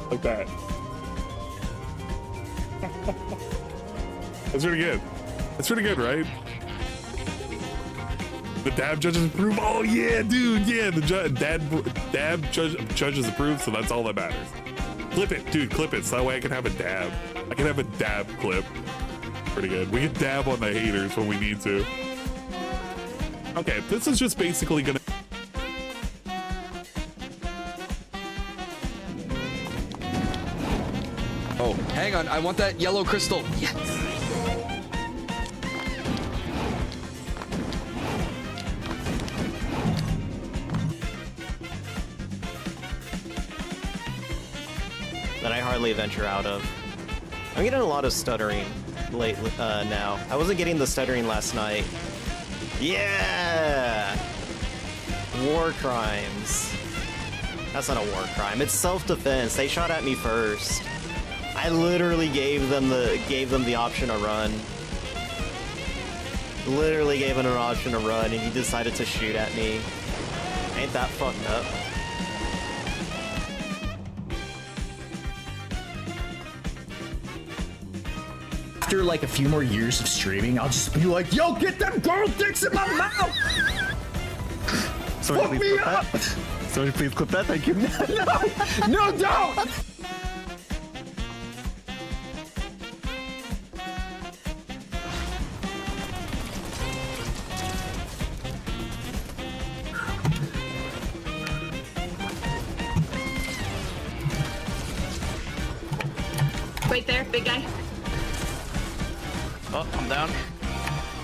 Like that. That's pretty good. That's pretty good, right? The dab judges approve. Oh yeah, dude. Yeah, the dab judges approve. So that's all that matters. Clip it, dude. Clip it. So that way I can have a dab. I can have a dab clip. Pretty good. We can dab on the haters when we need to. Okay, this is just basically gonna. Oh, hang on. I want that yellow crystal. Yes. That I hardly venture out of. I'm getting a lot of stuttering lately now. I wasn't getting the stuttering last night. Yeah! War crimes. That's not a war crime. It's self-defense. They shot at me first. I literally gave them the option to run. Literally gave him an option to run, and he decided to shoot at me. Ain't that fucked up? After like a few more years of streaming, I'll just be like, yo, get them girl dicks in my mouth! Sorry, Fuck me up! Sorry, please clip that, thank you. No, don't! Right there, big guy. Oh, I'm down.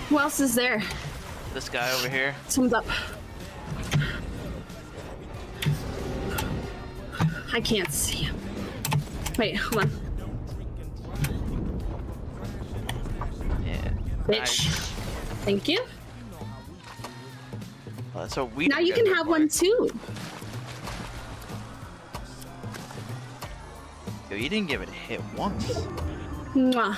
Who else is there? This guy over here. Someone's up. I can't see him. Wait, hold on. Yeah. Bitch. Thank you. Well, that's what we. Now you can have one too. Yo, you didn't give it a hit once. Mwah.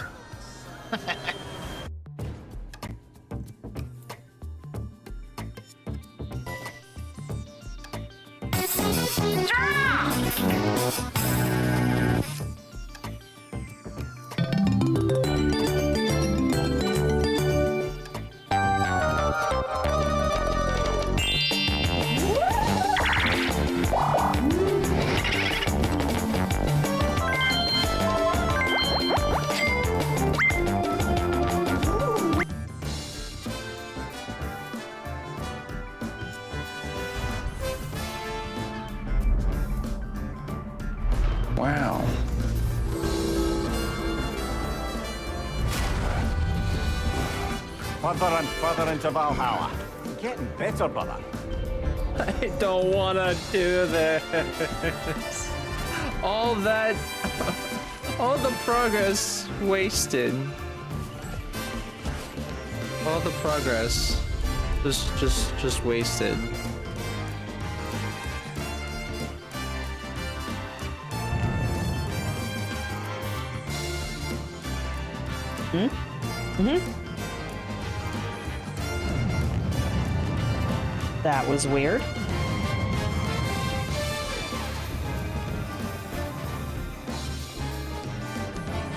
Wow. Further and further into Valhalla. Getting better, brother. I don't want to do this. All that, all the progress wasted. All the progress, just wasted. That was weird.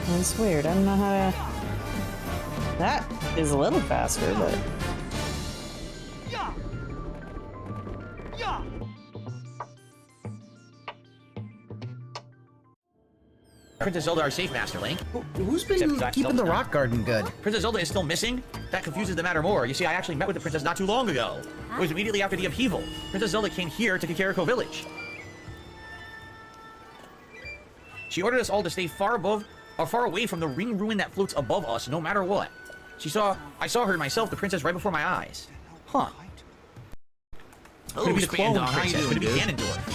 That's weird. I don't know how to... That is a little faster, but... Princess Zelda, our safe master, Link. Who's been keeping the rock garden good? Princess Zelda is still missing? That confuses the matter more. You see, I actually met with the princess not too long ago. It was immediately after the upheaval. Princess Zelda came here to Kakariko Village. She ordered us all to stay far away from the ring ruin that floats above us, no matter what. I saw her myself, the princess, right before my eyes. Huh. Oh, Be the clone Spandong, how you princess, doing, gonna be dude? Ganondorf.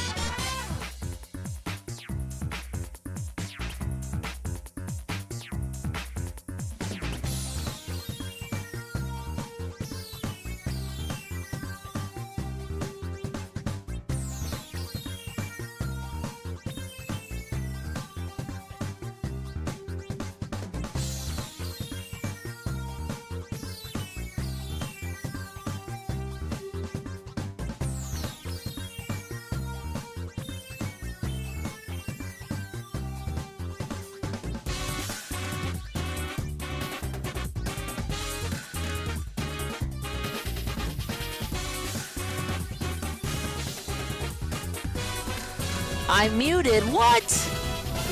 I'm muted. What?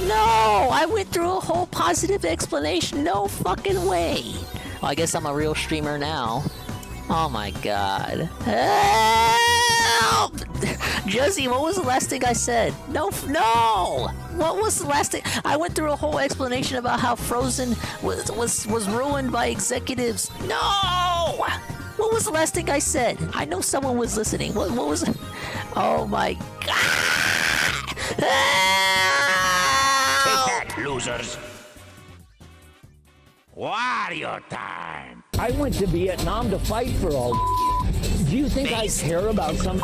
No, I went through a whole positive explanation. No fucking way. Well, I guess I'm a real streamer now. Oh my god. Help! Jesse, what was the last thing I said? No! What was the last thing? I went through a whole explanation about how Frozen was ruined by executives. No! What was the last thing I said? I know someone was listening. What was it? Oh my god! Help! Take that, losers. Wario time. I went to Vietnam to fight for all. Do you think I care about some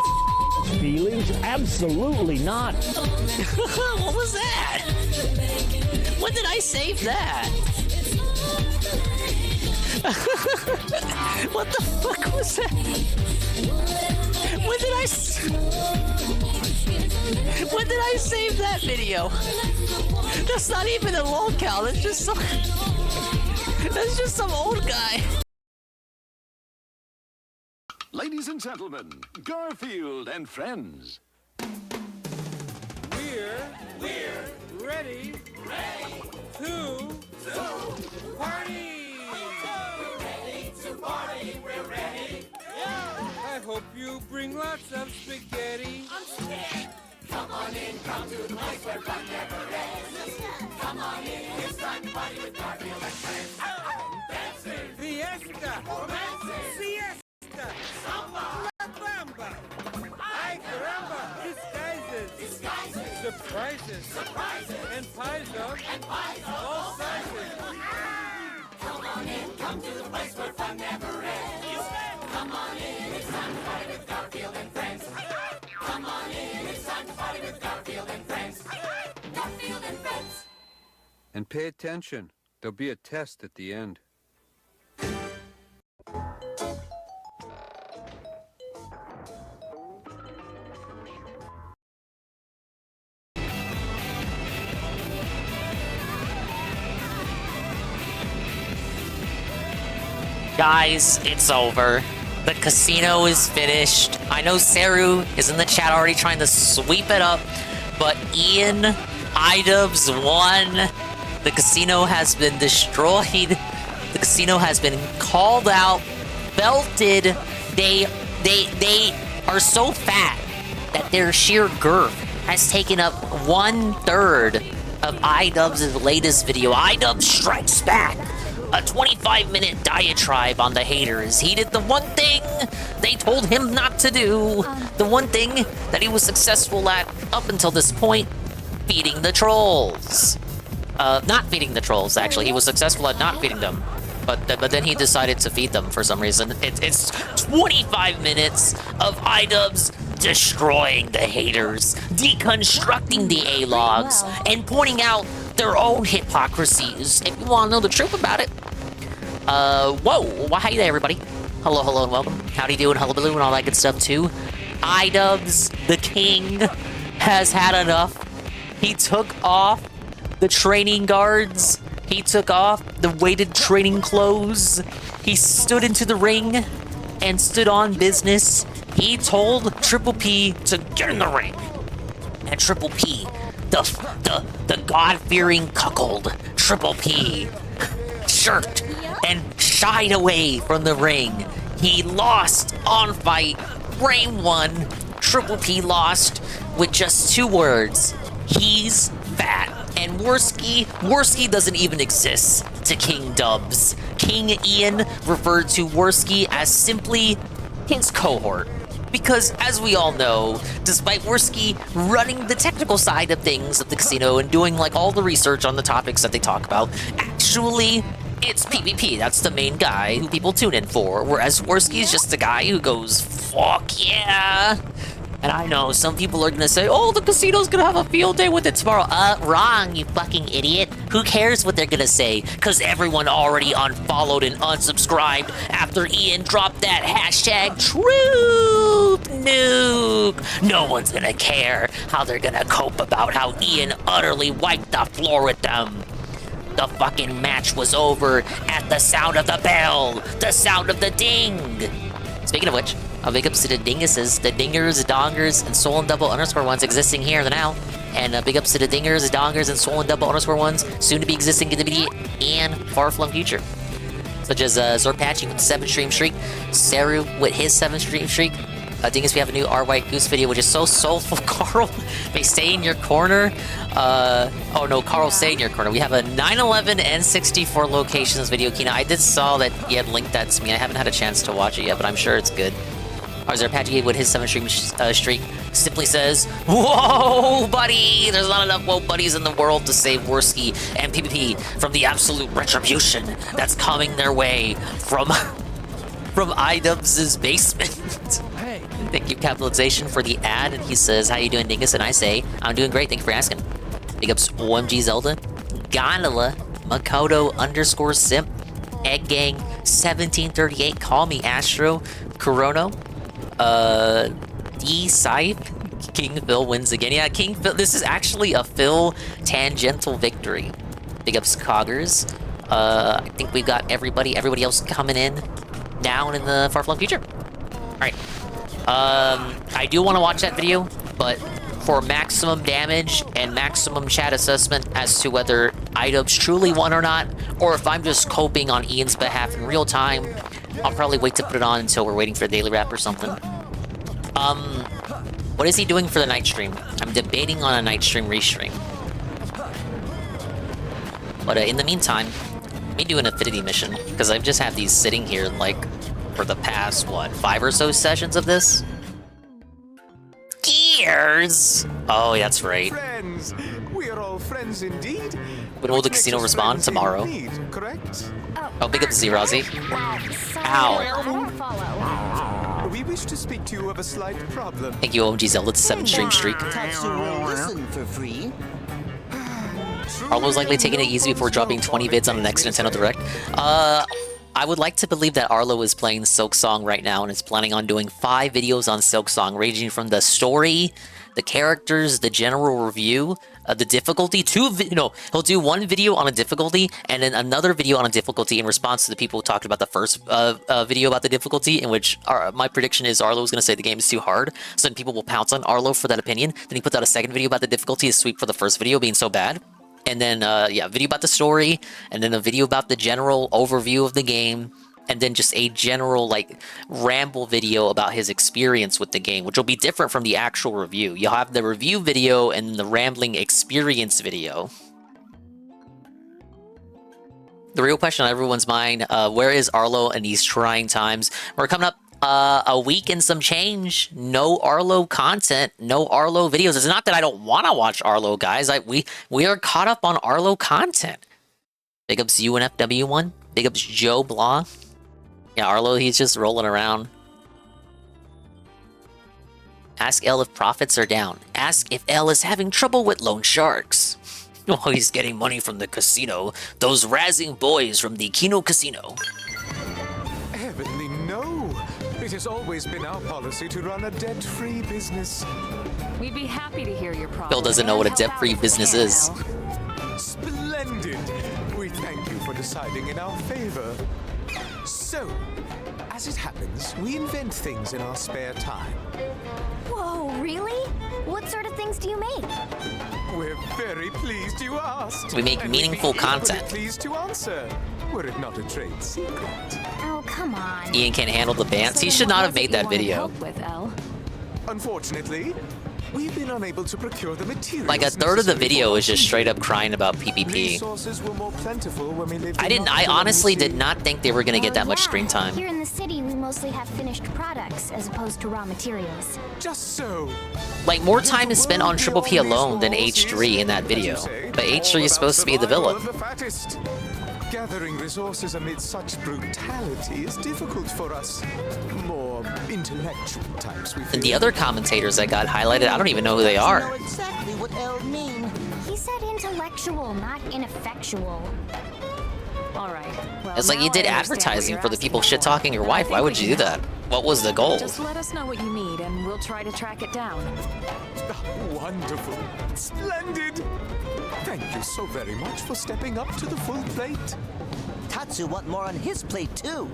feelings? Absolutely not. What was that? When did I save that? What the fuck was that? When did I save that video? That's not even a lolcow. That's just some old guy. Ladies and gentlemen, Garfield and friends. We're ready to party. We're ready. I hope you bring lots of spaghetti. Come on in, come to the place where fun never ends. Come on in, it's time to party with Garfield and friends. Dancing, fiesta, romancing, siesta, samba, la bamba. Ay caramba, disguises, surprises, and pies of all sizes. Come on in, come to the place where fun never ends. Come on in, it's time to party with Garfield and friends. Come on in, it's time to party with Garfield and friends. Garfield and friends. And pay attention. There'll be a test at the end. Guys, it's over. The casino is finished. I know Saru is in the chat already trying to sweep it up, but Ian, iDubbbz won. The casino has been destroyed. The casino has been called out, belted. They are so fat that their sheer girth has taken up 1/3 of iDubbbz's latest video. iDubbbz strikes back. A 25-minute diatribe on the haters. He did the one thing they told him not to do. The one thing that he was successful at up until this point, feeding the trolls. Not feeding the trolls, actually. He was successful at not feeding them. But then he decided to feed them for some reason. It's 25 minutes of iDubbbz destroying the haters, deconstructing the A-logs, and pointing out their own hypocrisies. If you want to know the truth about it. Whoa, well, hey there, everybody. Hello, and welcome. Howdy doing, hullabaloo, and all that good stuff, too. iDubbbz, the king, has had enough. He took off the training guards. He took off the weighted training clothes. He stood into the ring and stood on business. He told Triple P to get in the ring. And Triple P, the God-fearing cuckold, Triple P, shirked and shied away from the ring. He lost on fight. Frame 1, Triple P lost with just 2 words. He's fat. And Worski doesn't even exist to King Dubs. King Ian referred to Worski as simply his cohort. Because, as we all know, despite Worski running the technical side of things at the casino and doing, like, all the research on the topics that they talk about, actually, it's PvP. That's the main guy who people tune in for, whereas Worski's just the guy who goes, fuck yeah! And I know, some people are gonna say, oh, the casino's gonna have a field day with it tomorrow. Wrong, you fucking idiot. Who cares what they're gonna say? Because everyone already unfollowed and unsubscribed after Ian dropped that hashtag truth nuke. No one's gonna care how they're gonna cope about how Ian utterly wiped the floor with them. The fucking match was over at the sound of the bell, the sound of the ding. Speaking of which, big ups to the dinguses, the dingers, dongers, and soul and double underscore ones existing here in the now. And big ups to the dingers, the dongers, and swollen double underscore ones, soon to be existing in the immediate and far-flung future. Such as Zorpachi with the 7-stream streak, Saru with his 7-stream streak. Dingus, we have a new R White Goose video, which is so soulful. Carl, they stay in your corner. Oh no, Carl, stay in your corner. We have a 9/11 and 64 locations video, Kina. I did saw that you had linked that to me. I haven't had a chance to watch it yet, but I'm sure it's good. Zorpachi with his 7-stream streak simply says, "Whoa, buddy! There's not enough whoa buddies in the world to save Worski and PvP from the absolute retribution that's coming their way from iDubbbz's basement." Hey. Thank you, Capitalization, for the ad. And he says, "How you doing, Dingus?" And I say, "I'm doing great. Thank you for asking." Big ups OMG Zelda, Gondola, Makoto _ Simp, Egg Gang, 1738, Call Me Astro, Kurono, D Scythe, King Phil wins again. Yeah, King Phil. This is actually a Phil tangential victory. Big ups Coggers. I think we've got everybody else coming in now and in the far-flung future. All right. I do want to watch that video, but for maximum damage and maximum chat assessment as to whether iDubbbz truly won or not, or if I'm just coping on Ian's behalf in real time, I'll probably wait to put it on until we're waiting for the daily wrap or something. What is he doing for the night stream? I'm debating on a night stream restream. But in the meantime, let me do an affinity mission, because I've just had these sitting here like for the past, what, 5 or so sessions of this? Gears! Oh, that's right. Friends, we are all friends indeed. When will the casino respond? Tomorrow. Correct? Oh, big up Z-Rozzy. Ow. We wish to speak to you of a slight problem. Thank you, OMG Zelda, 7-stream streak. Listen for free. Arlo's likely taking it easy before dropping 20 vids on the next Nintendo Direct. I would like to believe that Arlo is playing Silk Song right now and is planning on doing 5 videos on Silk Song, ranging from the story, the characters, the general review, the difficulty. He'll do 1 video on a difficulty and then another video on a difficulty in response to the people who talked about the first video about the difficulty, in which my prediction is Arlo is going to say the game is too hard, so then people will pounce on Arlo for that opinion. Then he puts out a second video about the difficulty, is sweet for the first video being so bad. And then, a video about the story, and then a video about the general overview of the game, and then just a general, ramble video about his experience with the game, which will be different from the actual review. You'll have the review video and the rambling experience video. The real question on everyone's mind, where is Arlo in these trying times? We're coming up a week and some change. No Arlo content, no Arlo videos. It's not that I don't want to watch Arlo, guys. We are caught up on Arlo content. Big ups UNFW1. Big ups Joe Blah. Yeah, Arlo, he's just rolling around. Ask L if profits are down. Ask if L is having trouble with loan sharks. Oh, he's getting money from the casino. Those razzing boys from the Kino Casino. Heavenly no! It has always been our policy to run a debt-free business. We'd be happy to hear your problem. Bill doesn't know what a debt-free business is. Splendid! We thank you for deciding in our favor. So, as it happens, we invent things in our spare time. Whoa, really? What sort of things do you make? We're very pleased you asked. We make meaningful content. Pleased to answer. Were it not a trade secret. Oh, come on. Ian can't handle the bants. He should not have made that video. Unfortunately, we've been unable to procure the materials. Like a third of the video is just straight up crying about PvP. Resources were more plentiful when we lived I honestly did not think they were gonna get that much screen time. Here in the city, we mostly have finished products as opposed to raw materials. Just so. Like, more time is spent on Triple P alone than H3 in that video. But H3 is supposed to be the villain. Gathering resources amid such brutality is difficult for us. More intellectual types, we feel. And the other commentators that got highlighted, I don't even know who they are. Exactly what L mean. He said intellectual, not ineffectual. All right. Well, It's like you did advertising for the people shit-talking your wife. Why would you do that? What was the goal? Just let us know what you need, and we'll try to track it down. Wonderful. Splendid. Thank you so very much for stepping up to the full plate. Tatsu want more on his plate, too.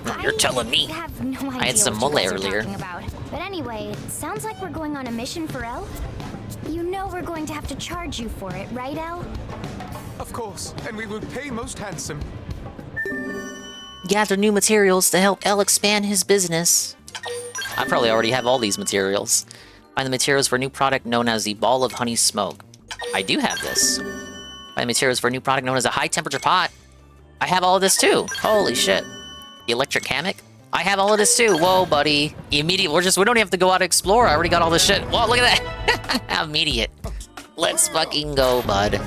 No, you're telling me. I have no idea I had some what mole you guys are earlier. talking about. But anyway, it sounds like we're going on a mission for L. You know we're going to have to charge you for it, right, El? Of course, and we will pay most handsome. Gather new materials to help El expand his business. I probably already have all these materials. Find the materials for a new product known as the Ball of Honey Smoke. I do have this. Find the materials for a new product known as a high temperature pot. I have all of this too. Holy shit. The electric hammock. I have all of this too. Whoa, buddy. Immediate. We don't even have to go out and explore. I already got all this shit. Whoa, look at that. Immediate. Let's fucking go, bud.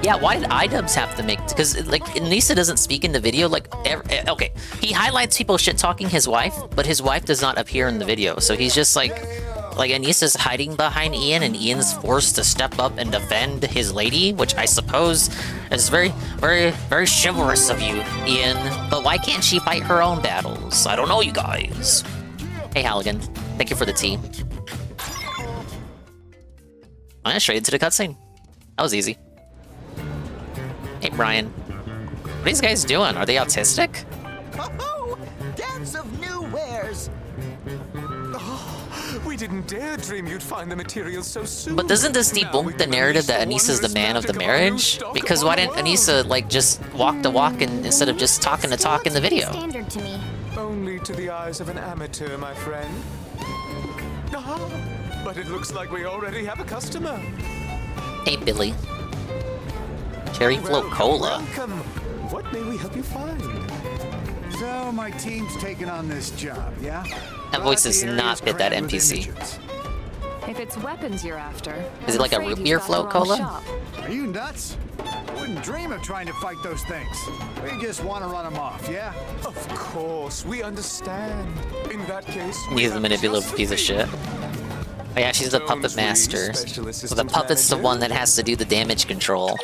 Yeah, why did iDubbbz have to make... Because, like, Anissa doesn't speak in the video, like... Okay, he highlights people shit-talking his wife, but his wife does not appear in the video, so he's just, like... Like, Anissa's hiding behind Ian, and Ian's forced to step up and defend his lady, which I suppose is very, very, very chivalrous of you, Ian. But why can't she fight her own battles? I don't know, you guys. Hey, Halligan. Thank you for the tea. I went straight into the cutscene. That was easy. Hey, Brian. What are these guys doing? Are they autistic? Oh, dance of new wares. Oh, we didn't dare dream you'd find the materials so soon. But doesn't this debunk the narrative that Anissa's the man of the marriage? Because why didn't Anissa, like, just walk the walk and, instead of just talking the talk in the video? Standard to me. Only to the eyes of an amateur, my friend. Ah, but it looks like we already have a customer. Hey, Billy. Cherry Float Cola. Welcome. What may we help you find? So my team's taking on this job, yeah? That voice does not fit that NPC. If it's weapons you're after, Is it like a root beer float cola? Are you nuts? I wouldn't dream of trying to fight those things. We just want to run them off, yeah? Of course, we understand. In that case, He's a manipulative piece of shit. Oh yeah, she's the puppet master. So the puppet's the one that has to do the damage control.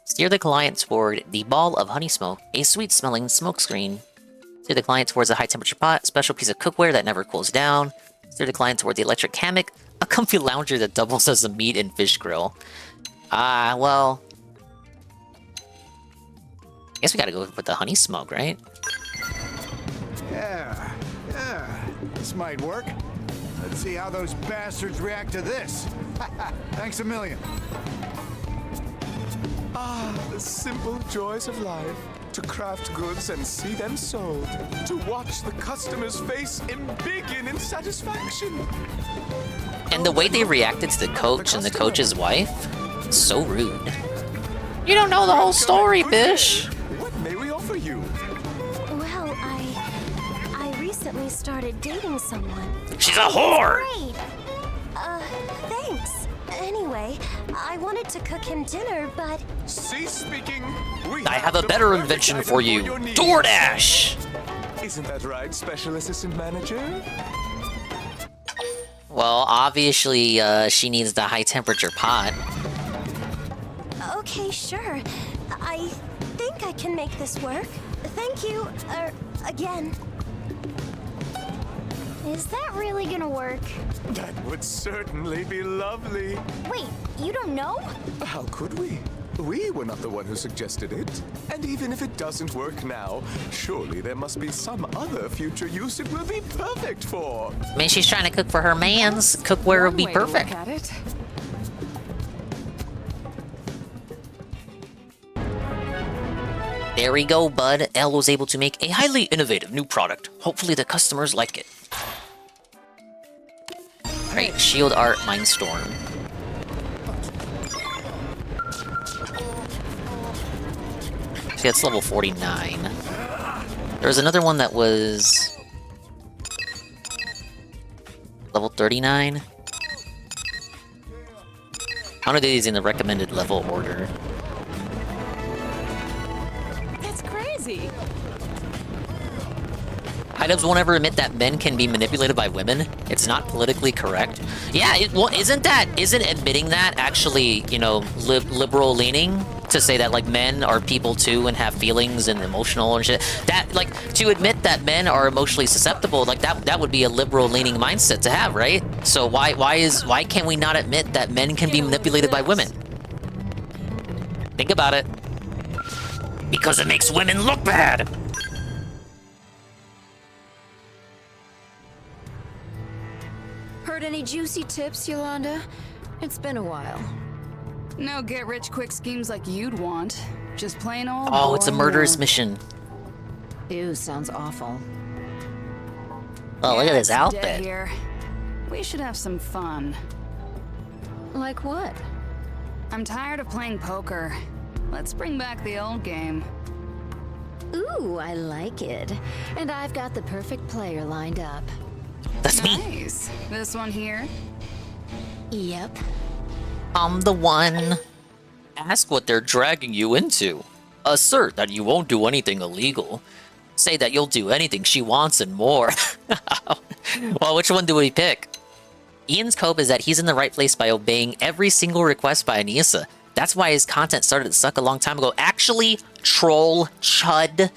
Steer the client toward the Ball of Honey Smoke, a sweet-smelling smokescreen. Steer the client towards a high-temperature pot, a special piece of cookware that never cools down. Steer the client toward the electric hammock, a comfy lounger that doubles as a meat and fish grill. Well... I guess we gotta go with the honey smoke, right? Yeah, this might work. Let's see how those bastards react to this. Thanks a million. Ah, the simple joys of life. To craft goods and see them sold. To watch the customer's face embiggen in satisfaction. And the way they reacted to the coach and the coach's wife, so rude. You don't know the whole story, Bish. What may we offer you? Well, I recently started dating someone. She's a whore! Great. Thanks. Anyway, I wanted to cook him dinner, but... Cease speaking. I have a better invention for you. DoorDash! Isn't that right, Special Assistant Manager? Well, obviously, she needs the high-temperature pot. Okay, sure. I think I can make this work. Thank you, again. Is that really gonna work? That would certainly be lovely. Wait, you don't know? How could we? We were not the one who suggested it. And even if it doesn't work now, surely there must be some other future use it will be perfect for. I mean, she's trying to cook for her mans. Cookware would be perfect. Look at it. There we go, bud. Elle was able to make a highly innovative new product. Hopefully the customers like it. Alright, Shield Art Mindstorm. See, that's level 49. There was another one that was... level 39? How many of these in the recommended level order? That's crazy. iDubbbz won't ever admit that men can be manipulated by women. It's not politically correct. Yeah, well, isn't admitting that actually, you know, liberal leaning? To say that, like, men are people too and have feelings and emotional and shit. That, like, to admit that men are emotionally susceptible, like, that would be a liberal leaning mindset to have, right? So why can't we not admit that men can be manipulated by women? Think about it. Because it makes women look bad! Heard any juicy tips, Yolanda? It's been a while. No get-rich-quick schemes like you'd want. Just plain old. Oh, it's a boring murderous work. mission. Ew, sounds awful. Oh, look at this It's dead outfit. Here. We should have some fun. Like what? I'm tired of playing poker. Let's bring back the old game. Ooh, I like it. And I've got the perfect player lined up. That's me. Nice. This one here? Yep. I'm the one. Ask what they're dragging you into. Assert that you won't do anything illegal. Say that you'll do anything she wants and more. Well, which one do we pick? Ian's cope is that he's in the right place by obeying every single request by Anissa. That's why his content started to suck a long time ago. Actually, troll, chud.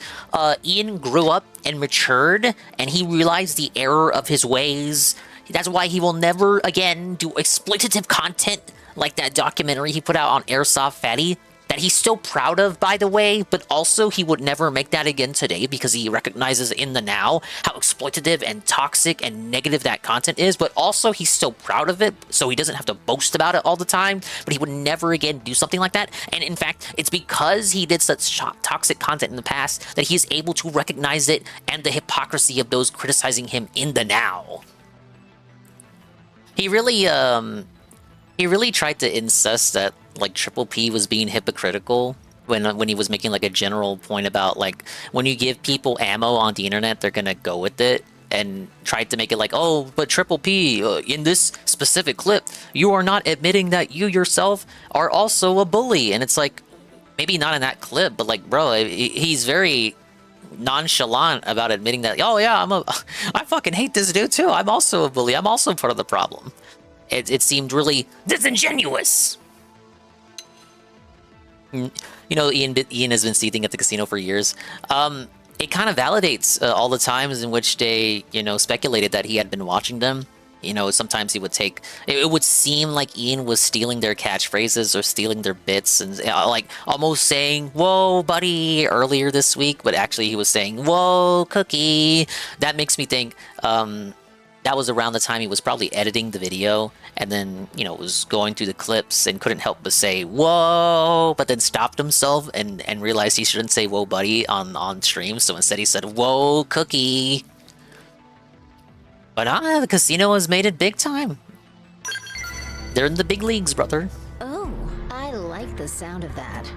Ian grew up and matured, and he realized the error of his ways. That's why he will never again do exploitative content like that documentary he put out on Airsoft Fatty, that he's still proud of, by the way, but also he would never make that again today because he recognizes in the now how exploitative and toxic and negative that content is, but also he's still proud of it, so he doesn't have to boast about it all the time, but he would never again do something like that. And in fact, it's because he did such toxic content in the past that he's able to recognize it and the hypocrisy of those criticizing him in the now. He really tried to insist that like Triple P was being hypocritical when he was making like a general point about like when you give people ammo on the internet, they're gonna go with it, and tried to make it like, oh, but Triple P, in this specific clip, you are not admitting that you yourself are also a bully. And it's like, maybe not in that clip, but like, bro, he's very nonchalant about admitting that, oh yeah, I fucking hate this dude too. I'm also a bully. I'm also part of the problem. It seemed really disingenuous. You know, Ian has been seething at the casino for years. It kind of validates all the times in which they, speculated that he had been watching them. Sometimes he would take... It would seem like Ian was stealing their catchphrases or stealing their bits and like almost saying, whoa, buddy, earlier this week, but actually he was saying, whoa, cookie. That makes me think... that was around the time he was probably editing the video and then, was going through the clips and couldn't help but say, whoa, but then stopped himself and realized he shouldn't say, whoa, buddy, on stream. So instead he said, whoa, cookie. But the casino has made it big time. They're in the big leagues, brother. Oh, I like the sound of that.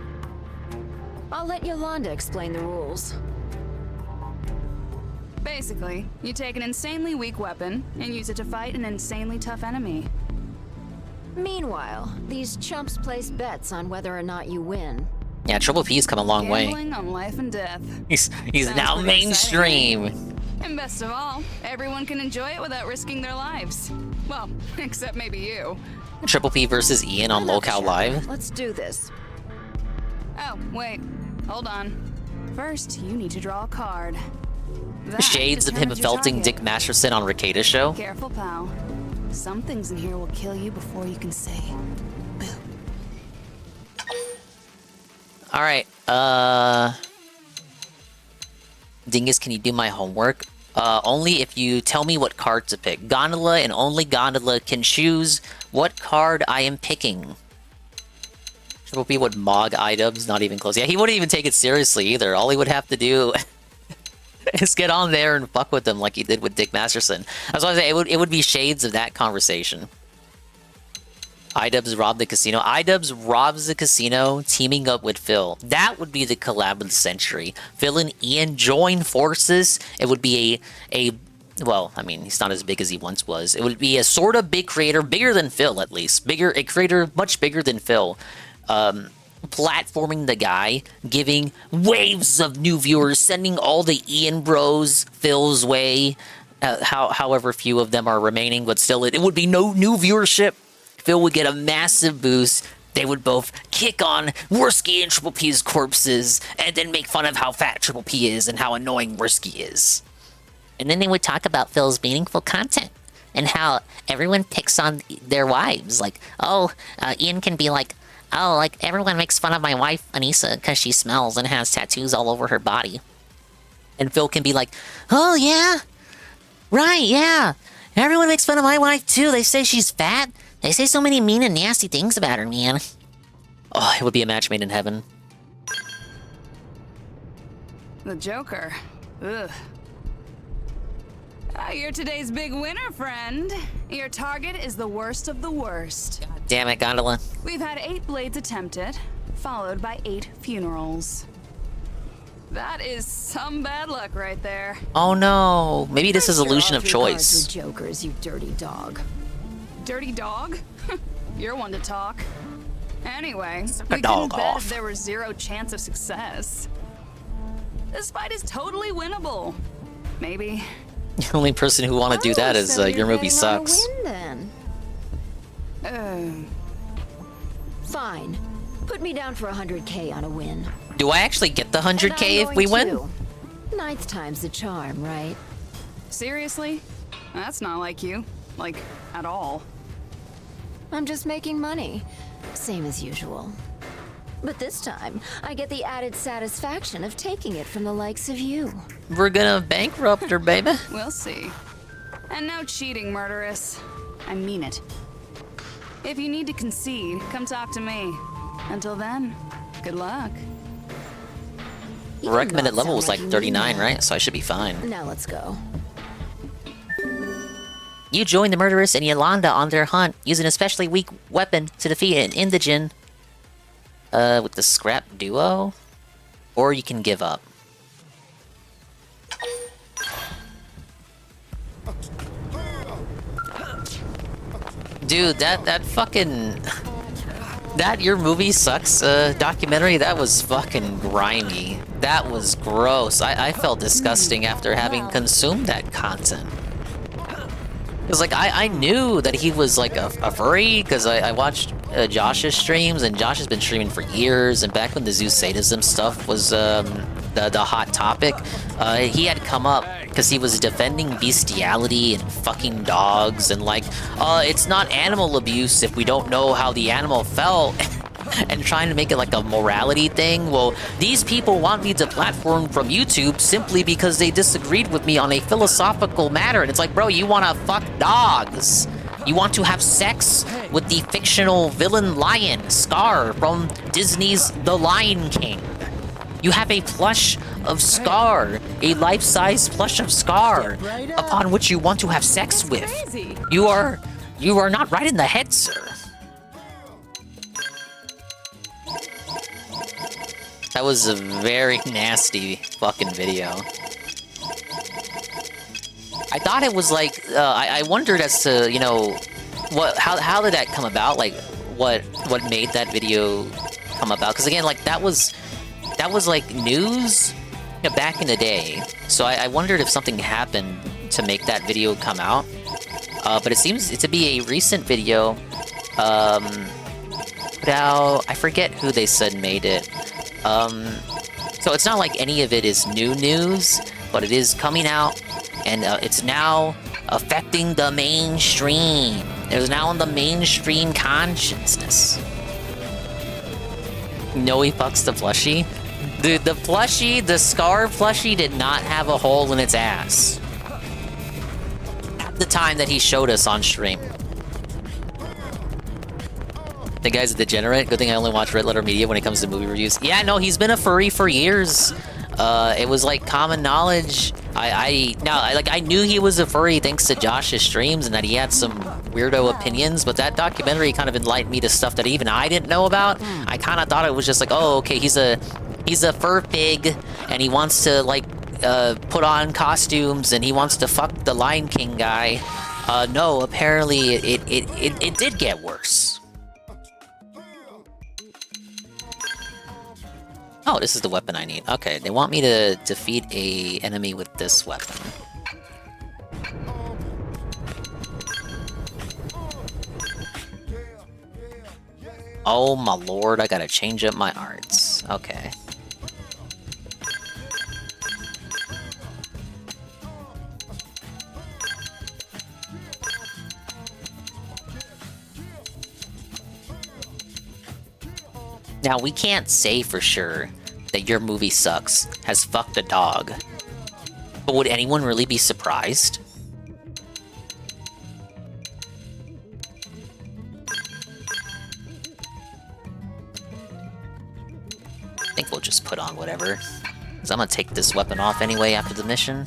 I'll let Yolanda explain the rules. Basically, you take an insanely weak weapon and use it to fight an insanely tough enemy. Meanwhile, these chumps place bets on whether or not you win. Yeah, Triple P's come a long way. Gambling on life and death. He's Sounds now pretty mainstream. exciting. And best of all, everyone can enjoy it without risking their lives. Well, except maybe you. Triple P versus Ian on Locale Live. Let's do this. Oh, wait. Hold on. First, you need to draw a card. That Shades of him determines your felting target. Dick Masterson on Ricada's show. Careful, pal. Some things in here will kill you before you can say boo. Alright, Dingus, can you do my homework? Only if you tell me what card to pick. Gondola and only Gondola can choose what card I am picking. Triple P would mog iDubbbz, not even close. Yeah, he wouldn't even take it seriously either. All he would have to do is get on there and fuck with them like he did with Dick Masterson. That's why I say it would be shades of that conversation. iDubbbz robbed the casino. iDubbbz robs the casino, teaming up with Phil. That would be the collab of the century. Phil and Ian join forces. It would be well, I mean, he's not as big as he once was. It would be a sort of big creator, bigger than Phil at least. A creator much bigger than Phil. Platforming the guy, giving waves of new viewers, sending all the Ian bros Phil's way. However few of them are remaining, but still, it would be no new viewership. Phil would get a massive boost. They would both kick on Worski and Triple P's corpses, and then make fun of how fat Triple P is and how annoying Worski is. And then they would talk about Phil's meaningful content and how everyone picks on their wives. Like, Ian can be like, like everyone makes fun of my wife, Anissa, because she smells and has tattoos all over her body. And Phil can be like, oh yeah, right, yeah. Everyone makes fun of my wife too. They say she's fat. They say so many mean and nasty things about her, man. Oh, it would be a match made in heaven. The Joker. Ugh. You're today's big winner, friend. Your target is the worst of the worst. Damn it, Gondola. We've had 8 blades attempted, followed by 8 funerals. That is some bad luck right there. Oh no. Maybe this is illusion of choice. Jokers, you dirty dog. Dirty dog? You're one to talk. Anyway, a we dog couldn't bet off. if there was 0 chance of success. This fight is totally winnable. Maybe. The only person who want to do that is your movie sucks. Win, then. Fine. Put me down for 100K on a win. Do I actually get the 100K if we win? Ninth time's the charm, right? Seriously? That's not like you. Like, at all. I'm just making money. Same as usual. But this time, I get the added satisfaction of taking it from the likes of you. We're gonna bankrupt her, baby. We'll see. And no cheating, murderess. I mean it. If you need to concede, come talk to me. Until then, good luck. Recommended level was like 39, right? So I should be fine. Now let's go. You join the murderess and Yolanda on their hunt, use an especially weak weapon to defeat an indigene. With the scrap duo? Or you can give up. Dude, that fucking... That Your Movie Sucks documentary, that was fucking grimy. That was gross. I felt disgusting after having consumed that content. Because, like, I knew that he was, like, a furry, because I watched Josh's streams, and Josh has been streaming for years, and back when the Zeus sadism stuff was the hot topic, he had come up because he was defending bestiality and fucking dogs, and like, it's not animal abuse if we don't know how the animal felt. And trying to make it like a morality thing. Well, these people want me to platform from YouTube simply because they disagreed with me on a philosophical matter. And it's like, bro, you want to fuck dogs. You want to have sex with the fictional villain lion, Scar, from Disney's The Lion King. You have a plush of Scar, a life-size plush of Scar, upon which you want to have sex with. You are not right in the head, sir. That was a very nasty fucking video. I thought it was like, I wondered as to, you know, how did that come about? Like, what made that video come about? Because again, like, that was like news, you know, back in the day. So I wondered if something happened to make that video come out. But it seems to be a recent video. Put out, I forget who they said made it. So it's not like any of it is new news, but it is coming out, and it's now affecting the mainstream. It is now in the mainstream consciousness. No, he fucks the plushie. Dude, the plushie, the Scar plushie did not have a hole in its ass. At the time that he showed us on stream. The guy's a degenerate. Good thing I only watch Red Letter Media when it comes to movie reviews. Yeah, no, he's been a furry for years. It was like common knowledge. I knew he was a furry thanks to Josh's streams and that he had some weirdo opinions, but that documentary kind of enlightened me to stuff that even I didn't know about. I kind of thought it was just like, oh, okay, he's a fur pig and he wants to like put on costumes and he wants to fuck the Lion King guy. No, apparently it did get worse. Oh, this is the weapon I need. Okay, they want me to defeat a enemy with this weapon. Oh my lord, I gotta change up my arts. Okay. Now, we can't say for sure that Your Movie Sucks has fucked a dog. But would anyone really be surprised? think we'll just put on whatever. Because I'm gonna take this weapon off anyway after the mission.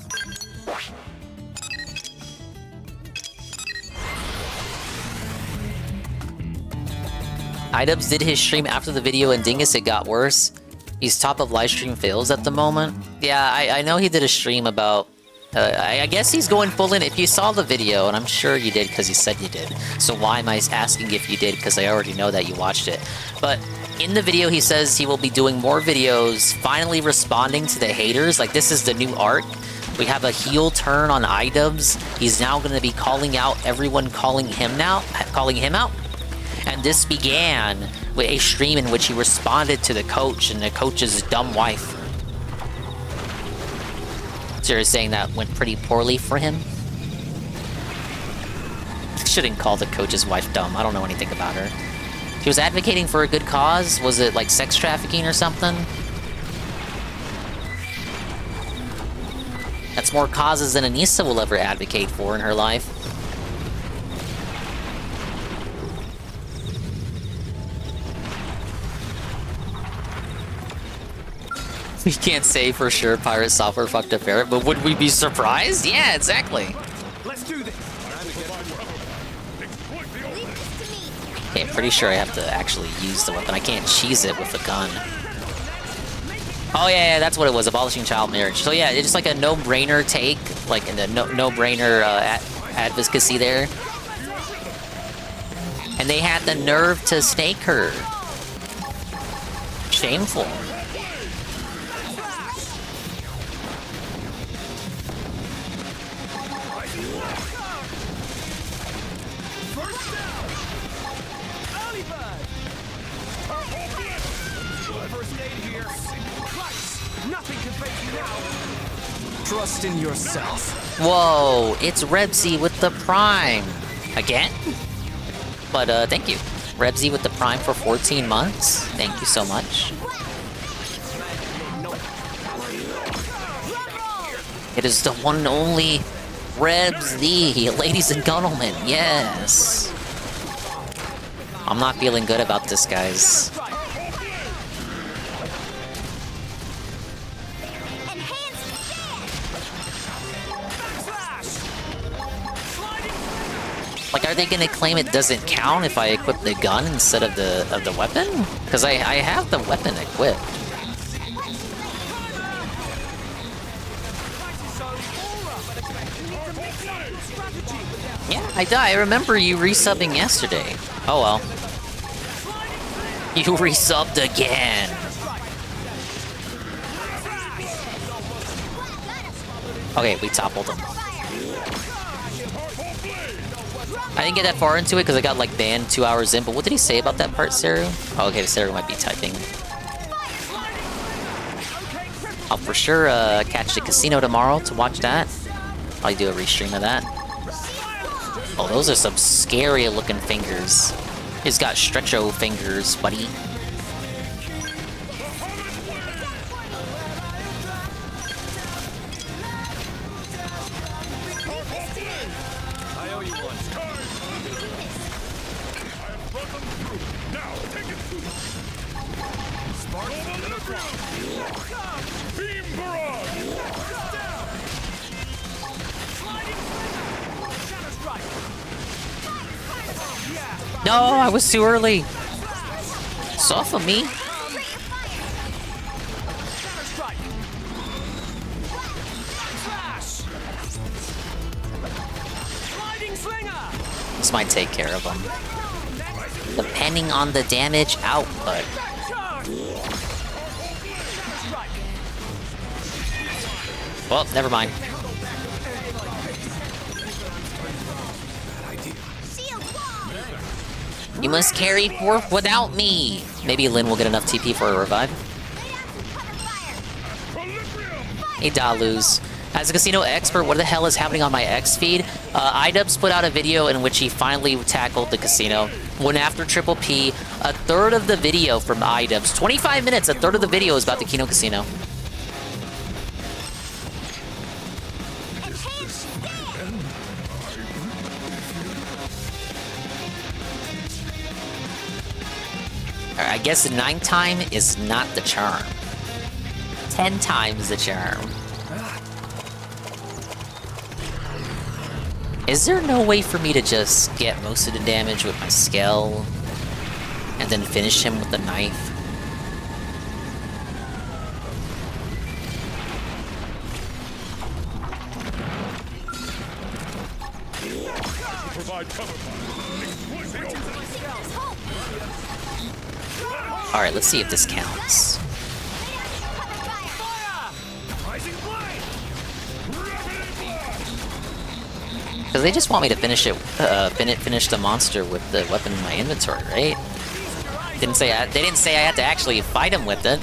Idubs did his stream after the video and dingus it got worse. He's top of livestream fails at the moment. Yeah, I know he did a stream about... I guess he's going full in. If you saw the video, and I'm sure you did because you said you did. So why am I asking if you did? Because I already know that you watched it. But in the video, he says he will be doing more videos, finally responding to the haters. Like, this is the new arc. We have a heel turn on Idubs. He's now going to be calling out everyone calling him out. And this began with a stream in which he responded to the coach and the coach's dumb wife. So you're saying that went pretty poorly for him? Shouldn't call the coach's wife dumb. I don't know anything about her. She was advocating for a good cause? Was it like sex trafficking or something? That's more causes than Anissa will ever advocate for in her life. We can't say for sure Pirate Software fucked a ferret, but would we be surprised? Yeah, exactly. Let's do this. Okay, I'm pretty sure I have to actually use the weapon. I can't cheese it with a gun. Oh yeah, that's what it was, abolishing child marriage. So yeah, it's just like a no-brainer take, like in the no-brainer advocacy there. And they had the nerve to snake her. Shameful. Trust in yourself. Whoa, it's Rebsy with the Prime. Again? But, thank you. Rebsy with the Prime for 14 months. Thank you so much. It is the one and only Rebsy, ladies and gentlemen. Yes. I'm not feeling good about this, guys. Like, are they gonna claim it doesn't count if I equip the gun instead of the weapon? Because I have the weapon equipped. Yeah, I remember you resubbing yesterday. Oh well. You resubbed again. Okay, we toppled him. I didn't get that far into it because I got like banned 2 hours in, but what did he say about that part, Saru? Oh, okay, Saru might be typing. I'll for sure catch the casino tomorrow to watch that. Probably do a restream of that. Oh, those are some scary looking fingers. He's got stretcho fingers, buddy. No, I was too early. Soft of me. This might take care of them. Depending on the damage output. Well, never mind. You must carry forth without me. Maybe Lynn will get enough TP for a revive. Hey, Daluz. As a casino expert, what the hell is happening on my X feed? Idubs put out a video in which he finally tackled the casino. Went after Triple P. A third of the video from Idubs. 25 minutes, a third of the video is about the Kino Casino. I guess the 9 time is not the charm. 10 times the charm. Is there no way for me to just get most of the damage with my scale and then finish him with the knife? Alright, let's see if this counts. Because they just want me to finish it, finish the monster with the weapon in my inventory, right? They didn't say I had to actually fight him with it.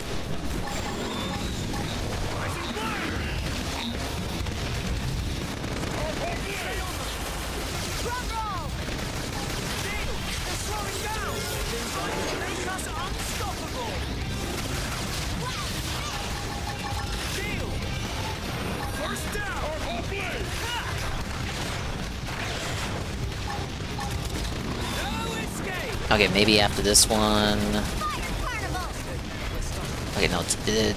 Okay, maybe after this one... Okay, no,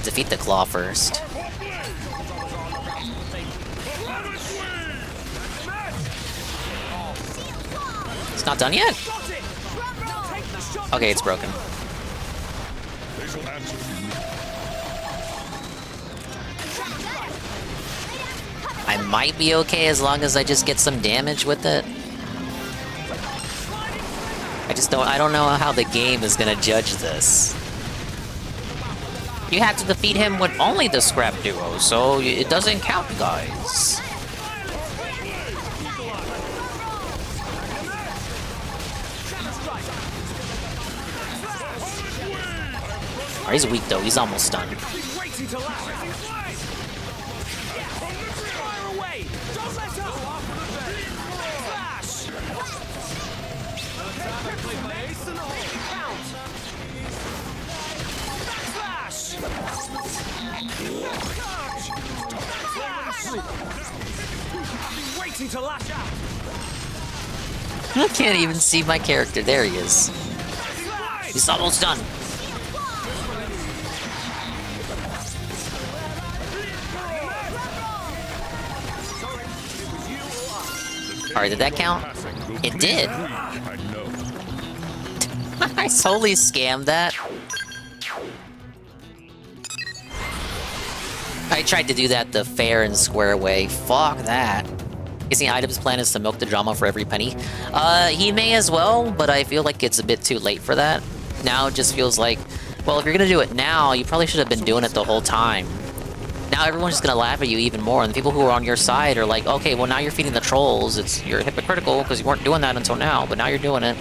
defeat the claw first. It's not done yet? Okay, it's broken. I might be okay as long as I just get some damage with it. I don't know how the game is gonna judge this. You have to defeat him with only the scrap duo, so it doesn't count, guys. Oh, he's weak though, he's almost done. To lash out. I can't even see my character. There he is. He's almost done. Alright, did that count? It did. I totally scammed that. I tried to do that the fair and square way. Fuck that. Guessing items plan is to milk the drama for every penny. He may as well, but I feel like it's a bit too late for that. Now it just feels like, well, if you're gonna do it now, you probably should have been doing it the whole time. Now everyone's just gonna laugh at you even more, and the people who are on your side are like, okay, well now you're feeding the trolls. You're hypocritical because you weren't doing that until now, but now you're doing it.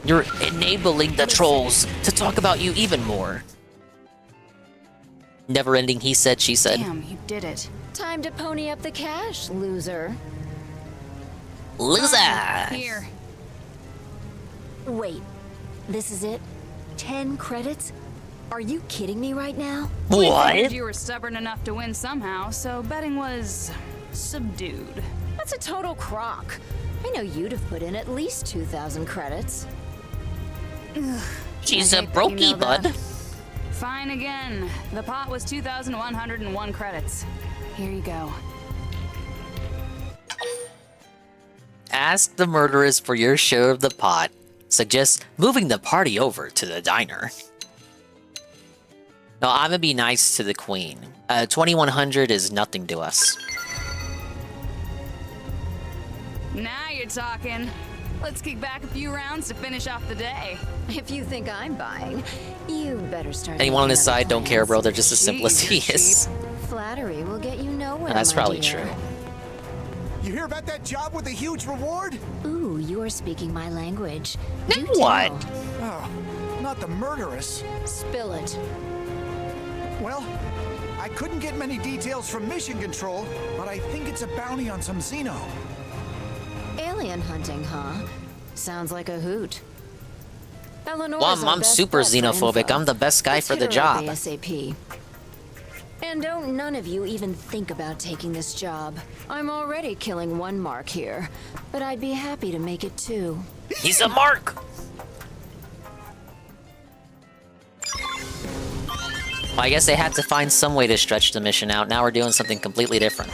You're enabling the trolls to talk about you even more. Never ending he said, she said. Damn, you did it. Time to pony up the cash, loser. Loser! Here. Wait, this is it? 10 credits? Are you kidding me right now? We What? figured you were stubborn enough to win somehow, so betting was subdued. That's a total crock. I know you'd have put in at least 2,000 credits. She's I a hate that you brokey, know that. bud. Fine again. The pot was 2,101 credits. Here you go. Ask the murderers for your share of the pot. Suggest moving the party over to the diner. No, I'm gonna be nice to the queen. 2,100 is nothing to us. Now you're talking. Let's kick back a few rounds to finish off the day. If you think I'm buying, you better start. Anyone on his thinking side other don't care, plans. bro. They're just as simple as he is. Flattery will get you nowhere. That's my probably dear. true. You hear about that job with a huge reward? Ooh, you're speaking my language. Then Do what? tell. Oh, not the murderess. Spill it. Well, I couldn't get many details from Mission Control, but I think it's a bounty on some Xeno. Alien hunting, huh? Sounds like a hoot. Eleanor's Well, our I'm best super bet for xenophobic. info. I'm the best guy Let's for hit the her up job. ASAP. And don't none of you even think about taking this job. I'm already killing one mark here, but I'd be happy to make it two. He's a mark! Well, I guess they had to find some way to stretch the mission out. Now we're doing something completely different.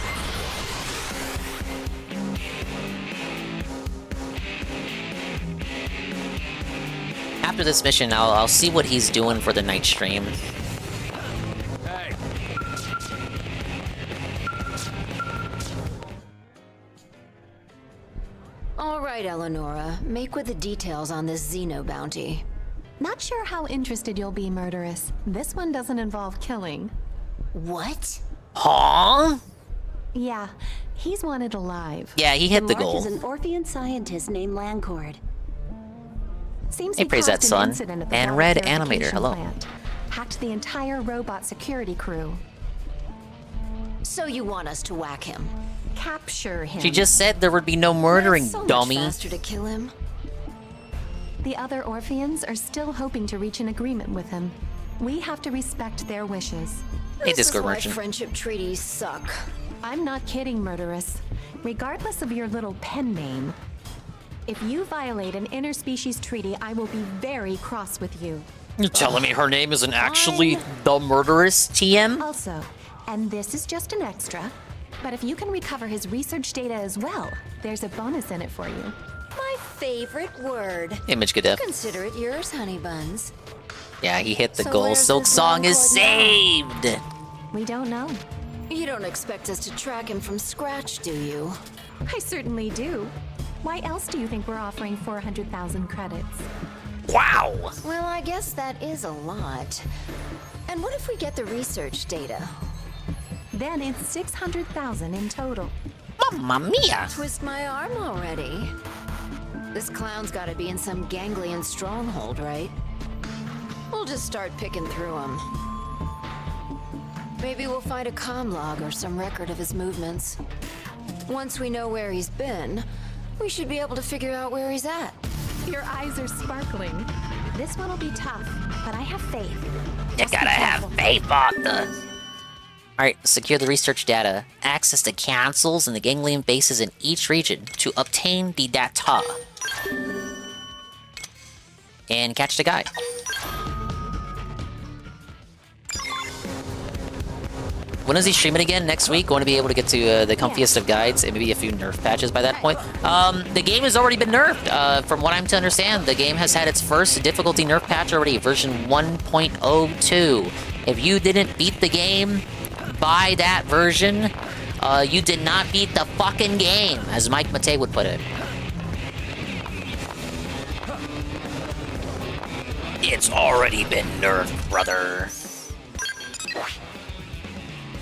After this mission, I'll see what he's doing for the night stream. Hey. All right, Eleonora. Make with the details on this Xeno bounty. Not sure how interested you'll be, Murderous. This one doesn't involve killing. What? Huh? Yeah, he's wanted alive. Yeah, he hit the Mark goal. is an Orphean scientist named Lancord. Seems Hey, he praise caused that, an son. incident at the And data Red purification Animator, hello. plant. Hacked the entire robot security crew. So you want us to whack him? Capture him. She just said there would be no murdering, That's so dummy. much faster to kill him. The other Orpheans are still hoping to reach an agreement with him. We have to respect their wishes. Hey, This is Discord why merchant. friendship treaties suck. I'm not kidding, Murderous. Regardless of your little pen name, if you violate an interspecies treaty, I will be very cross with you. You're telling me her name isn't actually the murderous TM? Also, and this is just an extra, but if you can recover his research data as well, there's a bonus in it for you. My favorite word. Image Gadef. Consider it yours, honey buns. Yeah, he hit the So goal. where's Silk this Song is Lancord now? saved! We don't know. You don't expect us to track him from scratch, do you? I certainly do. Why else do you think we're offering 400,000 credits? Wow! Well, I guess that is a lot. And what if we get the research data? Then it's 600,000 in total. Mamma mia! Twist my arm already. This clown's gotta be in some ganglion stronghold, right? We'll just start picking through him. Maybe we'll find a comm log or some record of his movements. Once we know where he's been, we should be able to figure out where he's at. Your eyes are sparkling. This one will be tough, but I have faith. You gotta have faith, Arthur. Alright, secure the research data. Access the councils and the ganglion bases in each region to obtain the data. And catch the guy. When is he streaming again? Next week? Want to be able to get to the comfiest of guides and maybe a few nerf patches by that point. The game has already been nerfed. From what I'm to understand, the game has had its first difficulty nerf patch already, version 1.02. If you didn't beat the game by that version, you did not beat the fucking game, as Mike Matei would put it. It's already been nerfed, brother.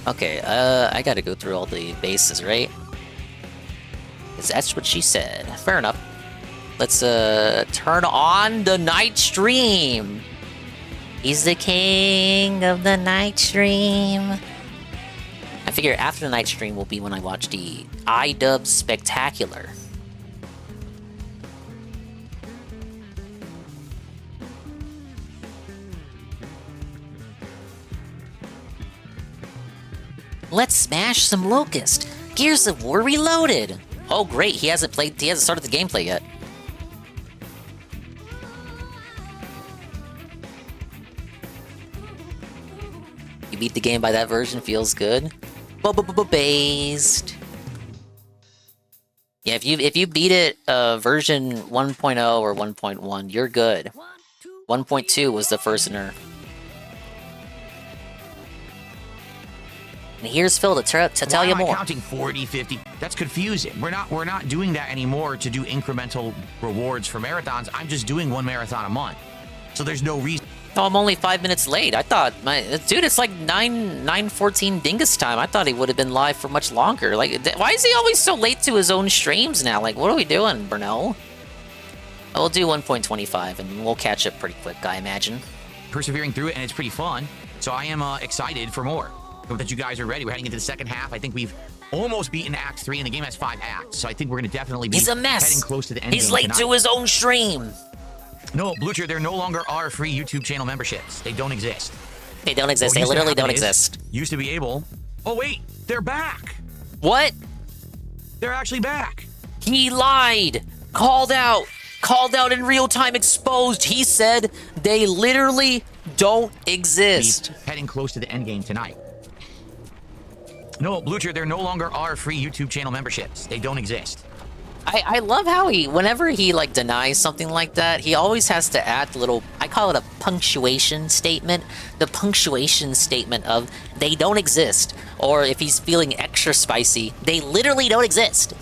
Okay, I gotta go through all the bases, right? 'Cause that's what she said. Fair enough. Let's, turn on the night stream. He's the king of the night stream. I figure after the night stream will be when I watch the iDub Spectacular. Let's smash some Locust. Gears of War Reloaded. Oh great, he hasn't started the gameplay yet. You beat the game by that version, feels good. Based. Yeah, if you beat it version 1.0 or 1.1, you're good. 1.2 was the first nerf. And here's Phil to tell you more. Counting 40, 50. That's confusing. We're not doing that anymore to do incremental rewards for marathons. I'm just doing one marathon a month. So there's no reason. Oh, I'm only 5 minutes late. I thought, dude, it's like 9:14 Dingus time. I thought he would have been live for much longer. Like, why is he always so late to his own streams now? Like, what are we doing, Brunel? We'll do 1.25 and we'll catch up pretty quick, I imagine. Persevering through it, and it's pretty fun. So I am excited for more. Hope that you guys are ready. We're heading into the second half. I think we've almost beaten Act 3, and the game has 5 acts. So I think we're going to definitely be He's a mess. heading close to the end. He's late to his own stream. No, Blucher, there no longer are free YouTube channel memberships. They don't exist. They don't exist. They literally don't exist. Used to be able. Oh, wait. They're back. What? They're actually back. He lied. Called out. Called out in real time, exposed. He said they literally don't exist. Heading close to the end game tonight. No, Blucher, there no longer are free YouTube channel memberships. They don't exist. I love how whenever he like denies something like that, he always has to add the little, I call it a punctuation statement. The punctuation statement of they don't exist. Or if he's feeling extra spicy, they literally don't exist.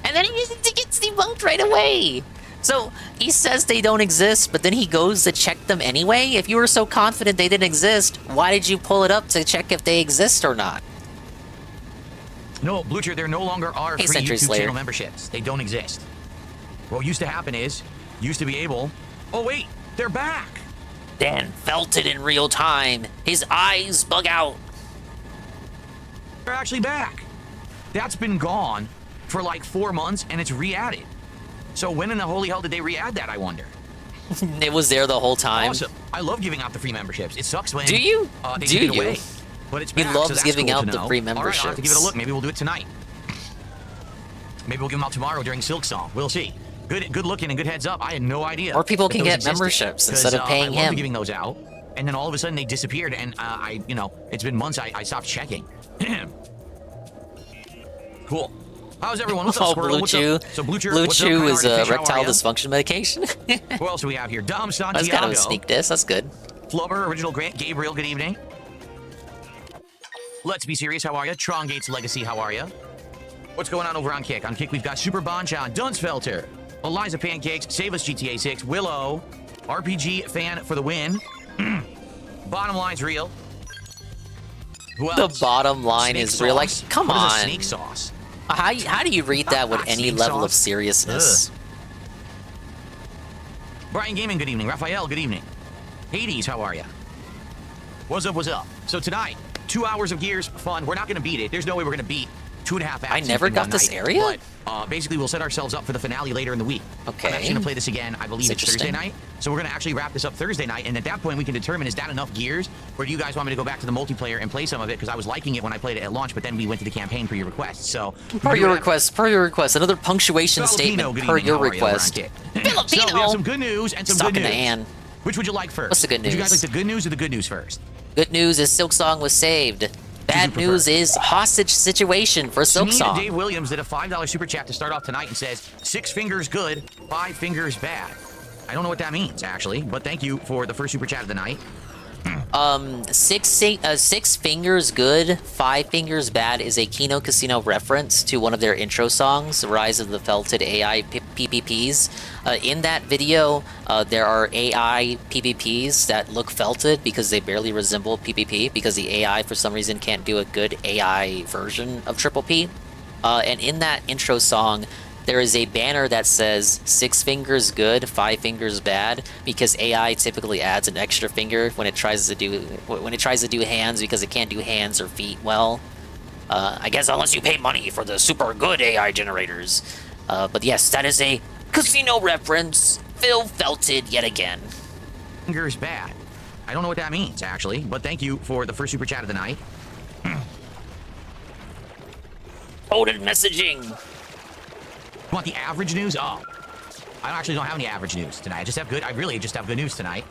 And then he gets debunked right away. So he says they don't exist, but then he goes to check them anyway. If you were so confident they didn't exist, why did you pull it up to check if they exist or not? No, Blucher, there no longer are free YouTube channel memberships. They don't exist. What used to happen is, used to be able... Oh, wait, they're back! Dan felt it in real time. His eyes bug out. They're actually back. That's been gone for like 4 months, and it's re-added. So when in the holy hell did they re-add that, I wonder? It was there the whole time. Awesome. I love giving out the free memberships. It sucks when... Do you? They Do take it you? away. But it's He back, loves so that's giving cool out to the know. free All right, I'll have to give it a memberships. look. Maybe we'll do it tonight. Maybe we'll give them out tomorrow during Silk Song. We'll see. Good looking and good heads up. I had no idea. More people that can those get existed, memberships instead of 'cause, paying I loved him. giving those out, and then all of a sudden they disappeared, and it's been months. I stopped checking. Cool. How's everyone? What's up, Squirrel? Blue What's Chew. up? So Blue Chew Blue what's up, Chew Kind is Hearted a Fish? How are erectile ya? dysfunction medication. Who else do we have here? Dom Santiago. That's kind of a sneak diss. That's good. Flubber, Original Grant, Gabriel, good evening. Let's Be Serious, how are you? Tron Gates Legacy, how are you? What's going on over on Kick? On Kick, we've got Super Bonchan, Dunsfelter, Eliza Pancakes, Save Us GTA 6, Willow, RPG Fan for the win. Bottom line's real. Who else? The bottom line Snake is real. Like, sauce? come What on. is a snake sauce? How do you read that with any Snake level of sauce? seriousness? Brian Gaming, good evening. Raphael, good evening. Hades, how are you? What's up, what's up? So tonight, 2 hours of Gears fun. We're not going to beat it. There's no way we're going to beat 2.5 acts. I never in got one this night. area? But basically, we'll set ourselves up for the finale later in the week. Okay. I'm actually going to play this again. I believe That's it's Thursday interesting. night. So we're going to actually wrap this up Thursday night. And at that point, we can determine, is that enough Gears? Or do you guys want me to go back to the multiplayer and play some of it? Because I was liking it when I played it at launch, but then we went to the campaign per your request. So Per your request. Another punctuation Filipino, statement good per evening. your How are you over on request. Kick? So we have some good news and some Talking good to news. Ann. Which would you like first? What's the good Would you guys news? like the good news or the good news first? Good news is Silksong was saved. Bad news is hostage situation for Sunita Silksong. Dave Williams did a $5 super chat to start off tonight and says, 6 fingers good, 5 fingers bad. I don't know what that means, actually, but thank you for the first super chat of the night. 6 fingers good, 5 fingers bad is a Kino Casino reference to one of their intro songs, Rise of the Felted AI PvPs. In that video, there are AI PvPs that look felted because they barely resemble PvP because the AI for some reason can't do a good AI version of Triple P. And in that intro song, there is a banner that says 6 fingers good, 5 fingers bad, because AI typically adds an extra finger when it tries to do hands because it can't do hands or feet well. I guess unless you pay money for the super good AI generators. But yes, that is a casino reference. Phil felted yet again. Fingers bad. I don't know what that means, actually, but thank you for the first super chat of the night. Coded messaging. Want the average news? Oh, I actually don't have any average news tonight. I really just have good news tonight.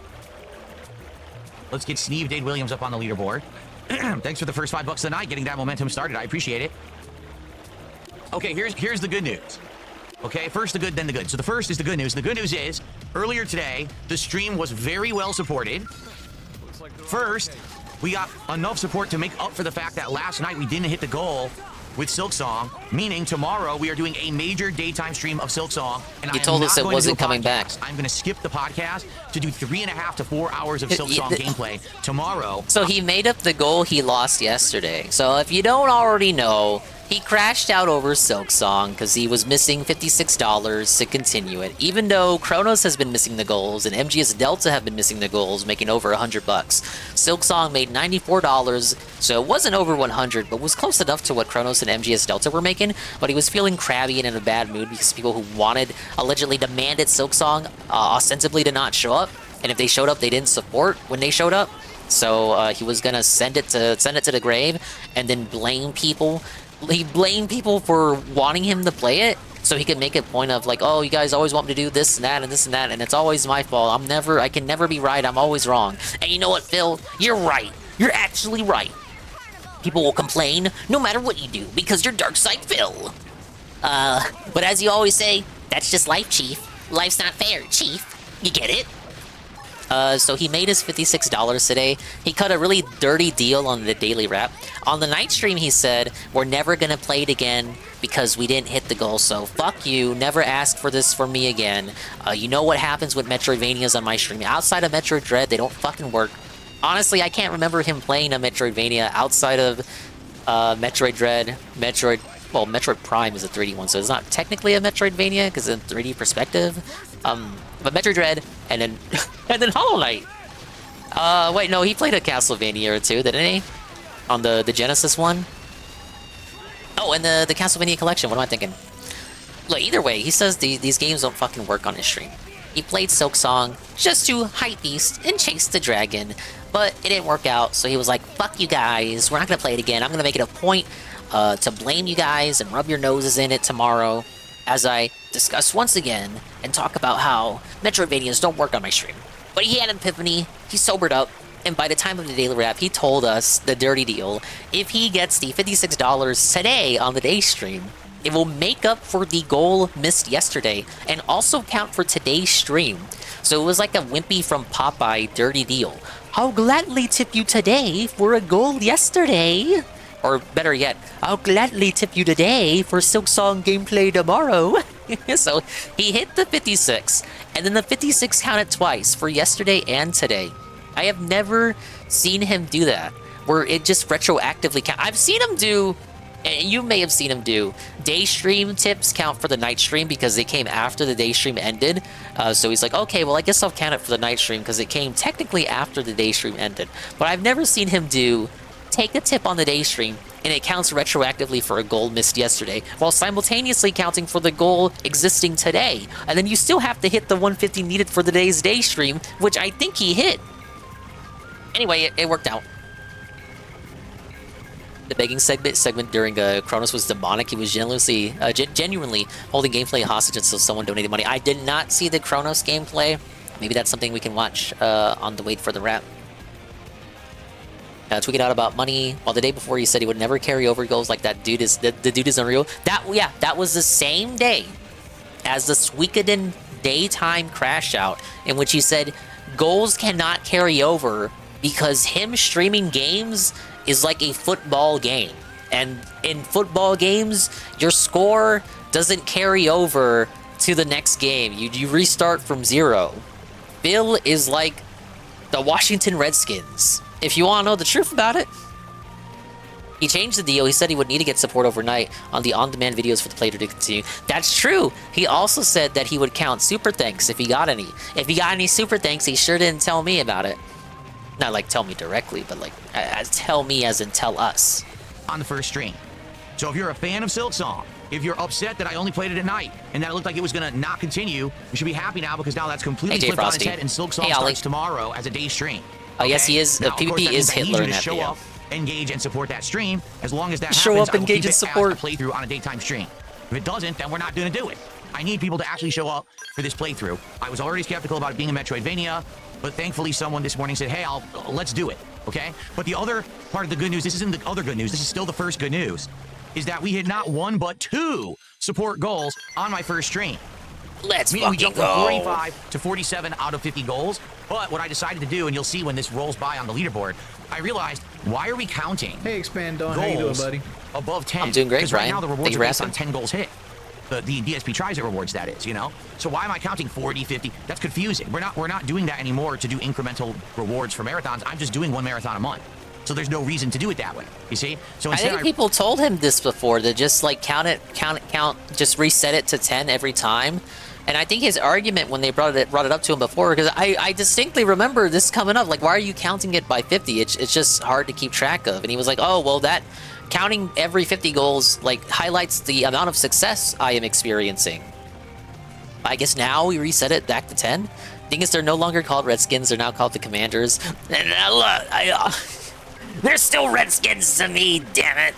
Let's get Sneeve Dade Williams up on the leaderboard. Thanks for the first $5 of the night, getting that momentum started. I appreciate it. Okay, here's the good news. Okay, first the good, then the good. So the first is the good news. The good news is, earlier today, the stream was very well supported. First, we got enough support to make up for the fact that last night we didn't hit the goal with Silksong, meaning tomorrow we are doing a major daytime stream of Silksong. And You told us it wasn't coming back. I'm going to skip the podcast to do 3.5 to 4 hours of Silksong gameplay tomorrow. So he made up the goal he lost yesterday. So if you don't already know, he crashed out over Silksong because he was missing $56 to continue it. Even though Chronos has been missing the goals and MGS Delta have been missing the goals, making over $100. Silksong made $94, so it wasn't over 100, but was close enough to what Chronos and MGS Delta were making. But he was feeling crabby and in a bad mood because people who allegedly demanded Silksong ostensibly to not show up. And if they showed up, they didn't support when they showed up. So he was gonna send it to the grave and then blame people. He blamed people for wanting him to play it, So he could make a point of like, oh, you guys always want me to do this and that and this and that, and it's always my fault. I can never be right. I'm always wrong. And you know what, Phil? You're right. You're actually right. People will complain no matter what you do because you're Dark Side Phil. But as you always say, that's just life, Chief. Life's not fair, Chief. You get it? So he made his $56 today. He cut a really dirty deal on the daily wrap. On the night stream, he said, we're never gonna play it again because we didn't hit the goal, so fuck you, never ask for this from me again. You know what happens with Metroidvanias on my stream. Outside of Metroid Dread, they don't fucking work. Honestly, I can't remember him playing a Metroidvania outside of Metroid Dread, Metroid Prime is a 3D one, so it's not technically a Metroidvania because in 3D perspective. But Metroid Dread and then and then Hollow Knight. Wait, no, he played a Castlevania or two, didn't he? On the Genesis one. Oh, and the Castlevania collection. What am I thinking? Look, either way, he says these games don't fucking work on his stream. He played Silk Song just to hype beast and chase the dragon, but it didn't work out. So he was like, "Fuck you guys, we're not gonna play it again. I'm gonna make it a point to blame you guys and rub your noses in it tomorrow." As I discuss once again and talk about how Metroidvanias don't work on my stream. But he had an epiphany, he sobered up, and by the time of the daily wrap, he told us the dirty deal. If he gets the $56 today on the day stream, it will make up for the goal missed yesterday and also count for today's stream. So it was like a Wimpy from Popeye dirty deal. I'll gladly tip you today for a goal yesterday. Or better yet, I'll gladly tip you today for Silk Song gameplay tomorrow. So he hit the 56, and then the 56 counted twice for yesterday and today. I have never seen him do that, where it just retroactively count. I've seen him do, and you may have seen him do, day stream tips count for the night stream because they came after the day stream ended. So he's like, okay, well, I guess I'll count it for the night stream because it came technically after the day stream ended. But I've never seen him do take a tip on the day stream, and it counts retroactively for a goal missed yesterday, while simultaneously counting for the goal existing today. And then you still have to hit the 150 needed for the day's day stream, which I think he hit. Anyway, it worked out. The begging segment during Chronos was demonic. He was genuinely holding gameplay hostage until someone donated money. I did not see the Chronos gameplay. Maybe that's something we can watch on the wait for the wrap. Tweeted out about money. While the day before he said he would never carry over goals, like that dude is the dude is unreal. That was the same day as the Suikoden daytime crash out, in which he said goals cannot carry over because him streaming games is like a football game, and in football games your score doesn't carry over to the next game. You restart from zero. Phil is like the Washington Redskins. If you want to know the truth about it. He changed the deal. He said he would need to get support overnight on the on-demand videos for the player to continue. That's true. He also said that he would count super thanks if he got any. If he got any super thanks, he sure didn't tell me about it. Not like tell me directly, but like tell me as in tell us. On the first stream. So if you're a fan of Silk Song, if you're upset that I only played it at night and that it looked like it was going to not continue, you should be happy now because now that's completely flipped on its head and Silk Song starts tomorrow as a day stream. Oh, yes, he is. PvP is Hitler in that video. Engage and support that stream. As long as that show happens, up, engage, and support. A playthrough on a daytime stream. If it doesn't, then we're not going to do it. I need people to actually show up for this playthrough. I was already skeptical about it being a Metroidvania, but thankfully someone this morning said, hey, let's do it, okay? But the other part of the good news, this isn't the other good news, this is still the first good news, is that we hit not one but two support goals on my first stream. Let's Meaning we jumped from 45 to 47 out of 50 goals. But what I decided to do, and you'll see when this rolls by on the leaderboard, I realized, why are we counting? Hey, Expand Dawn, how you doing, buddy? Above 10. I'm doing great, Because right Ryan. now the rewards Thanks are for based on asking. 10 goals hit. The DSP tries it rewards, that is, you know? So why am I counting 40, 50? That's confusing. We're not doing that anymore to do incremental rewards for marathons. I'm just doing one marathon a month. So there's no reason to do it that way, you see? So I instead think people told him this before, to just like count, just reset it to 10 every time. And I think his argument when they brought it up to him before, because I distinctly remember this coming up, like, why are you counting it by 50? It's just hard to keep track of. And he was like, oh, well, that counting every 50 goals, like, highlights the amount of success I am experiencing. I guess now we reset it back to 10. Thing is, they're no longer called Redskins, they're now called the Commanders. And they're still Redskins to me, damn it.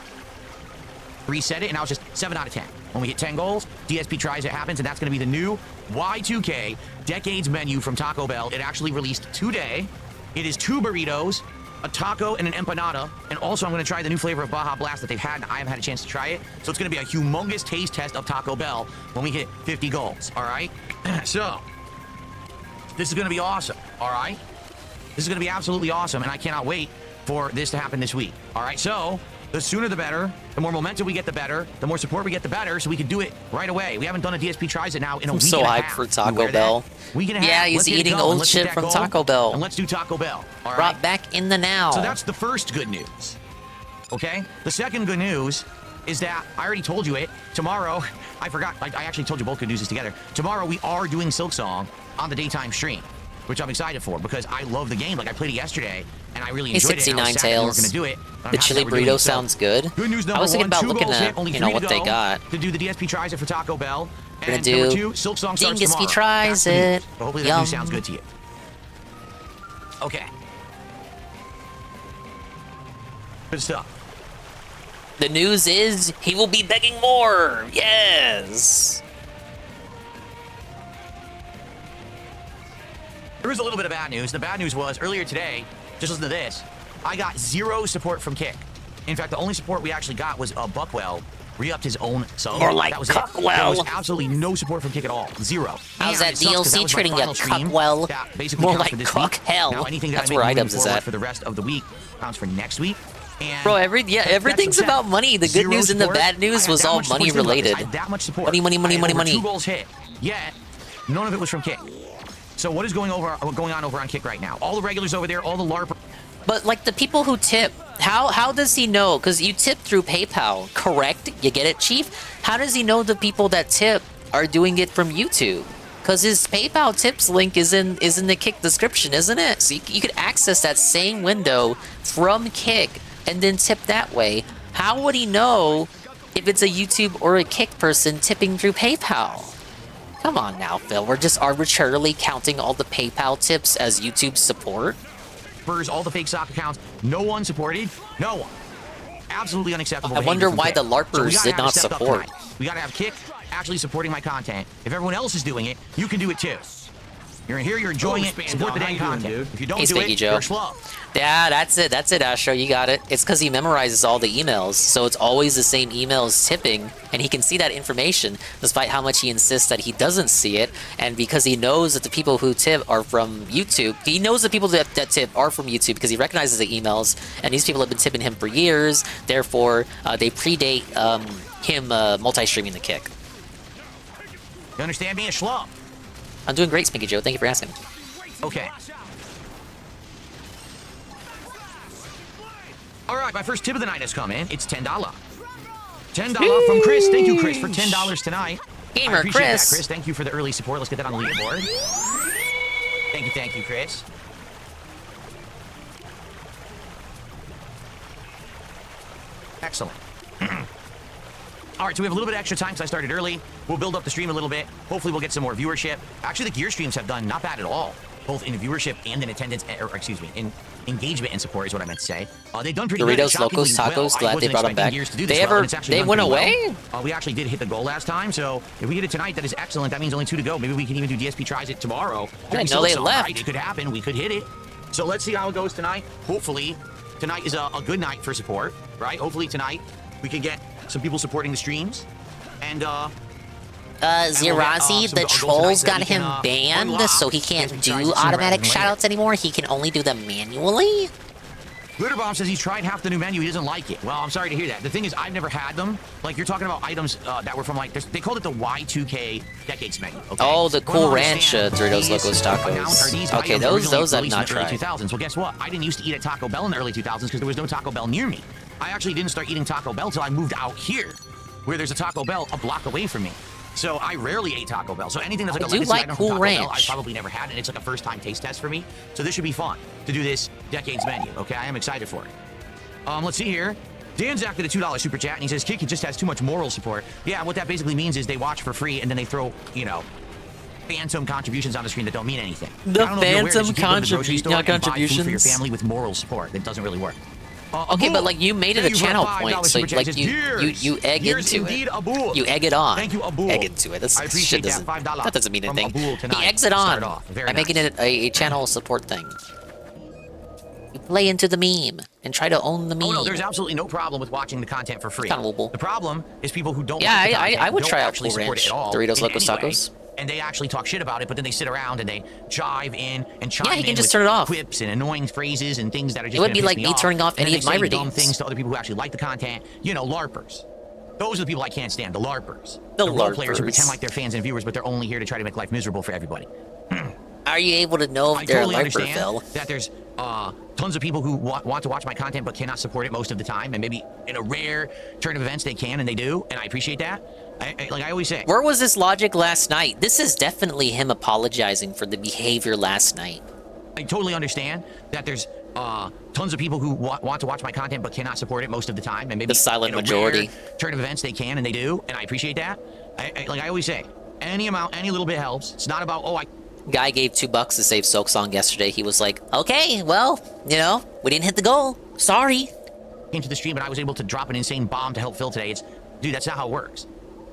reset it, and I was just 7 out of 10. When we hit 10 goals, DSP tries it happens, and that's going to be the new Y2K Decades menu from Taco Bell. It actually released today. It is 2 burritos, a taco, and an empanada. And also, I'm going to try the new flavor of Baja Blast that they've had, and I haven't had a chance to try it. So it's going to be a humongous taste test of Taco Bell when we hit 50 goals, all right? So, this is going to be awesome, all right? This is going to be absolutely awesome, and I cannot wait for this to happen this week, all right? So, the sooner the better. The more momentum we get, the better. The more support we get, the better. So we can do it right away. We haven't done a DSP Tries It now in a week so and a hyped half. for Taco Bell. Week and a half. Yeah, he's Let's get it eating going. old Let's shit get that from goal, Taco Bell. And let's do Taco Bell. All right? Brought back in the now. So that's the first good news. Okay? The second good news is that I already told you it. Tomorrow, I forgot. I actually told you both good news together. Tomorrow, we are doing Silk Song on the daytime stream, which I'm excited for because I love the game. Like, I played it yesterday, and I really enjoyed it. And I was sad that we weren't going to do it. The chili burrito sounds good. Good news number I was thinking one, about looking at, only you know, 3 what to they go got. to do the DSP Tries It for Taco Bell. We're gonna And do number 2, Silk Song starts DSP tomorrow. Tries That's the news. It. So hopefully that Yum. news sounds good to you. Okay. Good stuff. The news is he will be begging more. Yes. There was a little bit of bad news. The bad news was earlier today, just listen to this, I got 0 support from Kick. In fact, the only support we actually got was Buckwell re-upped his own sub. More like that was it. Cuckwell. There was absolutely no support from Kick at all. 0. How's And that it sucks 'cause that DLC was my treating you, final stream. Cuckwell? That basically More counts like for this week. Cuckhell. Now, anything that That's I make where moving items is forward at. for the rest of the week counts for next week. And Bro, everything's that's about money. The good 0 news and the support. bad news I had was that all much support money to think about this. related. I had that much support. Money, money, money, I had money, over money. 2 goals hit. Yet, none of it was from Kick. So what is going on over on Kick right now? All the regulars over there, all the LARP. But like the people who tip, how does he know? Because you tip through PayPal, correct? You get it, Chief? How does he know the people that tip are doing it from YouTube? Because his PayPal tips link is in the Kick description, isn't it? So you could access that same window from Kick and then tip that way. How would he know if it's a YouTube or a Kick person tipping through PayPal? Come on now, Phil. We're just arbitrarily counting all the PayPal tips as YouTube support. All the fake sock accounts, no one supported, no one. Absolutely unacceptable. I wonder behavior why from the Kick. So we LARPers gotta did have to not step up support. tonight. We gotta have Kick actually supporting my content. If everyone else is doing it, you can do it too. You're here, you're enjoying it, support the damn content. If you don't Hey, do Spanky it, Joe. you're slow. Yeah, that's it, Astro, you got it. It's because he memorizes all the emails, so it's always the same emails tipping, and he can see that information, despite how much he insists that he doesn't see it, and because he knows that the people who tip are from YouTube, he knows the people that tip are from YouTube because he recognizes the emails, and these people have been tipping him for years, therefore, they predate him multi-streaming the Kick. You understand being a schlub? I'm doing great, Spanky Joe, thank you for asking. Okay. All right, my first tip of the night has come in. It's $10. $10 from Chris. Thank you, Chris, for $10 tonight. Gamer I appreciate Chris. that, Chris. Thank you for the early support. Let's get that on the leaderboard. Thank you, Chris. Excellent. All right, so we have a little bit of extra time because I started early. We'll build up the stream a little bit. Hopefully we'll get some more viewership. Actually, the gear streams have done not bad at all, both in viewership and in attendance, or excuse me, in engagement and support is what I meant to say. They've done pretty good. Doritos, Locos, Tacos, glad they brought them back. They went away? We actually did hit the goal last time, so if we hit it tonight, that is excellent. That means only 2 to go. Maybe we can even do DSP Tries It tomorrow. I didn't know they left. Right? It could happen. We could hit it. So let's see how it goes tonight. Hopefully, tonight is a good night for support, right? Hopefully tonight we can get some people supporting the streams. And Zirazi, the trolls got him banned, so he can't do automatic shoutouts anymore. He can only do them manually. Glitterbomb says he's tried half the new menu. He doesn't like it. Well, I'm sorry to hear that. The thing is, I've never had them. Like, you're talking about items that were from, like, they called it the Y2K Decades menu. Okay? Oh, the Cool Ranch Doritos, these Locos, Tacos. Okay, those I've not tried. 2000s. Well, guess what? I didn't used to eat at Taco Bell in the early 2000s because there was no Taco Bell near me. I actually didn't start eating Taco Bell till I moved out here, where there's a Taco Bell a block away from me. So I rarely ate Taco Bell. So anything that's like a legacy item from Taco Bell, I probably never had, and it's like a first-time taste test for me. So this should be fun to do this Decades menu. Okay, I am excited for it. Let's see here. Danzak did a $2 super chat, and he says, Kick just has too much moral support. Yeah, what that basically means is they watch for free, and then they throw, you know, phantom contributions on the screen that don't mean anything. The I don't know if you're aware that phantom you can go to the grocery store and buy food contributions for your family with moral support. That doesn't really work. Okay, but like you made it a channel point, so like you egg into indeed, it. You egg it on. Thank you, Abul. Egg into it. That's, I appreciate shit that. doesn't, $5 that doesn't mean from anything. Abul tonight He eggs it to on start off. Very by making nice. it a channel support thing. You play into the meme and try to own the meme. Oh no, there's absolutely no problem with watching the content for free. It's kinda The problem is people who don't. Yeah, watch the content I would don't try out actually Cool support Ranch. it at all. Doritos in Locos any way, Tacos. And they actually talk shit about it, but then they sit around and they jive in and chime Yeah, he can in just with turn it off. quips and annoying phrases and things that are just. It would gonna be piss like me off. turning off And any then of they my say dumb redeems. things to other people who actually like the content. You know, LARPers. Those are the people I can't stand. The LARPers. The role players who LARPers. pretend like they're fans and viewers, but they're only here to try to make life miserable for everybody. Are you able to know if I they're totally a LARPer, understand Phil? that there's tons of people who want to watch my content but cannot support it most of the time, and maybe in a rare turn of events they can and they do, and I appreciate that. Like I always say. Where was this logic last night? This is definitely him apologizing for the behavior last night. I totally understand that there's tons of people who want to watch my content but cannot support it most of the time, and maybe The silent in a majority. rare turn of events they can and they do, and I appreciate that. Like I always say, any amount, any little bit helps. It's not about Guy gave $2 to save Silksong yesterday. He was like, okay, well, you know, we didn't hit the goal. Sorry. Came to the stream, but I was able to drop an insane bomb to help Phil today. Dude, that's not how it works.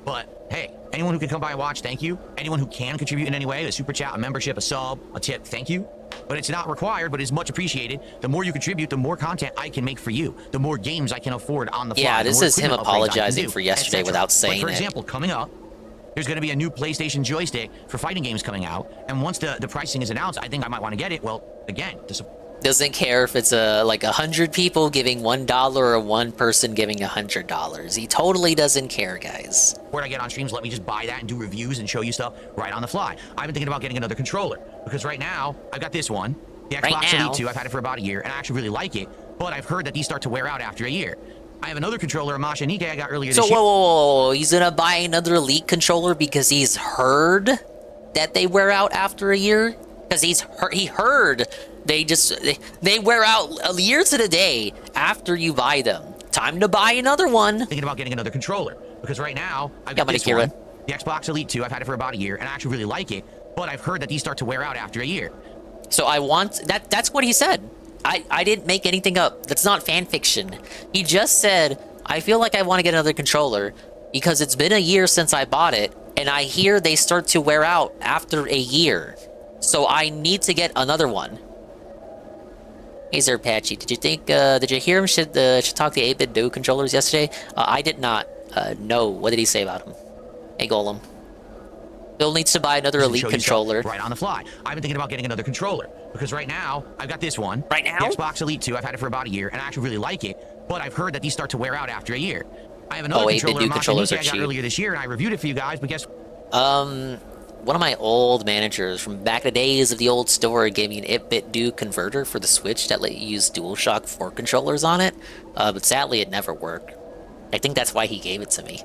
But hey, anyone who can come by and watch, thank you. Anyone who can contribute in any way, a super chat, a membership, a sub, a tip, thank you. But it's not required, but it's much appreciated. The more you contribute, the more content I can make for you. The more games I can afford on the fly. Yeah, the this more is him equipment upgrades I can apologizing do, for yesterday etc. without saying For it. example, coming up, there's going to be a new PlayStation joystick for fighting games coming out. And once the pricing is announced, I think I might want to get it. Well, again, to support. Doesn't care if it's like 100 people giving $1 or one person giving $100. He totally doesn't care, guys. What I get on streams, let me just buy that and do reviews and show you stuff right on the fly. I've been thinking about getting another controller because right now I've got this one, the Right Xbox now. Elite 2. I've had it for about a year and I actually really like it, but I've heard that these start to wear out after a year. I have another controller, a Masha Nike I got earlier So this year. whoa, he's gonna buy another Elite controller because he's heard that they wear out after a year? Because he heard they wear out years to the day after you buy them. Time to buy another one. Thinking about getting another controller because right now I've Yeah, got this buddy, one, the Xbox Elite 2. I've had it for about a year and I actually really like it, but I've heard that these start to wear out after a year. So I want that's what he said. I didn't make anything up. That's not fan fiction. He just said, I feel like I want to get another controller because it's been a year since I bought it, and I hear they start to wear out after a year. So I need to get another one. Hey there, Patchy. Did you hear him should talk the 8-bit Do controllers yesterday? I did not. No. What did he say about them? Hey, Golem. Bill needs to buy another Elite Show you stuff controller. right on the fly. I've been thinking about getting another controller because right now I've got this one, right now, the Xbox Elite 2. I've had it for about a year and I actually really like it, but I've heard that these start to wear out after a year. I have another 8-bit controller, Do Masha controllers Nike are I got cheap. earlier this year, and I reviewed it for you guys. But guess One of my old managers from back in the days of the old store gave me an 8-bit Do converter for the Switch that let you use DualShock 4 controllers on it, but sadly it never worked. I think that's why he gave it to me.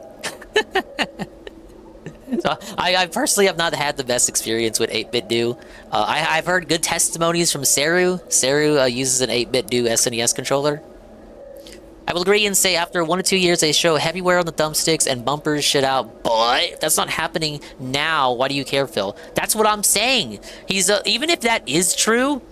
So I personally have not had the best experience with 8-bit Do. I've heard good testimonies from Seru. Seru uses an 8-bit Do SNES controller. I will agree and say after 1 or 2 years they show heavy wear on the thumbsticks and bumpers shit out, but that's not happening now. Why do you care, Phil? That's what I'm saying. He's even if that is true,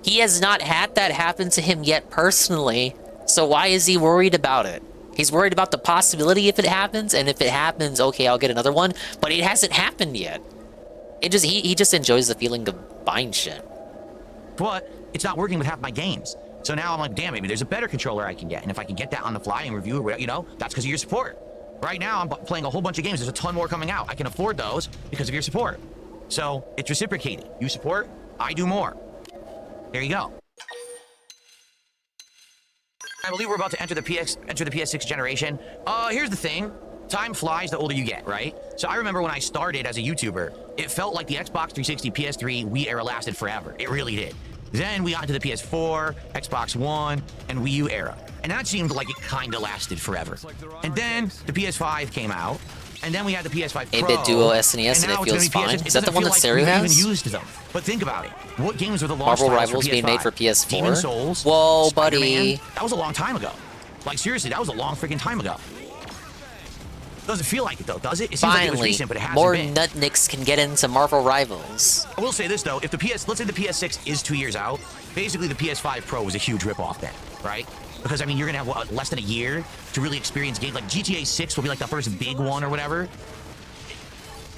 he has not had that happen to him yet personally. So why is he worried about it? He's worried about the possibility if it happens, and if it happens, okay, I'll get another one. But it hasn't happened yet. He just enjoys the feeling of buying shit. but it's not working with half my games. So now I'm like, damn, maybe there's a better controller I can get, and if I can get that on the fly and review it, you know, that's because of your support. Right now, I'm playing a whole bunch of games. There's a ton more coming out. I can afford those because of your support. So it's reciprocated. You support, I do more. There you go. I believe we're about to enter the PS6 generation. Here's the thing. Time flies the older you get, right? So I remember when I started as a YouTuber, it felt like the Xbox 360, PS3, Wii era lasted forever. It really did. Then we got into the PS4, Xbox One, and Wii U era. And that seemed like it kind of lasted forever. And then the PS5 came out, and then we had the PS5 Pro. 8-bit Duo SNES, and it feels fine. Is that the one that Seru has? Even used them. But think about it. What games were the launch Marvel titles Rivals for being PS5? made for PS4? Demon Souls. Whoa, Spider-Man. buddy. That was a long time ago. Like, seriously, that was a long freaking time ago. Doesn't feel like it, though, does it? It seems like it was Finally, recent, but it hasn't more been. nutnicks can get into Marvel Rivals. I will say this, though. If the let's say the PS6 is 2 years out, basically the PS5 Pro was a huge ripoff then, right? Because, I mean, you're going to have, what, less than a year to really experience games. Like, GTA 6 will be, like, the first big one or whatever.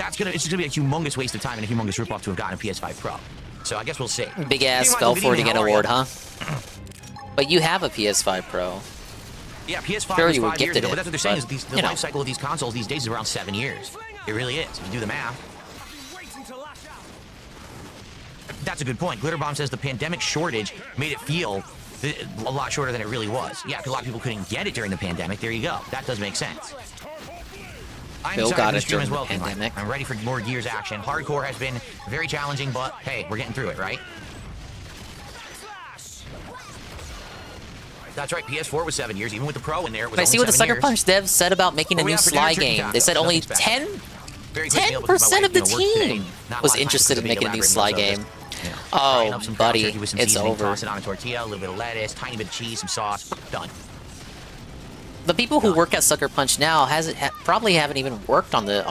It's just going to be a humongous waste of time and a humongous ripoff to have gotten a PS5 Pro. So I guess we'll see. Big ass fell for it to get an award, huh? But you have a PS5 Pro. Yeah, PS5 sure was you were 5 years gifted ago, it, but that's what they're saying but, is the life cycle of these consoles these days is around 7 years. It really is, if you do the math. That's a good point. Glitterbomb says the pandemic shortage made it feel a lot shorter than it really was. Yeah, because a lot of people couldn't get it during the pandemic. There you go. That does make sense. I'm Phil excited got for the it stream during as well. the pandemic. I'm ready for more Gears action. Hardcore has been very challenging, but hey, we're getting through it, right? That's right, PS4 was 7 years. Even with the Pro in there, it was But I only see what the 7 Sucker years. Punch devs said about making a new Sly game. They said only 10% of the team was interested in making a new Sly game. Oh, buddy, it's over. Toss it on a tortilla, a little bit of lettuce, tiny bit of cheese, some sauce, done. The people who work at Sucker Punch now probably haven't even worked on the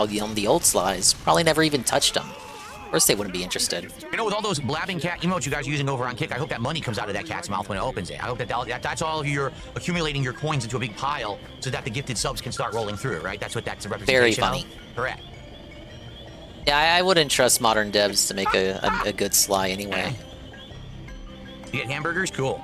old Slies. Probably never even touched them. Of course they wouldn't be interested. You know, with all those blabbing cat emotes you guys are using over on Kick, I hope that money comes out of that cat's mouth when it opens it. I hope that's all of you are accumulating your coins into a big pile so that the gifted subs can start rolling through, right? That's what that's a representation Very funny. of. Correct. Yeah, I wouldn't trust modern devs to make a good Sly anyway. You get hamburgers? Cool.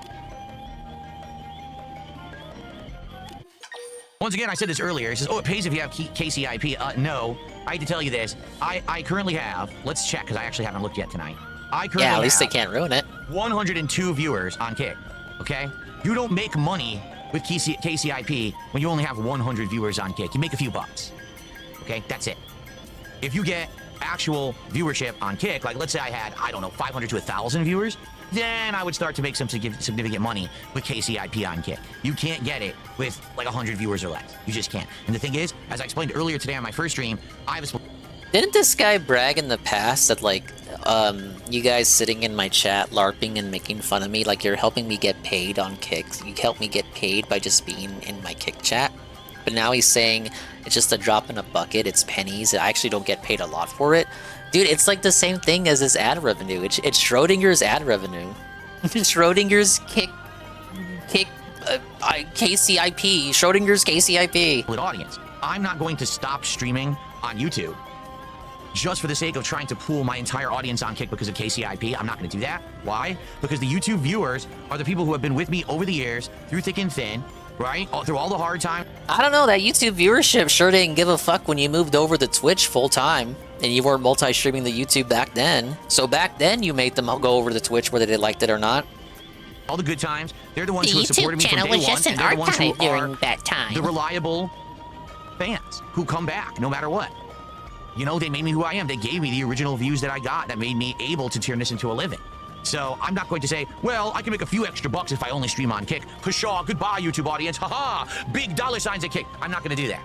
Once again, I said this earlier. It says, oh, it pays if you have KCIP. No, I hate to tell you this. I currently have, let's check, because I actually haven't looked yet tonight. I currently Yeah, at least they have can't ruin it. 102 viewers on Kick, okay? You don't make money with KCIP when you only have 100 viewers on Kick. You make a few bucks, okay? That's it. If you get actual viewership on Kick, like let's say I had, I don't know, 500 to 1,000 viewers, then I would start to make some significant money with KCIP on Kick. You can't get it with like 100 viewers or less. You just can't. And the thing is, as I explained earlier today on my first stream, I have a... Didn't this guy brag in the past that, like, you guys sitting in my chat LARPing and making fun of me, like you're helping me get paid on Kick? You help me get paid by just being in my Kick chat? But now he's saying it's just a drop in a bucket, it's pennies, I actually don't get paid a lot for it. Dude, it's like the same thing as his ad revenue. It's Schrodinger's ad revenue. Schrodinger's KCIP. Schrodinger's KCIP. Audience. I'm not going to stop streaming on YouTube just for the sake of trying to pool my entire audience on Kick because of KCIP. I'm not going to do that. Why? Because the YouTube viewers are the people who have been with me over the years, through thick and thin, right? Through all the hard times. I don't know, that YouTube viewership sure didn't give a fuck when you moved over to Twitch full time and you weren't multi-streaming the YouTube back then. So back then you made them go over to Twitch whether they liked it or not. All the good times, they're the ones who have supported me from day one, and they're the ones who are the reliable fans who come back no matter what. You know, they made me who I am. They gave me the original views that I got that made me able to turn this into a living. So I'm not going to say, well, I can make a few extra bucks if I only stream on Kick. Pshaw, goodbye, YouTube audience. Haha, big dollar signs at Kick. I'm not going to do that.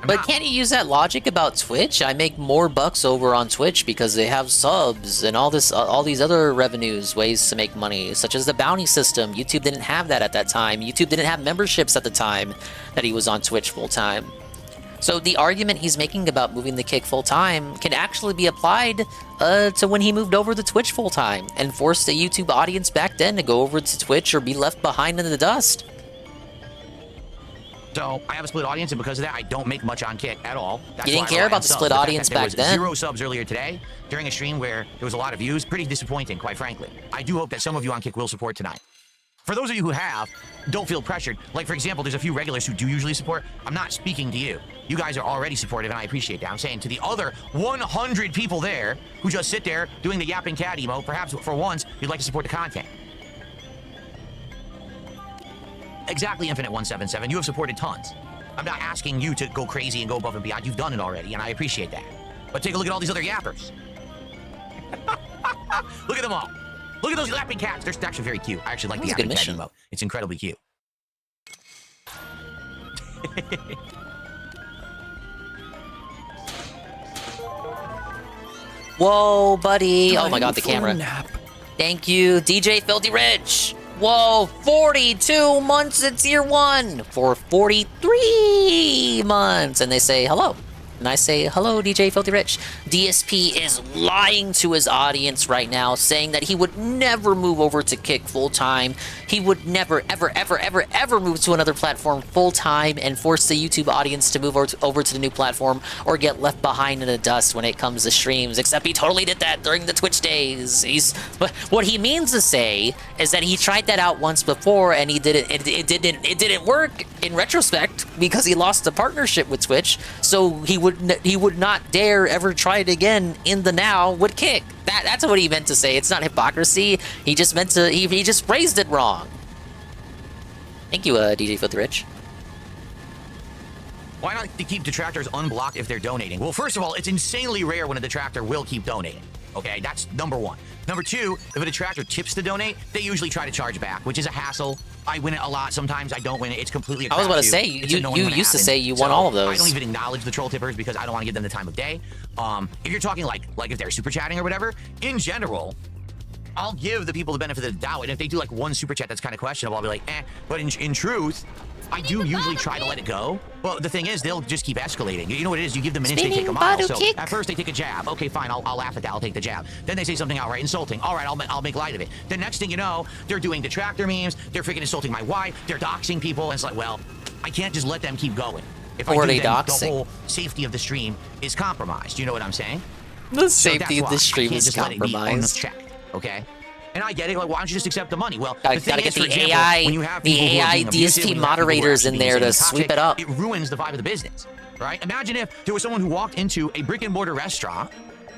But can't you use that logic about Twitch? I make more bucks over on Twitch because they have subs and all these other revenues, ways to make money, such as the bounty system. YouTube didn't have that at that time. YouTube didn't have memberships at the time that he was on Twitch full time. So the argument he's making about moving the Kick full time can actually be applied to when he moved over to Twitch full time and forced the YouTube audience back then to go over to Twitch or be left behind in the dust. So I have a split audience, and because of that, I don't make much on Kick at all. That's You didn't care about the split audience back then. There was 0 subs earlier today during a stream where there was a lot of views. Pretty disappointing, quite frankly. I do hope that some of you on Kick will support tonight. For those of you who have, don't feel pressured. Like, for example, there's a few regulars who do usually support. I'm not speaking to you. You guys are already supportive, and I appreciate that. I'm saying to the other 100 people there who just sit there doing the yapping cat emote, perhaps for once, you'd like to support the content. Exactly, Infinite177. You have supported tons. I'm not asking you to go crazy and go above and beyond. You've done it already, and I appreciate that. But take a look at all these other yappers. Look at them all. Look at those yapping cats. They're actually very cute. I actually like the yapping cat emote. It's incredibly cute. Whoa, buddy. Oh my god, the camera. Thank you, DJ Filthy Rich. Whoa, 42 months since year 1 for 43 months. And they say hello. And I say, hello, DJ Filthy Rich. DSP is lying to his audience right now, saying that he would never move over to Kick full-time. He would never, ever, ever, ever, ever move to another platform full-time and force the YouTube audience to move over to the new platform or get left behind in the dust when it comes to streams, except he totally did that during the Twitch days. But what he means to say is that he tried that out once before and he didn't. It didn't work in retrospect because he lost the partnership with Twitch. So he would not dare ever try it again in the now with Kick. That's what he meant to say. It's not hypocrisy. He just meant to. He just phrased it wrong. Thank you, DJ Filthy Rich. Why not keep detractors unblocked if they're donating? Well, first of all, it's insanely rare when a detractor will keep donating. Okay, that's number one. Number two, if a detractor tips to donate, they usually try to charge back, which is a hassle. I win it a lot. Sometimes I don't win it. It's completely a I was about to crapshoot. say, you used to say you won all of those. I don't even acknowledge the troll tippers because I don't want to give them the time of day. If you're talking like if they're super chatting or whatever, in general, I'll give the people the benefit of the doubt. And if they do like one super chat that's kind of questionable, I'll be like, eh. But in truth, I do usually try to let it go. Well, the thing is, they'll just keep escalating. You know what it is? You give them an inch, they take a mile. So at first they take a jab. Okay, fine, I'll laugh at that. I'll take the jab. Then they say something outright insulting. All right, I'll make light of it. The next thing you know, they're doing detractor memes. They're freaking insulting my wife. They're doxing people. And it's like, well, I can't just let them keep going. If I do, then the whole safety of the stream is compromised. You know what I'm saying? The safety of the stream is compromised. Check, okay? And I get it. Like, why don't you just accept the money? Well, gotta get the AI, the AI DSP moderators in there to sweep it up. It ruins the vibe of the business, right? Imagine if there was someone who walked into a brick and mortar restaurant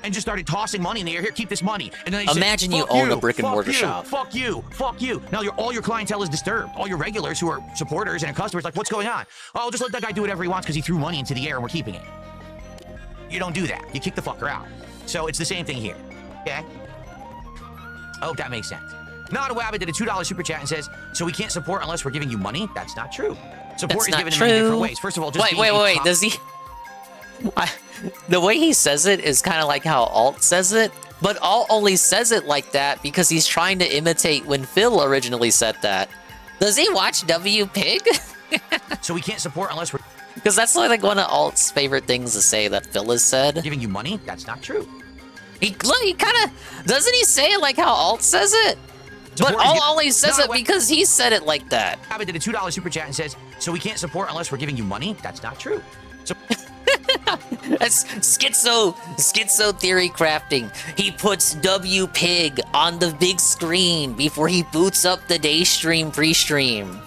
and just started tossing money in the air. Here, keep this money. And then they imagine say, you own a brick and mortar shop. Fuck you. Fuck you. Now all your clientele is disturbed. All your regulars who are supporters and customers, like, what's going on? Oh, I'll just let that guy do whatever he wants because he threw money into the air and we're keeping it. You don't do that. You kick the fucker out. So it's the same thing here. Okay? I hope that makes sense. Not a Wabbit did a $2 super chat and says, so we can't support unless we're giving you money? That's not true. Support is given in many different ways. First of all, just wait. Does he? The way he says it is kind of like how Alt says it, but Alt only says it like that because he's trying to imitate when Phil originally said that. Does he watch W Pig? So we can't support unless we're... Because that's like one of Alt's favorite things to say that Phil has said. Giving you money? That's not true. He kind of... Doesn't he say it like how Alt says it? But Alt only says it because he said it like that. Wabbit did a $2 super chat and says, so we can't support unless we're giving you money? That's not true. So... That's schizo theory crafting. He puts W Pig on the big screen before he boots up the day stream pre-stream.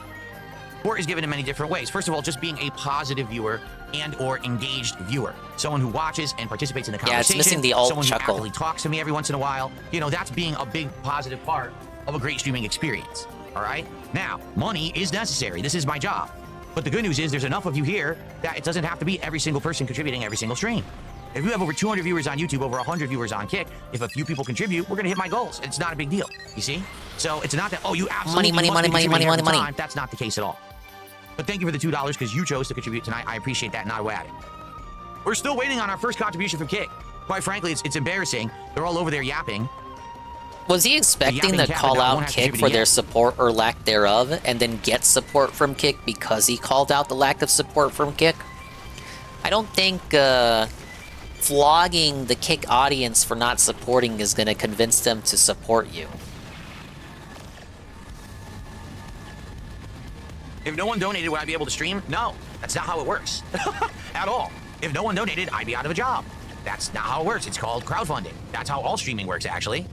Support is given in many different ways. First of all, just being a positive viewer and or engaged viewer. Someone who watches and participates in the conversation. Yeah, it's missing the alt someone chuckle. Someone who talks to me every once in a while. You know, that's being a big positive part of a great streaming experience. All right? Now, money is necessary. This is my job. But the good news is there's enough of you here that it doesn't have to be every single person contributing every single stream. If you have over 200 viewers on YouTube, over 100 viewers on Kick, if a few people contribute, we're going to hit my goals. It's not a big deal. You see? So it's not that, oh, you absolutely money. That's not the case at all. But thank you for the $2 because you chose to contribute tonight. I appreciate that. Not at it. We're still waiting on our first contribution from Kick. Quite frankly, it's embarrassing. They're all over there yapping. Was he expecting to call out Kick for their support or lack thereof, and then get support from Kick because he called out the lack of support from Kick? I don't think flogging the Kick audience for not supporting is going to convince them to support you. If no one donated, would I be able to stream? No, that's not how it works. At all. If no one donated, I'd be out of a job. That's not how it works. It's called crowdfunding. That's how all streaming works, actually.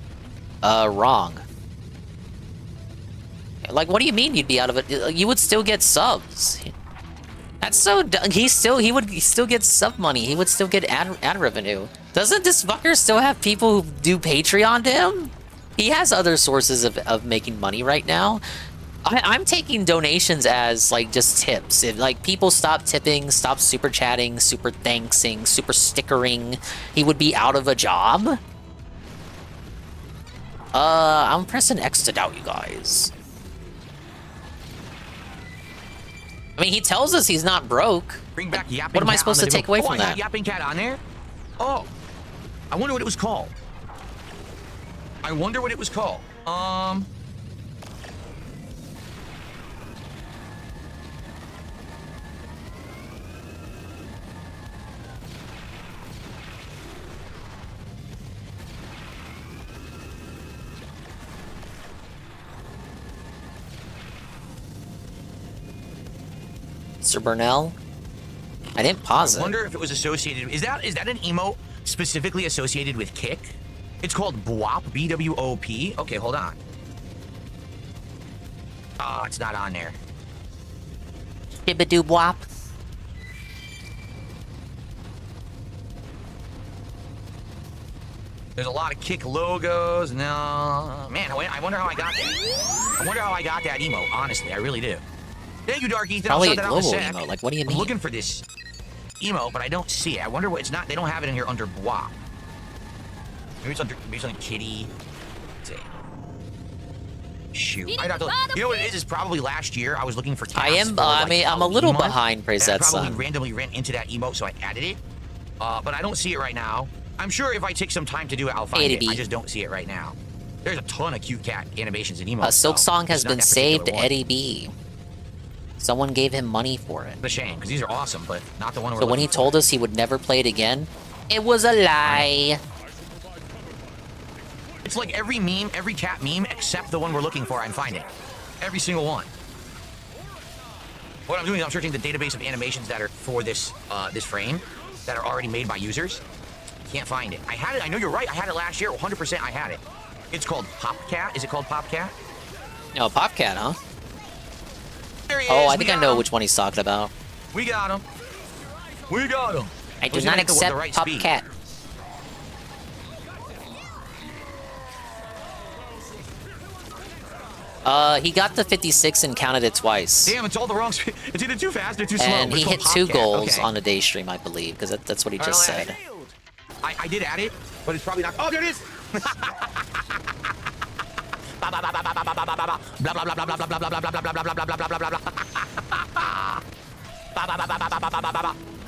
Wrong. Like, what do you mean you'd be out of it? You would still get subs. That's so dumb. He would still get sub money. He would still get ad revenue. Doesn't this fucker still have people who do Patreon to him? He has other sources of making money right now. I'm taking donations as, like, just tips. If, like, people stop tipping, stop super chatting, super thanksing, super stickering, he would be out of a job? I'm pressing X to doubt you guys. I mean, he tells us he's not broke. Bring back Yapping What am I Cat supposed to take away from I that? got Yapping Cat on there? Oh. I wonder what it was called. Sir Burnell? I didn't pause I wonder if it was associated. Is that an emote specifically associated with Kick? It's called BWOP, B-W-O-P. Okay, hold on. Oh, it's not on there. Skibadoo Bwop. There's a lot of Kick logos. No, man, I wonder how I got that. I wonder how I got that emote. Honestly, I really do. Thank you, Dark Ethan. Probably I'll a shut that out in global sec. emote. Like, what do you I'm mean? looking for this emote, but I don't see it. I wonder what it's not. They don't have it in here under BWOP. Maybe it's on Kitty. Let's see. Shoot. I'd have to, you know what it is? It's probably last year I was looking for tabs for, like, I'm a little Halloween behind, month, praise and that I probably son. randomly ran into that emote, so I added it. But I don't see it right now. I'm sure if I take some time to do it, I'll find it. I just don't see it right now. There's a ton of cute cat animations and emotes. Silk Song has It's not been that particular saved, one. Eddie B. Someone gave him money for it. It's a shame, because these are awesome, but not the one we're So when he looking for. told us he would never play it again, it was a lie. It's like every meme, every cat meme, except the one we're looking for, I'm finding. Every single one. What I'm doing is I'm searching the database of animations that are for this this frame that are already made by users. Can't find it. I had it. I know you're right. I had it last year. 100% I had it. It's called Popcat. Is it called Popcat? No, Popcat, huh? There he Oh, is. I think We I got know him. which one he's talking about. We got him. We got him. I do Who's not gonna hit the accept right speed? Popcat. He got the 56 and counted it twice. Damn, it's all the wrong speed. It's either too fast or too slow. And It's he called hit 2 Popcat. goals Okay. on a day stream, I believe, because that's what he just said. I did add it, but it's probably not. Oh, there it is.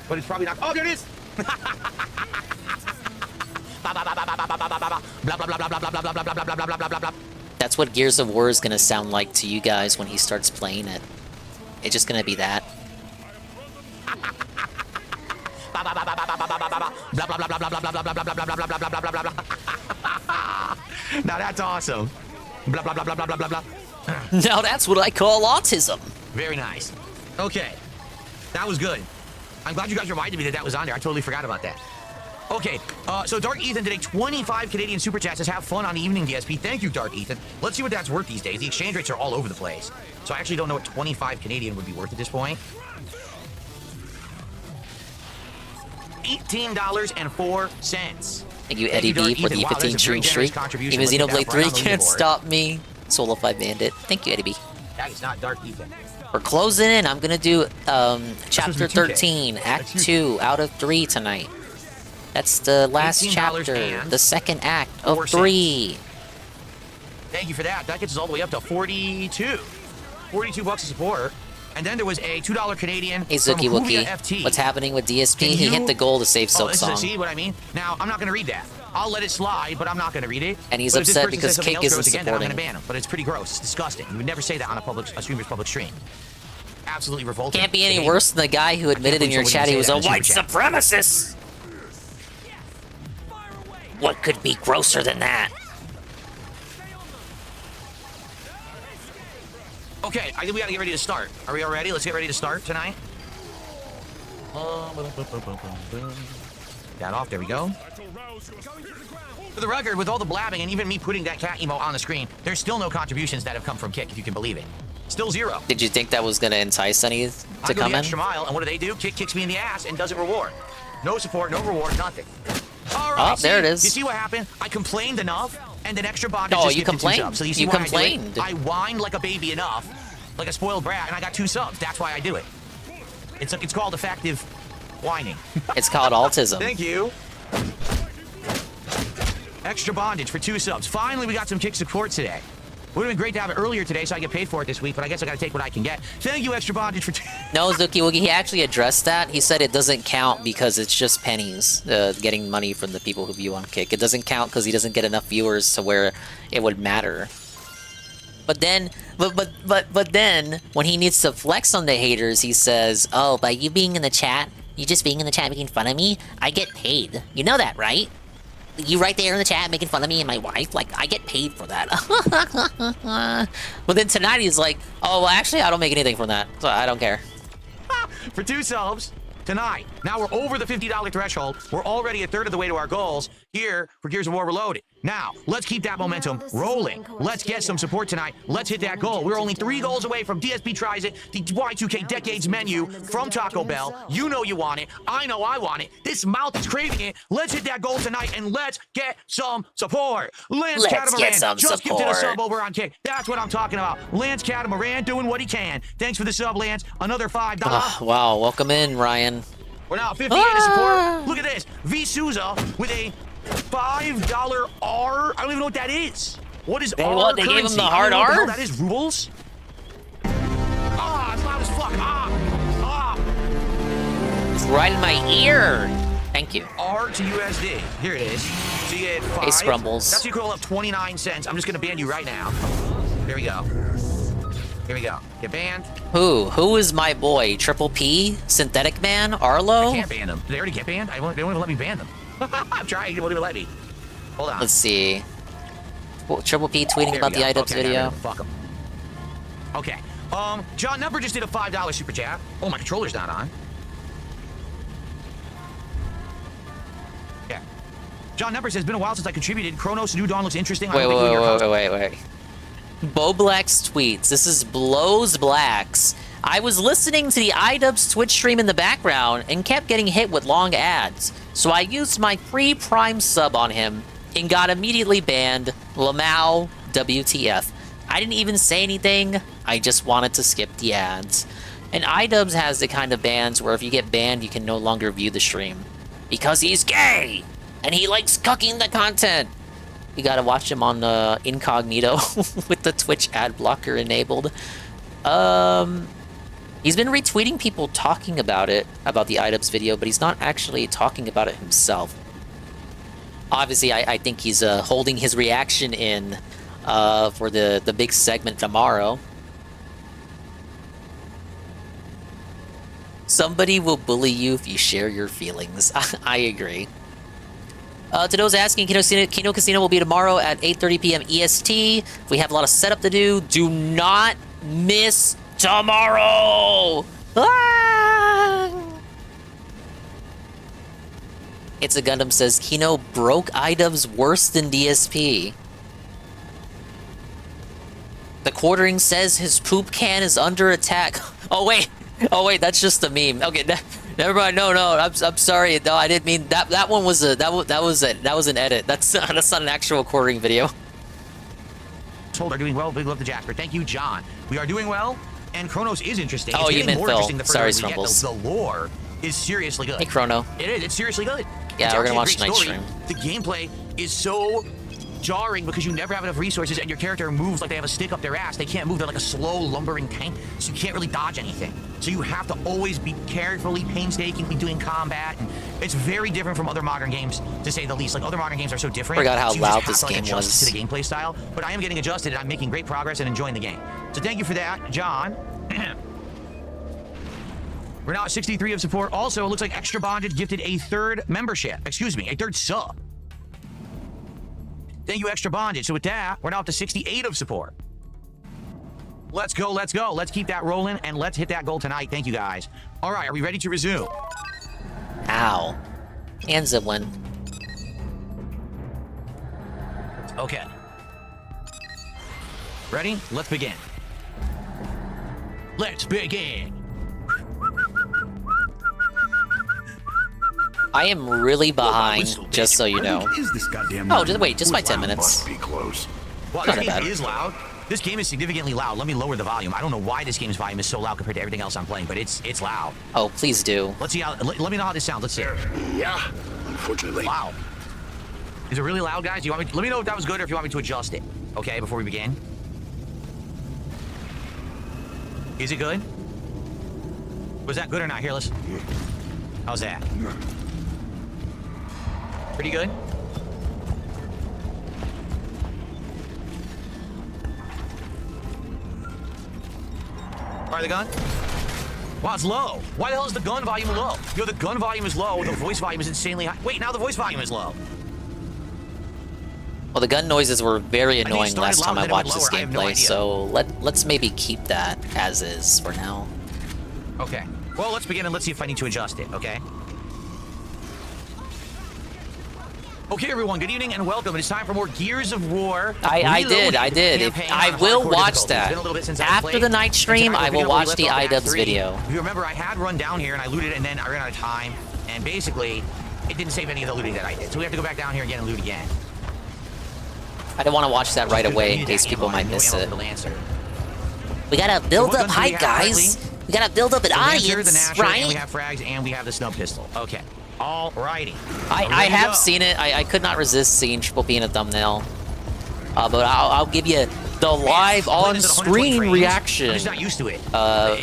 But it's probably not. Oh, there it is. That's what Gears of War is going to sound like to you guys when he starts playing it. It's just going to be that. Now that's awesome. Blah blah blah blah blah blah blah blah. Now that's what I call autism. Very nice. Okay, that was good. I'm glad you guys reminded me that that was on there. I totally forgot about that. Okay, so Dark Ethan today, 25 Canadian Super Chats. Says have fun on the evening, DSP. Thank you, Dark Ethan. Let's see what that's worth these days. The exchange rates are all over the place. So I actually don't know what 25 Canadian would be worth at this point. $18.04. Thank you, Eddie B, for the 15 stream streak. Even Xenoblade 3 can't stop me. Solo-5 Bandit. Thank you, Eddie B. That is not Dark Ethan. We're closing in. I'm gonna do chapter 13, Act 2 out of 3 tonight. That's the last chapter, and the second act 4 of 3. Thank you for that. That gets us all the way up to 42. 42 bucks a support. And then there was a $2 Canadian Hey, from Zuki Huvia Wookie. FT. What's happening with DSP? Can He you- hit the goal to save Silk this Song. is, see what I mean? Now, I'm not going to read that. I'll let it slide, but I'm not going to read it. And he's But if this upset person because says something Kick else gross isn't again, then I'm going to supporting. ban him. But it's pretty gross. It's disgusting. You would never say that on a streamer's public stream. Absolutely revolting. Can't be any behavior. worse than the guy who admitted in your believe chat somebody he would was say a that in white the super supremacist. What could be grosser than that? Okay, I think we got to get ready to start. Are we all ready? Let's get ready to start tonight. That off. There we go. For the record, with all the blabbing and even me putting that cat emo on the screen, there's still no contributions that have come from Kick, if you can believe it. Still zero. Did you think that was gonna entice any I to go come the in? extra mile, and what do? Kick kicks me in the ass and doesn't reward. No support, no reward, nothing. All right, Oh, there it is. You see what happened? I complained enough, and then extra bondage Oh, just you gifted 2 complained. subs. So you see You why complained. I do it? I whined like a baby enough, like a spoiled brat, and I got 2 subs. That's why I do it. It's called effective whining. It's called autism. Thank you. Extra bondage for 2 subs. Finally, we got some Kick support today. Would have been great to have it earlier today so I get paid for it this week, but I guess I gotta take what I can get. Thank you, extra bondage for 2. No, Zuki Woogie, he actually addressed that. He said it doesn't count because it's just pennies, getting money from the people who view on Kick. It doesn't count because he doesn't get enough viewers to where it would matter. But then, but then, when he needs to flex on the haters, he says, "Oh, by you being in the chat, you just being in the chat making fun of me, I get paid. You know that, right? You right there in the chat making fun of me and my wife, like, I get paid for that." But then tonight he's like, "Oh, well, actually, I don't make anything from that, so I don't care." for 2 subs tonight. Now we're over the $50 threshold. We're already a third of the way to our goals here for Gears of War Reloaded. Now, let's keep that momentum rolling. Let's get some support tonight. Let's hit that goal. We're only 3 goals away from DSP Tries It, the Y2K Decades menu from Taco Bell. You know you want it. I know I want it. This mouth is craving it. Let's hit that goal tonight, and let's get some support. Lance Catamaran just gifted a sub over on Kick. That's what I'm talking about. Lance Catamaran doing what he can. Thanks for the sub, Lance. Another $5. Wow, welcome in, Ryan. We're now 58 to support. Look at this. V. Souza with a $5 R. I don't even know what that is. What is R What? They currency? gave him the hard I don't know R? what the hell that is. Rubles? Ah, it's loud as fuck. It's right in my ear. Thank you. R to USD. Here it is. So you get 5. Hey, Scrumbles. That's the equivalent of 29 cents. I'm just going to ban you right now. Here we go. Here we go. Get banned. Who is my boy? Triple P? Synthetic Man? Arlo? I can't ban them. Did they already get banned? They won't even let me ban them. I'm trying. They won't even let me. Hold on. Let's see. Well, Triple P tweeting about the items video. Fuck 'em. Okay. John Number just did a $5 super chat. Oh, my controller's not on. Yeah. John Number says, been a while since I contributed. Chronos New Dawn looks interesting. Wait. Bo Black's tweets. This is Blows Blacks. I was listening to the iDubbbz Twitch stream in the background and kept getting hit with long ads. So I used my free Prime sub on him and got immediately banned. Lamau WTF. I didn't even say anything. I just wanted to skip the ads. And iDubbbz has the kind of bans where if you get banned, you can no longer view the stream. Because he's gay! And he likes cucking the content! You gotta watch him on incognito with the Twitch ad blocker enabled. He's been retweeting people talking about it, about the iDubbbz video, but he's not actually talking about it himself. Obviously, I think he's holding his reaction in for the big segment tomorrow. Somebody will bully you if you share your feelings. I agree. To those asking, Kino Casino will be tomorrow at 8:30 p.m. EST. We have a lot of setup to do. Do not miss tomorrow! Ah! It's a Gundam says, Kino broke iDubbbz worse than DSP. The quartering says his poop can is under attack. Oh wait, that's just a meme. Okay, never mind. No, I'm sorry. No, I didn't mean that. That one was that was an edit. That's not an actual quartering video. Told are doing well. Big love to Jasper. Thank you, John. We are doing well, and Chronos is interesting. Oh, it's you meant more Phil. interesting the Sorry, further we get. Scrumbles. The lore is seriously good. Hey, Chrono. It is. It's seriously good. Yeah, It's we're gonna actually a watch great tonight's story. The gameplay is so jarring because you never have enough resources and your character moves like they have a stick up their ass. They can't move. They're like a slow, lumbering tank, so you can't really dodge anything. So you have to always be carefully, painstakingly doing combat. And it's very different from other modern games, to say the least. Like, other modern games are so different. Forgot how so you loud just have this to, game adjust was. to the gameplay style. But I am getting adjusted, and I'm making great progress and enjoying the game. So thank you for that, John. We're now at 63 of support. Also, it looks like Extra Bonded gifted a third membership. Excuse me, a third sub. Thank you, Extra Bonded. So with that, we're now up to 68 of support. Let's go, let's go. Let's keep that rolling, and let's hit that goal tonight. Thank you, guys. All right, are we ready to resume? Ow. And Ziblin. Okay. Ready? Let's begin. Let's begin. I am really behind, just so you know. Oh, just wait, just by 10 minutes. Well, this game is loud. This game is significantly loud. Let me lower the volume. I don't know why this game's volume is so loud compared to everything else I'm playing, but it's loud. Oh, please do. Let's see how. Let me know how this sounds. Let's see. Yeah, unfortunately. Wow. Is it really loud, guys? You want me? Let me know if that was good or if you want me to adjust it. Okay, before we begin. Is it good? Was that good or not? Here, listen. How's that? Pretty good. Fire the gun. Wow, it's low. Why the hell is the gun volume low? Yo, the gun volume is low. The voice volume is insanely high. Wait, now the voice volume is low. Well, the gun noises were very annoying started last time loud, I then it went watched this lower. I have no gameplay, idea. so let's maybe keep that as is for now. Okay. Well, let's begin and let's see if I need to adjust it, okay? Okay, everyone, good evening and welcome. It is time for more Gears of War. I did. Campaign I on will hardcore watch difficulty. that. It's been a little bit since I After played, the night and stream, tonight I we'll will pick up where watch we the left off at Act iDubbbz 3. video. If you remember, I had run down here and I looted and then I ran out of time, and basically, it didn't save any of the looting that I did. So we have to go back down here again and loot again. I don't want to watch that right away in case people might miss it. We gotta build up hype, guys. We gotta build up an audience, right? And we have frags and we have the snub pistol. Okay. Alrighty. I have seen it. I could not resist seeing Triple P in a thumbnail. But I'll give you the live on-screen reaction I'm just not used to it.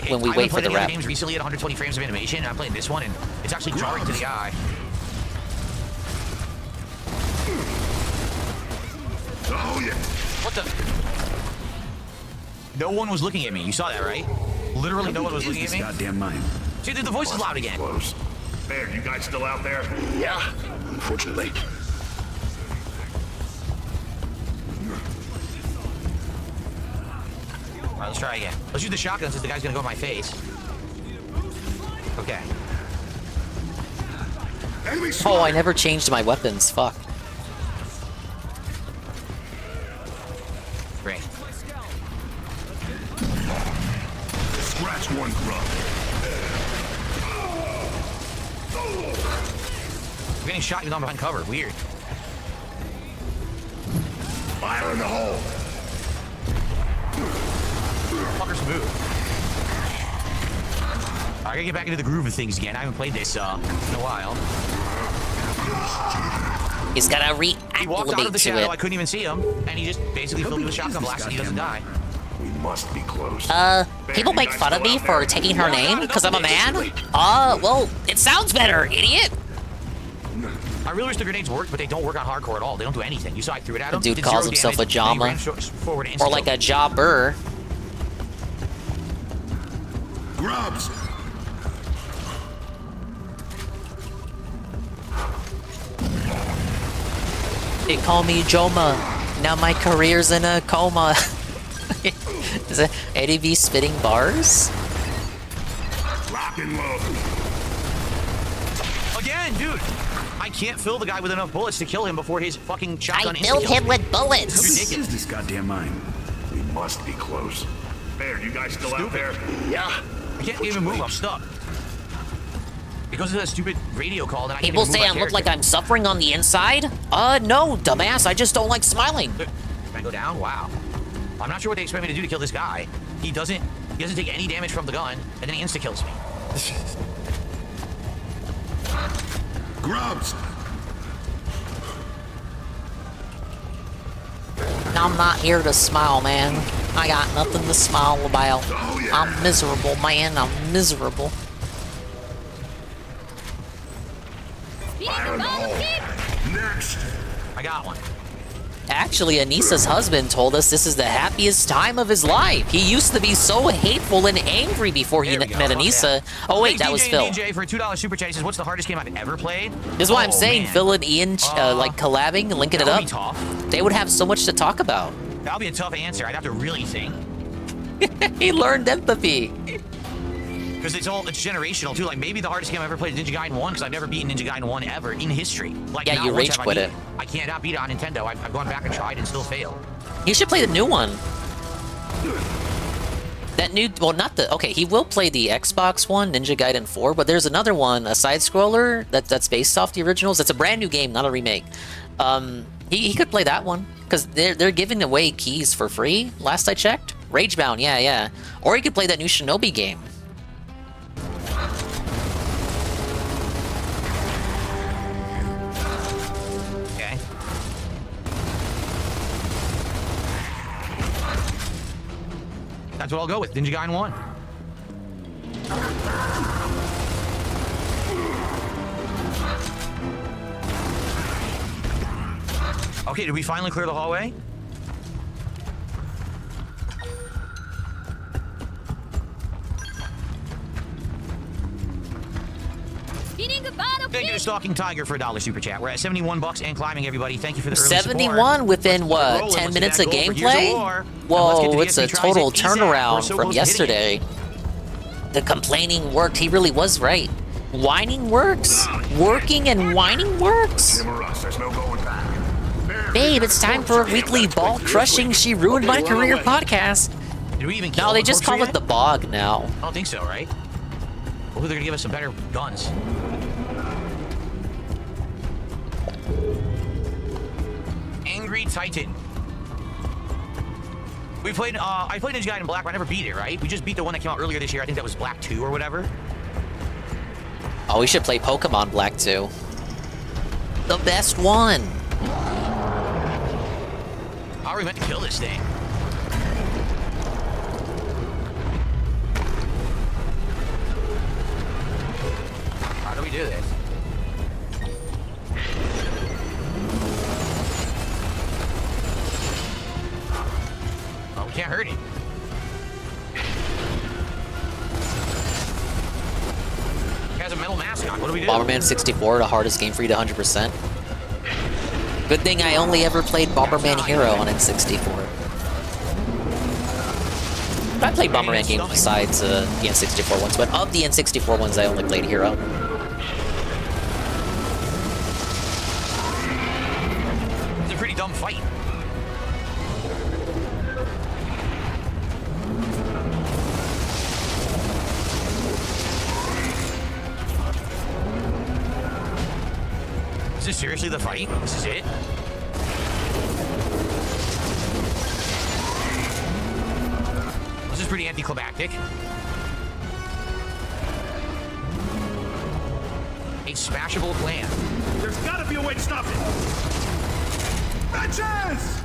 when we wait for the rap. Games recently at 120 frames of animation, and I'm playing this one, and it's actually jarring to the eye. Oh yeah. What the? No one was looking at me. You saw that, right? Literally, no one was looking at me. Goddamn mine. See, the voice is loud again. Close. Bear, you guys still out there? Yeah. Unfortunately. All right, let's try again. Let's use the shotgun since the guy's gonna go in my face. Okay. Oh, I never changed my weapons. Fuck. Great. Scratch one grub. I'm getting shot even though I'm behind cover. Weird. Fire in the hole. Fuckers move. I gotta get back into the groove of things again. I haven't played this in a while. He's gotta He walked out of the reacclimate to shadow. I it. couldn't even see him, and he just basically filled me with shotgun blasts and he doesn't die. We must be close. People make fun of me for taking her name because I'm a man? Well, it sounds better, idiot. I really wish the grenades worked, but they don't work on hardcore at all. They don't do anything. You saw I threw it at him. The dude calls himself a jama. Or like a jobber. Grubs. They call me Joma. Now my career's in a coma. Is it ADV spitting bars? Lock and load. Again, dude. I can't fill the guy with enough bullets to kill him before his fucking shotgun I filled him with bullets. It's ridiculous. This goddamn mine. We must be close. Bear, you guys still out there? Yeah. I can't even move. I'm stuck. Because of that stupid radio call that I People can't say even I move my look like character. I'm suffering on the inside? No, dumbass. I just don't like smiling. Can I go down? Wow. I'm not sure what they expect me to do to kill this guy. He doesn't take any damage from the gun, and then he insta-kills me. Grubs. I'm not here to smile, man. I got nothing to smile about. Oh, yeah. I'm miserable, man. I'm miserable. Fire in the hole. Next. I got one. Actually, Anissa's husband told us this is the happiest time of his life. He used to be so hateful and angry before he met Anissa. Oh wait, that was Phil. DJ for a $2 super chat. He says, "What's the hardest game I've ever played?" This is why I'm Oh, saying man. Phil and Ian like collabing, linking it That up. would be tough. They would have so much to talk about. That would be a tough answer. I'd have to really think. He learned empathy. Because it's generational too. Like maybe the hardest game I ever played is Ninja Gaiden 1 because I've never beaten Ninja Gaiden 1 ever in history. Like Yeah, not you once rage have I quit beat it. I can't beat it on Nintendo. I've gone back and tried and still failed. You should play the new one. That new, well, not the, okay, he will play the Xbox one, Ninja Gaiden 4, but there's another one, a side-scroller, that's based off the originals. It's a brand new game, not a remake. He could play that one, because they're giving away keys for free, last I checked. Ragebound, yeah. Or he could play that new Shinobi game. Okay. That's what I'll go with. Ninja Gaiden 1. Okay, did we finally clear the hallway? Thank you to Stalking Tiger for a $1 super chat. We're at 71 bucks and climbing, everybody. Thank you for the early 71 support. within what, Roll, 10 let's minutes get of that goal for Gears gameplay? War. And let's get Whoa, to the it's a SP total Trizec. We're turnaround so from close to hitting it. yesterday. the complaining worked. He really was right. Whining works. Working and whining works. Babe, it's time for a weekly ball-crushing She Ruined My Career podcast. Did we even kill No, they the just call torture it the bog now. I don't think so, right? Hopefully they're gonna give us some better guns. Angry Titan. We played, I played Ninja Gaiden Black, but I never beat it, right? We just beat the one that came out earlier this year. I think that was Black 2 or whatever. Oh, we should play Pokemon Black 2. The best one. How are we meant to kill this thing? How do we do this? Oh, we can't hurt it. It has a metal mask on. What do we do? Bomberman 64, the hardest game for you to 100%. Good thing I only ever played Bomberman Hero on N64. I played Bomberman games besides the N64 ones, but of the N64 ones, I only played Hero. It's a pretty dumb fight. Is this seriously the fight? This is it? This is pretty anticlimactic. A smashable plan. There's gotta be a way to stop it! Bitches!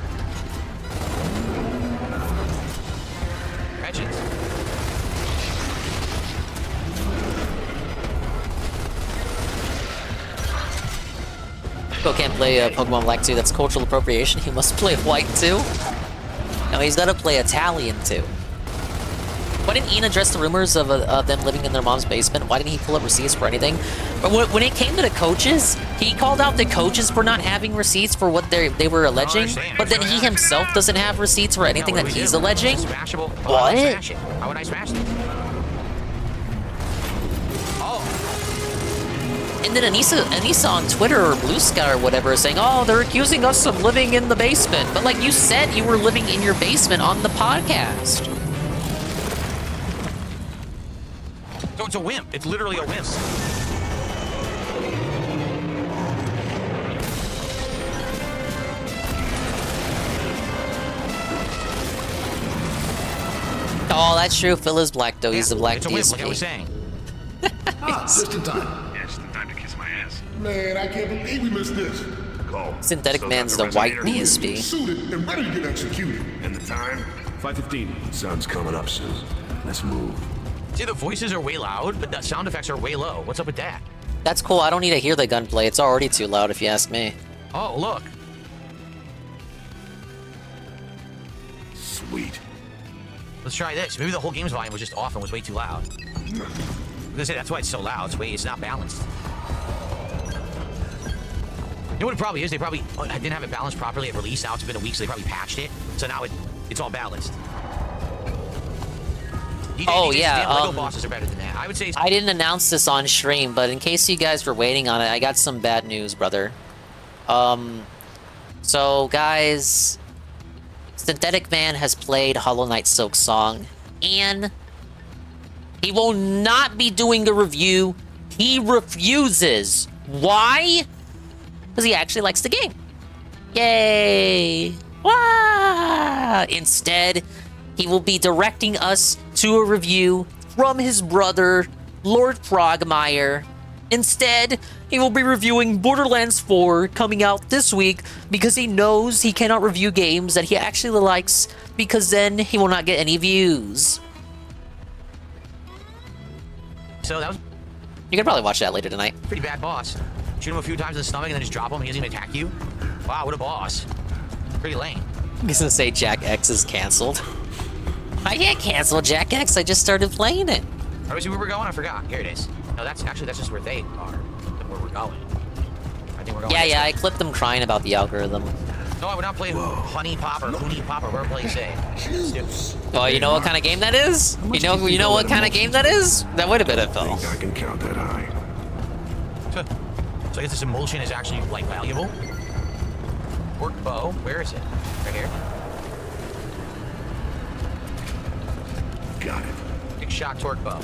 Wretches. Go can't play Pokemon Black 2, that's cultural appropriation. He must play White 2. No, he's gotta play Italian 2. Why didn't Ian address the rumors of them living in their mom's basement? Why didn't he pull up receipts for anything? But when it came to the coaches, he called out the coaches for not having receipts for what they were alleging, but then he himself doesn't have receipts for anything that he's alleging? Smashable. What? Smash it. How would I smash it? And then Anissa on Twitter or Blue Sky or whatever is saying, oh, they're accusing us of living in the basement. But like you said, you were living in your basement on the podcast. So it's a wimp. It's literally a wimp. Oh, that's true. Phil is black, though. He's the black It's a wimp, DSP. like I was saying. Just in time. Yeah, just in time to kiss my ass. Man, I can't believe we missed this. Call. Synthetic Man's the white DSP. Suited and ready to get executed. And the time? 5:15. Sun's coming up soon. Let's move. See, the voices are way loud, but the sound effects are way low. What's up with that? That's cool. I don't need to hear the gunplay. It's already too loud, if you ask me. Oh, look. Sweet. Let's try this. Maybe the whole game's volume was just off and was way too loud. I was gonna say, that's why it's so loud. It's not balanced. You know what it probably is? They probably didn't have it balanced properly at release. Now it's been a week, so they probably patched it. So now it's all balanced. Oh, yeah. Lego bosses are better than that. I would say. I didn't announce this on stream, but in case you guys were waiting on it, I got some bad news, brother. So, guys, Synthetic Man has played Hollow Knight Silk Song, and he will not be doing a review. He refuses. Why? Because he actually likes the game. Yay! Wah! Instead, he will be directing us to a review from his brother, Lord Frogmire. Instead, he will be reviewing Borderlands 4 coming out this week because he knows he cannot review games that he actually likes because then he will not get any views. So that was You can probably watch that later tonight. pretty bad boss. Shoot him a few times in the stomach and then just drop him. He doesn't even attack you. Wow, what a boss. Pretty lame. I'm gonna say Jack X is canceled. I can't cancel Jack X. I just started playing it. Where was where we're going? I forgot. Here it is. No, that's just where they are. Where we're going. I think we're going. Yeah, I clipped them crying about the algorithm. No, we're not playing Honey Pop or Honey Pop or whatever play say. Oh, you know what kind of game that is? You know what kind of game that is? That would have been a film. I can count that high. So I guess this emulsion is actually, like, valuable. Work bow. Where is it? Right here. Got it. Big shock torque bow.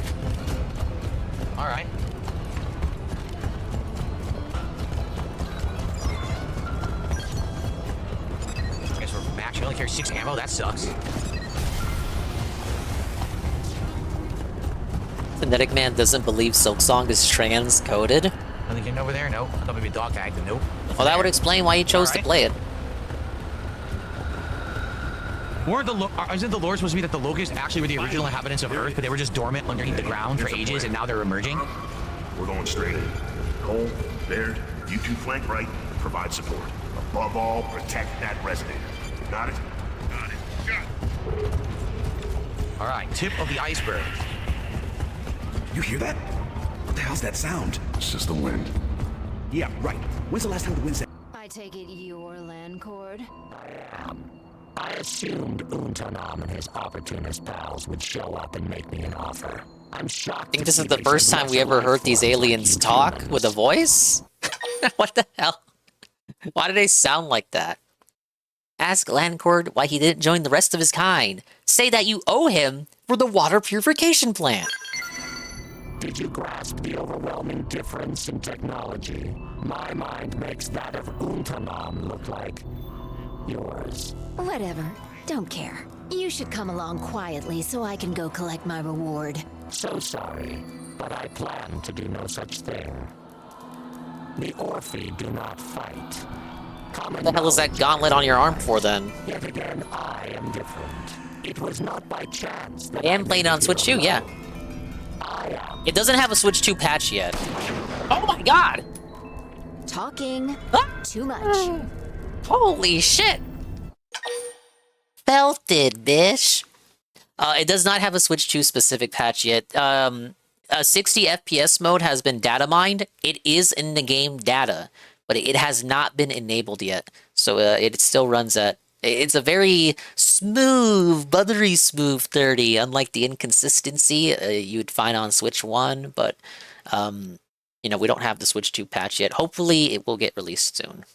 All right. I guess we're max. We only carry 6 ammo. That sucks. Phonetic Man doesn't believe Silksong is trans-coded. Anything over there? Nope. Not maybe a dog tag. Nope. Well, that would explain why he chose to play it. Isn't the lore supposed to be that the locusts actually were the original inhabitants of Earth, but they were just dormant underneath the ground for ages, and now they're emerging? We're going straight in. Cole, Baird, you two flank right, provide support. Above all, protect that resonator. Got it? Got it. All right, tip of the iceberg. You hear that? What the hell's that sound? It's just the wind. Yeah, right. When's the last time the wind said? I take it your land cord? I assumed Untanam and his opportunist pals would show up and make me an offer. I'm shocked. I think this is the first time we ever heard these aliens talk with a voice? What the hell? Why do they sound like that? Ask Landcord why he didn't join the rest of his kind. Say that you owe him for the water purification plant. Did you grasp the overwhelming difference in technology? My mind makes that of Untanam look like yours. Whatever. Don't care. You should come along quietly so I can go collect my reward. So sorry, but I plan to do no such thing. The Orphi do not fight. What the hell is that gauntlet on your arm for, then? Yet again, I am different. It was not by chance that I am playing on Switch 2, yeah. It doesn't have a Switch 2 patch yet. Oh my god! Talking too much. Holy shit! Felt it, bish. It does not have a Switch 2 specific patch yet. A 60 FPS mode has been data mined. It is in the game data, but it has not been enabled yet. So it still runs at... It's a very smooth, buttery smooth 30, unlike the inconsistency you'd find on Switch 1, but, you know, we don't have the Switch 2 patch yet. Hopefully, it will get released soon.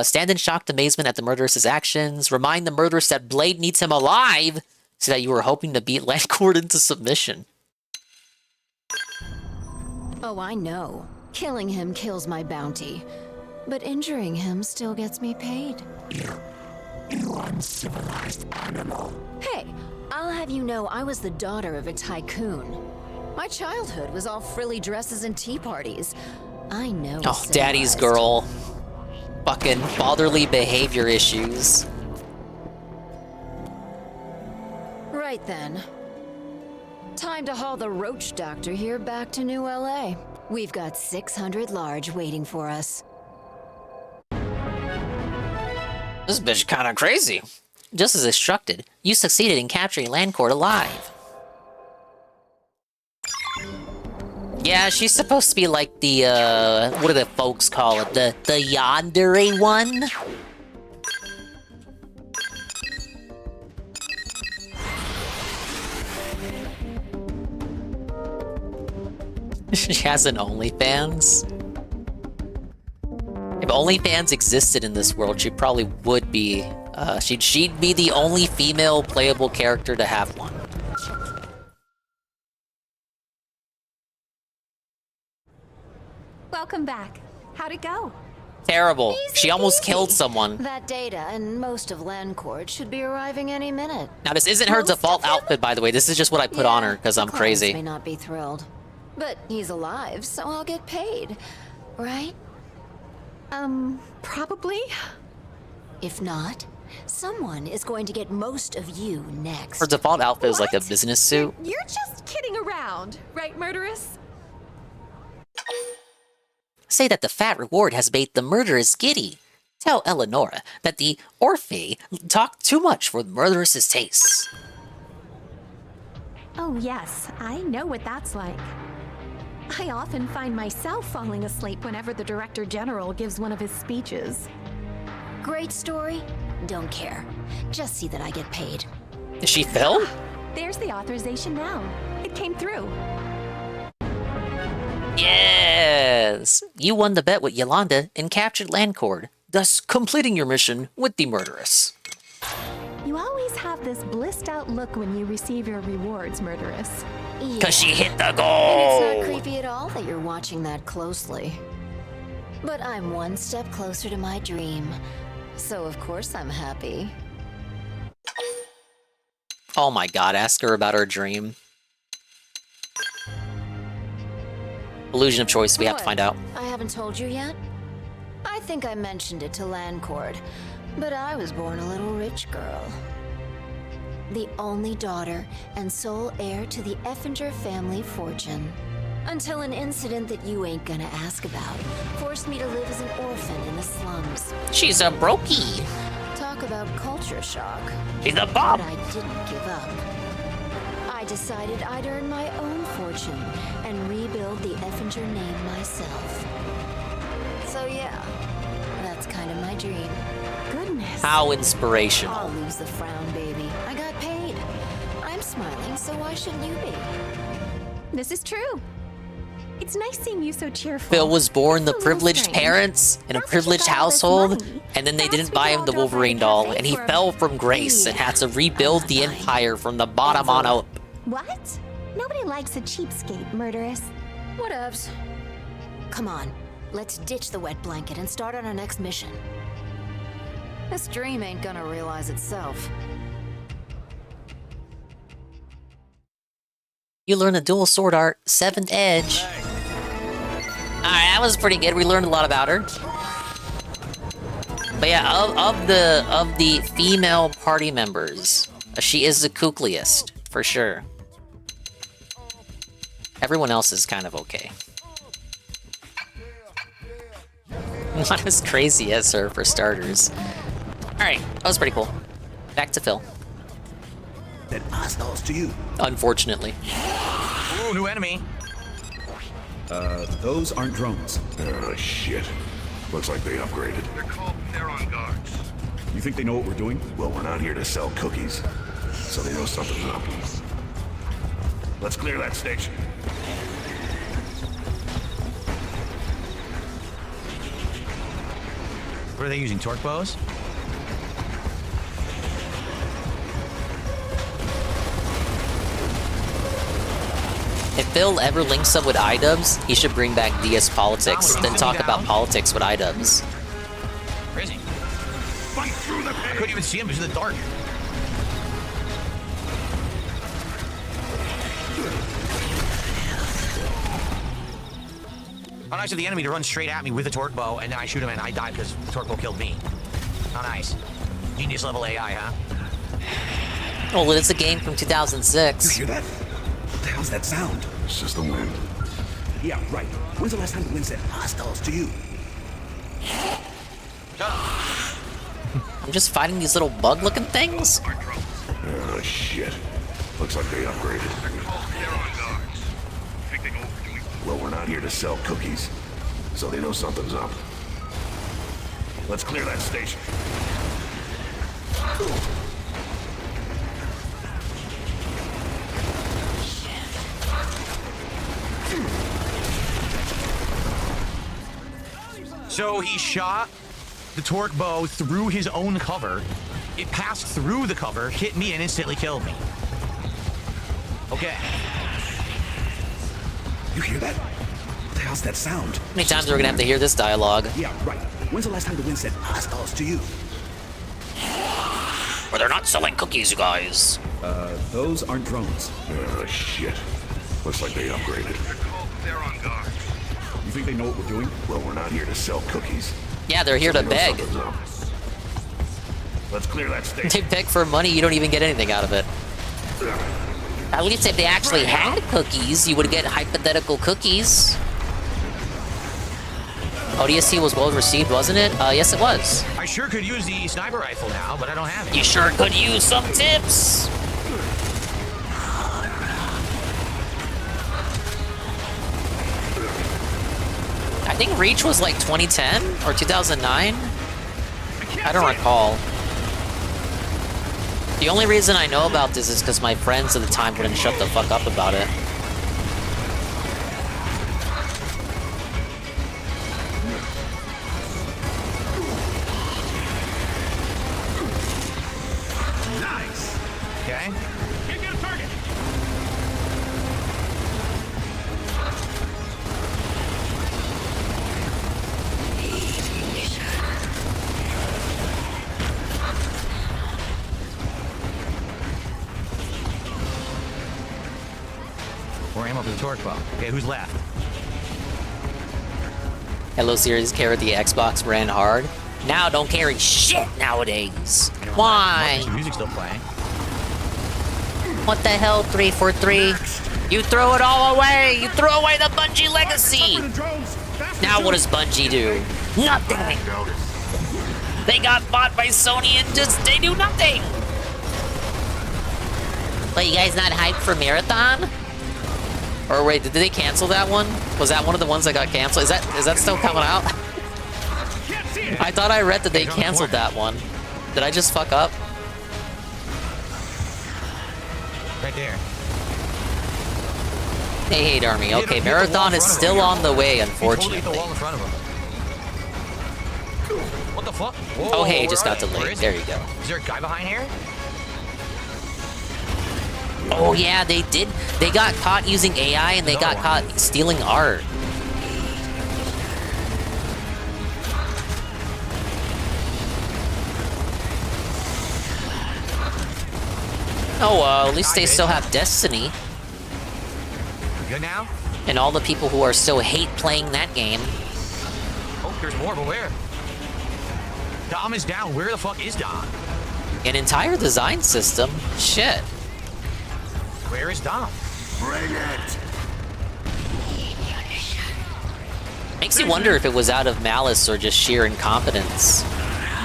Stand in shocked amazement at the murderess's actions. Remind the murderess that Blade needs him alive, so that you were hoping to beat Landcord into submission. Oh, I know. Killing him kills my bounty. But injuring him still gets me paid. You uncivilized animal. Hey, I'll have you know I was the daughter of a tycoon. My childhood was all frilly dresses and tea parties. I know. Oh, daddy's girl. Fucking fatherly behavior issues. Right then. Time to haul the roach doctor here back to New LA. We've got 600 large waiting for us. This bitch kinda crazy. Just as instructed, you succeeded in capturing Landcord alive. Yeah, she's supposed to be like the, what do the folks call it? The yandere one? She has an OnlyFans? If OnlyFans existed in this world, she probably would be, she'd be the only female playable character to have one. Welcome back. How'd it go? Terrible. She almost killed someone. That data and most of Landcord should be arriving any minute. Now, this isn't her default outfit, by the way. This is just what I put on her, because I'm Clients crazy. may not be thrilled, but he's alive, so I'll get paid, right? Probably. If not, someone is going to get most of you next. Her default outfit is like a business suit. You're just kidding around, right, murderess? Say that the fat reward has made the murderess giddy. Tell Eleonora that the Orphe talked too much for the murderess's tastes. Oh, yes. I know what that's like. I often find myself falling asleep whenever the Director General gives one of his speeches. Great story. Don't care. Just see that I get paid. Is she Phil? There's the authorization now. It came through. Yes! You won the bet with Yolanda and captured Landcord, thus completing your mission with the murderess. You always have this blissed out look when you receive your rewards, Murderess. Cause she hit the And goal! it's not creepy at all that you're watching that closely. But I'm one step closer to my dream. So of course I'm happy. Oh my god, ask her about her dream. Illusion of choice, we have to find out. I haven't told you yet? I think I mentioned it to Landcord, but I was born a little rich girl. The only daughter and sole heir to the Effinger family fortune. Until an incident that you ain't gonna ask about forced me to live as an orphan in the slums. She's a brokey. Talk about culture shock. She's a bomb. But I didn't give up. I decided I'd earn my own fortune and rebuild the Effinger name myself. So yeah, that's kind of my dream. Goodness. How inspirational. I'll lose the frown, baby. I got paid. I'm smiling, so why shouldn't you be? This is true. It's nice seeing you so cheerful. Phil was born the It's a little privileged strange. parents in a privileged household, and then they didn't buy him the Wolverine doll, and he fell from grace and had to rebuild the empire from the bottom on up. What? Nobody likes a cheapskate, Murderess. Whatevs. Come on, let's ditch the wet blanket and start on our next mission. This dream ain't gonna realize itself. You learn the dual sword art, 7th Edge. Alright, that was pretty good. We learned a lot about her. But yeah, of the female party members, she is the koogliest, for sure. Everyone else is kind of okay. Not as crazy as her, for starters. Alright, that was pretty cool. Back to Phil. That hostiles to you. Unfortunately. Ooh, new enemy. Those aren't drones. Oh, shit. Looks like they upgraded. They're on guards. You think they know what we're doing? Well, we're not here to sell cookies, so they know something's up. Let's clear that station. What are they using, torque bows? If Phil ever links up with iDubbbz, he should bring back DS Politics, then talk about politics with iDubbbz. Where is he? Fight through the pain. I couldn't even see him because of the dark. How nice of the enemy to run straight at me with a torque bow, and then I shoot him and I die because the torque bow killed me. How nice. Genius level AI, huh? Well, it's a game from 2006. You hear that? What the hell's that sound? It's just the wind. Yeah, right. When's the last time the wind said hostiles to you? I'm just fighting these little bug-looking things? Oh, shit. Looks like they upgraded. Well, we're not here to sell cookies, so they know something's up. Let's clear that station. So he shot the torque bow through his own cover. It passed through the cover, hit me, and instantly killed me. Okay. You hear that? What the hell's that sound? How many times are we gonna have to hear this dialogue? Yeah, right. When's the last time the wind said hostiles to you? Well, they're not selling cookies, you guys. Those aren't drones. Oh, shit. Looks like they upgraded. They're on guard. You think they know what we're doing? Well, we're not here to sell cookies. Yeah, they're here to Know beg. something's up. Let's clear that station. They beg for money, you don't even get anything out of it. At least if they actually had cookies, you would get hypothetical cookies. ODST was well received, wasn't it? Yes, it was. I sure could use the sniper rifle now, but I don't have it. You sure could use some tips. I think Reach was like 2010 or 2009. I don't recall. The only reason I know about this is because my friends at the time wouldn't shut the fuck up about it. Nice. Okay. Can't get a target. More ammo for the torque bow. Okay, who's left? Hello Series carried the Xbox ran hard. Now don't carry shit nowadays. Why? The music's still playing. What the hell, 343? You throw it all away! You throw away the Bungie legacy! Now what does Bungie do? Nothing! They got bought by Sony and they do nothing! But you guys not hyped for Marathon? Or wait, did they cancel that one? Was that one of the ones that got canceled? Is that still coming out? I thought I read that they canceled that one. Did I just fuck up? Right there. Hey, Hate Army. Okay, Marathon is still on the way, unfortunately. What the fuck? Whoa, Oh, hey, it just got delayed. There you go. Is there a guy behind here? Oh, yeah, they did. They got caught using AI and they got caught stealing art. Oh, well, at least they still have Destiny. Good now? And all the people who are still hate playing that game. Oh, there's more, but where? Dom is down. Where the fuck is Dom? An entire design system? Shit. Where is Dom? Bring it! Makes you wonder if it was out of malice or just sheer incompetence.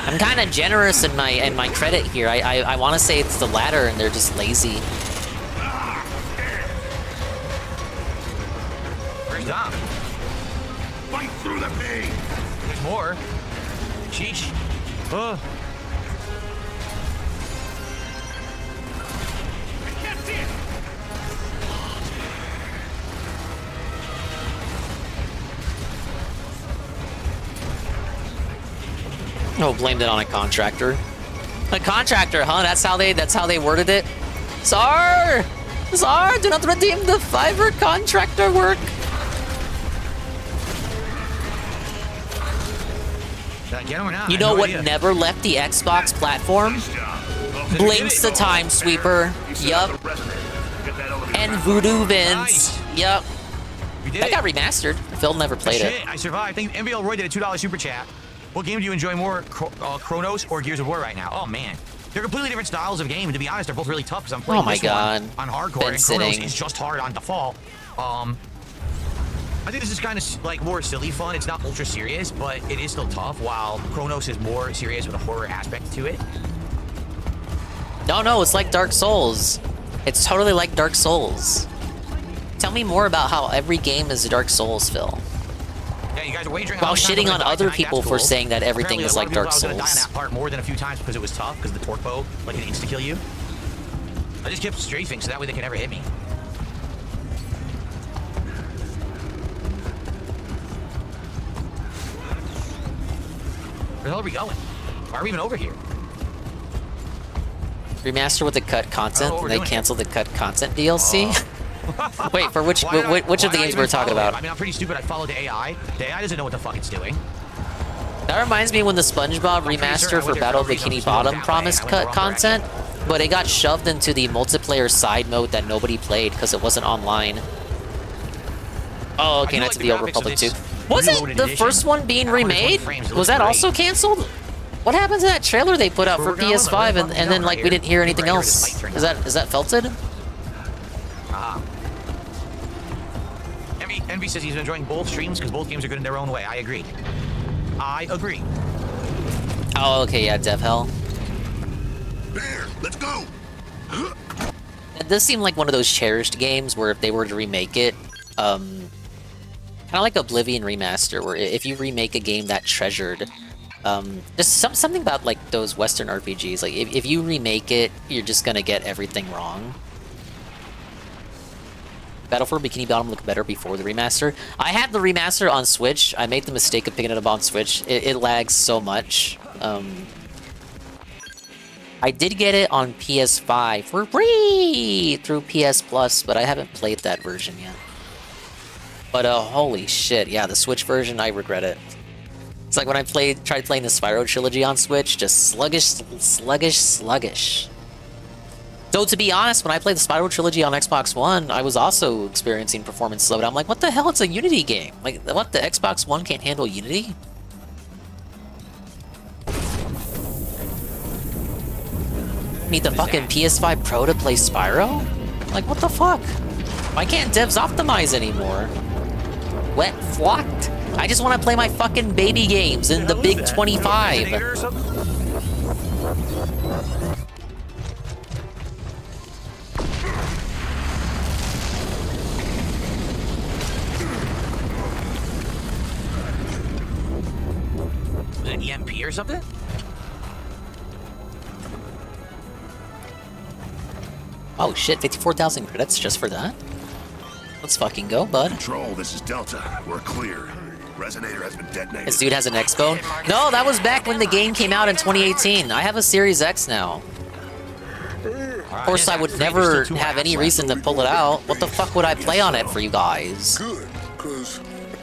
I'm kind of generous in my credit here. I want to say it's the latter, and they're just lazy. Where's Dom? Fight through the pain! There's more. Sheesh. Oh. Oh, blamed it on a contractor. A contractor, huh? That's how they worded it. Czar! Czar, do not redeem the Fiverr contractor work. You know what never left the Xbox platform? Blinks the Time Sweeper. Yup. And Voodoo Vince. Yup. That got remastered. Phil never played it. I survived. I think MVL Roy did a $2 super chat. What game do you enjoy more, Chronos or Gears of War right now? Oh man, they're completely different styles of game. And to be honest, they're both really tough because I'm playing this one on hardcore, and Chronos is just hard on default. I think this is kind of like more silly fun. It's not ultra serious, but it is still tough. While Chronos is more serious with a horror aspect to it. No, it's like Dark Souls. It's totally like Dark Souls. Tell me more about how every game is Dark Souls, Phil. Yeah, you guys are wagering while shitting on other people for saying that everything is like Dark Souls. I was that part more than a few times because it was tough, because the torque bow like can insta kill you. I just kept strafing so that way they can never hit me. Where the hell are we going? Why are we even over here? Remaster with the cut content, and they canceled the cut content DLC. Wait, for which of the games we're talking about? I mean, I'm pretty stupid. I followed the AI. The AI doesn't know what the fuck it's doing. That reminds me when the SpongeBob remaster for Battle of Bikini Bottom promised cut content, but it got shoved into the multiplayer side mode that nobody played because it wasn't online. Oh, okay, Knights of the Old Republic 2. Wasn't the first one being remade? Was that also canceled? What happened to that trailer they put out for PS5 and then like we didn't hear anything else? Is that felted? Envy says he's enjoying both streams because both games are good in their own way. I agree. I agree. Oh, okay, yeah, Dev Hell. Bear, let's go. It does seem like one of those cherished games where if they were to remake it, Kind of like Oblivion Remaster, where if you remake a game that treasured, just something about like those Western RPGs. Like if you remake it, you're just gonna get everything wrong. Battle for Bikini Bottom looked better before the remaster. I had the remaster on Switch. I made the mistake of picking it up on Switch. It lags so much. I did get it on PS5 for free through PS Plus, but I haven't played that version yet. But holy shit, yeah, the Switch version, I regret it. It's like when I tried playing the Spyro trilogy on Switch, just sluggish. Though to be honest, when I played the Spyro trilogy on Xbox One, I was also experiencing performance slowdown. I'm like, what the hell? It's a Unity game. Like, what? The Xbox One can't handle Unity? Need the fucking PS5 Pro to play Spyro? Like, what the fuck? Why can't devs optimize anymore? Wet flocked. I just want to play my fucking baby games in the big 25. An EMP or something? Oh shit, 54,000 credits just for that? Let's fucking go, bud. Control, this is Delta. We're clear. Resonator has been detonated. This dude has an X-Bone? No, that was back when the game came out in 2018. I have a Series X now. Of course, I would never have any reason to pull it out. What the fuck would I play on it for you guys?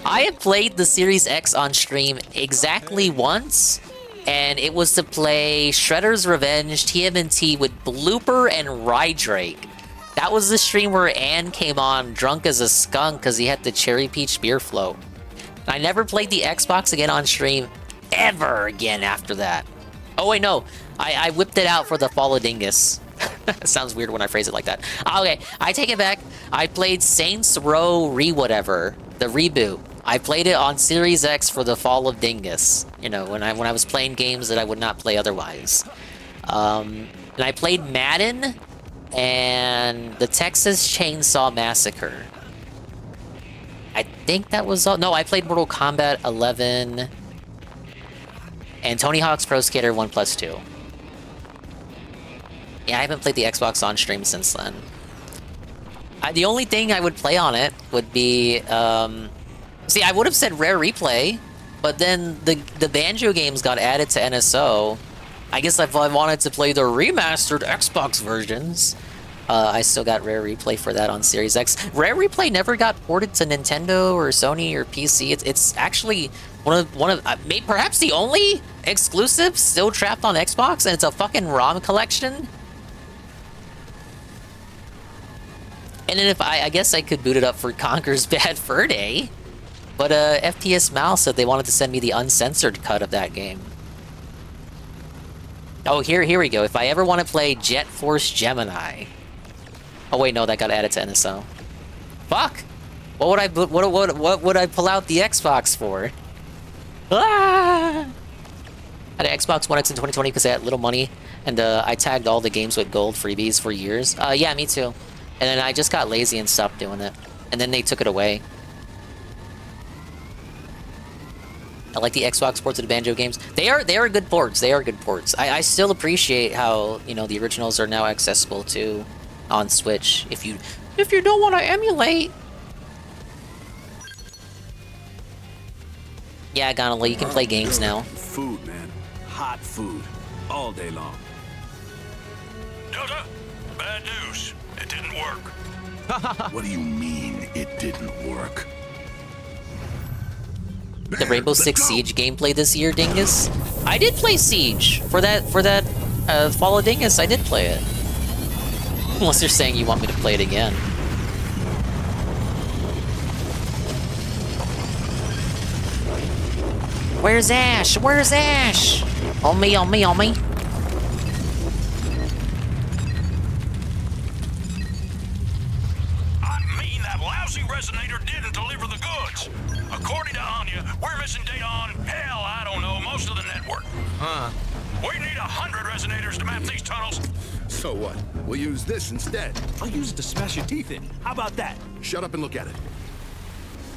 I have played the Series X on stream exactly once, and it was to play Shredder's Revenge TMNT with Blooper and Rydrake. That was the stream where Ann came on drunk as a skunk because he had the Cherry Peach beer float. I never played the Xbox again on stream ever again after that. Oh wait, no. I whipped it out for the Fall of Dingus. Sounds weird when I phrase it like that. Okay, I take it back. I played Saints Row Re-whatever, the reboot. I played it on Series X for the Fall of Dingus. You know, when I was playing games that I would not play otherwise. And I played Madden and the Texas Chainsaw Massacre. I think that was all. No, I played Mortal Kombat 11 and Tony Hawk's Pro Skater 1+2. Yeah, I haven't played the Xbox on stream since then. The only thing I would play on it would be... see, I would have said Rare Replay, but then the Banjo games got added to NSO. I guess if I wanted to play the remastered Xbox versions, I still got Rare Replay for that on Series X. Rare Replay never got ported to Nintendo or Sony or PC. It's actually one of perhaps the only exclusive still trapped on Xbox, and it's a fucking ROM collection. And then if I guess I could boot it up for Conker's Bad Fur Day, but FPS Mal said they wanted to send me the uncensored cut of that game. Oh, here we go. If I ever want to play Jet Force Gemini. Oh wait, no, that got added to NSO. Fuck! What would I pull out the Xbox for? Ah! I had an Xbox One X in 2020 because I had little money, and I tagged all the games with gold freebies for years. Yeah, me too. And then I just got lazy and stopped doing it. And then they took it away. I like the Xbox ports of the Banjo games. They are good ports. They are good ports. I still appreciate how, you know, the originals are now accessible too on Switch if you don't want to emulate. Yeah, Gonala, you can play games now. Food, man. Hot food. All day long. Delta, bad news. It didn't work. What do you mean it didn't work? The Rainbow Six Siege gameplay this year, Dingus? I did play Siege for that Fall of Dingus. I did play it. Unless you're saying you want me to play it again. Where's Ash? Where's Ash? On me, on me, on me. That lousy resonator didn't deliver the goods. According to Anya, we're missing data on, hell, I don't know, most of the network. Huh. We need 100 resonators to map these tunnels. So what? We'll use this instead. I'll use it to smash your teeth in. How about that? Shut up and look at it.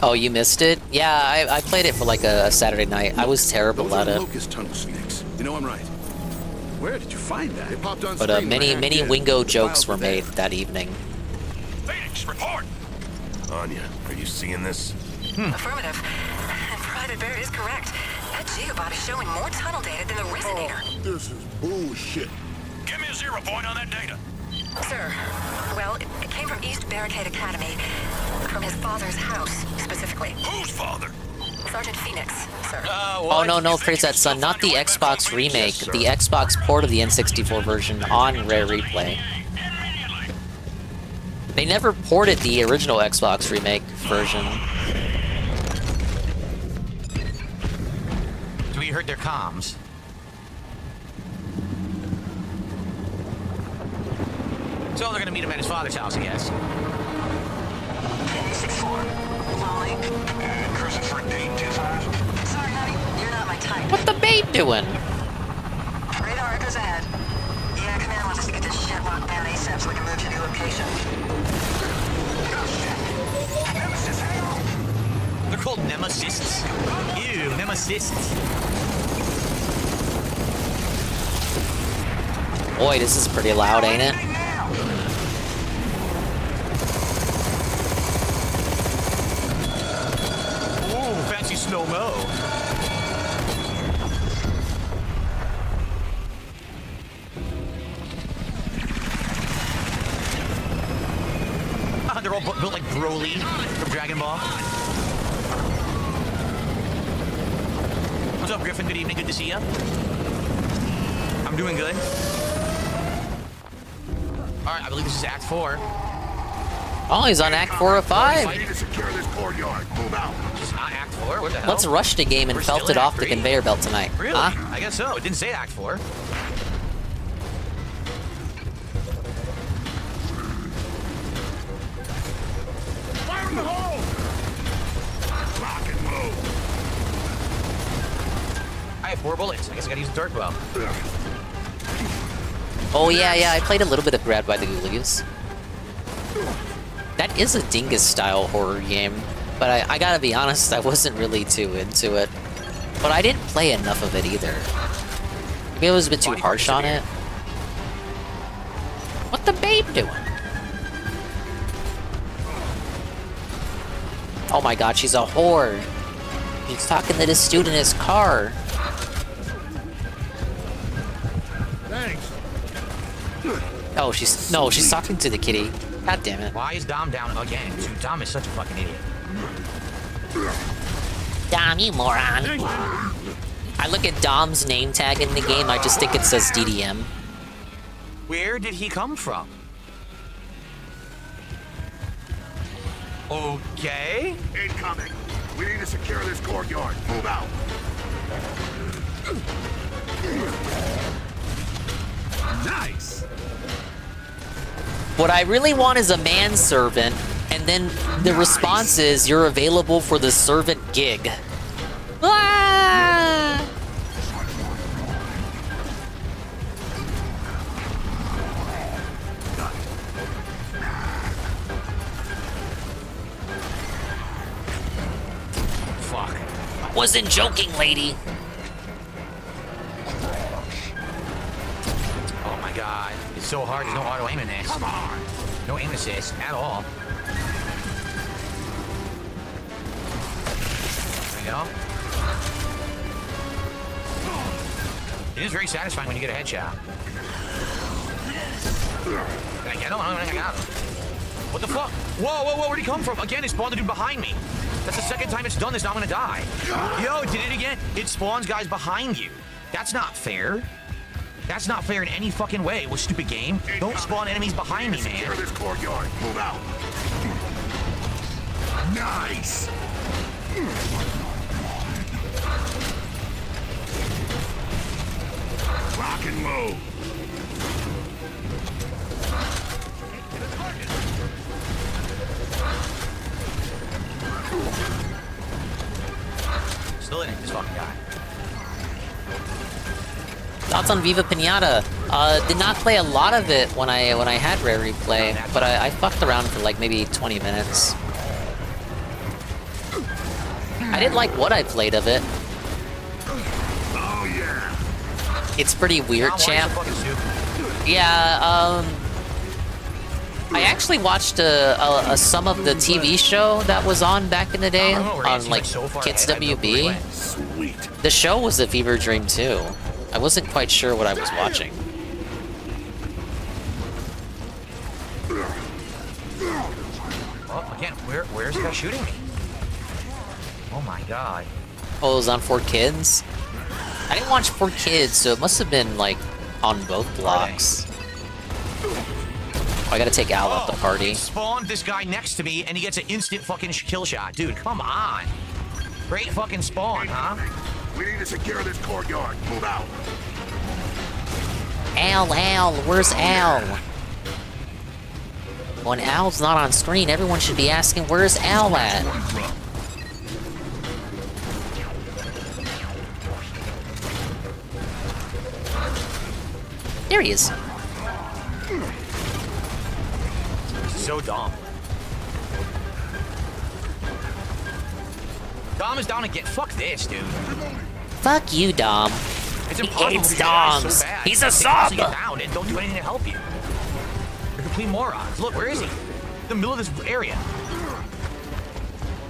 Oh, you missed it? Yeah, I played it for like a Saturday night. I was terrible at it. Locust tunnel snakes. You know I'm right. Where did you find that? It popped on But screen many when I hacked in. Wingo The jokes files were there. made that evening. Phoenix, report! Anya, are you seeing this? Affirmative. And Private Bear is correct. That geobot is showing more tunnel data than the resonator. This is bullshit. Give me a 0 point on that data. Sir, well, it came from East Barricade Academy. From his father's house, specifically. Whose father? Sergeant Phoenix, sir. Oh no, praise that son, not the Xbox remake, the Xbox port of the N64 version on Rare Replay. They never ported the original Xbox remake version. So we heard their comms. So they're gonna meet him at his father's house, I guess. Cruising for a date, 2-5. Sorry, honey, you're not my type. What the babe doing? Radar echoes ahead. Yeah, command wants us to get this shit locked down ASAP so we can move to a new location. They're called nemesists. Ew, nemesists. Boy, this is pretty loud, ain't it? Ooh, fancy slow-mo. They're all built like Broly from Dragon Ball. What's up, Griffin? Good evening. Good to see you. I'm doing good. All right, I believe this is Act 4. Oh, he's on Act 4 of 5. I need to secure this courtyard. Move out. It's not Act 4? What the hell? Let's rush the game and We're felt still it in off Act the 3? conveyor belt tonight. Really? Huh? I guess so. It didn't say Act 4. Fire in the hole! Lock and move. I have 4 bullets. I guess I gotta use the dark bow. Oh yeah, I played a little bit of Grad by the Ghoulies. That is a Dingus-style horror game, but I gotta be honest, I wasn't really too into it. But I didn't play enough of it either. Maybe I was a bit too harsh on it. What the babe doing? Oh my god, she's a whore. She's talking to this dude in his car. Thanks. Oh, she's talking to the kitty. God damn it. Why is Dom down again? Dude, Dom is such a fucking idiot. Dom, you moron. I look at Dom's name tag in the game, I just think it says DDM. Where did he come from? Okay. Incoming. We need to secure this courtyard. Move out. Nice. What I really want is a manservant, and then the response is you're available for the servant gig. Ah! Fuck. Wasn't joking, lady. Oh my god. It's so hard. There's no auto aim in this. Come on. No aim assist at all. There you go. It is very satisfying when you get a headshot. Did I get him? I don't think I got him. What the fuck? Whoa, where'd he come from? Again, it spawned the dude behind me. That's the second time it's done this, now I'm gonna die. Yo, it did it again. It spawns guys behind you. That's not fair. That's not fair in any fucking way. What stupid game? Don't spawn enemies behind me, man. Secure this courtyard. Move out. Nice. Rock and move. Still in it, this fucking guy. Thoughts on Viva Pinata? Did not play a lot of it when I had Rare Replay, but I fucked around for like maybe 20 minutes. I didn't like what I played of it. Oh yeah. It's pretty weird, champ. Yeah, I actually watched some of the TV show that was on back in the day on like Kids WB. Sweet. The show was a fever dream too. I wasn't quite sure what I was watching. Oh, again, where's the guy shooting me? Oh my god. Oh, it was on 4Kids? I didn't watch 4Kids, so it must have been like on both blocks. Oh, I gotta take Al out the party. Spawned this guy next to me and he gets an instant fucking kill shot. Dude, come on. Great fucking spawn, huh? We need to secure this courtyard. Move out. Al, where's Al? When Al's not on screen, everyone should be asking, where's Al at? There he is. So dumb. Dom is down again. Fuck this, dude. Fuck you, Dom. It's He impossible hates because your guy's Doms. so bad. He's a They sub. constantly get down and don't do anything to help you. They're complete morons. Look, where is he? In the middle of this area.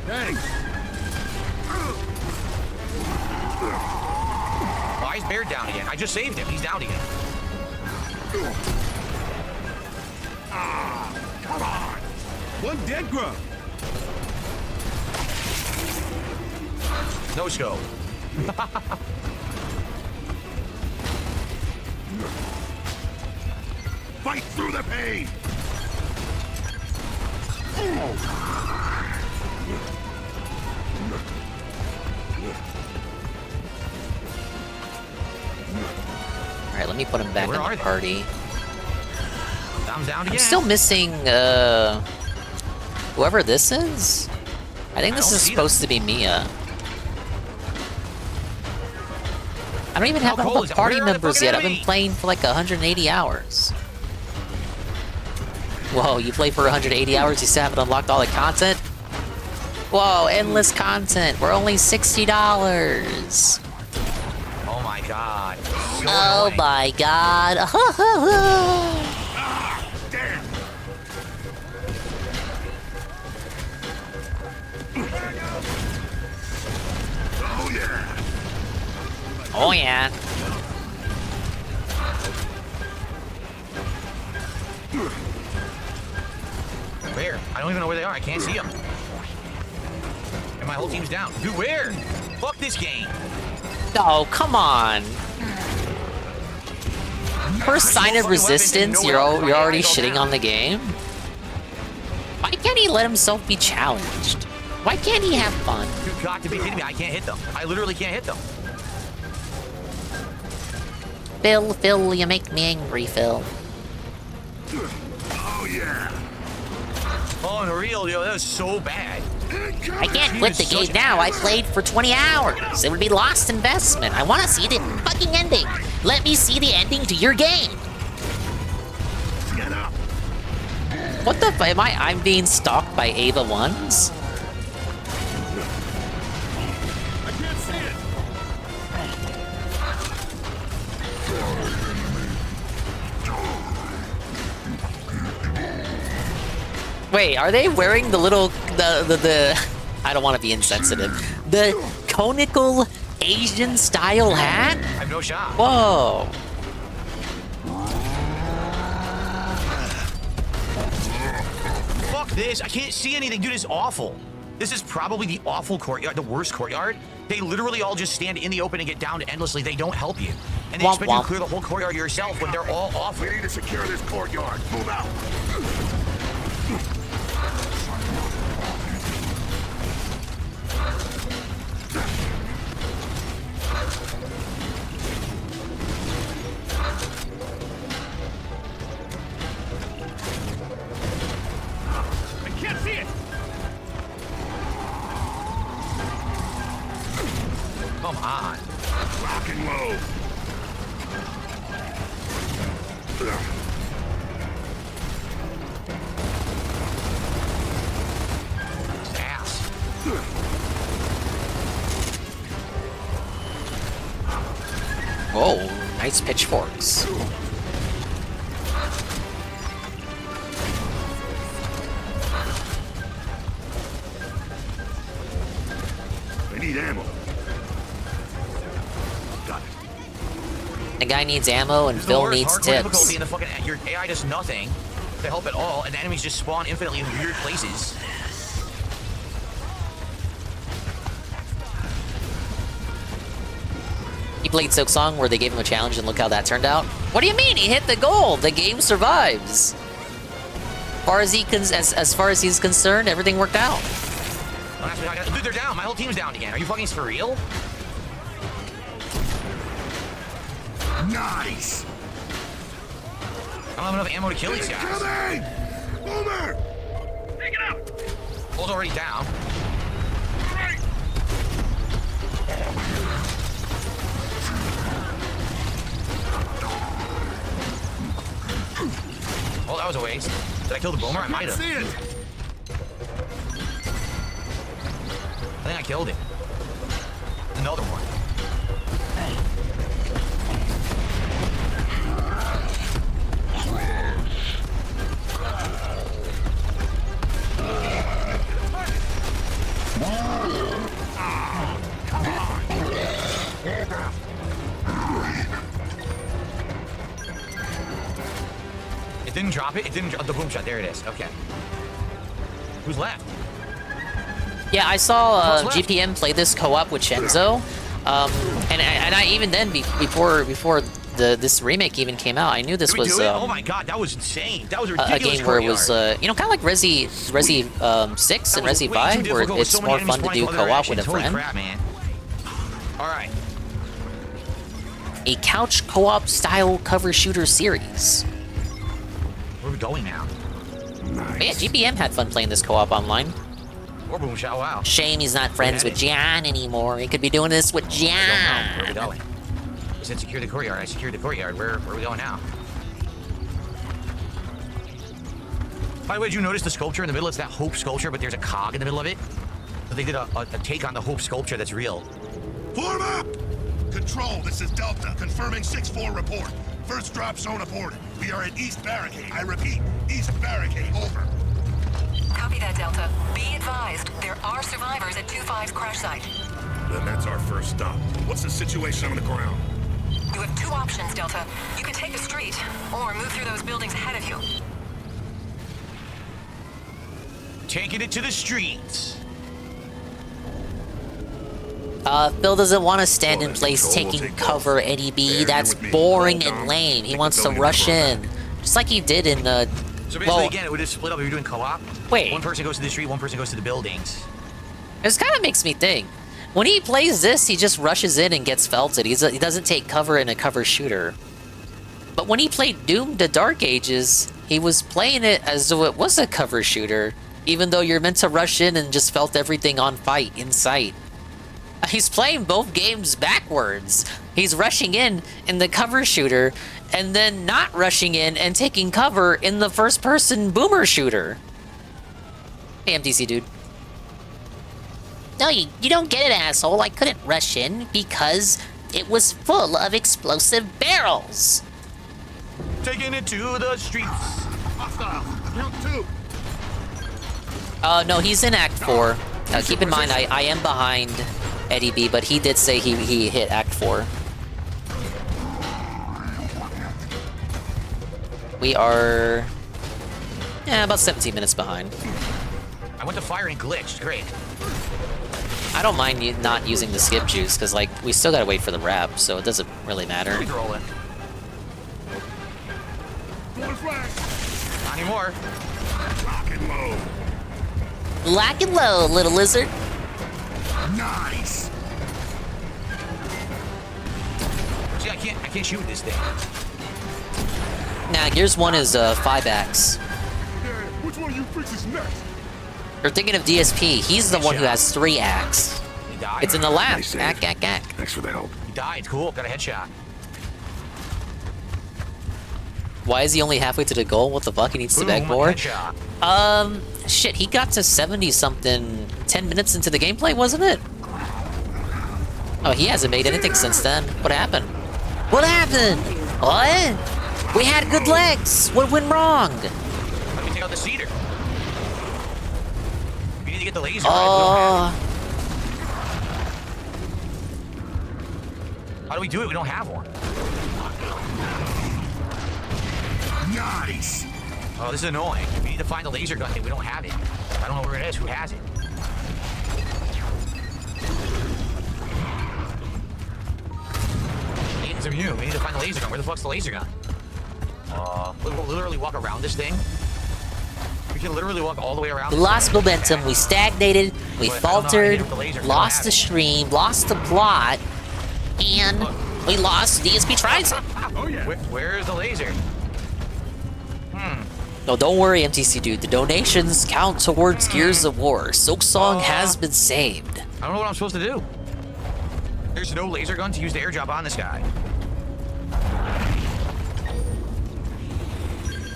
Thanks. Why is Bear down again? I just saved him. He's down again. Ah, come on. One dead grub. No scope. Fight through the pain. Alright, let me put him back in Where are the they? party. I'm down again. I'm still missing, whoever this is? I think this is supposed to be Mia. I don't even have all the party members yet. I've been playing for like 180 hours. Whoa, you play for 180 hours, you still haven't unlocked all the content? Whoa, endless content. We're only $60. Oh my god. So Oh annoying. my god. Damn. Oh yeah. Oh yeah. Where? I don't even know where they are. I can't see them. And my whole team's down. Dude, where? Fuck this game. Oh, come on. First sign of resistance, you're already shitting on the game? Why can't he let himself be challenged? Why can't he have fun? You've got to be kidding me. I can't hit them. I literally can't hit them. Phil, you make me angry, Phil. Oh yeah. Oh, unreal, yo. That was so bad. I can't quit the game now. I played for 20 hours. It would be lost investment. I want to see the fucking ending. Let me see the ending to your game. Get up. What the f- am I? I'm being stalked by Ava 1s? I can't see it. Wait, are they wearing the little the I don't want to be insensitive. The conical Asian style hat? I have no shot. Whoa. Fuck this. I can't see anything. Dude, it's awful. This is probably the awful courtyard, the worst courtyard. They literally all just stand in the open and get down endlessly. They don't help you. And they Womp expect you womp. to clear the whole courtyard yourself when they're all awful. We need to secure this courtyard. Move out. I can't see it. Come on. Rock and low. Nice pitchforks. I need ammo. Got it. The guy needs ammo and Phil needs hardcore tips. difficulty in the fucking your AI does nothing to help at all, and the enemies just spawn infinitely in weird places. He played Silksong where they gave him a challenge and look how that turned out. What do you mean? He hit the goal. The game survives. As far as he's concerned, everything worked out. Dude, they're down. My whole team's down again. Are you fucking for real? Nice. I don't have enough ammo to kill these guys. Coming! Boomer! Pick it up! Bull's already down. Oh, that was a waste. Did I kill the boomer? I might have. See it. I think I killed it. Another one. It didn't drop it? It didn't drop the boom shot. There it is. Okay. Who's left? Yeah, I saw GPM play this co-op with Shenzo, and I even then before this remake even came out, I knew this was oh my god, that was insane. That was a ridiculous game where it was kind of like Resi 6 and Resi 5, where it's more fun to do co-op with a friend. Crap, man. All right. A couch co-op style cover shooter series. Where are we going now? But yeah, GPM had fun playing this co-op online. Or boom shot, wow. Shame he's not friends with John anymore. He could be doing this with John. Where are we going? You said secure the courtyard. I secured the courtyard. Where are we going now? By the way, did you notice the sculpture in the middle? It's that Hope sculpture, but there's a cog in the middle of it. So they did a take on the Hope sculpture that's real. Form up! Control, this is Delta, confirming 6-4 report. First drop zone aborted. We are at East Barricade. I repeat, East Barricade, over. Copy that, Delta. Be advised, there are survivors at 2-5's crash site. Then that's our first stop. What's the situation on the ground? You have two options, Delta. You can take the street, or move through those buildings ahead of you. Taking it to the streets. Phil doesn't want to stand in place taking cover, Eddie B. That's boring and lame. He wants to rush in. Just like he did in So basically, again, it would have split up if you're doing co-op. Wait. One person goes to the street, one person goes to the buildings. This kind of makes me think. When he plays this, he just rushes in and gets felted. He doesn't take cover in a cover shooter. But when he played Doom: The Dark Ages, he was playing it as though it was a cover shooter, even though you're meant to rush in and just felt everything on fight in sight. He's playing both games backwards. He's rushing in the cover shooter, and then not rushing in and taking cover in the first-person boomer shooter. Hey, MTC dude. No, you don't get it, asshole. I couldn't rush in because it was full of explosive barrels. Taking it to the streets. Hostile. Count 2. No, he's in Act 4. Keep in mind, I am behind Eddie B, but he did say he hit Act 4. We are about 17 minutes behind. I went to fire and glitched. Great. I don't mind you not using the skip juice, because, like, we still gotta wait for the wrap, so it doesn't really matter. Rolling. Not anymore. Lock and low. Lock and low, little lizard. Nice. See, I can't shoot this thing. Nah, Gears 1 is 5 Acks. Which one of you freaks is next? You're thinking of DSP. He's the one who has 3 Acks. He died. It's in the lab. Ack. Thanks for the help. He died. Cool. Got a headshot. Why is he only halfway to the goal? What the fuck? He needs to beg more? Headshot. Shit, he got to 70-something 10 minutes into the gameplay, wasn't it? Oh, he hasn't made anything since then. What happened? What happened? What? We had good legs. What went wrong? Let me take out the cedar. We need to get the laser. Oh. How do we do it? We don't have one. Nice. Oh, this is annoying. We need to find the laser gun thing. We don't have it. I don't know where it is. Who has it? It's immune. We need to find the laser gun. Where the fuck's the laser gun? We'll literally walk around this thing. We can literally walk all the way around. We lost momentum. We stagnated. We faltered. Lost the stream. Lost the plot. And we lost DSP Trizon. Oh, yeah. Where's the laser? No, don't worry, MTC dude. The donations count towards Gears of War. Silksong has been saved. I don't know what I'm supposed to do. There's no laser gun to use the airdrop on this guy.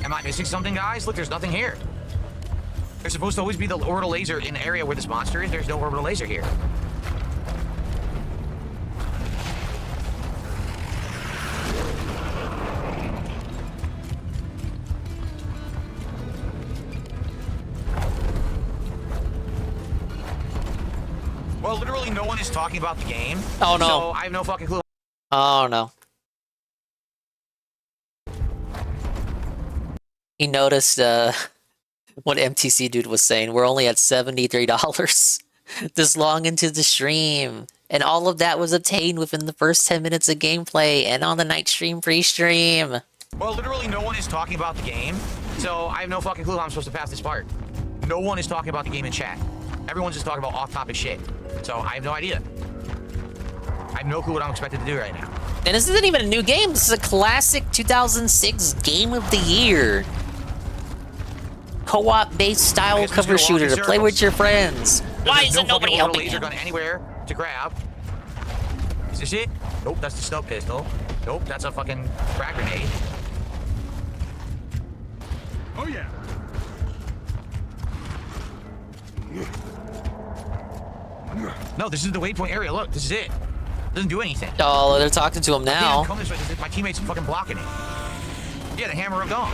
Am I missing something, guys? Look, there's nothing here. There's supposed to always be the orbital laser in the area where this monster is. There's no orbital laser here. Well, literally no one is talking about the game. Oh, no. So I have no fucking clue. Oh, no. He noticed what MTC dude was saying. We're only at $73 this long into the stream. And all of that was obtained within the first 10 minutes of gameplay and on the night stream pre-stream. Well, literally no one is talking about the game. So I have no fucking clue how I'm supposed to pass this part. No one is talking about the game in chat. Everyone's just talking about off-topic shit. So I have no idea. I have no clue what I'm expected to do right now. And this isn't even a new game. This is a classic 2006 Game of the Year. Co-op based style cover shooter to play with your friends. Why isn't nobody helping laser him? gun anywhere to grab. Is this it? Nope, that's the snow pistol. Nope, that's a fucking frag grenade. Oh yeah. No, this is the waypoint area. Look, this is it. Doesn't do anything. Oh, they're talking to him now. Come this way. My teammates are fucking blocking it. Yeah, the hammer of dawn.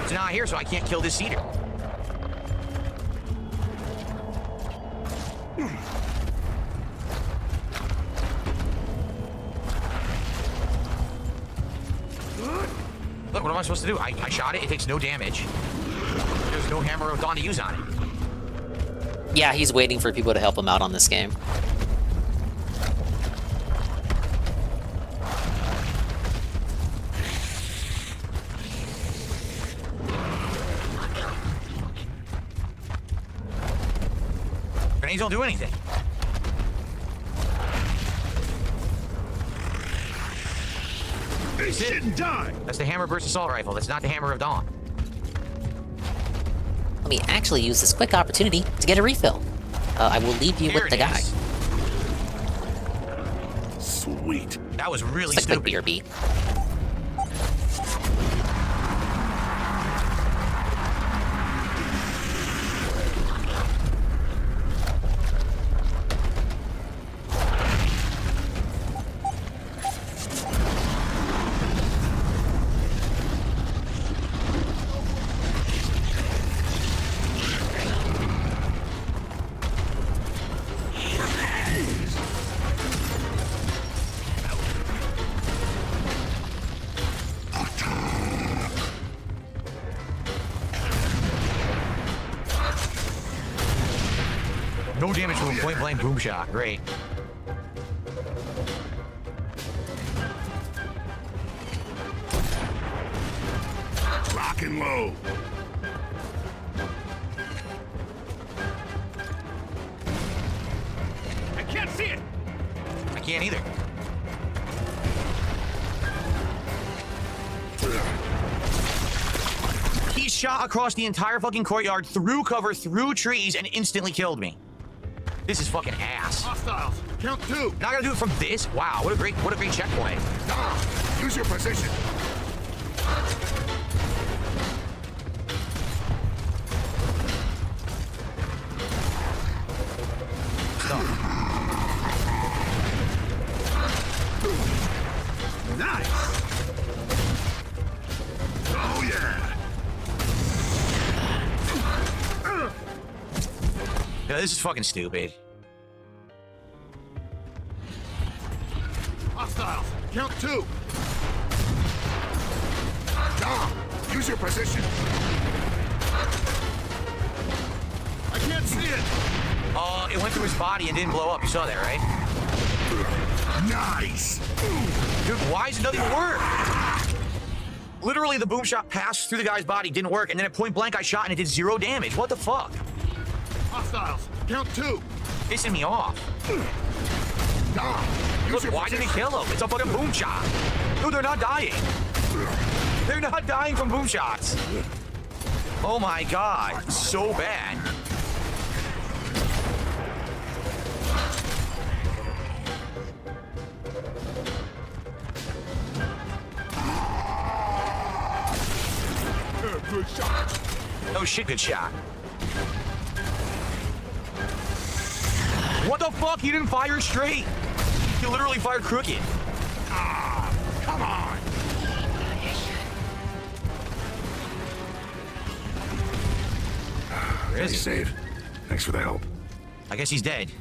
It's not here, so I can't kill this cedar. Look, what am I supposed to do? I shot it. It takes no damage. There's no hammer of dawn to use on it. Yeah, he's waiting for people to help him out on this game. Grenades don't do anything. They shouldn't die. That's the hammer burst assault rifle. That's not the hammer of dawn. Let me actually use this quick opportunity to get a refill. I will leave you with the guy. Sweet. That was really it's like stupid. BRB. No damage from a point-blank boom shot. Great. Lock and load. I can't see it. I can't either. He shot across the entire fucking courtyard, through cover, through trees, and instantly killed me. This is fucking ass. Hostiles. Count two. Now I gotta do it from this? Wow, what a great checkpoint. Use your position. Nice. Yeah, this is fucking stupid. Hostiles! Count 2! Dom, use your position! I can't see it! It went through his body and didn't blow up. You saw that, right? Nice! Dude, why is it nothing work? Literally, the boom shot passed through the guy's body, didn't work, and then at point blank I shot and it did 0 damage. What the fuck? Hostiles! Count 2! Pissing me off. Dom, look, why didn't it kill him? It's a fucking boom shot. Dude, they're not dying. They're not dying from boom shots. Oh my god, it's so bad. Good shot. Oh shit, good shot. What the fuck? He didn't fire straight. He literally fired crooked. Ah, come on. Where is he? Save. Thanks for the help. I guess he's dead.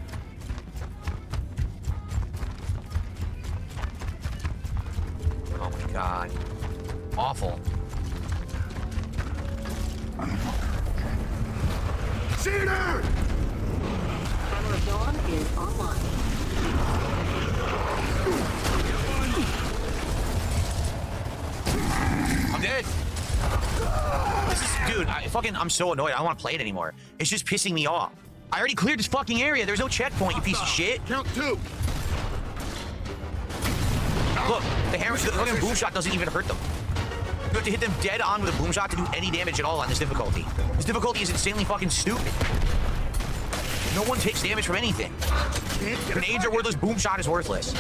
Oh my god. Awful. Cedar! Hammer of Dawn is online. I'm dead. Dude, I'm so annoyed. I don't want to play it anymore. It's just pissing me off. I already cleared this fucking area. There's no checkpoint, you piece of shit. Count 2. Look, the fucking boom shot doesn't even hurt them. You have to hit them dead on with a boom shot to do any damage at all on this difficulty. This difficulty is insanely fucking stupid. No one takes damage from anything. Grenades are worthless, boom shot is worthless.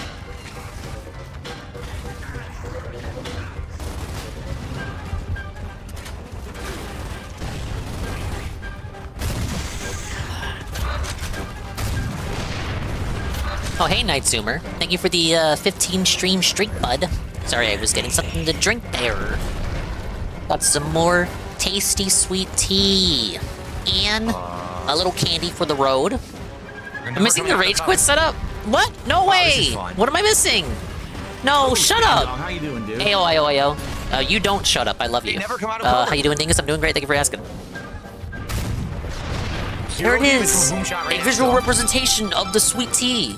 Oh, hey, Night Zoomer. Thank you for the 15 stream streak, bud. Sorry, I was getting something to drink there. Got some more tasty sweet tea. And a little candy for the road. I'm missing the rage quit setup? What? No way! What am I missing? No, shut up! How you doing, dude? Ayo, ayo, ayo. You don't shut up. I love you. Never come out of how you doing, Dingus? I'm doing great. Thank you for asking. Here it is. A visual representation of the sweet tea.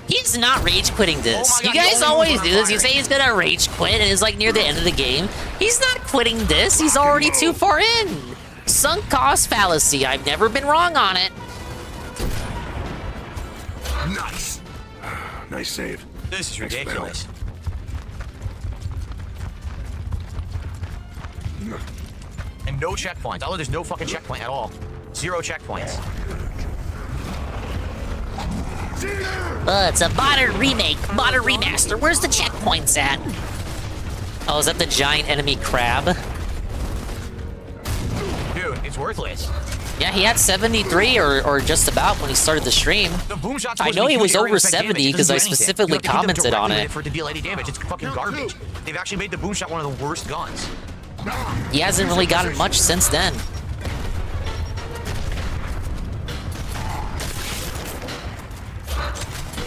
He's not rage quitting this. You guys always do this. You say he's gonna rage quit and it's like near the end of the game. He's not quitting this. He's already too far in. Sunk cost fallacy. I've never been wrong on it. Nice. Nice save. This is ridiculous. And no checkpoints. Although there's no fucking checkpoint at all. 0 checkpoints. It's a modern remake, modern remaster. Where's the checkpoints at? Oh, is that the giant enemy crab? Dude, it's worthless. Yeah, he had 73 or just about when he started the stream. I know he was over 70 because I specifically commented on it. For it to deal any damage, it's fucking garbage. They've actually made the boom shot one of the worst guns. He hasn't really gotten much since then.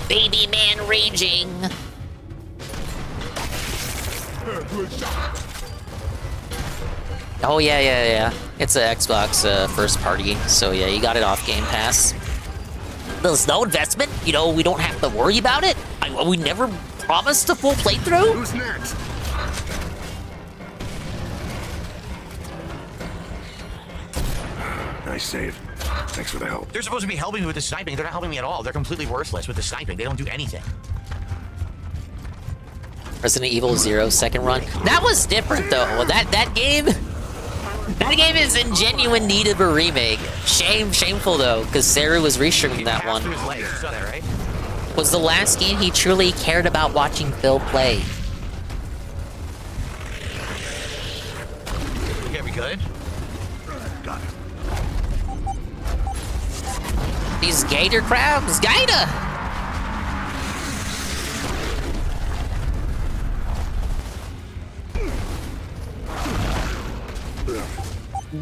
Baby man raging. Oh yeah. It's an Xbox first party, so yeah, you got it off Game Pass. There's no investment, you know, we don't have to worry about it. We never promised a full playthrough. Who's next? Nice save. Thanks for the help. They're supposed to be helping me with the sniping. They're not helping me at all. They're completely worthless with the sniping. They don't do anything. Resident Evil 0 second run. That was different though. That game is in genuine need of a remake. Shameful though, because Saru was restreaming that one. Was the last game he truly cared about watching Phil play. Okay, we good? Got it. These gator crabs, gator!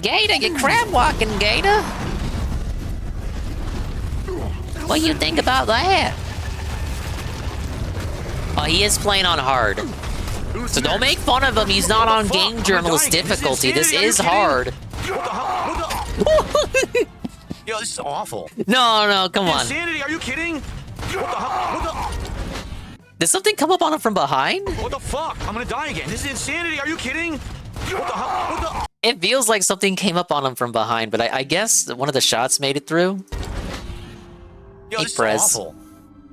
Gator, get crab walking, gator! What do you think about that? Oh, he is playing on hard. So don't make fun of him. He's not on game journalist difficulty. This is hard. Yo, this is awful. No, come on. Insanity, are you kidding? What the? Did something come up on him from behind? What the fuck? I'm gonna die again. This is insanity, are you kidding? What the? It feels like something came up on him from behind, but I guess one of the shots made it through. Yo, this is awful.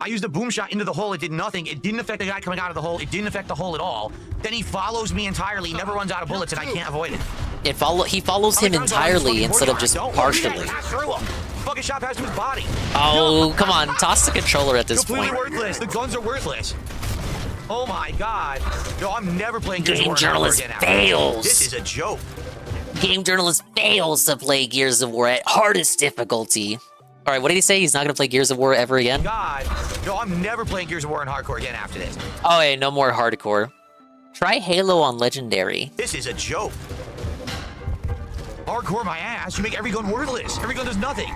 I used a boom shot into the hole. It did nothing. It didn't affect the guy coming out of the hole. It didn't affect the hole at all. Then he follows me entirely. He never runs out of bullets, and I can't avoid it. He follows him entirely instead of just partially. Fucking shot past his body. Oh, come on. Toss the controller at this Completely point. worthless. The guns are worthless. Oh my god. Yo, I'm never playing Gears of Game War journalist again after this. fails. This is a joke. Game journalist fails to play Gears of War at hardest difficulty. All right, what did he say? He's not going to play Gears of War ever again? God. Yo, I'm never playing Gears of War in hardcore again after this. Oh, hey, no more hardcore. Try Halo on Legendary. This is a joke. Hardcore my ass. You make every gun worthless. Every gun does nothing.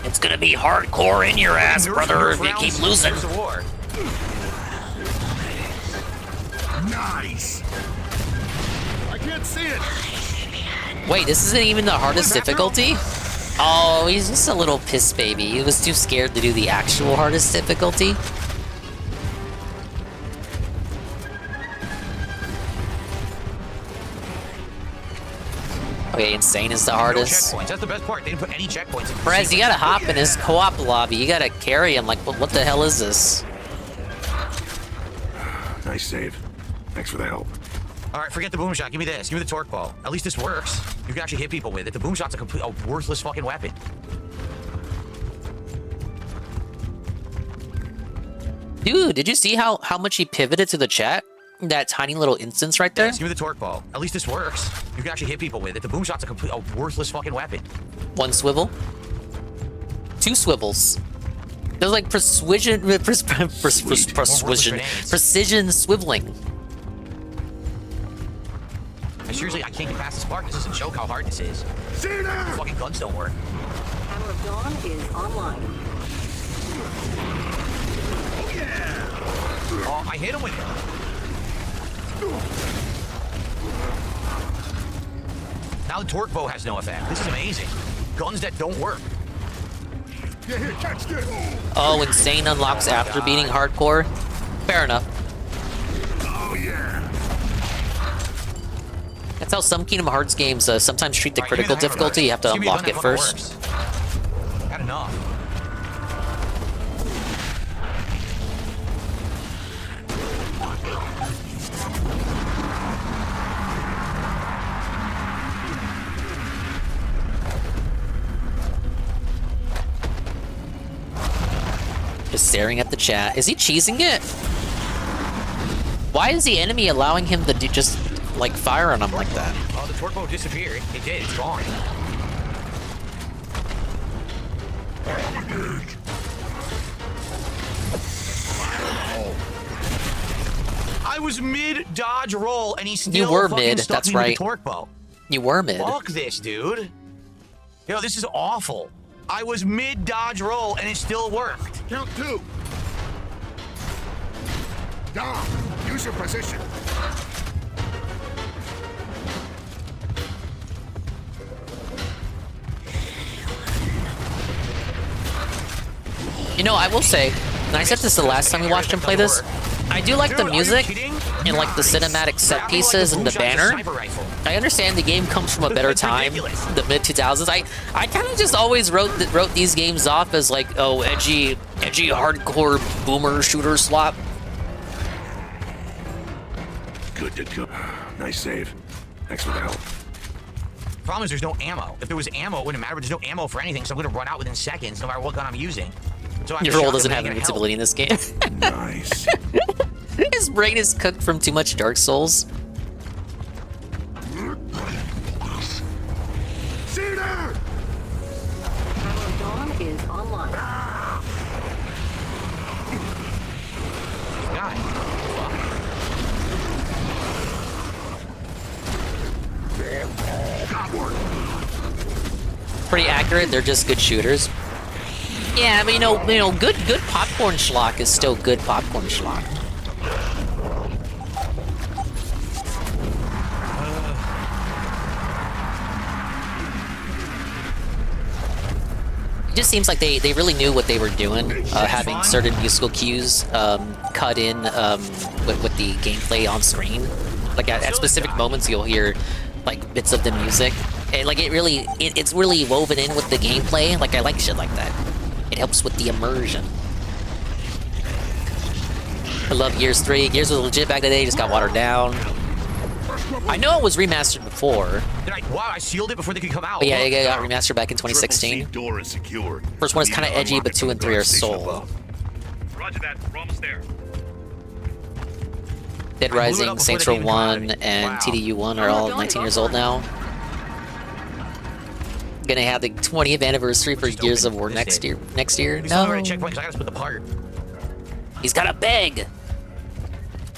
It's gonna be hardcore in your ass, brother, if you keep losing. Gears of War. Nice. I can't see it. Wait, this isn't even the hardest difficulty? Oh, he's just a little piss baby. He was too scared to do the actual hardest difficulty. Okay, insane is the hardest. No checkpoints. That's the best part. They didn't put any checkpoints. Perez, you gotta hop in his co-op lobby. You gotta carry him. Like, what the hell is this? Nice save. Thanks for the help. All right, forget the boom shot. Give me this. Give me the torque ball. At least this works. You can actually hit people with it. The boom shot's a worthless fucking weapon. Dude, did you see how much he pivoted to the chat? That tiny little instance right there? Yes, give me the torque ball. At least this works. You can actually hit people with it. The boom shot's a worthless fucking weapon. One swivel. Two swivels. There's like precision swiveling. Seriously, I can't get past this part. This is a joke how hard this is. The fucking guns don't work. Hammer of Dawn is online. Oh, I hit him with it. Now the torque bow has no effect. This is amazing. Guns that don't work. Oh, insane unlocks after beating hardcore. Fair enough. Oh yeah. That's how some Kingdom Hearts games sometimes treat the critical difficulty. You have to unlock it first. Got enough. Just staring at the chat. Is he cheesing it? Why is the enemy allowing him to just like fire on him like that? Oh, the torque bow disappeared. It did. It's gone. I was mid dodge roll, and he still You were fucking mid. stuck That's me with right. the torque bow. You were mid. Fuck this, dude. Yo, this is awful. I was mid dodge roll, and it still worked. Count two. Dom, use your position. You know, I will say, and I said this the last time we watched him play this, I do like the music and like the cinematic set pieces and the banner. I understand the game comes from a better time, the mid-2000s. I kind of just always wrote these games off as like, oh, edgy hardcore boomer shooter slop. Good to go. Nice save. Thanks for the help. Problem is there's no ammo. If there was ammo, it wouldn't matter, but there's no ammo for anything, so I'm gonna run out within seconds, no matter what gun I'm using. So Your role doesn't have invincibility in this game. Nice. His brain is cooked from too much Dark Souls. Cedar! Hammer of Dawn is online. Pretty accurate, they're just good shooters. Yeah, but you know, good popcorn schlock is still good popcorn schlock. It just seems like they really knew what they were doing, having certain musical cues cut in with the gameplay on screen. Like at specific moments, you'll hear like bits of the music. And, like it's really woven in with the gameplay. Like I like shit like that. It helps with the immersion. I love Gears 3. Gears was legit back in the day, just got watered down. I know it was remastered before. Wow, I sealed it before they could come out. But yeah, it got remastered back in 2016. Door is secured. First one is kind of edgy, but 2 and 3 are soul. Roger that. We're almost there. Dead Rising, Saints Row 1, and TDU 1 are all 19 years old now. Gonna have the 20th anniversary for Gears of War next year. No. Checkpoint, 'cause I gotta split the part. He's got a bag.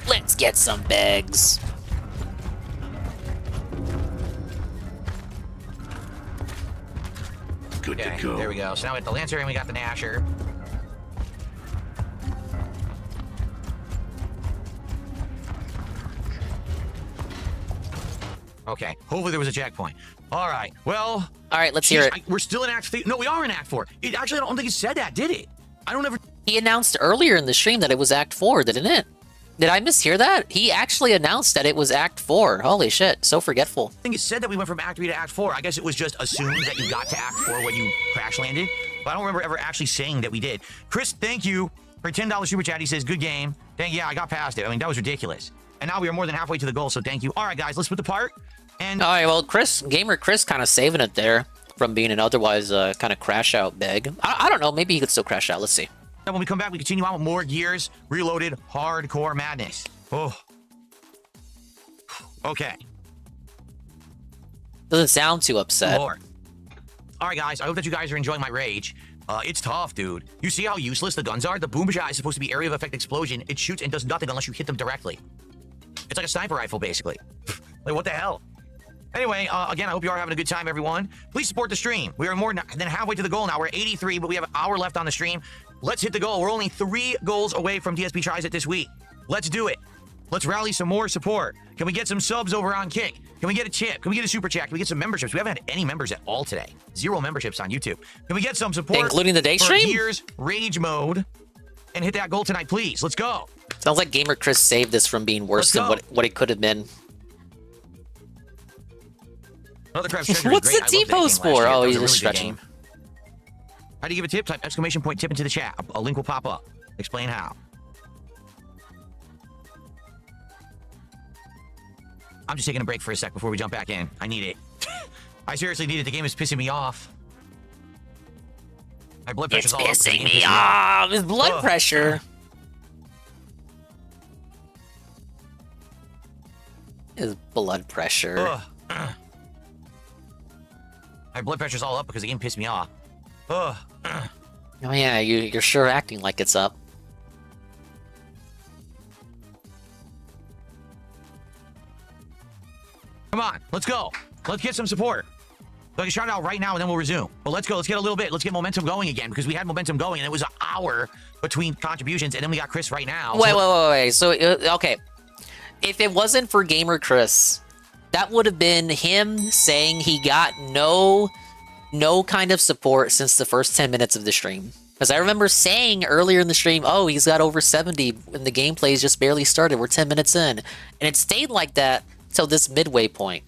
Let's get some bags. Good to go. There we go. So now at the Lancer and we got the Nasher. Okay. Hopefully there was a checkpoint. All right. Well. All right. Let's hear it. We're still in Act 3. No, we are in Act 4. It actually, I don't think it said that, did it? I don't ever. He announced earlier in the stream that it was Act 4, didn't it? Did I mishear that? He actually announced that it was Act 4. Holy shit. So forgetful. I think it said that we went from Act 3 to Act 4. I guess it was just assumed that you got to Act 4 when you crash landed. But I don't remember ever actually saying that we did. Chris, thank you for $10 super chat. He says, good game. Yeah, I got past it. I mean, that was ridiculous. And now we are more than halfway to the goal, so thank you. All right, guys, let's split the part. And all right, well, Gamer Chris kind of saving it there from being an otherwise kind of crash out bag. I don't know. Maybe he could still crash out. Let's see. And when we come back, we continue on with more Gears Reloaded hardcore madness. Oh. Okay. Doesn't sound too upset. Lord. All right, guys. I hope that you guys are enjoying my rage. It's tough, dude. You see how useless the guns are? The boom shot is supposed to be area of effect explosion. It shoots and does nothing unless you hit them directly. It's like a sniper rifle, basically. Like, what the hell? Anyway, again, I hope you are having a good time, everyone. Please support the stream. We are more than halfway to the goal now. We're 83, but we have an hour left on the stream. Let's hit the goal. We're only 3 goals away from DSP Tries It this week. Let's do it. Let's rally some more support. Can we get some subs over on Kick? Can we get a chip? Can we get a super chat? Can we get some memberships? We haven't had any members at all today. 0 memberships on YouTube. Can we get some support? Including the day stream? Gears Rage Mode. And hit that goal tonight, please. Let's go. Sounds like Gamer Chris saved this from being worse than what it could have been. Another Crab's Treasure What's is the great. T-pose for? Oh, he's just really stretching. How do you give a tip? Type exclamation point tip into the chat. A link will pop up. Explain how. I'm just taking a break for a sec before we jump back in. I need it. I seriously need it. The game is pissing me off. My blood pressure's all up. It's pissing me off. His blood pressure. His blood pressure. My blood pressure's all up because the game pissed me off. Oh yeah, you're sure acting like it's up. Come on, let's go. Let's get some support. So I can shout it out right now and then we'll resume. But let's go. Let's get a little bit. Let's get momentum going again because we had momentum going and it was an hour between contributions and then we got Chris right now. Wait. So, okay. If it wasn't for Gamer Chris, that would have been him saying he got no kind of support since the first 10 minutes of the stream. Because I remember saying earlier in the stream, oh, he's got over 70 when the gameplay's just barely started. We're 10 minutes in. And it stayed like that till this midway point.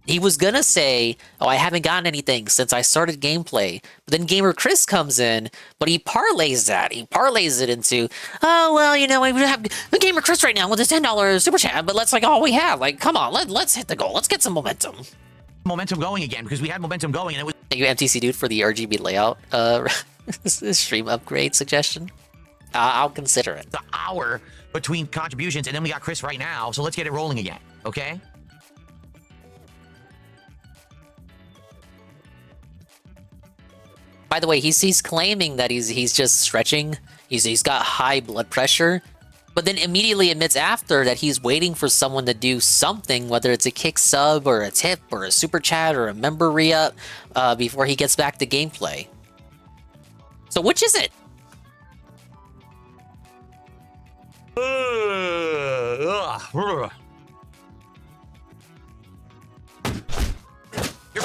He was gonna say, oh, I haven't gotten anything since I started gameplay. But then Gamer Chris comes in, but he parlays that. He parlays it into, oh, well, you know, we have Gamer Chris right now with his $10 super chat, but that's like all we have. Like, come on, let's hit the goal. Let's get some momentum. Momentum going again because we had momentum going and it was. Thank you, MTC Dude, for the RGB layout stream upgrade suggestion. I'll consider it. The hour between contributions and then we got Chris right now. So let's get it rolling again, okay? By the way, he's claiming that he's just stretching. He's got high blood pressure, but then immediately admits after that he's waiting for someone to do something, whether it's a kick sub or a tip or a super chat or a member re-up before he gets back to gameplay. So which is it?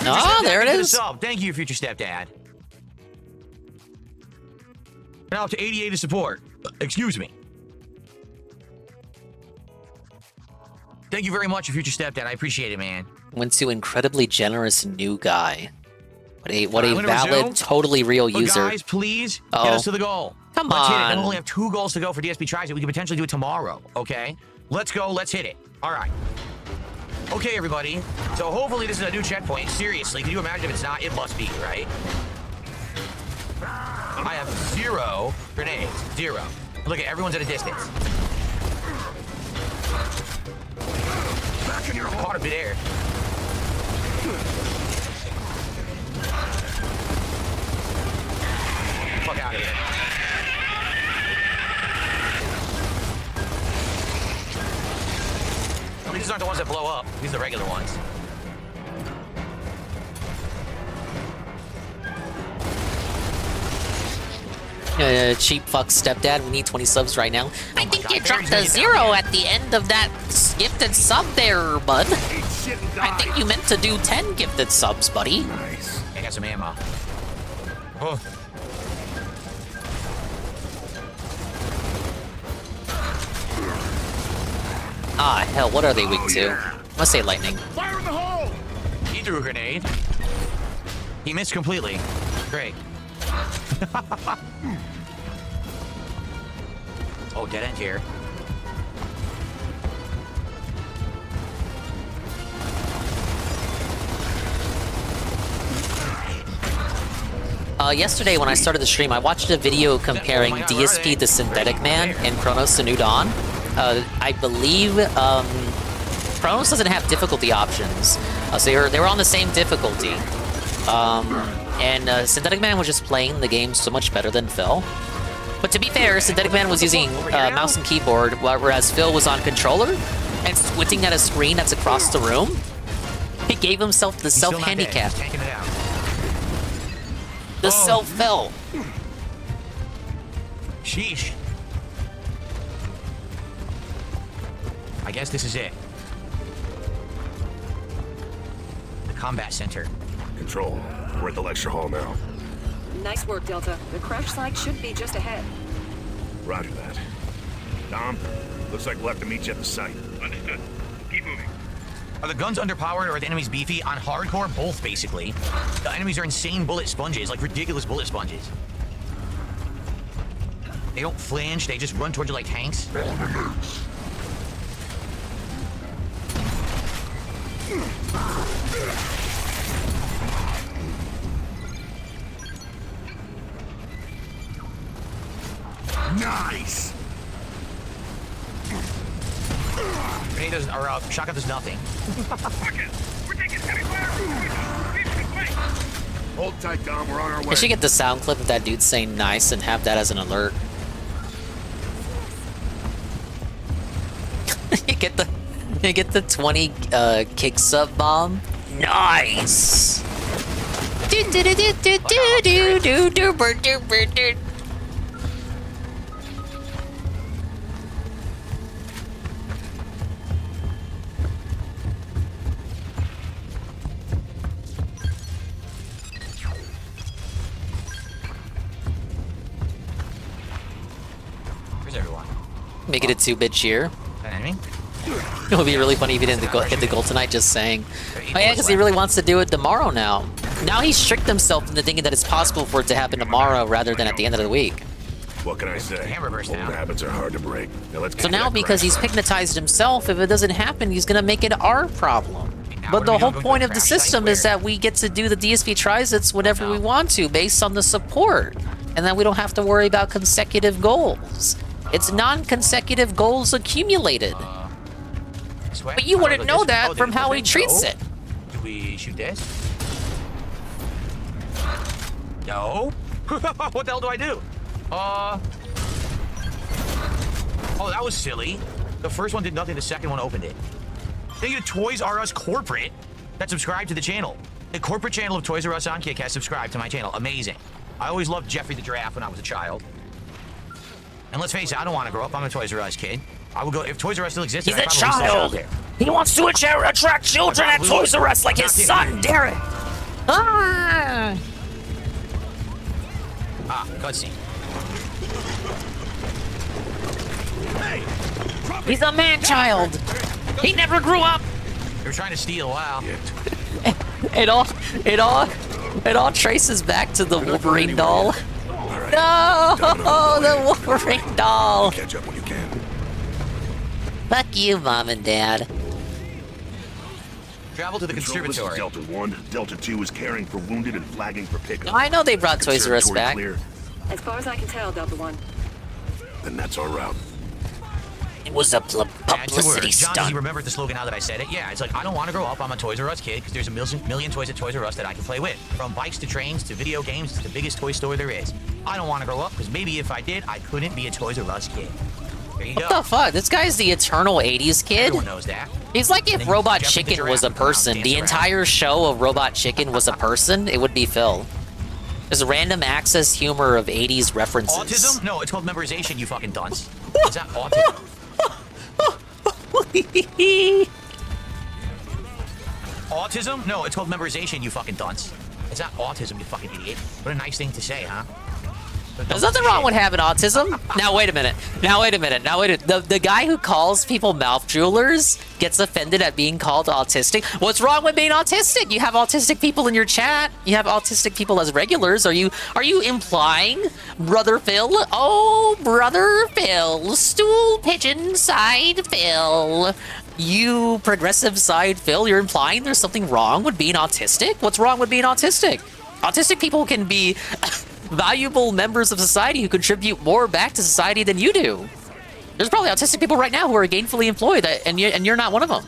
Ah, there it is. Thank you, future stepdad. Now up to 88 to support. Excuse me. Thank you very much, future stepdad. I appreciate it, man. Went to incredibly generous new guy. What a I'm gonna valid, resume. totally real But user. guys, please Uh-oh. get us to the goal. Come Let's hit it. on. And we only have 2 goals to go for DSP Tries It. We can potentially do it tomorrow, okay? Let's go. Let's hit it. All right. Okay, everybody. So hopefully this is a new checkpoint. Seriously, can you imagine if it's not? It must be, right? I have 0 grenades. 0. Look at everyone's at a distance. Back in your caught a bit air. Fuck out of here. I mean, these aren't the ones that blow up. These are the regular ones. Cheap fuck stepdad, we need 20 subs right now. I think you dropped a 0 at the end of that gifted sub there, bud. I think you meant to do 10 gifted subs, buddy. Nice. I got some ammo. Oh. Ah, hell, what are they weak to? Let's say lightning. Fire in the hole! He threw a grenade. He missed completely. Great. Oh, dead end here. Yesterday when I started the stream, I watched a video comparing DSP to Synthetic Man in Chronos The New Dawn. I believe Chronos doesn't have difficulty options, so they were on the same difficulty. And Synthetic Man was just playing the game so much better than Phil. But to be fair, Synthetic Man was using mouse and keyboard, whereas Phil was on controller and squinting at a screen that's across the room. He gave himself the self-handicap. The self-Phil. Sheesh. I guess this is it. The combat center. Control. We're at the lecture hall now. Nice work, Delta. The crash site should be just ahead. Roger that. Dom, looks like we'll have to meet you at the site. Understood. Keep moving. Are the guns underpowered or are the enemies beefy? On hardcore, both basically. The enemies are insane bullet sponges, like ridiculous bullet sponges. They don't flinch, they just run towards you like tanks. Nice! Grenade does, or shotgun does nothing. We're taking heavy fire. Hold tight, Dom. We're on our way. I should get the sound clip of that dude saying nice and have that as an alert. you get the 20 kick sub bomb. Nice. Do do do do do do do do do do do. Where's everyone? Make it a 2-bit cheer. An enemy? It would be really funny if he didn't hit the goal tonight just saying, oh yeah, because he really wants to do it tomorrow now. Now he's tricked himself into thinking that it's possible for it to happen tomorrow rather than at the end of the week. What can I say? Old habits are hard to break. Now let's So get now that because he's crash site. hypnotized himself, if it doesn't happen, he's gonna make it our problem. But the whole point of the system is that we get to do the DSP tries-its whenever we want to, based on the support. And then we don't have to worry about consecutive goals. It's non-consecutive goals accumulated. But you wouldn't know that from how he treats it. Do we shoot this? No? What the hell do I do? Oh, that was silly. The first one did nothing, the second one opened it. Thank you to Toys R Us Corporate that subscribed to the channel. The corporate channel of Toys R Us on Kick has subscribed to my channel. Amazing. I always loved Jeffrey the Giraffe when I was a child. And let's face it, I don't want to grow up. I'm a Toys R Us kid. I would go if Toys R Us still existed. He's a I'd probably still shop child. there. He wants to attract children at Toys R Us like his son, Derek. Ah! Cutscene. He's a man-child. He never grew up. You're trying to steal. Wow. It all traces back to the Wolverine doll. No, the Wolverine doll. Catch up when you can. Fuck you, Mom and Dad. Travel to the Control, this is conservatory. Delta 1. Delta 2 is caring for wounded and flagging for pickup. I know they brought Toys R Us back. Clear. As far as I can tell, Delta 1. Then that's our route. It was a publicity John, stunt. does he remember the slogan now that I said it? Yeah, it's like, I don't want to grow up. I'm a Toys R Us kid because there's a million toys at Toys R Us that I can play with. From bikes to trains to video games to the biggest toy store there is. I don't want to grow up because maybe if I did, I couldn't be a Toys R Us kid. There you go. What the fuck? This guy's the eternal 80s kid? Everyone knows that. He's like And if then Robot Jeffrey the Chicken was a Giraffe would come out and person. dance The around. entire show of Robot Chicken was a person, it would be Phil. There's random access humor of 80s references. Autism? No, it's called memorization, you fucking dunce. Is that autism? Autism? No, it's called memorization, you fucking dunce. It's not autism, you fucking idiot. What a nice thing to say, huh? There's nothing wrong with having autism. Now wait a minute. The guy who calls people mouth jewelers gets offended at being called autistic. What's wrong with being autistic? You have autistic people in your chat. You have autistic people as regulars. Are you implying Brother Phil? Oh, Brother Phil, stool pigeon side Phil. You progressive side Phil, you're implying there's something wrong with being autistic? What's wrong with being autistic? Autistic people can be valuable members of society who contribute more back to society than you do. There's probably autistic people right now who are gainfully employed, and you're not one of them.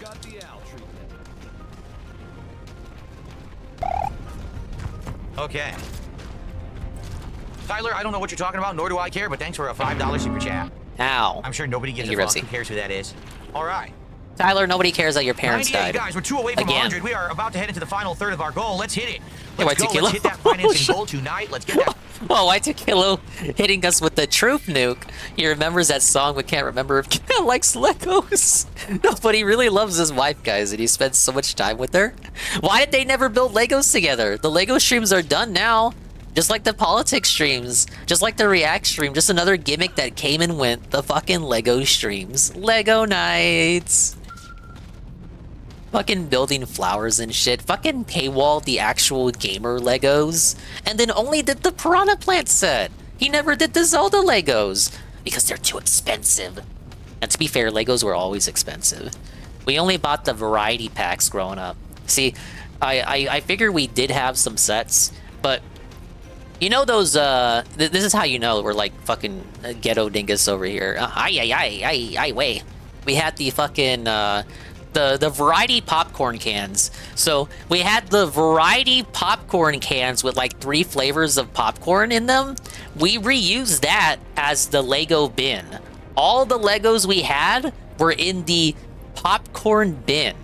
Okay. Tyler, I don't know what you're talking about, nor do I care, but thanks for a $5 super chat. Ow. I'm sure nobody gives a fuck. Who cares who that is? All right. Tyler, nobody cares that your parents 98 died. guys, we're 2 away from Again. 100. We are about to head into the final third of our goal. Let's hit it. Hey, Let's go. Tequila. Let's hit that financing goal tonight. Let's get that. Whoa, why Tequila hitting us with the truth nuke? He remembers that song but can't remember if he likes Legos. No, but he really loves his wife, guys, and he spends so much time with her. Why did they never build Legos together? The Lego streams are done now. Just like the politics streams. Just like the React stream. Just another gimmick that came and went. The fucking Lego streams. Lego nights. Fucking building flowers and shit. Fucking paywalled the actual gamer Legos. And then only did the Piranha Plant set. He never did the Zelda Legos. Because they're too expensive. And to be fair, Legos were always expensive. We only bought the variety packs growing up. See, I figure we did have some sets. But, you know those, this is how you know we're like fucking ghetto dingus over here. Way. We had the fucking, the variety popcorn cans. So we had the variety popcorn cans with like 3 flavors of popcorn in them. We reused that as the Lego bin. All the Legos we had were in the popcorn bin.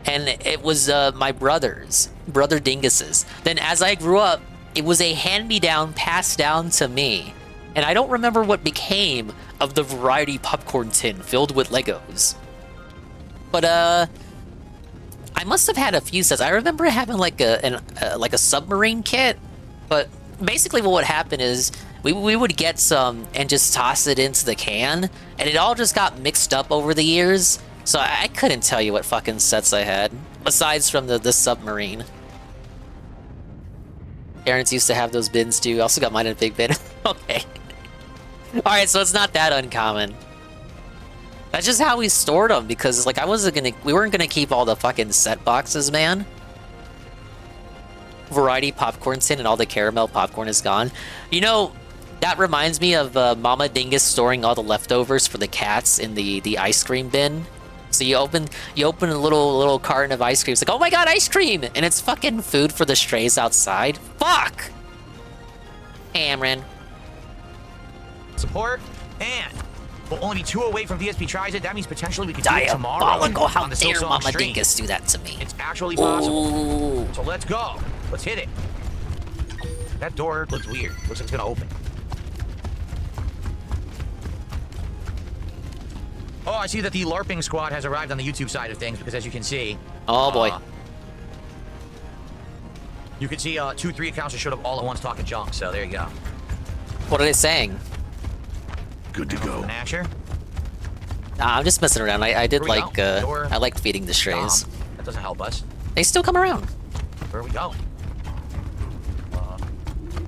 And it was my brother Dingus's. Then as I grew up, it was a hand-me-down passed down to me. And I don't remember what became of the variety popcorn tin filled with Legos. But I must have had a few sets. I remember having like a submarine kit. But basically what would happen is we would get some and just toss it into the can, and it all just got mixed up over the years. So I couldn't tell you what fucking sets I had, besides from the submarine. Parents used to have those bins too. Also got mine in a big bin. Okay. Alright, so it's not that uncommon. That's just how we stored them, because like we weren't gonna keep all the fucking set boxes, man. Variety popcorn tin and all the caramel popcorn is gone. You know, that reminds me of Mama Dingus storing all the leftovers for the cats in the ice cream bin. So you open a little carton of ice cream. It's like, oh my god, ice cream! And it's fucking food for the strays outside. Fuck! Cameron. Support, and we'll only be 2 away from VSP tries it. That means potentially we could do it tomorrow. Diabolical, how on the dare Silksong Mama stream. Dingus do that to me. It's actually possible. Ooh. So let's go. Let's hit it. That door looks weird. Looks like it's gonna open. Oh, I see that the LARPing squad has arrived on the YouTube side of things because, as you can see... Oh, boy. You can see 2-3 accounts that showed up all at once talking junk, so there you go. What are they saying? Good to go. Asher? Nah, I'm just messing around. I did like, Door. I liked feeding the strays. That doesn't help us. They still come around. Where are we going?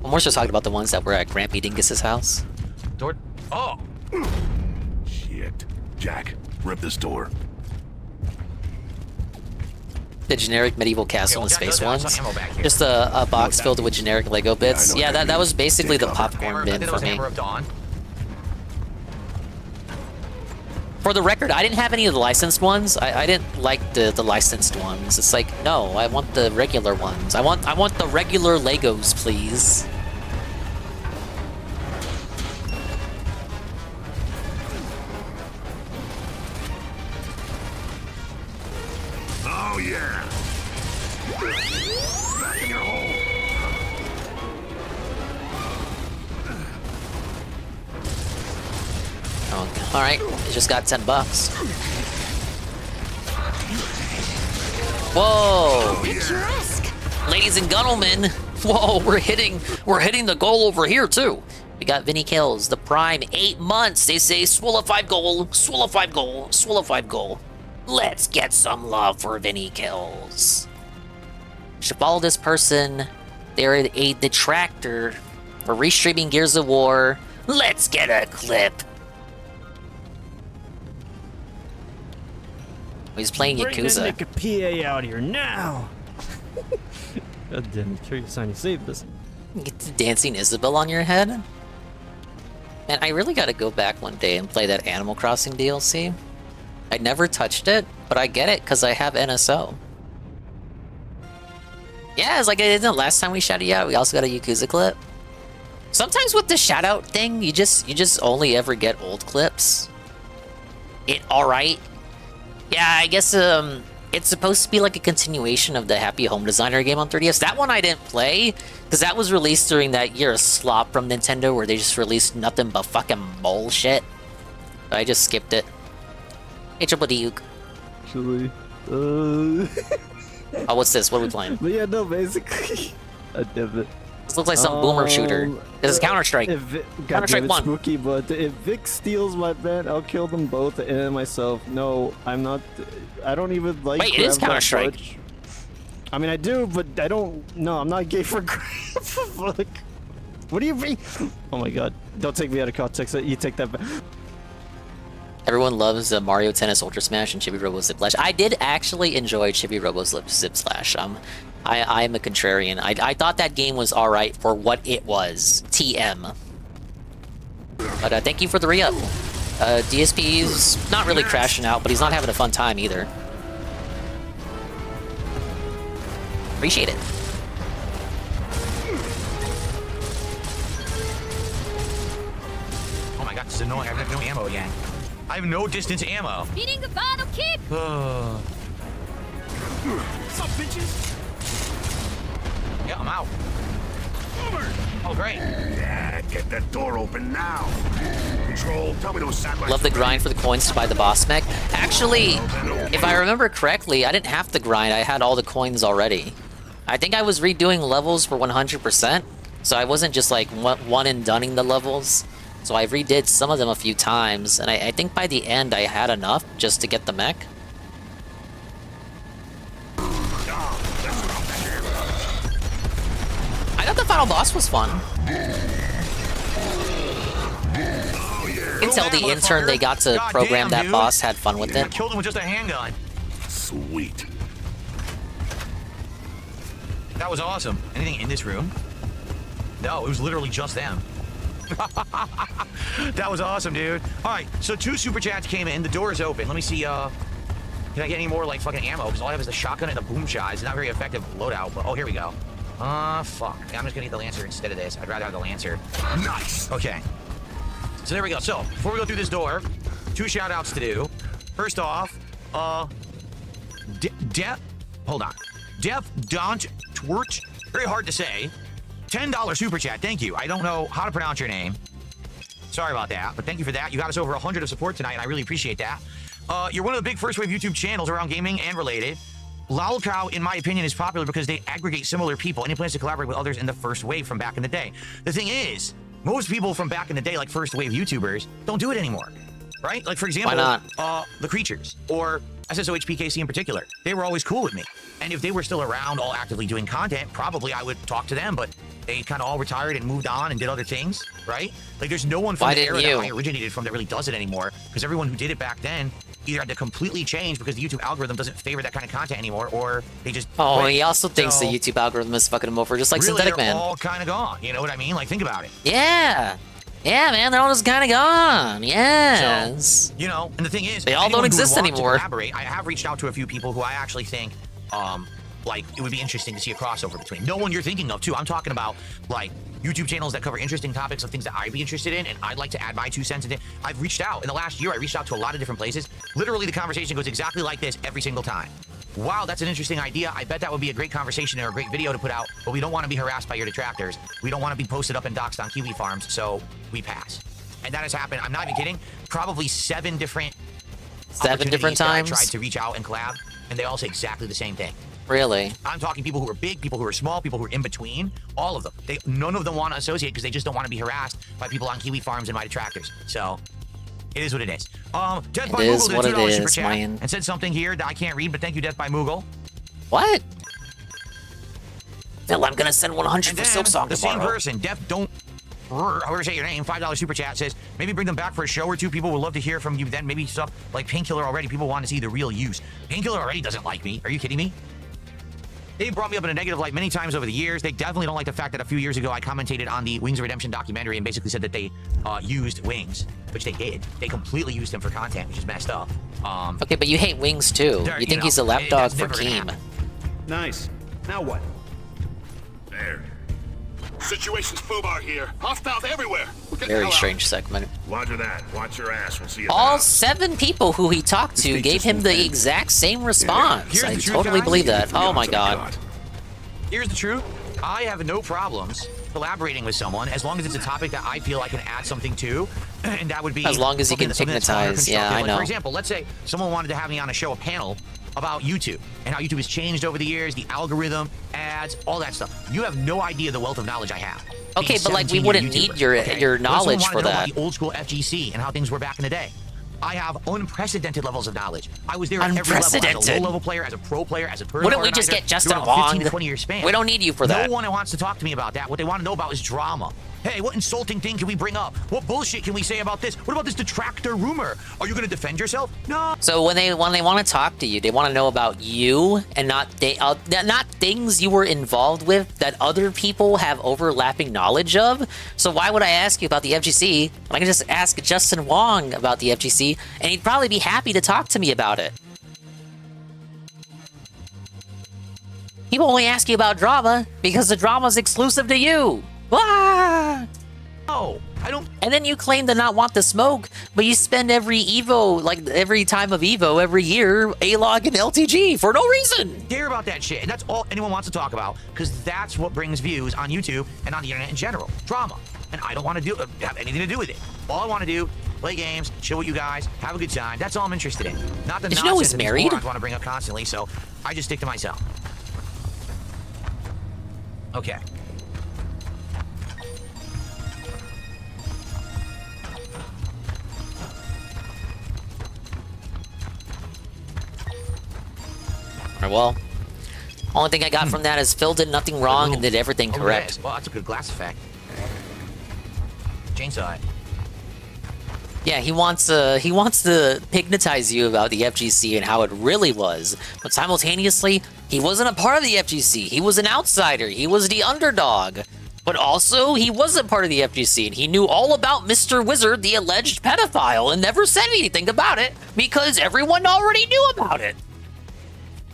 I'm more so talking about the ones that were at Grampy Dingus's house. Door. Oh! Shit. Jack, rip this door. The generic medieval castle and space Jack, ones. ammo back here. Just a box filled with generic Lego bits. Yeah, that was basically the popcorn bin for me. Hammer of Dawn. For the record, I didn't have any of the licensed ones. I didn't like the licensed ones. It's like, no, I want the regular ones. I want the regular Legos, please. Oh, yeah. Back in your hole. Oh, all right, it just got $10. Whoa! Picturesque. Ladies and gentlemen, whoa, we're hitting the goal over here too. We got Vinny Kills, the Prime, 8 months. They say swallified goal, swallified goal, swallified goal. Let's get some love for Vinny Kills. Should follow this person. They're a detractor for restreaming Gears of War. Let's get a clip. He's playing Yakuza. Bring that nigga PA out here now. God damn it, sure you sign you saved this. Get the dancing Isabel on your head? Man, I really gotta go back one day and play that Animal Crossing DLC. I never touched it, but I get it because I have NSO. Yeah, it's like the last time we shouted you out, we also got a Yakuza clip. Sometimes with the shout out thing, you just only ever get old clips. Alright. Yeah, I guess it's supposed to be like a continuation of the Happy Home Designer game on 3DS. That one I didn't play, because that was released during that year of slop from Nintendo where they just released nothing but fucking bullshit. I just skipped it. Hey, Triple Duke. Actually, Oh, what's this? What are we playing? But yeah, no, basically, damn it. This looks like some boomer shooter. This is Counter-Strike. Counter-Strike 1. Spooky, but if Vic steals my bed, I'll kill them both and myself. No, I'm not. I don't even like. Wait, it is Counter-Strike. I mean, I do, but I don't. No, I'm not gay for Fuck. What do you mean? Oh my god! Don't take me out of context. You take that back. Everyone loves Mario Tennis Ultra Smash and Chibi Robo Zip Slash. I did actually enjoy Chibi Robo Zip Slash. I am a contrarian. I thought that game was alright for what it was. TM. But thank you for the re-up. DSP's not really crashing out, but he's not having a fun time either. Appreciate it. Oh my god, this is annoying. I have no ammo again. I have no distance ammo. Beating the bottle kick. What's up, bitches? Yeah, I'm out. Oh, great. Yeah, get that door open now. Control, tell me those satellites. Love the grind for the coins to buy the boss mech. Actually, if I remember correctly, I didn't have to grind. I had all the coins already. I think I was redoing levels for 100%, so I wasn't just like one and doneing the levels. So I redid some of them a few times, and I think by the end I had enough just to get the mech. I thought the final boss was fun. You can tell the intern they got to program that boss had fun with it. Killed him with just a handgun. Sweet. That was awesome. Anything in this room? No, it was literally just them. That was awesome, dude. All right, so 2 super chats came in. The door is open. Let me see. Can I get any more like fucking ammo? Because all I have is the shotgun and the boom shot. It's not very effective loadout. But oh, here we go. Fuck. I'm just gonna need the Lancer instead of this. I'd rather have the Lancer. Nice. Okay. So there we go. So before we go through this door, 2 shout outs to do. First off, hold on. Def Don't Twert. Very hard to say. $10 super chat. Thank you. I don't know how to pronounce your name. Sorry about that, but thank you for that. You got us over 100 of support tonight, and I really appreciate that. You're one of the big first-wave YouTube channels around gaming and related. Lolcow, in my opinion, is popular because they aggregate similar people. Any plans to collaborate with others in the first wave from back in the day? The thing is, most people from back in the day, like first-wave YouTubers, don't do it anymore, right? Like, for example, why not? The Creatures, or SSOHPKC in particular. They were always cool with me. And if they were still around, all actively doing content, probably I would talk to them, but they kind of all retired and moved on and did other things, right? Like, there's no one from the era that I originated from that really does it anymore, because everyone who did it back then either had to completely change because the YouTube algorithm doesn't favor that kind of content anymore, or they just quit. He also thinks the YouTube algorithm is fucking him over, just like really, Synthetic they're Man. all kind of gone, you know what I mean? Like, think about it. Yeah, man, they're all just kind of gone. Yes. So, you know, and the thing is, they all don't exist anymore. I have reached out to a few people who I actually think, like, it would be interesting to see a crossover between. No one you're thinking of, too. I'm talking about, like, YouTube channels that cover interesting topics of things that I'd be interested in, and I'd like to add my 2 cents in it. I've reached out. In the last year, I reached out to a lot of different places. Literally, the conversation goes exactly like this every single time. Wow, that's an interesting idea. I bet that would be a great conversation or a great video to put out, but we don't want to be harassed by your detractors. We don't want to be posted up and doxed on Kiwi farms, so we pass. And that has happened, I'm not even kidding, probably 7 different times I tried to reach out and collab, and they all say exactly the same thing. Really? I'm talking people who are big, people who are small, people who are in between, all of them. None of them want to associate because they just don't want to be harassed by people on Kiwi farms and my detractors. So, it is what it is. Death by Moogle did a $2 super chat and said something here that I can't read, but thank you, Death by Moogle. What? Phil, I'm gonna send 100 and for Silk Song the tomorrow. same person, Death Don't... However say your name, $5 super chat says, maybe bring them back for a show or two. People would love to hear from you then. Maybe stuff like Painkiller already. People want to see the real use. Painkiller already doesn't like me. Are you kidding me? They brought me up in a negative light many times over the years. They definitely don't like the fact that a few years ago I commentated on the Wings of Redemption documentary and basically said that they used Wings, which they did. They completely used him for content, which is messed up. Okay, but you hate Wings too. You think he's a lapdog for Keem. Nice. Now what? There. Situation's FUBAR here. Hostiles everywhere. Very strange segment. Roger that. Watch your ass. We'll see you All now. 7 people who he talked to gave him the exact same response. I totally believe that. Oh my god. Here's the truth. I have no problems collaborating with someone as long as it's a topic that I feel I can add something to, and that would be as long as you can hypnotize. Yeah, I know. For example, let's say someone wanted to have me on a show, a panel about YouTube and how YouTube has changed over the years, the algorithm, ads, all that stuff. You have no idea the wealth of knowledge I have. Okay, but like we wouldn't need your knowledge for that. About the old school FGC and how things were back in the day. I have unprecedented levels of knowledge. I was there at every level, as a low-level player, as a pro player, as a tournament Wouldn't we just get Justin Wong? 15 to 20-year span. We don't need you for that. No one wants to talk to me about that. What they want to know about is drama. Hey, what insulting thing can we bring up? What bullshit can we say about this? What about this detractor rumor? Are you going to defend yourself? No. So when they want to talk to you, they want to know about you and not things you were involved with that other people have overlapping knowledge of. So why would I ask you about the FGC when I can just ask Justin Wong about the FGC and he'd probably be happy to talk to me about it? People only ask you about drama because the drama's exclusive to you. Ah! No, I don't. And then you claim to not want the smoke, but you spend every Evo, like every time of Evo, every year, A-Log and LTG for no reason. Care about that shit, and that's all anyone wants to talk about, because that's what brings views on YouTube and on the internet in general. Drama, and I don't want to have anything to do with it. All I want to do, play games, chill with you guys, have a good time. That's all I'm interested in. Not the nonsense that these morons want to bring up constantly. So I just stick to myself. Okay. Well, only thing I got from that is Phil did nothing wrong and did everything correct. Well, that's a good glass effect. Chainsaw it. Yeah, he wants to hypnotize you about the FGC and how it really was, but simultaneously, he wasn't a part of the FGC. He was an outsider. He was the underdog. But also, he wasn't part of the FGC, and he knew all about Mr. Wizard, the alleged pedophile, and never said anything about it because everyone already knew about it.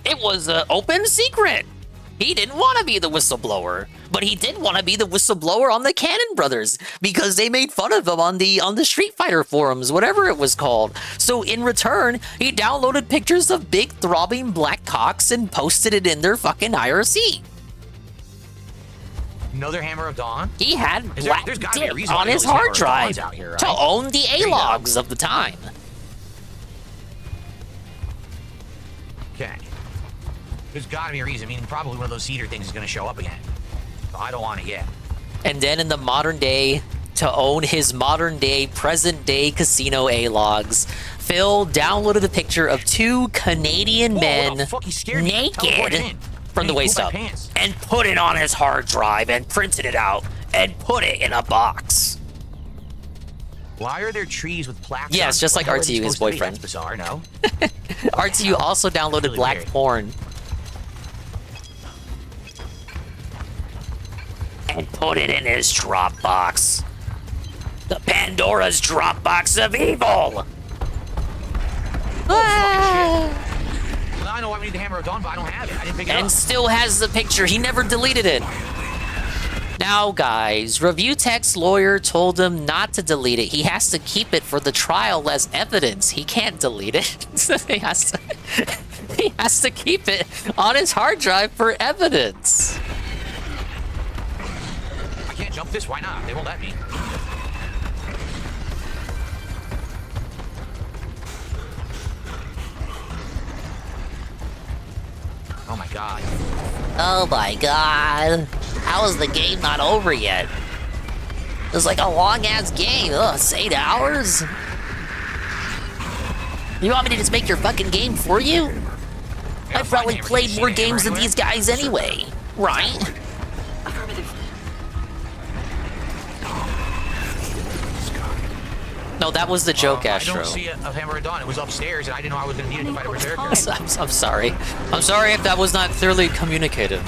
It was an open secret. He didn't want to be the whistleblower, but he did want to be the whistleblower on the Cannon Brothers because they made fun of him on the Street Fighter forums, whatever it was called. So in return, he downloaded pictures of big throbbing black cocks and posted it in their fucking IRC. Another Hammer of Dawn? He had black there's gotta be a dick reason on why his all these hard Hammer of Dawns drive out here, to right? own the There you go. A-logs of the time. Okay. There's gotta be a reason. I mean, probably one of those cedar things is gonna show up again. So I don't want it yet. And then in the modern day, to own his modern day, present day casino A-logs, Phil downloaded a picture of two Canadian men naked from the waist up and put it on his hard drive and printed it out and put it in a box. Why are there trees with plaques? Yes, just like RTU, his boyfriend. That's bizarre, no? RTU also downloaded Really black weird. porn. And put it in his Dropbox. The Pandora's Dropbox of evil! Well, I know why we need the Hammer of Dawn, but I don't have it. I didn't pick it up. And still has the picture. He never deleted it. Now, guys, Review Tech's lawyer told him not to delete it. He has to keep it for the trial as evidence. He can't delete it. So he has to keep it on his hard drive for evidence. I can't jump this. Why not? They won't let me. Oh my god. Oh my god. How is the game not over yet? It's like a long-ass game. Ugh, it's 8 hours? You want me to just make your fucking game for you? I've probably played more games than these guys anyway, right? No, that was the joke, Astro. I don't see a Hammer of Dawn. It was upstairs, and I didn't know I was going to need it to fight a Berserker. I'm sorry. I'm sorry if that was not clearly communicated.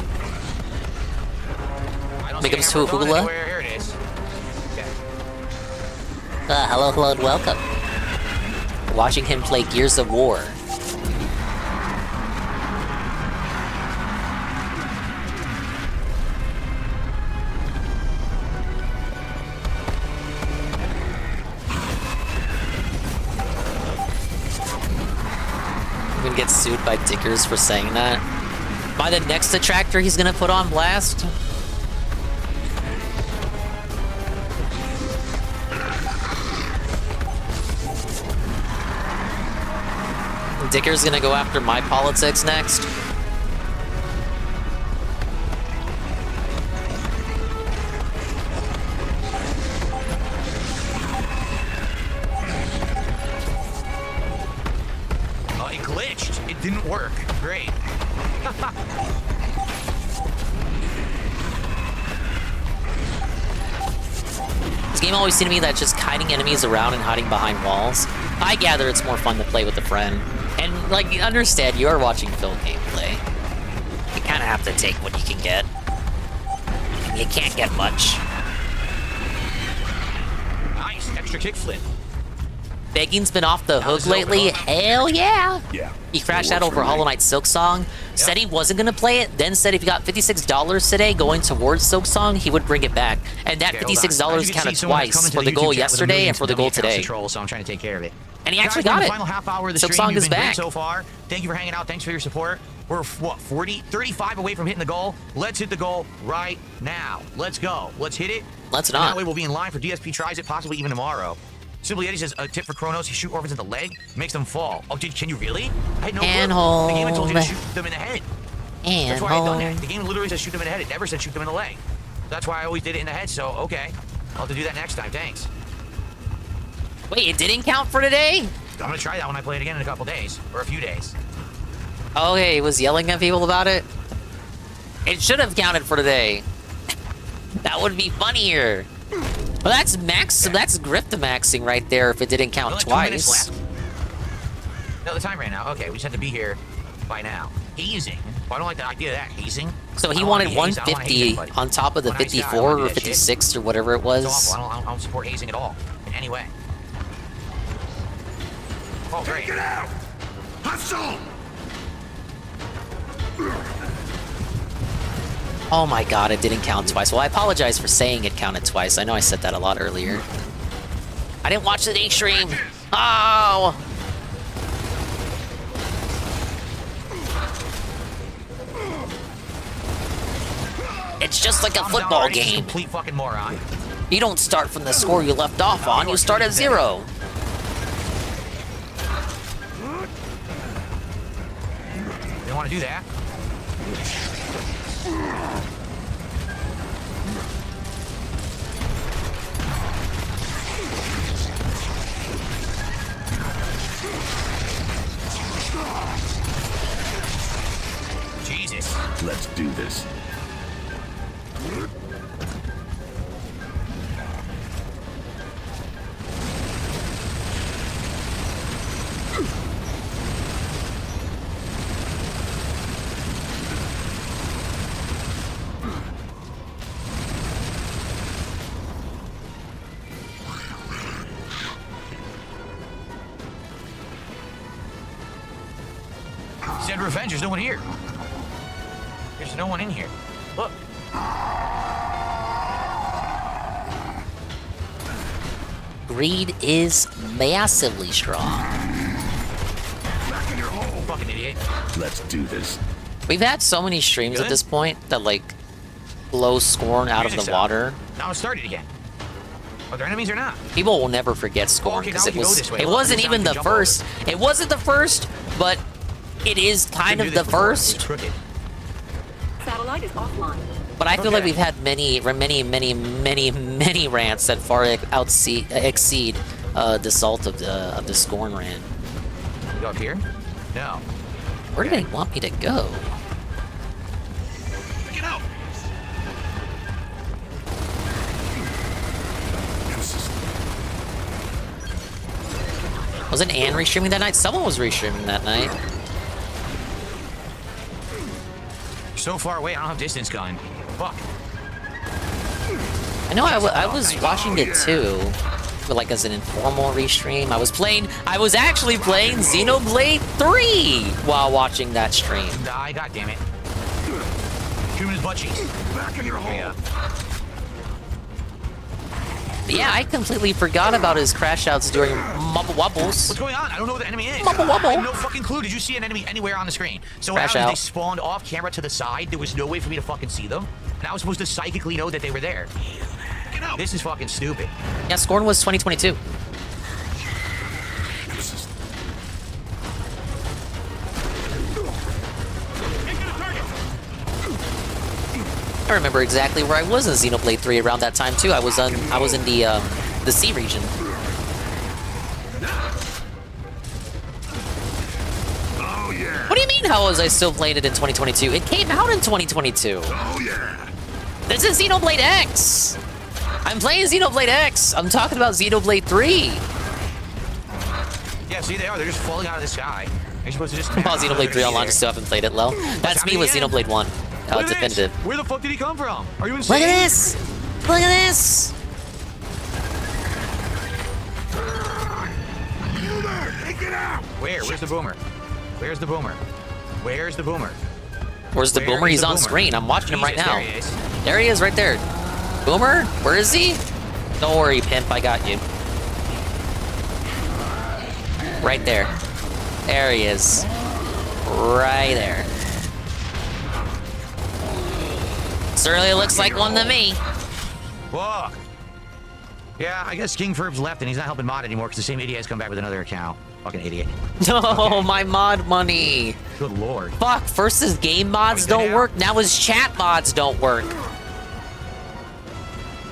Make him to hula. Here it is. Okay. Hello and welcome. Watching him play Gears of War. Even get sued by Dickers for saying that. By the next attractor he's gonna put on blast. Dicker's gonna go after my politics next. It glitched. It didn't work. Great. This game always seemed to me that just kiting enemies around and hiding behind walls. I gather it's more fun to play with a friend. And, like, understand, you are watching Phil gameplay. You kind of have to take what you can get. You can't get much. Nice. Extra kickflip. Begging's been off the hook lately. Hell yeah! Yeah. He crashed out over Hollow Knight Silksong. Said he wasn't gonna play it, then said if he got $56 today going towards Silksong, he would bring it back. And that $56 counted twice for the goal yesterday and for the goal today. So I'm trying to take care of it. And he actually got it. Final half hour of the stream. Silksong is You've been great back. so far. Thank you for hanging out. Thanks for your support. We're, what, 35 away from hitting the goal? Let's hit the goal right now. Let's go. Let's hit it. Let's And not. that way we'll be in line for DSP tries it, possibly even tomorrow. Simply Eddie says, a tip for Chronos, you shoot orphans in the leg, makes them fall. Oh, can you really? I had no clue. The game had told you to shoot them in the head. That's why I done that. The game literally says shoot them in the head. It never said shoot them in the leg. That's why I always did it in the head, so okay. I'll have to do that next time, thanks. Wait, it didn't count for today? I'm gonna try that when I play it again in a couple days, or a few days. Okay, he was yelling at people about it? It should have counted for today. That would be funnier. Well, that's that's Griftamaxing right there if it didn't count twice. No, the time ran out. Okay, we just had to be here by now. Hazing. Well, I don't like the idea of that, hazing. So he wanted 150 on top of the 54 or 56 or whatever it was. It's awful. I don't support hazing at all, in any way. Oh, great. Take it out! Hustle! Oh my god, it didn't count twice. Well, I apologize for saying it counted twice. I know I said that a lot earlier. I didn't watch the day stream. Oh! It's just like a Calm down football already, you game. complete fucking moron. You don't start from the score you left off on. You start at 0. You don't want to do that. Jesus. Let's do this. Said revenge, there's no one here. There's no one in here. Look. Greed is massively strong. Back in your hole. Fucking idiot. Let's do this. We've had so many streams at this point that like blow Scorn out of the water. Now it started again. Are there enemies or not? People will never forget Scorn because now we it can go was. this way. It Look, wasn't this time even we the can jump first. It wasn't the first, but it is kind of the first. Satellite is offline. But I feel like we've had many rants that far exceed the salt of the Scorn rant. Go up here? No. Where do they want me to go? Get out. Wasn't Anne restreaming that night? Someone was restreaming that night. So far away, I don't have distance gun. Fuck. I know I was watching it too, but like as an informal restream. I was actually playing Xenoblade 3 while watching that stream. Die, goddammit. Shoot him in his butt cheeks. Back in your hole. Yeah. But yeah, I completely forgot about his crash outs during Mubble Wobbles. What's going on? I don't know what the enemy is. Mubble Wobble. I have no fucking clue. Did you see an enemy anywhere on the screen? So what Crash happened out. is they spawned off camera to the side. There was no way for me to fucking see them. And I was supposed to psychically know that they were there. Get out. This is fucking stupid. Yeah, Scorn was 2022. I remember exactly where I was in Xenoblade 3 around that time too. I was in the sea region. Oh yeah. What do you mean? How was I still playing it in 2022? It came out in 2022. Oh yeah. This is Xenoblade X. I'm playing Xenoblade X. I'm talking about Xenoblade 3. Yeah, see, they are. They're just falling out of the sky. You're supposed to just... Well, Xenoblade 3 online, I still haven't played it, Lel. That's me with Xenoblade 1. Definitive. Where the fuck did he come from? Are you insane? Look at this! Look at this! Get out. Where? Where's the boomer? Where's the boomer? Where's the boomer? Where's the boomer? He's on screen. I'm watching him right now. There he is. There he is, right there. Boomer? Where is he? Don't worry, pimp. I got you. Right there. There he is. Right there. Certainly looks like one to me. Whoa. Yeah, I guess King Ferb's left and he's not helping Mod anymore because the same idiot has come back with another account. Fucking idiot. No, my mod money. Good lord. Fuck, first his game mods don't work, now his chat mods don't work.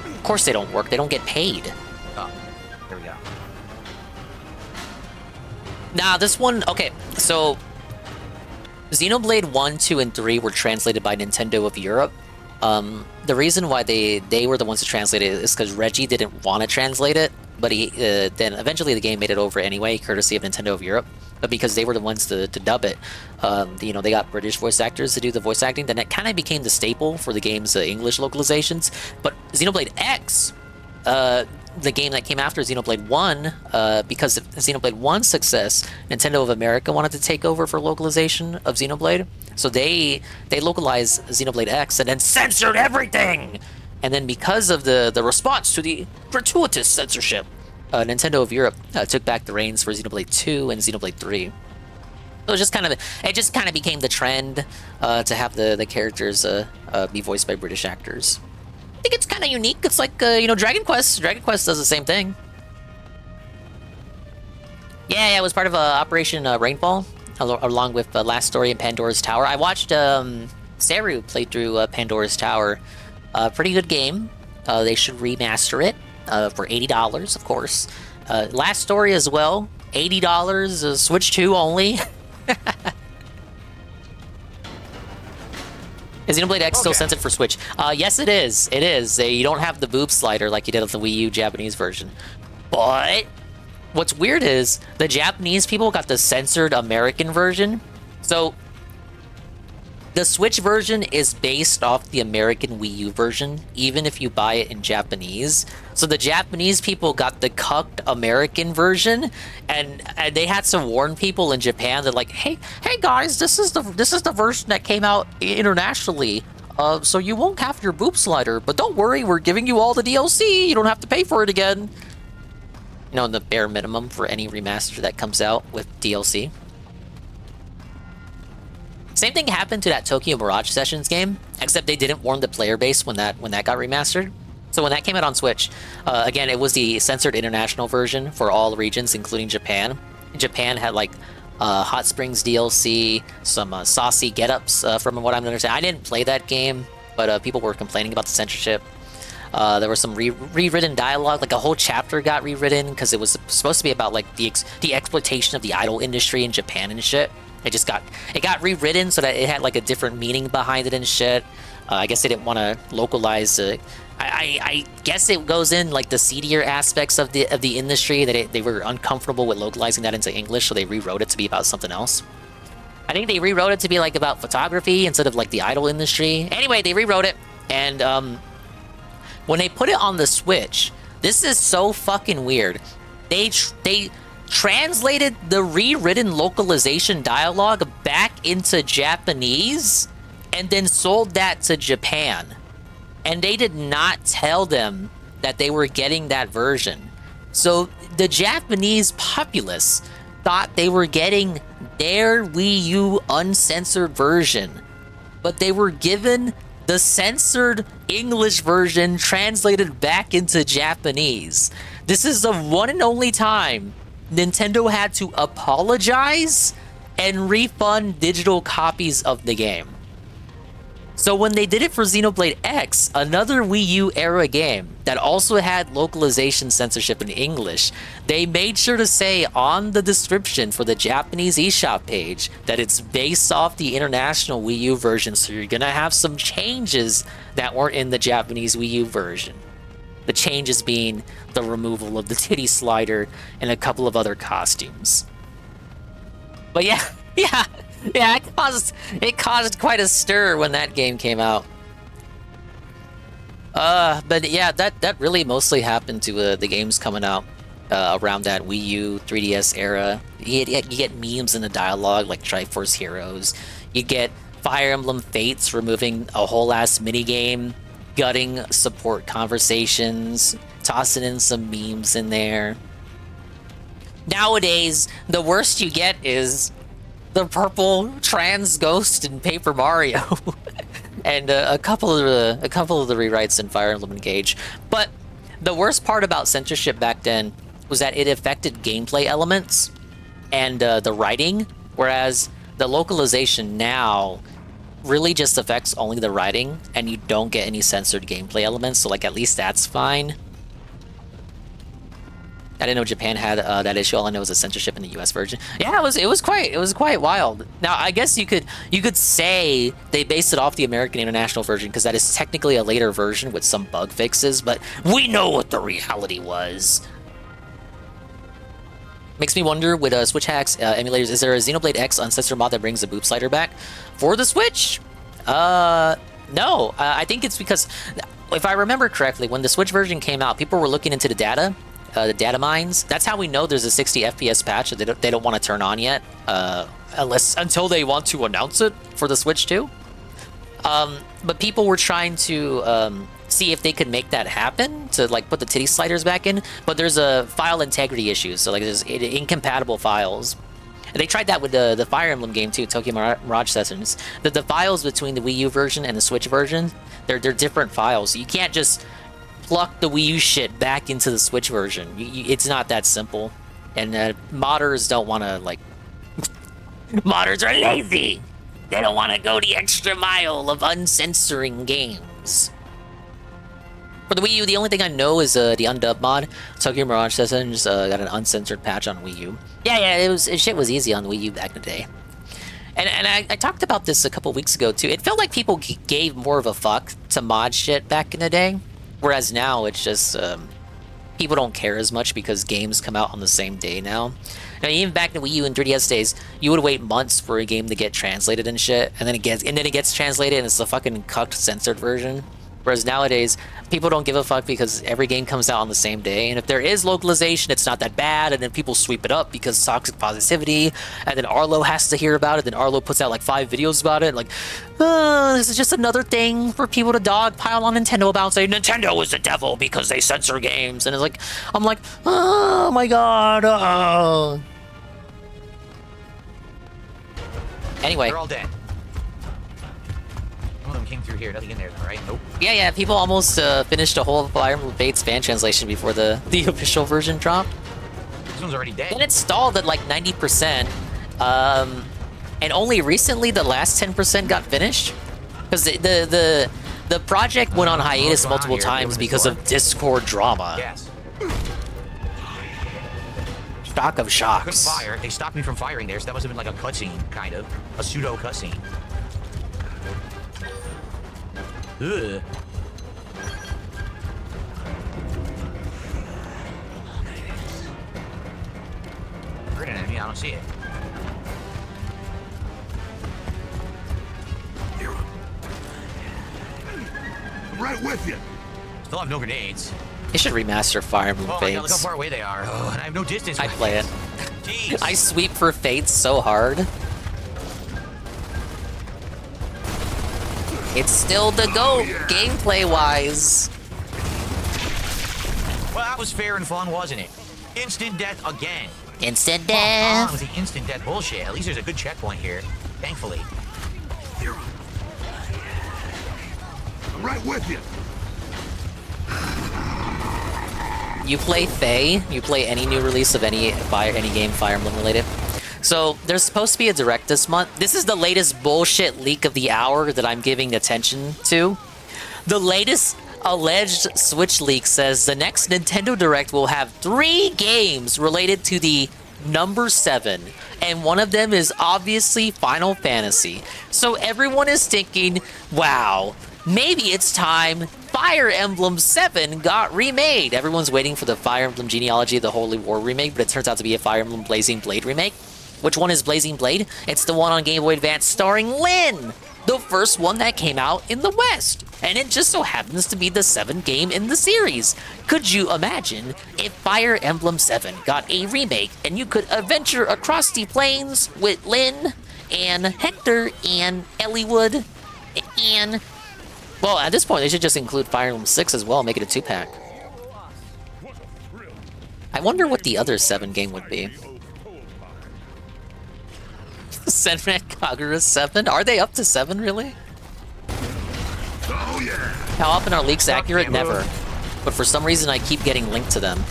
Of course they don't work, they don't get paid. Oh, there we go. Nah, this one, okay, so Xenoblade 1, 2, and 3 were translated by Nintendo of Europe. The reason why they were the ones to translate it is because Reggie didn't want to translate it, but he then eventually the game made it over anyway, courtesy of Nintendo of Europe. But because they were the ones to dub it, you know, they got British voice actors to do the voice acting. Then it kind of became the staple for the game's English localizations. But Xenoblade X, the game that came after Xenoblade 1, because of Xenoblade 1's success, Nintendo of America wanted to take over for localization of Xenoblade. So they localized Xenoblade X and then censored everything! And then because of the response to the gratuitous censorship, Nintendo of Europe took back the reins for Xenoblade 2 and Xenoblade 3. So it just kind of became the trend to have the characters be voiced by British actors. I think it's kind of unique. It's like Dragon Quest. Dragon Quest does the same thing. Yeah, it was part of Operation Rainfall, along with Last Story and Pandora's Tower. I watched Seru play through Pandora's Tower. Pretty good game. They should remaster it for $80, of course. Last Story as well, $80, Switch 2 only. Is Xenoblade X still censored for Switch? Yes, it is. It is. You don't have the boob slider like you did with the Wii U Japanese version. But what's weird is the Japanese people got the censored American version. So the Switch version is based off the American Wii U version, even if you buy it in Japanese. So the Japanese people got the cucked American version, and they had to warn people in Japan that, like, hey guys, this is the version that came out internationally. So you won't have your boob slider, but don't worry, we're giving you all the DLC. You don't have to pay for it again. You know, the bare minimum for any remaster that comes out with DLC. Same thing happened to that Tokyo Mirage Sessions game, except they didn't warn the player base when that got remastered. So when that came out on Switch, again, it was the censored international version for all regions, including Japan. Japan had like Hot Springs DLC, some saucy get-ups from what I'm understanding. I didn't play that game, but people were complaining about the censorship. There was some rewritten dialogue, like a whole chapter got rewritten because it was supposed to be about like the exploitation of the idol industry in Japan and shit. It got rewritten so that it had like a different meaning behind it and shit. I guess they didn't want to localize. I guess it goes in like the seedier aspects of the industry that they were uncomfortable with localizing that into English, so they rewrote it to be about something else. I think they rewrote it to be like about photography instead of like the idol industry. Anyway, they rewrote it, and when they put it on the Switch, this is so fucking weird. They translated the rewritten localization dialogue back into Japanese and then sold that to Japan. And they did not tell them that they were getting that version. So the Japanese populace thought they were getting their Wii U uncensored version, but they were given the censored English version translated back into Japanese. This is the one and only time Nintendo had to apologize and refund digital copies of the game. So when they did it for Xenoblade X, another Wii U era game that also had localization censorship in English, they made sure to say on the description for the Japanese eShop page that it's based off the international Wii U version, so you're gonna have some changes that weren't in the Japanese Wii U version. The changes being the removal of the titty slider and a couple of other costumes. But yeah, it caused quite a stir when that game came out. But yeah, that really mostly happened to the games coming out around that Wii U 3DS era. You get memes in the dialogue like Triforce Heroes. You get Fire Emblem Fates removing a whole ass minigame, gutting support conversations, tossing in some memes in there. Nowadays, the worst you get is the purple trans ghost in Paper Mario, and a couple of the rewrites in Fire Emblem Engage. But the worst part about censorship back then was that it affected gameplay elements and the writing, whereas the localization now really just affects only the writing, and you don't get any censored gameplay elements. So like at least that's fine. I didn't know Japan had that issue. All I know was a censorship in the U.S. version. Yeah, it was quite wild. Now I guess you could say they based it off the American International version because that is technically a later version with some bug fixes, but we know what the reality was. Makes me wonder with Switch hacks, emulators, is there a Xenoblade X uncensored mod that brings the boob slider back for the Switch? No. I think it's because, if I remember correctly, when the Switch version came out, people were looking into the data mines. That's how we know there's a 60 FPS patch that they don't want to turn on yet, until they want to announce it for the Switch too. But people were trying to see if they could make that happen to like put the titty sliders back in, but there's a file integrity issue, so like there's incompatible files. And they tried that with the Fire Emblem game too, Tokyo Mirage Sessions. The files between the Wii U version and the Switch version, they're different files. You can't just pluck the Wii U shit back into the Switch version. It's not that simple. And modders don't want to, like... modders are lazy! They don't want to go the extra mile of uncensoring games. For the Wii U, the only thing I know is the undub mod. Tokyo Mirage Sessions got an uncensored patch on Wii U. Yeah, shit was easy on the Wii U back in the day. And I talked about this a couple weeks ago too. It felt like people gave more of a fuck to mod shit back in the day, whereas now it's just people don't care as much because games come out on the same day now. Now, even back in the Wii U and 3DS days, you would wait months for a game to get translated and shit, and then it gets translated and it's the fucking cucked censored version. Whereas nowadays, people don't give a fuck because every game comes out on the same day. And if there is localization, it's not that bad. And then people sweep it up because toxic positivity. And then Arlo has to hear about it. Then Arlo puts out like 5 videos about it. Like, this is just another thing for people to dogpile on Nintendo about. Say, Nintendo is the devil because they censor games. And it's like, I'm like, oh my god. Oh. Anyway. They're all dead. One of them came through here. Nothing in there, right? Nope. Yeah. People almost finished a whole Fire Emblem Fates fan translation before the official version dropped. This one's already dead. And it stalled at like 90%. And only recently the last 10% got finished. Because the project went on hiatus multiple times because of Discord drama. Yes. Shock of shocks. I couldn't fire. They stopped me from firing there, so that must have been like a cutscene, kind of. A pseudo cutscene. Ugh. Heard an enemy, I don't see it. I'm right with you. Still have no grenades. They should remaster Fire Emblem Oh my god, look how Fates. far away they are. Oh, and I have no distance. I play it. Jeez. I sweep for Fates so hard. It's still the GOAT, gameplay-wise. Well, that was fair and fun, wasn't it? Instant death again. Instant Come on death. with the instant death bullshit. At least there's a good checkpoint here. Thankfully. I'm right with you. You play Faye, you play any new release of any game Fire Emblem related. So there's supposed to be a direct this month. This is the latest bullshit leak of the hour that I'm giving attention to. The latest alleged Switch leak says the next Nintendo Direct will have 3 games related to the number 7. And one of them is obviously Final Fantasy. So everyone is thinking, wow, maybe it's time Fire Emblem 7 got remade. Everyone's waiting for the Fire Emblem Genealogy of the Holy War remake, but it turns out to be a Fire Emblem Blazing Blade remake. Which one is Blazing Blade? It's the one on Game Boy Advance starring Lyn, the first one that came out in the West. And it just so happens to be the 7th game in the series. Could you imagine if Fire Emblem 7 got a remake and you could adventure across the plains with Lyn and Hector and Eliwood and... Well, at this point, they should just include Fire Emblem 6 as well, make it a 2-pack. I wonder what the other 7 game would be. Senran Kagura 7? Are they up to 7, really? Oh, yeah. How often are leaks accurate? Never. But for some reason, I keep getting linked to them.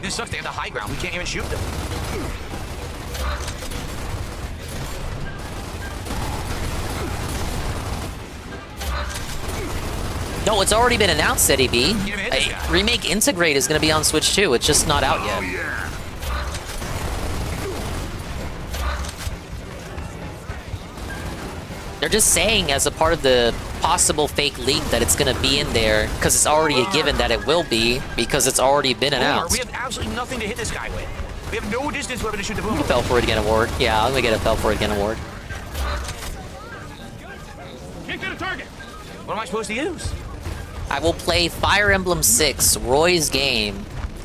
This sucks. They have the high ground. We can't even shoot them. No, it's already been announced, Eddie B. Remake Integrate is going to be on Switch too. It's just not out yet. Oh, yeah. They're just saying as a part of the possible fake leak that it's going to be in there because it's already a given that it will be because it's already been announced. We have absolutely nothing to hit this guy with. We have no distance weapon to shoot the boom. Fell for it again award. Yeah, I'm going to get a Fell for it again award. Can't get a target. What am I supposed to use? I will play Fire Emblem 6, Roy's game,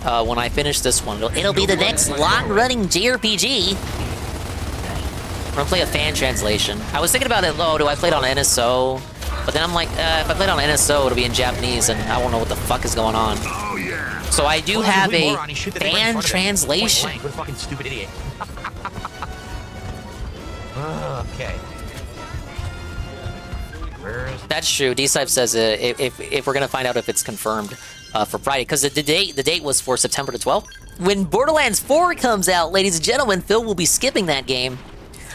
when I finish this one. It'll be the next long-running JRPG. I'm gonna play a fan translation. I was thinking about it, do I play it on NSO? But then I'm like, if I play it on NSO, it'll be in Japanese, and I won't know what the fuck is going on. Oh, yeah. So I do have a fan translation. What a fucking stupid idiot. Okay. That's true. D-Cypher says if we're gonna find out if it's confirmed for Friday, because the date was for September the 12th. When Borderlands 4 comes out, ladies and gentlemen, Phil will be skipping that game.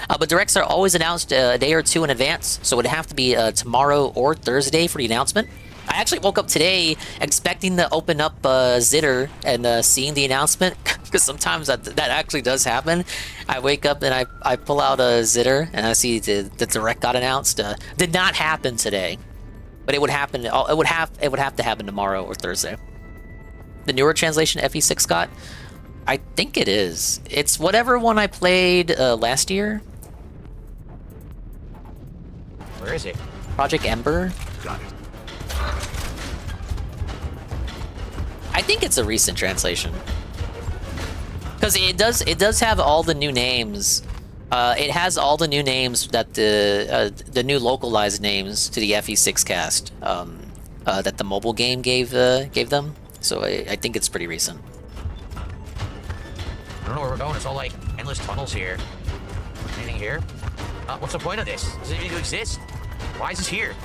But directs are always announced a day or two in advance, so it would have to be tomorrow or Thursday for the announcement. I actually woke up today expecting to open up Zitter and seeing the announcement, because sometimes that actually does happen. I wake up and I pull out a Zitter and I see the direct got announced. Did not happen today, but it would happen. It would have to happen tomorrow or Thursday. The newer translation FE6 got, I think it is. It's whatever one I played last year. Where is it? Project Ember. Got it. I think it's a recent translation. Because it does have all the new names. It has all the new names that the new localized names to the FE6 cast that the mobile game gave them. So I think it's pretty recent. I don't know where we're going. It's all like endless tunnels here. Anything here? What's the point of this? Does it even exist? Why is this here?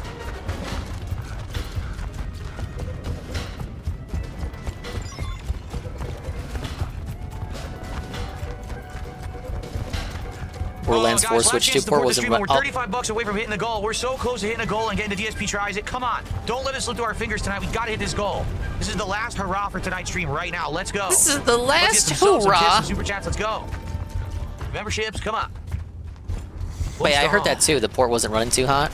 Borderlands 4 Switch 2 port wasn't We're 35 bucks away from hitting the goal. We're so close to hitting a goal and getting the DSP tries it. Come on. Don't let us slip through our fingers tonight. We gotta hit this goal. This is the last hurrah for tonight's stream right now. Let's go. This is the last Let's get some hurrah. Some super chats. Let's go. Memberships, come on. Wait, I heard that too. The port wasn't running too hot.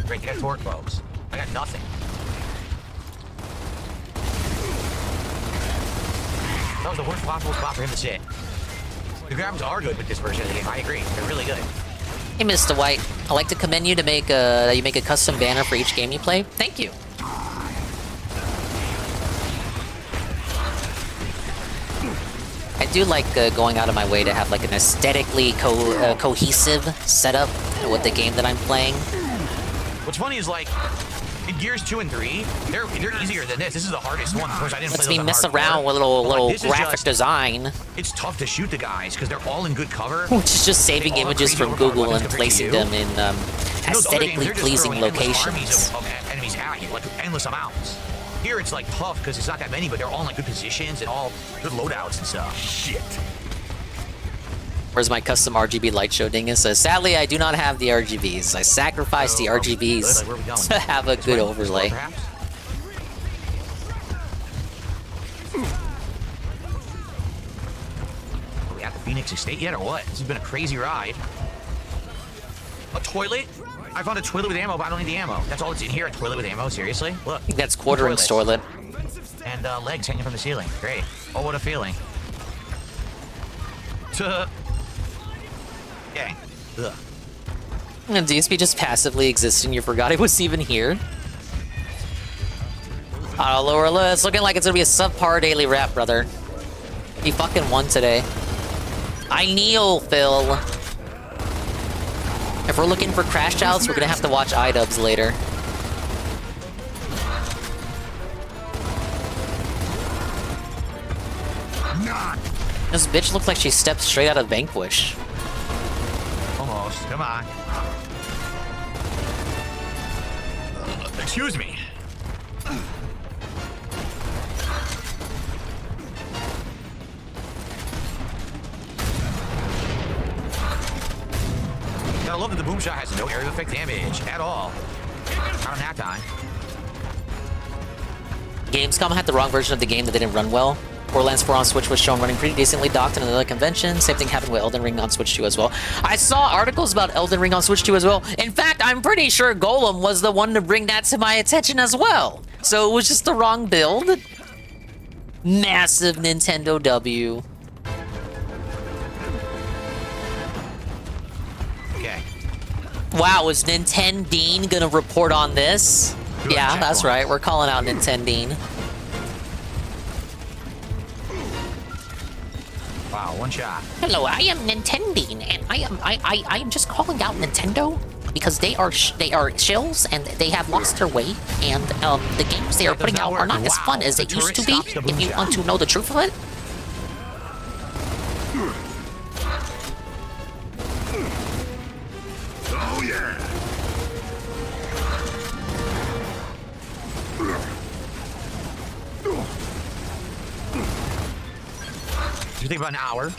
Great, get torque, folks. I got nothing. That was the worst possible spot for him to sit. The graphics are good with this version of the game. I agree. They're really good. Hey, Mr. White. I'd like to commend you to make you make a custom banner for each game you play. Thank you. I do like going out of my way to have like an aesthetically cohesive setup with the game that I'm playing. What's funny is like in Gears 2 and 3, they're easier than this. This is the hardest one. Of course, I didn't Lets play me those mess on hardcore, around with little this is graphic just- design. It's tough to shoot the guys because they're all in good cover. Which is just saving They all have images crazy from overpowered Google weapons and compared to placing you. them in In those other aesthetically games, they're just pleasing throwing endless armies locations. of enemies at you, like endless amounts. Here it's like tough because it's not that many, but they're all in like good positions and all good loadouts and stuff. Shit. Where's my custom RGB light show dingus? Sadly, I do not have the RGBs. I sacrificed the RGBs where are we going? to have a good overlay. Perhaps? Are we at the Phoenix Estate yet or what? This has been a crazy ride. A toilet? I found a toilet with ammo, but I don't need the ammo. That's all that's in here, a toilet with ammo, seriously? Look. I think that's quarter-inch toilet. And legs hanging from the ceiling. Great. Oh, what a feeling. Dang. Ugh. And DSP just passively existing. You forgot it was even here. Lower, it's looking like it's gonna be a subpar daily wrap, brother. He fucking won today. I kneel, Phil. If we're looking for crash outs, we're gonna have to watch iDubbbz later. This bitch looks like she stepped straight out of Vanquish. Almost. Come on. Excuse me. Gotta love that the boom shot has no area effect damage at all. Not on that time. Gamescom had the wrong version of the game that didn't run well. Borderlands 4 on Switch was shown running pretty decently docked in another convention. Same thing happened with Elden Ring on Switch 2 as well. I saw articles about Elden Ring on Switch 2 as well. In fact, I'm pretty sure Golem was the one to bring that to my attention as well. So it was just the wrong build. Massive Nintendo W. Okay. Wow, is Nintendine gonna report on this? Yeah, that's right. We're calling out Nintendine. Wow, one shot. Hello, I am Nintendine, and I am just calling out Nintendo because they are shills and they have lost their way, and the games they are putting out are not as fun as they used to be. If you want to know the truth of it, Oh yeah! You think about an hour?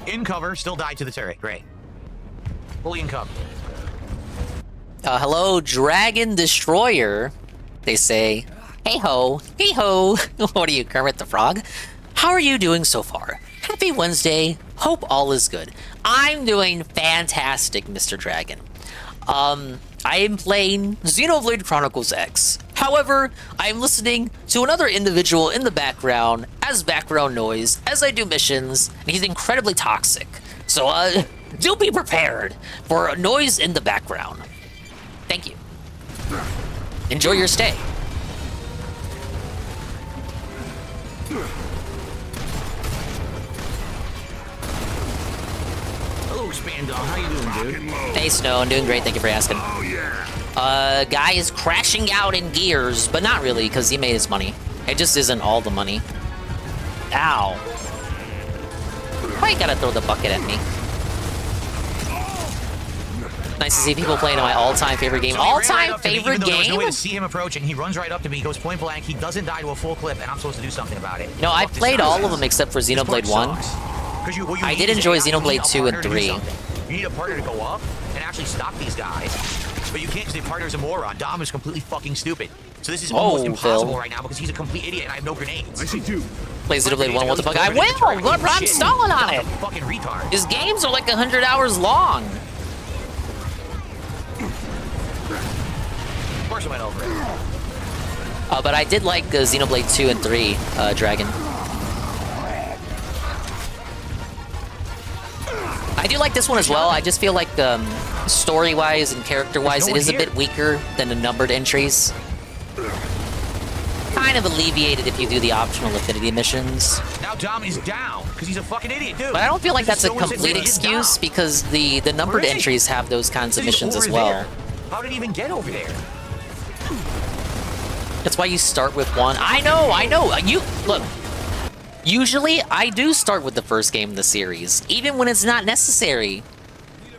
In cover, still died to the turret. Great. Fully in cover. Hello, Dragon Destroyer. They say, hey ho, hey ho. What are you, Kermit the Frog? How are you doing so far? Happy Wednesday. Hope all is good. I'm doing fantastic, Mr. Dragon. I am playing Xenoblade Chronicles X. However, I am listening to another individual in the background as background noise as I do missions, and he's incredibly toxic. So, do be prepared for noise in the background. Thank you. Enjoy your stay. Hello, Spandog. How you doing, dude? Hey, Snow. I'm doing great. Thank you for asking. Oh yeah! Guy is crashing out in gears, but not really, because he made his money. It just isn't all the money. Ow. Why you gotta throw the bucket at me? Nice to see people playing in my all-time favorite game. All-time favorite game? There's no way to see him approaching. He runs right up to me. He goes point blank. He doesn't die to a full clip, and I'm supposed to do something about it. No, I played all of them except for Xenoblade 1. I did enjoy Xenoblade 2 and 3. You need a partner to go up and actually stop these guys. But you can't because the partner's a moron. Dom is completely fucking stupid. So this is almost impossible right now because he's a complete idiot and I have no grenades. I see two. Play Xenoblade 1, what the fuck? I will! Look, I'm stalling on it! Fucking retard. His games are like 100 hours long. Of course I went over it. But I did like Xenoblade 2 and 3, Dragon. I do like this one as well. I just feel like story-wise and character-wise, it is a bit weaker than the numbered entries. Kind of alleviated if you do the optional affinity missions. Now Dom is down because he's a fucking idiot, dude. But I don't feel like that's a complete excuse because the numbered entries have those kinds of missions as well. How did he even get over there? That's why you start with one. I know. You look. Usually, I do start with the first game of the series, even when it's not necessary.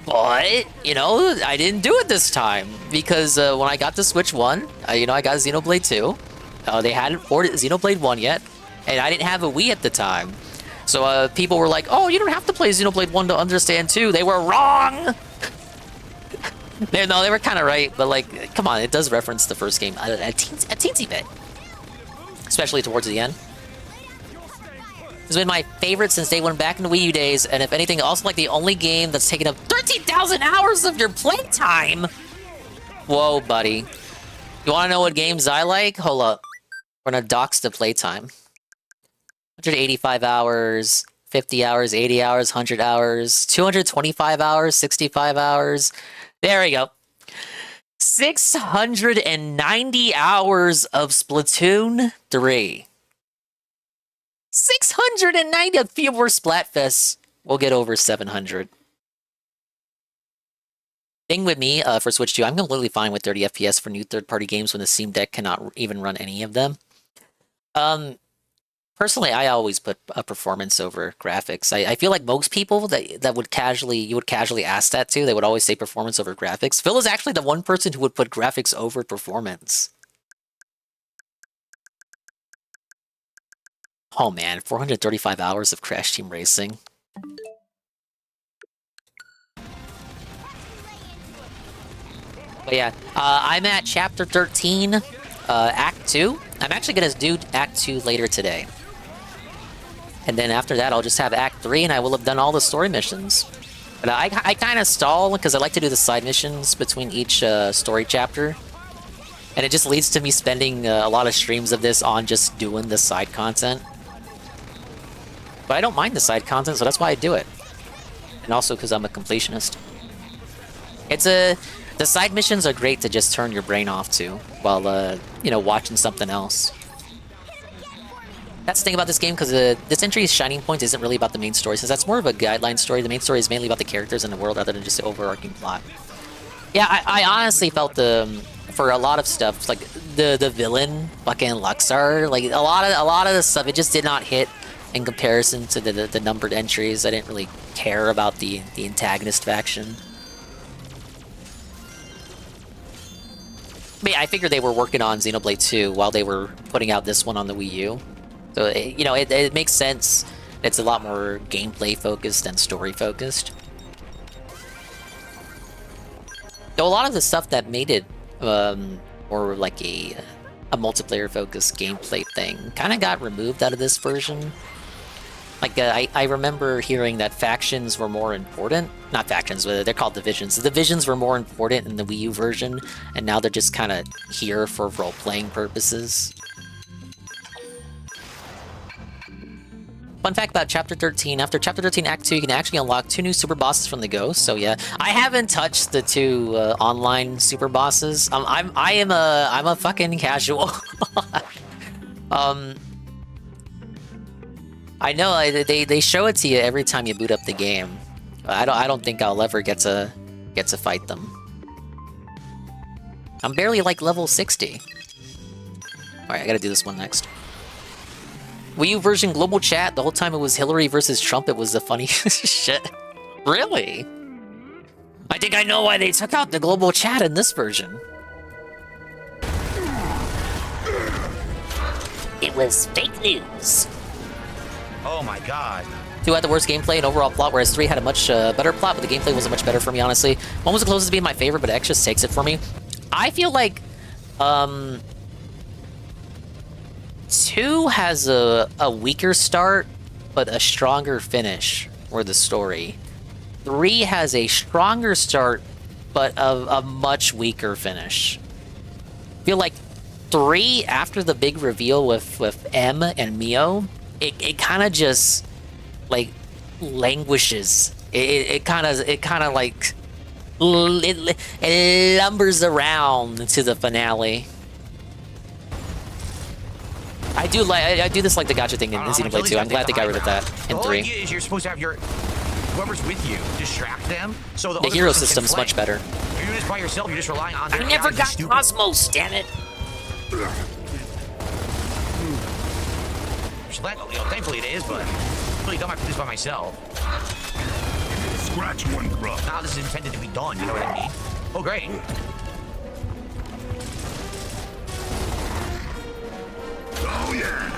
But, you know, I didn't do it this time, because when I got the Switch 1, I got Xenoblade 2. They hadn't ported Xenoblade 1 yet, and I didn't have a Wii at the time. So people were like, oh, you don't have to play Xenoblade 1 to understand 2. They were wrong! They were kind of right, but, like, come on, it does reference the first game a teensy bit. Especially towards the end. It's been my favorite since day one back in the Wii U days, and if anything, also like the only game that's taken up 13,000 hours of your playtime. Whoa, buddy. You want to know what games I like? Hold up. We're gonna dox the playtime. 185 hours, 50 hours, 80 hours, 100 hours, 225 hours, 65 hours. There we go. 690 hours of Splatoon 3. 690. A few more Splatfests. We'll get over 700. Thing with me for Switch 2, I'm completely fine with 30 FPS for new third-party games when the Steam Deck cannot even run any of them. Personally, I always put performance over graphics. I feel like most people that would you would casually ask that to, they would always say performance over graphics. Phil is actually the one person who would put graphics over performance. Oh man, 435 hours of Crash Team Racing. But yeah, I'm at Chapter 13, Act 2. I'm actually going to do Act 2 later today. And then after that, I'll just have Act 3, and I will have done all the story missions. But I kind of stall, because I like to do the side missions between each story chapter. And it just leads to me spending a lot of streams of this on just doing the side content. But I don't mind the side content, so that's why I do it. And also because I'm a completionist. The side missions are great to just turn your brain off to while, watching something else. That's the thing about this game, because this entry's shining point isn't really about the main story, since that's more of a guideline story. The main story is mainly about the characters in the world rather than just the overarching plot. Yeah, I honestly felt for a lot of stuff, like the villain, fucking Luxar. Like a lot of the stuff, it just did not hit in comparison to the numbered entries. I didn't really care about the antagonist faction. But yeah, I figured they were working on Xenoblade 2 while they were putting out this one on the Wii U. So, it makes sense. It's a lot more gameplay focused than story focused. Though a lot of the stuff that made it more like a multiplayer focused gameplay thing kind of got removed out of this version. Like, I remember hearing that factions were more important. Not factions, but they're called divisions. The divisions were more important in the Wii U version, and now they're just kind of here for role-playing purposes. Fun fact about Chapter 13. After Chapter 13 Act 2, you can actually unlock 2 new super bosses from the Go. So yeah, I haven't touched the 2 online super bosses. I'm a fucking casual. I know they show it to you every time you boot up the game. I don't think I'll ever get to fight them. I'm barely like level 60. All right, I gotta do this one next. Wii U version global chat. The whole time it was Hillary versus Trump. It was the funniest shit. Really? I think I know why they took out the global chat in this version. It was fake news. Oh my god. 2 had the worst gameplay and overall plot, whereas 3 had a much better plot, but the gameplay wasn't much better for me, honestly. 1 was the closest to being my favorite, but X just takes it for me. I feel like 2 has a weaker start, but a stronger finish for the story. 3 has a stronger start, but a much weaker finish. I feel like 3, after the big reveal with M and Mio, it kind of just like languishes. It kind of like it lumbers around to the finale. I do this like the gacha thing in Xenoblade 2. I'm glad they got rid of that in 3. The whole idea is you're supposed to have whoever's with you distract them, so the hero system's much better. If you're doing this by yourself, you're just relying on. I never got Cosmos, damn it. Thankfully it is, but I really don't have to do this by myself. Scratch one grub. Nah, this is intended to be done, you know what I mean? Oh, great. Oh, yeah.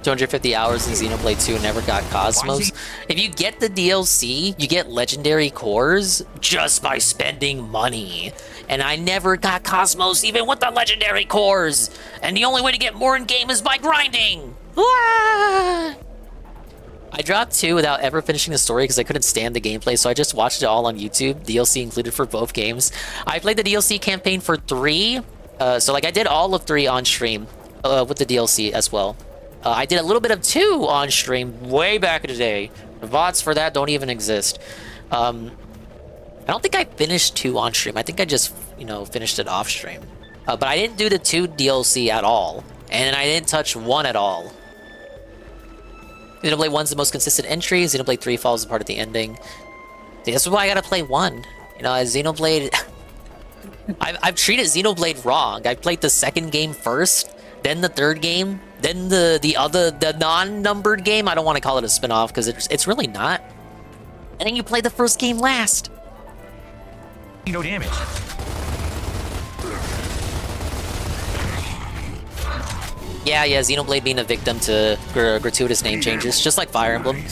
250 hours in Xenoblade 2 and never got Cosmos. If you get the DLC, you get legendary cores just by spending money. And I never got Cosmos even with the legendary cores. And the only way to get more in-game is by grinding. Ah! I dropped 2 without ever finishing the story because I couldn't stand the gameplay, so I just watched it all on YouTube, DLC included for both games. I played the DLC campaign for 3, so like I did all of 3 on stream with the DLC as well. I did a little bit of 2 on stream way back in the day. The VODs for that don't even exist. I don't think I finished 2 on stream. I think I just, finished it off stream. But I didn't do the 2 DLC at all. And I didn't touch 1 at all. Xenoblade 1's the most consistent entry. Xenoblade 3 falls apart at the ending. This is why I gotta play 1. Xenoblade... I've treated Xenoblade wrong. I played the 2nd game first, then the 3rd game, then the non-numbered game. I don't want to call it a spin-off because it's really not. And then you play the 1st game last. No damage. Yeah, Xenoblade being a victim to gratuitous name changes, just like Fire Emblem.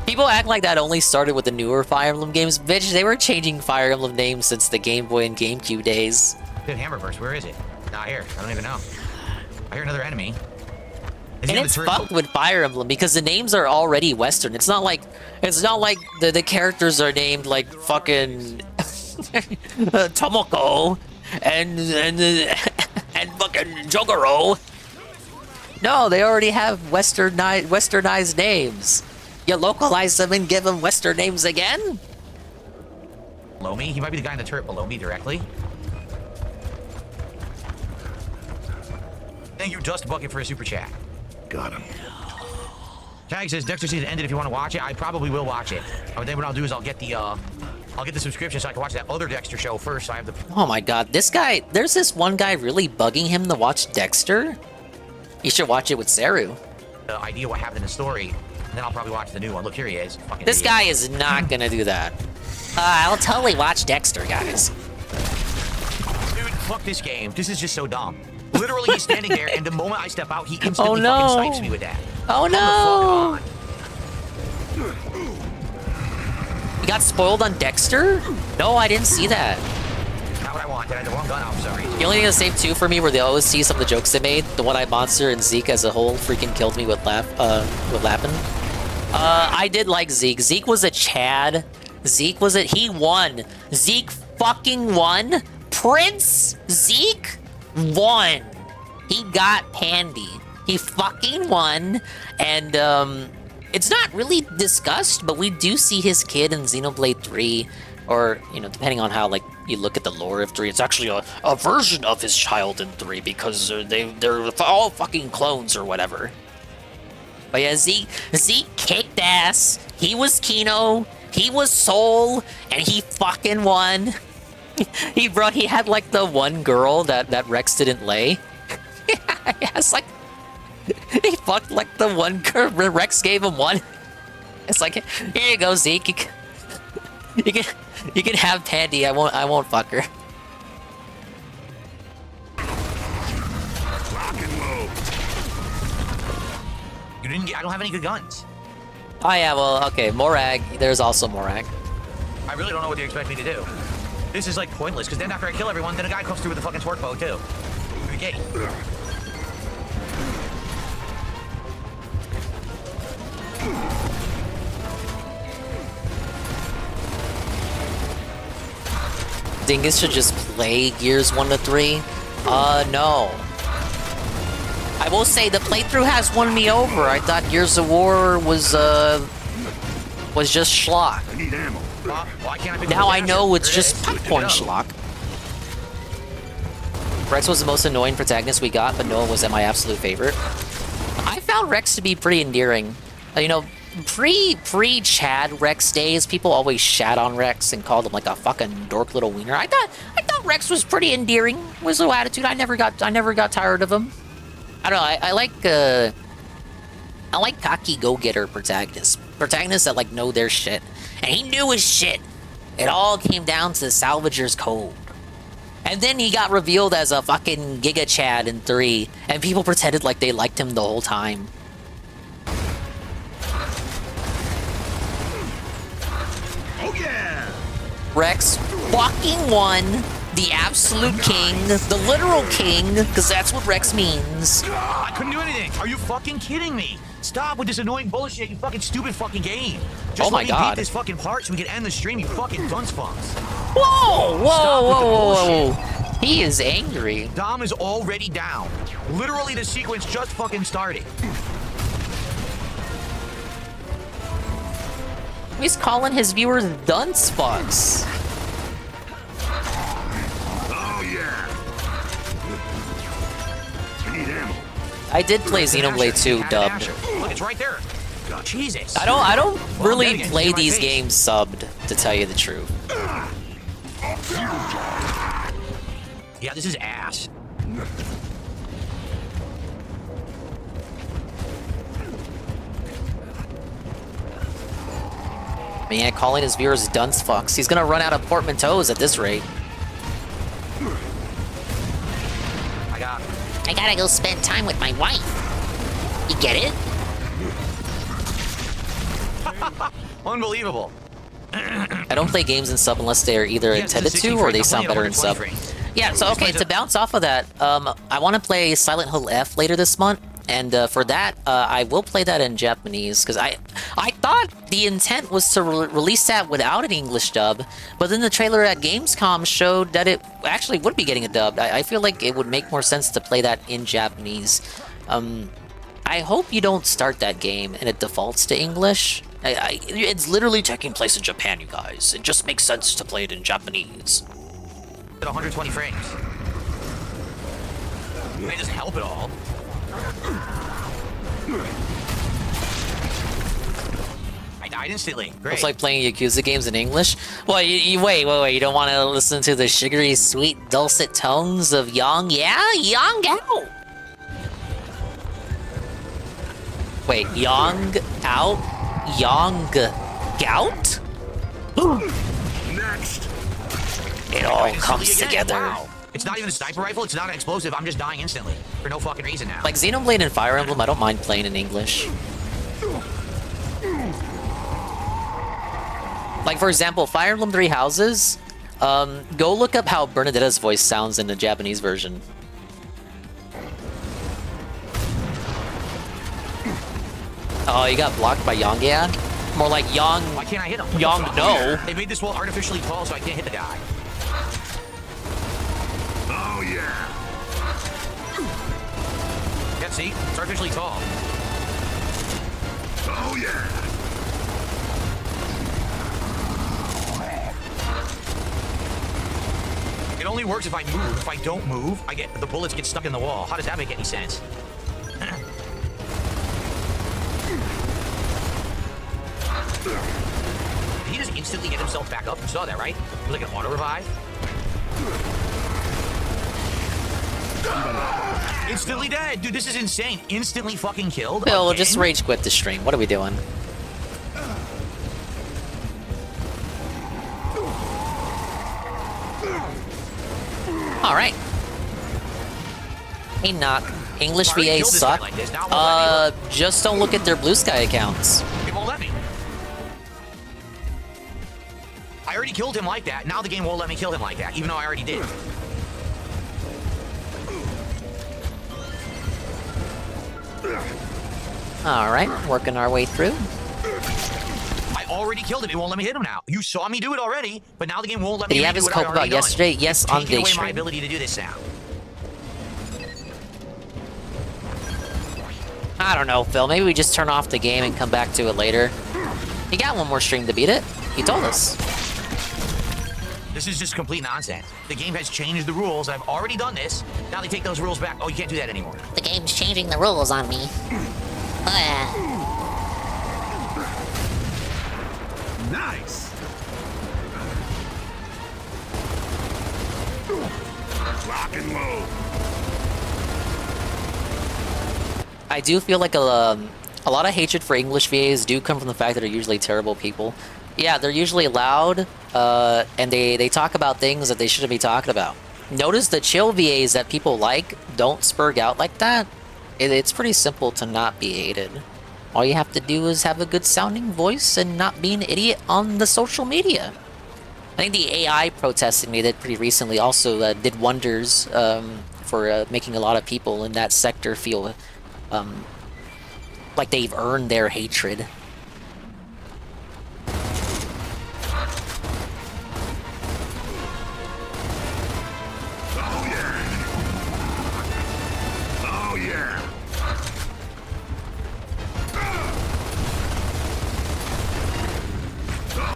People act like that only started with the newer Fire Emblem games. Bitch, they were changing Fire Emblem names since the Game Boy and GameCube days. Dude, Hammerburst, where is it? Not here. I don't even know. I hear another enemy. And it's fucked with Fire Emblem because the names are already Western. It's not like the characters are named like fucking Tomoko and fucking Jogoro. No, they already have westernized names. You localize them and give them Western names again? Below me? He might be the guy in the turret below me directly. Thank you, Dust Bucket, for a super chat. Got him. Tag says Dexter season ended if you want to watch it. I probably will watch it. Then what I'll do is I'll get the I'll get the subscription so I can watch that other Dexter show first. So I have the. Oh my god, this guy, there's this one guy really bugging him to watch Dexter. You should watch it with Saru. The idea what happened in the story, and then I'll probably watch the new one. Look, here he is. Fucking This idiot. guy is not gonna do that. I'll totally watch Dexter, guys. Dude, fuck this game. This is just so dumb. Literally, he's standing there, and the moment I step out, he instantly fucking snipes me with that. Oh no! You got spoiled on Dexter? No, I didn't see that. Not what I want. Did I have the wrong gun? I'm sorry. The only thing that's saved too for me were the OSC, some of the jokes they made. The One-Eyed Monster and Zeke as a whole freaking killed me with laughing. I did like Zeke. Zeke was a Chad. Zeke was he won. Zeke fucking won. Prince Zeke won. He got Pandy. He fucking won. And it's not really discussed, but we do see his kid in Xenoblade 3. Or, you know, depending on how, like, you look at the lore of 3, it's actually a version of his child in 3 because they're all fucking clones or whatever. But yeah, Zeke kicked ass. He was Kino. He was Soul. And he fucking won. He had, like, the one girl that Rex didn't lay. Yeah, it's like... He fucked, like, the one girl Rex gave him one. It's like, here you go, Zeke. You can have Pandy. I won't fuck her. Lock and load. You didn't get. I don't have any good guns. Oh yeah, well, okay, Morag. There's also Morag. I really don't know what they expect me to do. This is like pointless, because then after I kill everyone, then a guy comes through with a fucking torque bow too. Through the gate. Dingus should just play Gears 1 to 3. No. I will say the playthrough has won me over. I thought Gears of War was just schlock. I need ammo. Why can't I pick Now up I the know dash? it's just popcorn schlock. Rex was the most annoying protagonist we got, but Noah was my absolute favorite. I found Rex to be pretty endearing. You know, pre-Chad Rex days, people always shat on Rex and called him like a fucking dork little wiener. I thought Rex was pretty endearing. Was low attitude. I never got tired of him. I don't know. I like cocky go-getter protagonists. Protagonists that like know their shit. And he knew his shit. It all came down to the Salvager's Code. And then he got revealed as a fucking Giga Chad in 3, and people pretended like they liked him the whole time. Oh yeah! Rex fucking won. The absolute king. The literal king, because that's what Rex means. I couldn't do anything. Are you fucking kidding me? Stop with this annoying bullshit, you fucking stupid fucking game. Just oh my let me god. beat this fucking part so we can end the stream, you fucking dunce funks. Whoa, whoa. He is angry. Dom is already down. Literally, the sequence just fucking started. He's calling his viewers dunce fucks. Oh yeah! I need ammo. I did play Xenoblade 2 dubbed. Look, it's right there. Jesus. I don't really play these games subbed, to tell you the truth. Yeah, this is ass. Man, calling his viewers dunce fucks. He's gonna run out of portmanteaus at this rate. I gotta go spend time with my wife. You get it? Unbelievable. I don't play games in sub unless they are either intended to or they sound better in sub. Yeah, so okay, to bounce off of that, I want to play Silent Hill F later this month, and for that, I will play that in Japanese, because I thought the intent was to release that without an English dub, but then the trailer at Gamescom showed that it actually would be getting a dub. I feel like it would make more sense to play that in Japanese. I hope you don't start that game and it defaults to English. It's literally taking place in Japan, you guys. It just makes sense to play it in Japanese. At 120 frames. It doesn't help at all. Died instantly. Great. It's like playing Yakuza games in English. Well, wait. You don't want to listen to the sugary, sweet, dulcet tones of Yang? Yeah, Yang out. Wait, Yang out? Yang gout? Next. It all comes together. Wow. It's not even a sniper rifle. It's not an explosive. I'm just dying instantly for no fucking reason now. Like Xenoblade and Fire Emblem, I don't mind playing in English. Like, for example, Fire Emblem Three Houses, go look up how Bernadetta's voice sounds in the Japanese version. Oh, you got blocked by Yongyan? More like Yang... Why can't I hit him? Yang, no. They made this wall artificially tall so I can't hit the guy. Oh, yeah. Yeah, see? It's artificially tall. Oh, yeah. It only works if I move. If I don't move, the bullets get stuck in the wall. How does that make any sense? Did he just instantly get himself back up? You saw that, right? It was like an auto revive. Instantly dead. Dude, this is insane. Instantly fucking killed. Bill, just rage quit the stream. What are we doing? Alright. Hey, not. English VAs suck. Just don't look at their Blue Sky accounts. It won't let me. I already killed him like that. Now the game won't let me kill him like that, even though I already did. Alright, working our way through. I already killed him. It won't let me hit him now. You saw me do it already, but now the game won't let me Did he do have his what I cope about already done. yesterday? Yes, It's on taking day away my stream. ability to do this now. I don't know, Phil. Maybe we just turn off the game and come back to it later. You got one more stream to beat it. He told us. This is just complete nonsense. The game has changed the rules. I've already done this. Now they take those rules back. Oh, you can't do that anymore. The game's changing the rules on me. Nice. Lock and load. I do feel like a lot of hatred for English VAs do come from the fact that they're usually terrible people. Yeah, they're usually loud, and they talk about things that they shouldn't be talking about. Notice the chill VAs that people like don't spurg out like that. It's pretty simple to not be hated. All you have to do is have a good sounding voice and not be an idiot on the social media. I think the AI protesting they did pretty recently also did wonders for making a lot of people in that sector feel like they've earned their hatred. Oh, yeah. Oh, yeah.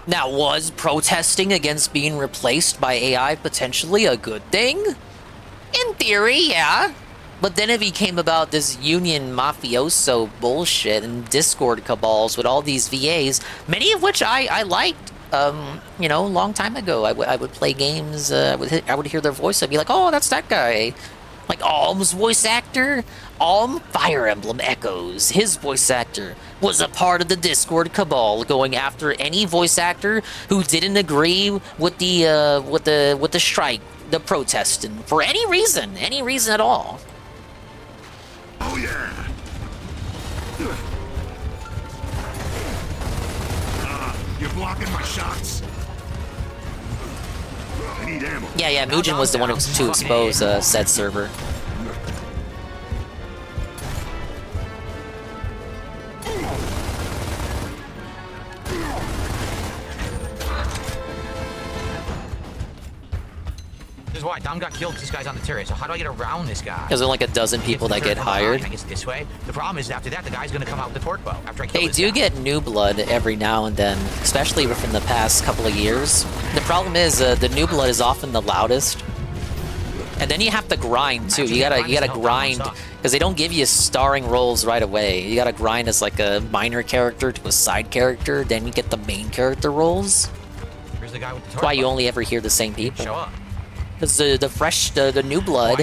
Now, was protesting against being replaced by AI potentially a good thing? In theory, yeah. But then it became about this union mafioso bullshit and Discord cabals with all these VAs, many of which I liked, you know, a long time ago. I would play games, I would hear their voice, I'd be like, oh, that's that guy. Like Alm's voice actor, Alm Fire Emblem Echoes, his voice actor was a part of the Discord cabal, going after any voice actor who didn't agree with the strike, the protesting, for any reason at all. Oh, yeah. You're blocking my shots. I need ammo. Yeah, Mugen was the one who was to expose said server. This is why Dom got killed because this guy's on the turret. So how do I get around this guy? There's only like a dozen people that get hired. I guess this way. The problem is after that, the guy's going to come out with the torque bow after I kill They this do guy. get new blood every now and then, especially within the past couple of years. The problem is the new blood is often the loudest. And then you have to grind too. You gotta grind because they don't give you starring roles right away. You gotta grind as like a minor character to a side character, then you get the main character roles. Here's the guy with the That's why you only ever hear the same people. Because the new blood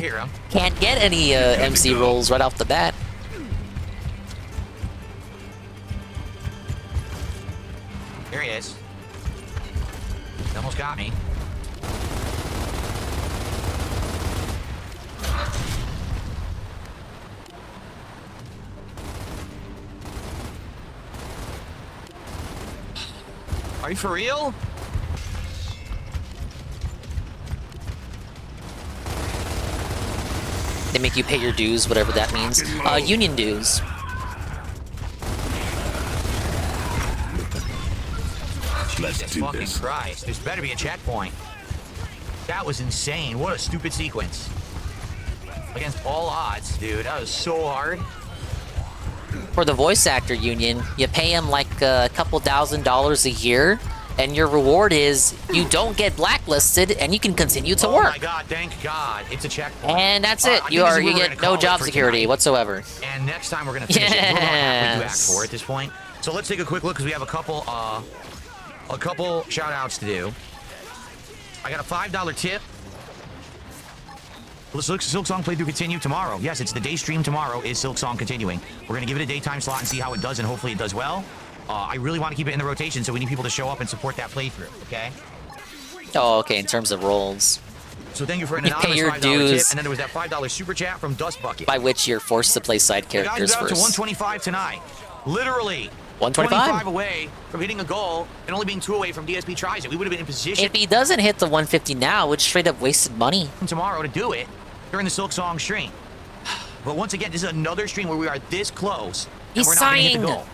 can't get any MC roles right off the bat. Here he is. He almost got me. Are you for real? They make you pay your dues, whatever that means. Union dues. Jesus fucking Christ. There's better be a checkpoint. That was insane. What a stupid sequence. Against all odds, dude. That was so hard. For the voice actor union, you pay them like a couple $1,000s a year, and your reward is you don't get blacklisted and you can continue to work. Oh my god, thank God. It's a checkpoint. And that's it. You get no job security whatsoever. And next time we're gonna finish it. We're halfway through Act 4 at this point. So let's take a quick look because we have a couple shout outs to do. I got a $5 tip. Silksong playthrough continue tomorrow. Yes, it's the day stream tomorrow is Silksong continuing. We're going to give it a daytime slot and see how it does, and hopefully it does well. I really want to keep it in the rotation, so we need people to show up and support that playthrough, okay? Oh, okay, in terms of roles. So thank you for an You pay anonymous your $5 dues, tip, and then there was that $5 super chat from Dust Bucket. by which you're forced to play side characters The guy got up to first. 125 tonight. Literally. 125? 25 away from hitting a goal and only being 2 away from DSP tries it. We would have been in position If he doesn't hit the 150 now, it's straight up wasted money. tomorrow to do it during the Silksong stream. But once again, this is another stream where we are this close. And He's we're not gonna hit the sighing. goal.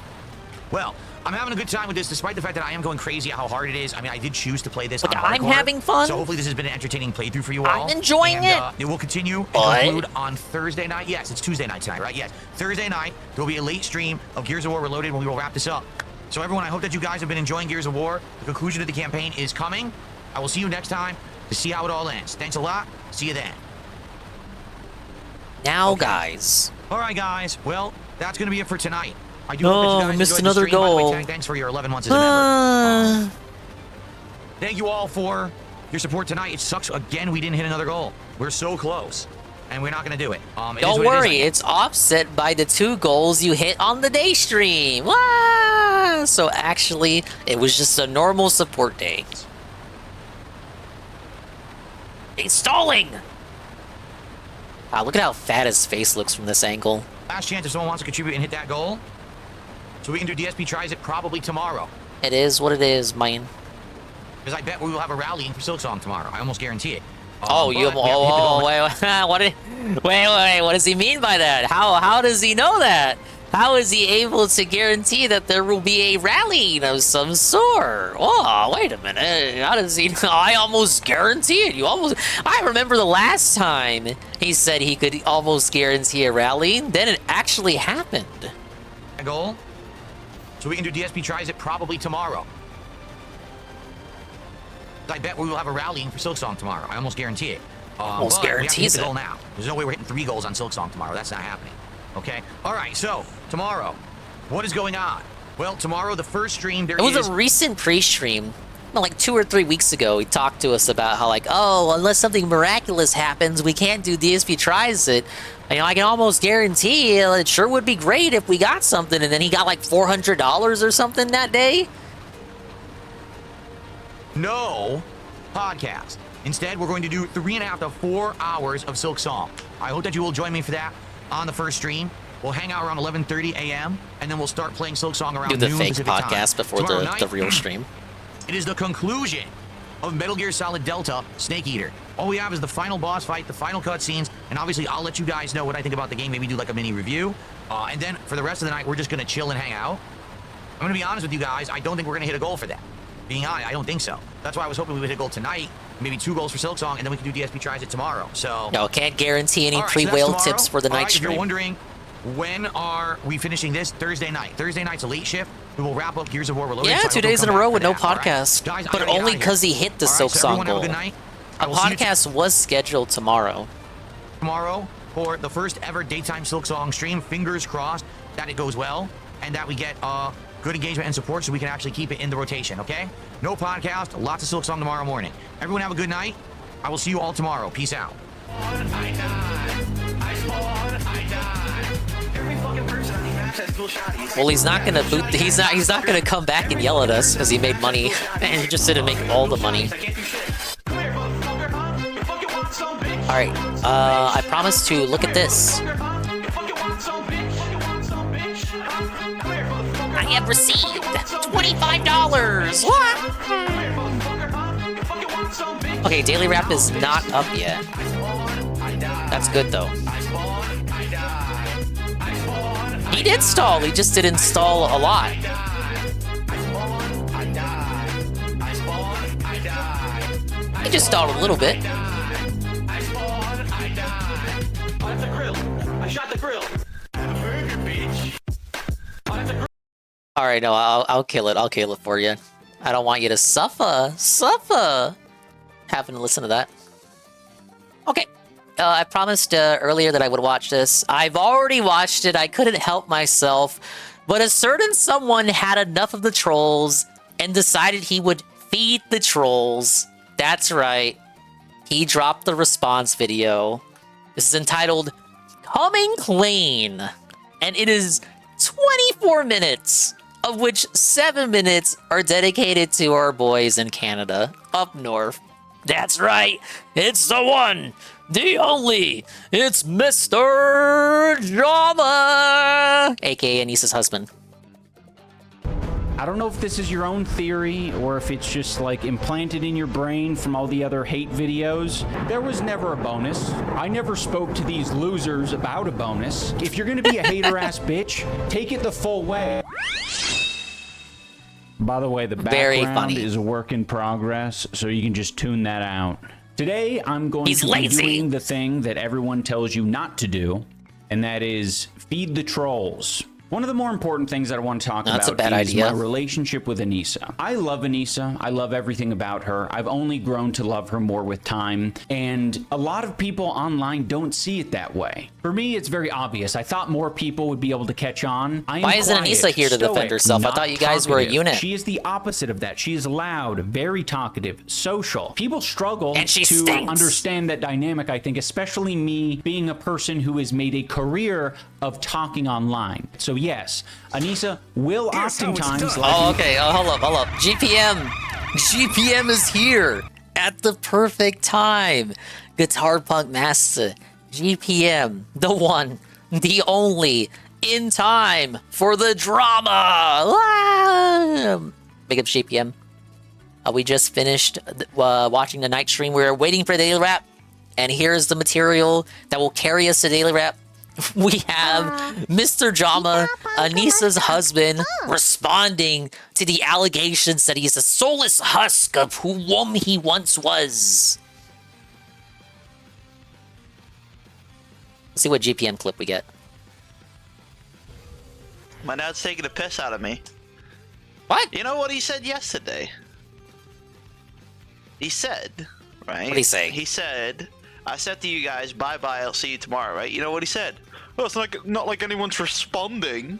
Well, I'm having a good time with this, despite the fact that I am going crazy at how hard it is. I mean, I did choose to play this on I'm hardcore, having fun. So hopefully this has been an entertaining playthrough for you all. I'm enjoying it. It will continue and But- conclude on Thursday night. Yes, it's Tuesday night tonight, right? Yes. Thursday night, there will be a late stream of Gears of War Reloaded when we will wrap this up. So everyone, I hope that you guys have been enjoying Gears of War. The conclusion of the campaign is coming. I will see you next time to see how it all ends. Thanks a lot. See you then. Now, guys. All right, guys. Well, that's going to be it for tonight. I do Oh, hope that you guys missed enjoyed the another stream. By the way, goal. Tang, thanks for your 11 months as a member. Thank you all for your support tonight. It sucks again we didn't hit another goal. We're so close, and we're not going to do it. Don't worry, it's offset by the 2 goals you hit on the day stream. Wow! So actually, it was just a normal support day. He's stalling! Wow, look at how fat his face looks from this angle. Last chance if someone wants to contribute and hit that goal. So we can do DSP tries it probably tomorrow. It is what it is, man. Because I bet we will have a rallying for Silksong tomorrow. I almost guarantee it. Oh, you but we have to hit the goal. wait, what does he mean by that? How does he know that? How is he able to guarantee that there will be a rallying of some sort? Oh, wait a minute. How does he know? I almost guarantee it. I remember the last time he said he could almost guarantee a rallying. Then it actually happened. Goal. So we can do DSP tries it probably tomorrow. I bet we will have a rallying for Silksong tomorrow. I almost guarantee it. Almost but we have to hit guarantees the it. goal now. There's no way we're hitting 3 goals on Silksong tomorrow. That's not happening. Okay? All right, so tomorrow, what is going on? Well, tomorrow, the first stream, It was a recent pre-stream. Like 2 or 3 weeks ago, he talked to us about how, like, oh, unless something miraculous happens, we can't do DSP tries it. You know, I can almost guarantee it sure would be great if we got something. And then he got like $400 or something that day. No podcast. Instead, we're going to do 3.5 to 4 hours of Silksong. I hope that you will join me for that on the first stream. We'll hang out around 11:30 a.m. and then we'll start playing Silksong around Do the noon fake Pacific time. podcast before Tomorrow the night, real stream. It is the conclusion of Metal Gear Solid Delta Snake Eater. All we have is the final boss fight, the final cutscenes, and obviously I'll let you guys know what I think about the game, maybe do like a mini review. And then for the rest of the night, we're just going to chill and hang out. I'm going to be honest with you guys, I don't think we're going to hit a goal for that. Being honest, I don't think so. That's why I was hoping we would hit a goal tonight, maybe 2 goals for Silksong, and then we can do DSP tries it tomorrow. So No, can't guarantee any all right, so pre-whale that's tomorrow. tips for the All night right, if you're stream. wondering, when are we finishing this? Thursday night. Thursday night's a late shift. We will wrap up Gears of War Reloaded. Yeah, so I 2 hope you'll days in come a back row for with no that, all right? podcast. Guys, I But gotta get only out of here. because he hit the All right, so Silksong everyone have a goal. good night. I will see you podcast was scheduled tomorrow. tomorrow for the first ever daytime Silksong stream. Fingers crossed that it goes well and that we get good engagement and support so we can actually keep it in the rotation, okay? No podcast, lots of Silksong tomorrow morning. Everyone have a good night. I will see you all tomorrow. Peace out. Well, he's not gonna boot. He's not gonna come back and yell at us because he made money and he just didn't make all the money. All right. I promise to look at this. I have received $25. Okay, daily wrap is not up yet. That's good though. He did stall. He just didn't stall a lot. He just stalled a little bit. I shot the grill. All right, no, I'll kill it. I'll kill it for you. I don't want you to suffer. Having to listen to that. Okay. I promised earlier that I would watch this. I've already watched it. I couldn't help myself. But a certain someone had enough of the trolls and decided he would feed the trolls. That's right. He dropped the response video. This is entitled Coming Clean. And it is 24 minutes, of which 7 minutes are dedicated to our boys in Canada, up north. That's right. It's the one, the only. It's Mr. Drama, aka Anissa's husband. I don't know if this is your own theory or if it's just like implanted in your brain from all the other hate videos. There was never a bonus. I never spoke to these losers about a bonus. If you're gonna be a hater-ass bitch, take it the full way. By the way, the background is a work in progress, so you can just tune that out. Today, I'm going to be doing the thing that everyone tells you not to do, and that is feed the trolls. One of the more important things that I want to talk about is my relationship with Anissa. I love Anissa. I love everything about her. I've only grown to love her more with time, and a lot of people online don't see it that way. For me, it's very obvious. I thought more people would be able to catch on. Why isn't Anissa here to defend herself? I thought you guys were a unit. She is the opposite of that. She is loud, very talkative, social. People struggle to understand that dynamic, I think, especially me being a person who has made a career of talking online. So yes, Anissa will oftentimes like... Oh, okay. Hold up. GPM is here at the perfect time. Guitar Punk Master. GPM, the one, the only, in time for the drama. Big up GPM. We just finished watching the night stream. We were waiting for the daily wrap, and here's the material that will carry us to daily wrap. We have Mr. Drama, Anissa's husband, responding to the allegations that he's a soulless husk of whom he once was. Let's see what GPM clip we get. My dad's taking a piss out of me. What? You know what he said yesterday? He said, right? What did he say? He said, I said to you guys, bye-bye, I'll see you tomorrow, right? You know what he said? Oh, it's not like anyone's responding.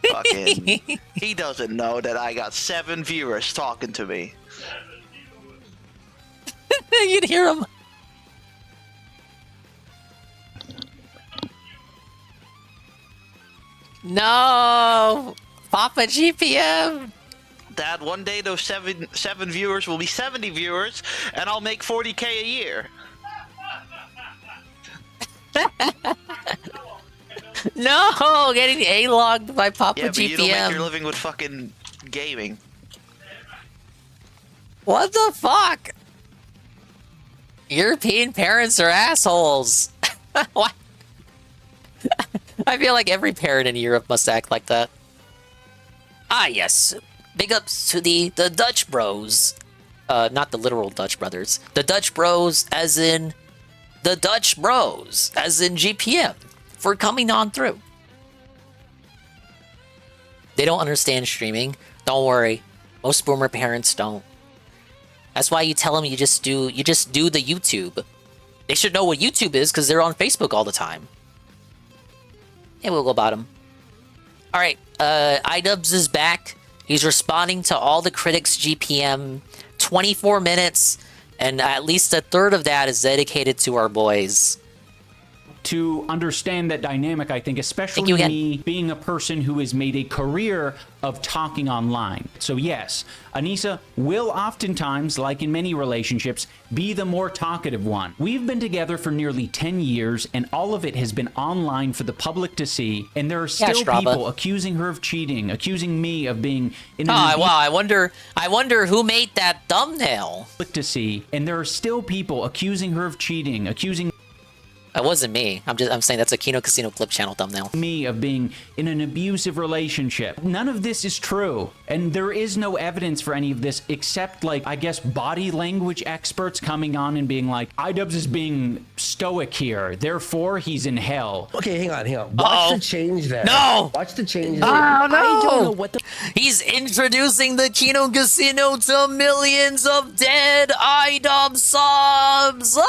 Fucking, he doesn't know that I got 7 viewers talking to me. You'd hear him. No! Papa GPM! Dad, one day those seven viewers will be 70 viewers, and I'll make 40K a year. No! Getting A-logged by Papa Yeah, but GPM. you don't make your living with fucking gaming. What the fuck? European parents are assholes. What? I feel like every parent in Europe must act like that. Ah, yes. Big ups to the Dutch bros. Not the literal Dutch brothers. The Dutch bros as in... The Dutch bros as in GPM. For coming on through. They don't understand streaming. Don't worry. Most boomer parents don't. That's why you tell them you just do the YouTube. They should know what YouTube is because they're on Facebook all the time. Hey, we'll go bottom. All right, iDubbbz is back. He's responding to all the critics' GPM. 24 minutes, and at least a third of that is dedicated to our boys. To understand that dynamic, I think, especially me being a person who has made a career of talking online. So yes, Anissa will oftentimes, like in many relationships, be the more talkative one. We've been together for nearly 10 years, and all of it has been online for the public to see, and there are still people accusing her of cheating, accusing me of being in wow, I wonder who made that thumbnail. To see, and there are still people accusing her of cheating, accusing That wasn't me. I'm saying that's a Kino Casino Clip Channel thumbnail. Me of being in an abusive relationship. None of this is true. And there is no evidence for any of this except, like, I guess body language experts coming on and being like, iDubbbz is being stoic here. Therefore, he's in hell. Okay, hang on. Watch the change there. No! Watch the change there. there. Oh, no! I don't know what the... He's introducing the Kino Casino to millions of dead iDubbbz subs!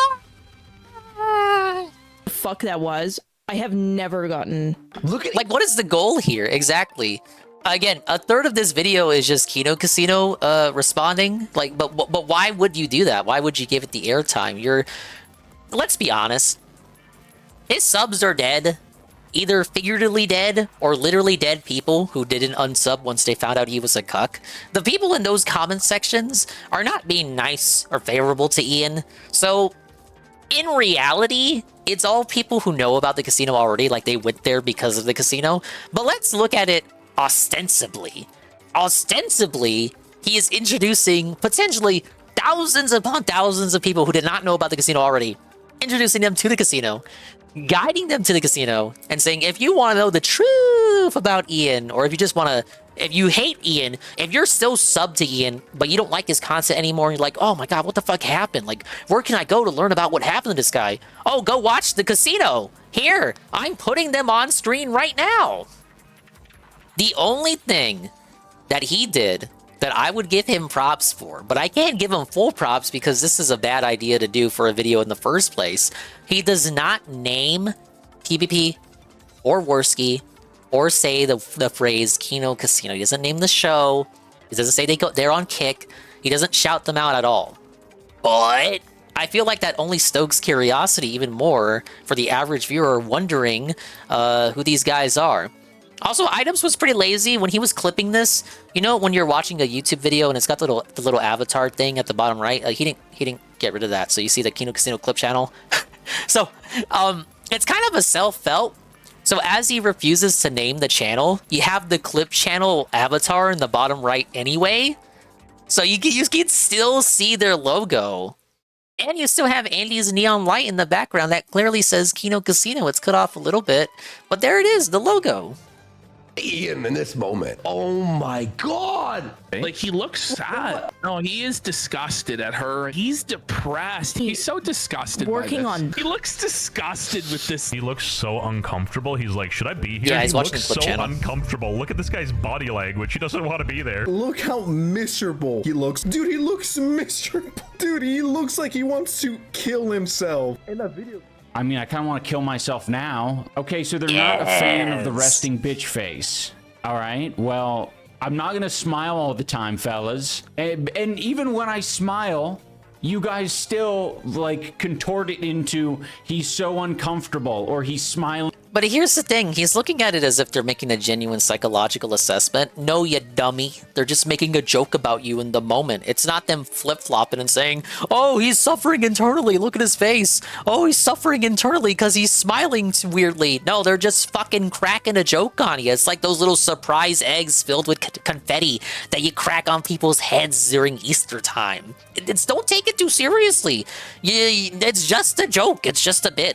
Fuck that was. I have never gotten... Look at... Like, what is the goal here? Exactly. Again, a third of this video is just Kino Casino responding. Like, but why would you do that? Why would you give it the airtime? Let's be honest. His subs are dead. Either figuratively dead or literally dead people who didn't unsub once they found out he was a cuck. The people in those comment sections are not being nice or favorable to Ian. So, in reality, it's all people who know about the casino already, like they went there because of the casino. But let's look at it ostensibly. Ostensibly, he is introducing potentially thousands upon thousands of people who did not know about the casino already, introducing them to the casino, guiding them to the casino, and saying, if you want to know the truth about Ian, or if you just want to, if you hate Ian, if you're still subbed to Ian, but you don't like his content anymore, and you're like, oh my god, what the fuck happened? Like, where can I go to learn about what happened to this guy? Oh, go watch the casino. Here, I'm putting them on screen right now. The only thing that he did that I would give him props for, but I can't give him full props because this is a bad idea to do for a video in the first place. He does not name PvP or Worski or say the phrase Kino Casino. He doesn't name the show. He doesn't say they're on Kick. He doesn't shout them out at all. But I feel like that only stokes curiosity even more for the average viewer wondering who these guys are. Also, iDubbbz was pretty lazy when he was clipping this. You know, when you're watching a YouTube video and it's got the little avatar thing at the bottom right, he didn't get rid of that. So you see the Kino Casino Clip Channel. So it's kind of a self-felt. So as he refuses to name the channel, you have the Clip Channel avatar in the bottom right anyway. So you can still see their logo. And you still have Andy's neon light in the background that clearly says Kino Casino. It's cut off a little bit, but there it is, the logo. Ian in this moment. Oh my god! Like, he looks sad. No, he is disgusted at her. He's depressed. He's so disgusted Working by this. on... He looks disgusted with this. He looks so uncomfortable. He's like, should I be here? Yeah, he's he watching looks the Clip so Channel. uncomfortable. Look at this guy's body language. He doesn't want to be there. Look how miserable he looks. Dude, he looks miserable. Dude, he looks like he wants to kill himself. In that video... I mean, I kind of want to kill myself now. Okay, so they're not a fan of the resting bitch face. All right, well, I'm not going to smile all the time, fellas. And even when I smile, you guys still, like, contort it into he's so uncomfortable or he's smiling. But here's the thing, he's looking at it as if they're making a genuine psychological assessment. No, you dummy. They're just making a joke about you in the moment. It's not them flip-flopping and saying, oh, he's suffering internally, look at his face. Oh, he's suffering internally because he's smiling weirdly. No, they're just fucking cracking a joke on you. It's like those little surprise eggs filled with confetti that you crack on people's heads during Easter time. Don't take it too seriously. It's just a joke. It's just a bit.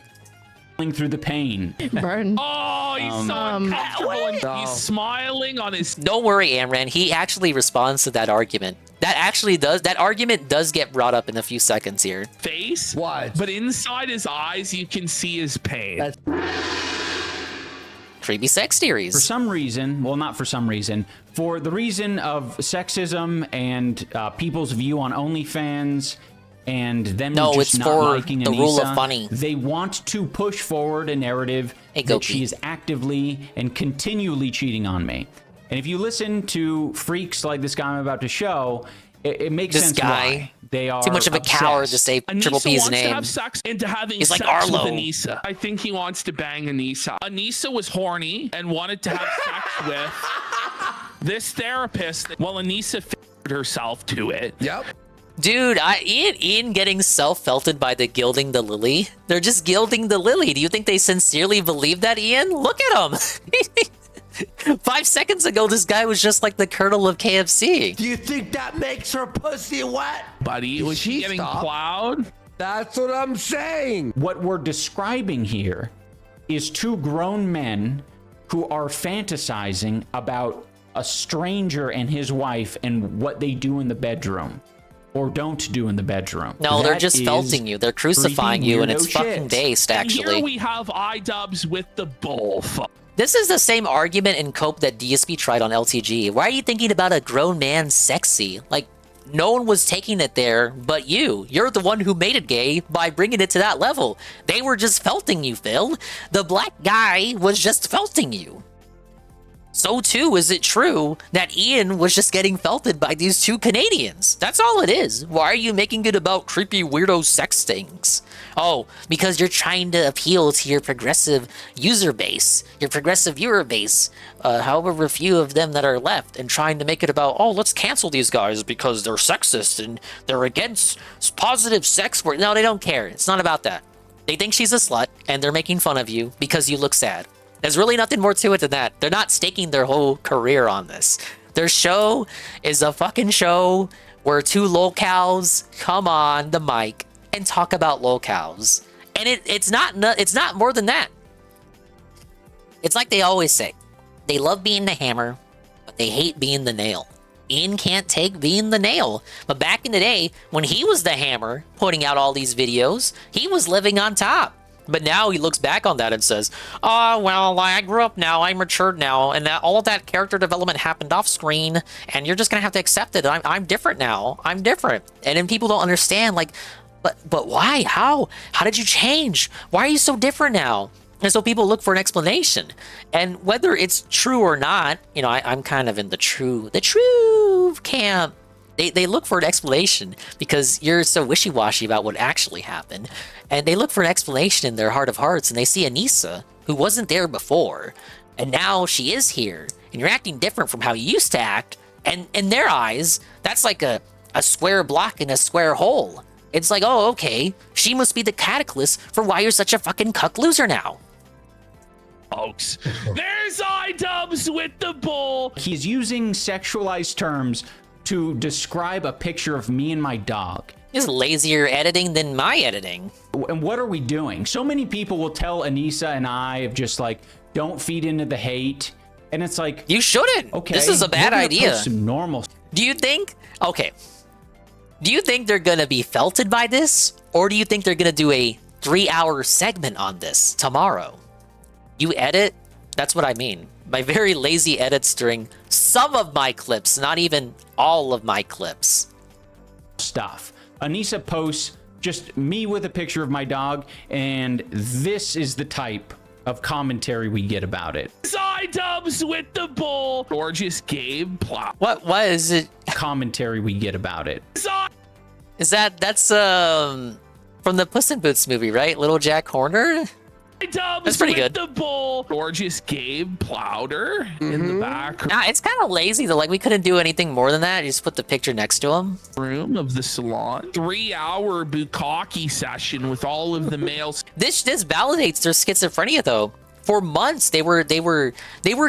Through the pain. Burn. Oh, he's so uncomfortable. He's smiling on his... Don't worry, Amran. He actually responds to that argument. That argument does get brought up in a few seconds here. Face? What? But inside his eyes, you can see his pain. creepy sex theories. For some reason, well, not for some reason, for the reason of sexism and people's view on OnlyFans and them No, just it's not for liking the Anissa, rule of funny. they want to push forward a narrative that she is actively and continually cheating on me. And if you listen to freaks like this guy I'm about to show, it makes This sense guy, why. They are too much of a coward to obsessed. say Triple P's wants name. to have sex into having He's like sex Arlo. with Anissa. I think he wants to bang Anissa. Anissa was horny and wanted to have sex with this therapist. Well, Anissa figured herself to it. Yep. Dude, Ian getting self-felted by the gilding the lily. They're just gilding the lily. Do you think they sincerely believe that, Ian? Look at him. 5 seconds ago, this guy was just like the Colonel of KFC. Do you think that makes her pussy wet? Buddy, was she getting plowed? That's what I'm saying. What we're describing here is two grown men who are fantasizing about a stranger and his wife and what they do in the bedroom or don't do in the bedroom. No, they're That just is felting you. They're crucifying you, and it's creepy weirdo fucking shit. based, And actually. here we have iDubbbz with the bull. This is the same argument in Cope that DSP tried on LTG. Why are you thinking about a grown man sexy? Like, no one was taking it there but you. You're the one who made it gay by bringing it to that level. They were just felting you, Phil. The black guy was just felting you. So too is it true that Ian was just getting felted by these two Canadians. That's all it is. Why are you making it about creepy weirdo sex things? Oh, because you're trying to appeal to your progressive user base, your progressive viewer base, however few of them that are left, and trying to make it about, oh, let's cancel these guys because they're sexist and they're against positive sex work. No, they don't care. It's not about that. They think she's a slut, and they're making fun of you because you look sad. There's really nothing more to it than that. They're not staking their whole career on this. Their show is a fucking show where two lolcows come on the mic and talk about lolcows. And it's not more than that. It's like they always say. They love being the hammer, but they hate being the nail. Ian can't take being the nail. But back in the day, when he was the hammer, putting out all these videos, he was living on top. But now he looks back on that and says, oh, well, I grew up now, I matured now, and that all of that character development happened off screen, and you're just gonna have to accept it. I'm different now. I'm different. And then people don't understand, like, but why? How did you change? Why are you so different now? And so people look for an explanation. And whether it's true or not, you know, I'm kind of in the true camp. They look for an explanation because you're so wishy-washy about what actually happened. And they look for an explanation in their heart of hearts, and they see Anissa, who wasn't there before, and now she is here, and you're acting different from how you used to act, and in their eyes, that's like a square block in a square hole. It's like, oh, okay, she must be the catalyst for why you're such a fucking cuck loser now. Folks, there's iDubbbz with the bull. He's using sexualized terms to describe a picture of me and my dog. Is lazier editing than my editing. And what are we doing? So many people will tell Anissa and I of just like, don't feed into the hate. And it's like, you shouldn't. Okay, this is a bad idea. Some normal. Do you think? Okay. Do you think they're gonna be felted by this, or do you think they're gonna do a 3-hour segment on this tomorrow? You edit? That's what I mean. My very lazy edits during some of my clips, not even all of my clips. Stuff. Anissa posts just me with a picture of my dog, and this is the type of commentary we get about it. iDubbbz with the bull. Gorgeous Gabe Plow. What is it? Commentary we get about it. That's from the Puss in Boots movie, right? Little Jack Horner? That's pretty good. The bull. Gorgeous Gabe Plowder in the back. Nah, it's kind of lazy though. Like we couldn't do anything more than that. You just put the picture next to him. Room of the salon. 3-hour bukkake session with all of the males. This validates their schizophrenia though. For months they were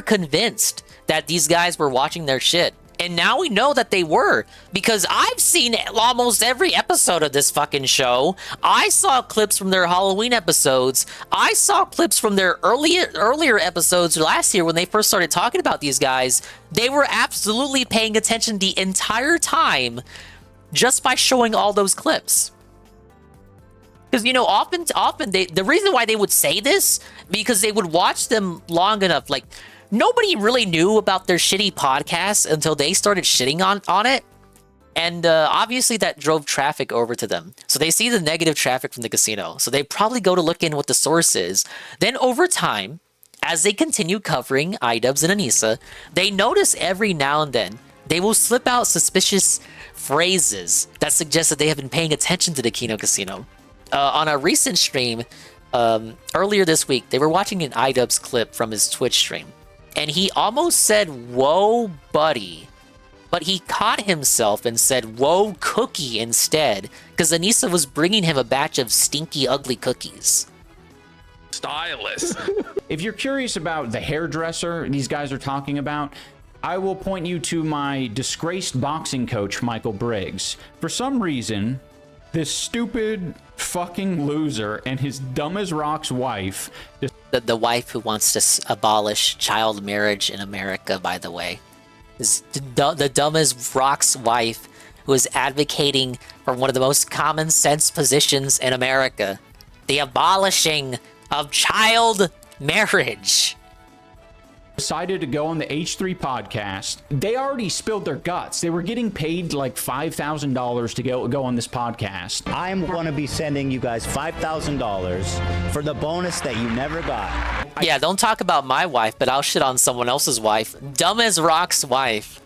convinced that these guys were watching their shit. And now we know that they were, because I've seen almost every episode of this fucking show. I saw clips from their Halloween episodes. I saw clips from their earlier episodes last year when they first started talking about these guys. They were absolutely paying attention the entire time just by showing all those clips. Because, you know, often the reason why they would say this, because they would watch them long enough. Like, nobody really knew about their shitty podcasts until they started shitting on it. And obviously that drove traffic over to them. So they see the negative traffic from the casino. So they probably go to look in what the source is. Then over time, as they continue covering iDubbbz and Anissa, they notice every now and then they will slip out suspicious phrases that suggest that they have been paying attention to the Kino Casino. On a recent stream, earlier this week, they were watching an iDubbbz clip from his Twitch stream. And he almost said, "Whoa, buddy." But he caught himself and said, "Whoa, cookie," instead, because Anissa was bringing him a batch of stinky, ugly cookies. Stylist. If you're curious about the hairdresser these guys are talking about, I will point you to my disgraced boxing coach, Michael Briggs. For some reason, this stupid fucking loser and his dumb as rocks wife... The wife who wants to abolish child marriage in America, by the way. Is the dumb as rocks wife who is advocating for one of the most common sense positions in America. The abolishing of child marriage. Decided to go on the H3 podcast. They already spilled their guts. They were getting paid like $5,000 to go on this podcast. I'm going to be sending you guys $5,000 for the bonus that you never got. Yeah, don't talk about my wife, but I'll shit on someone else's wife. Dumb as rock's wife.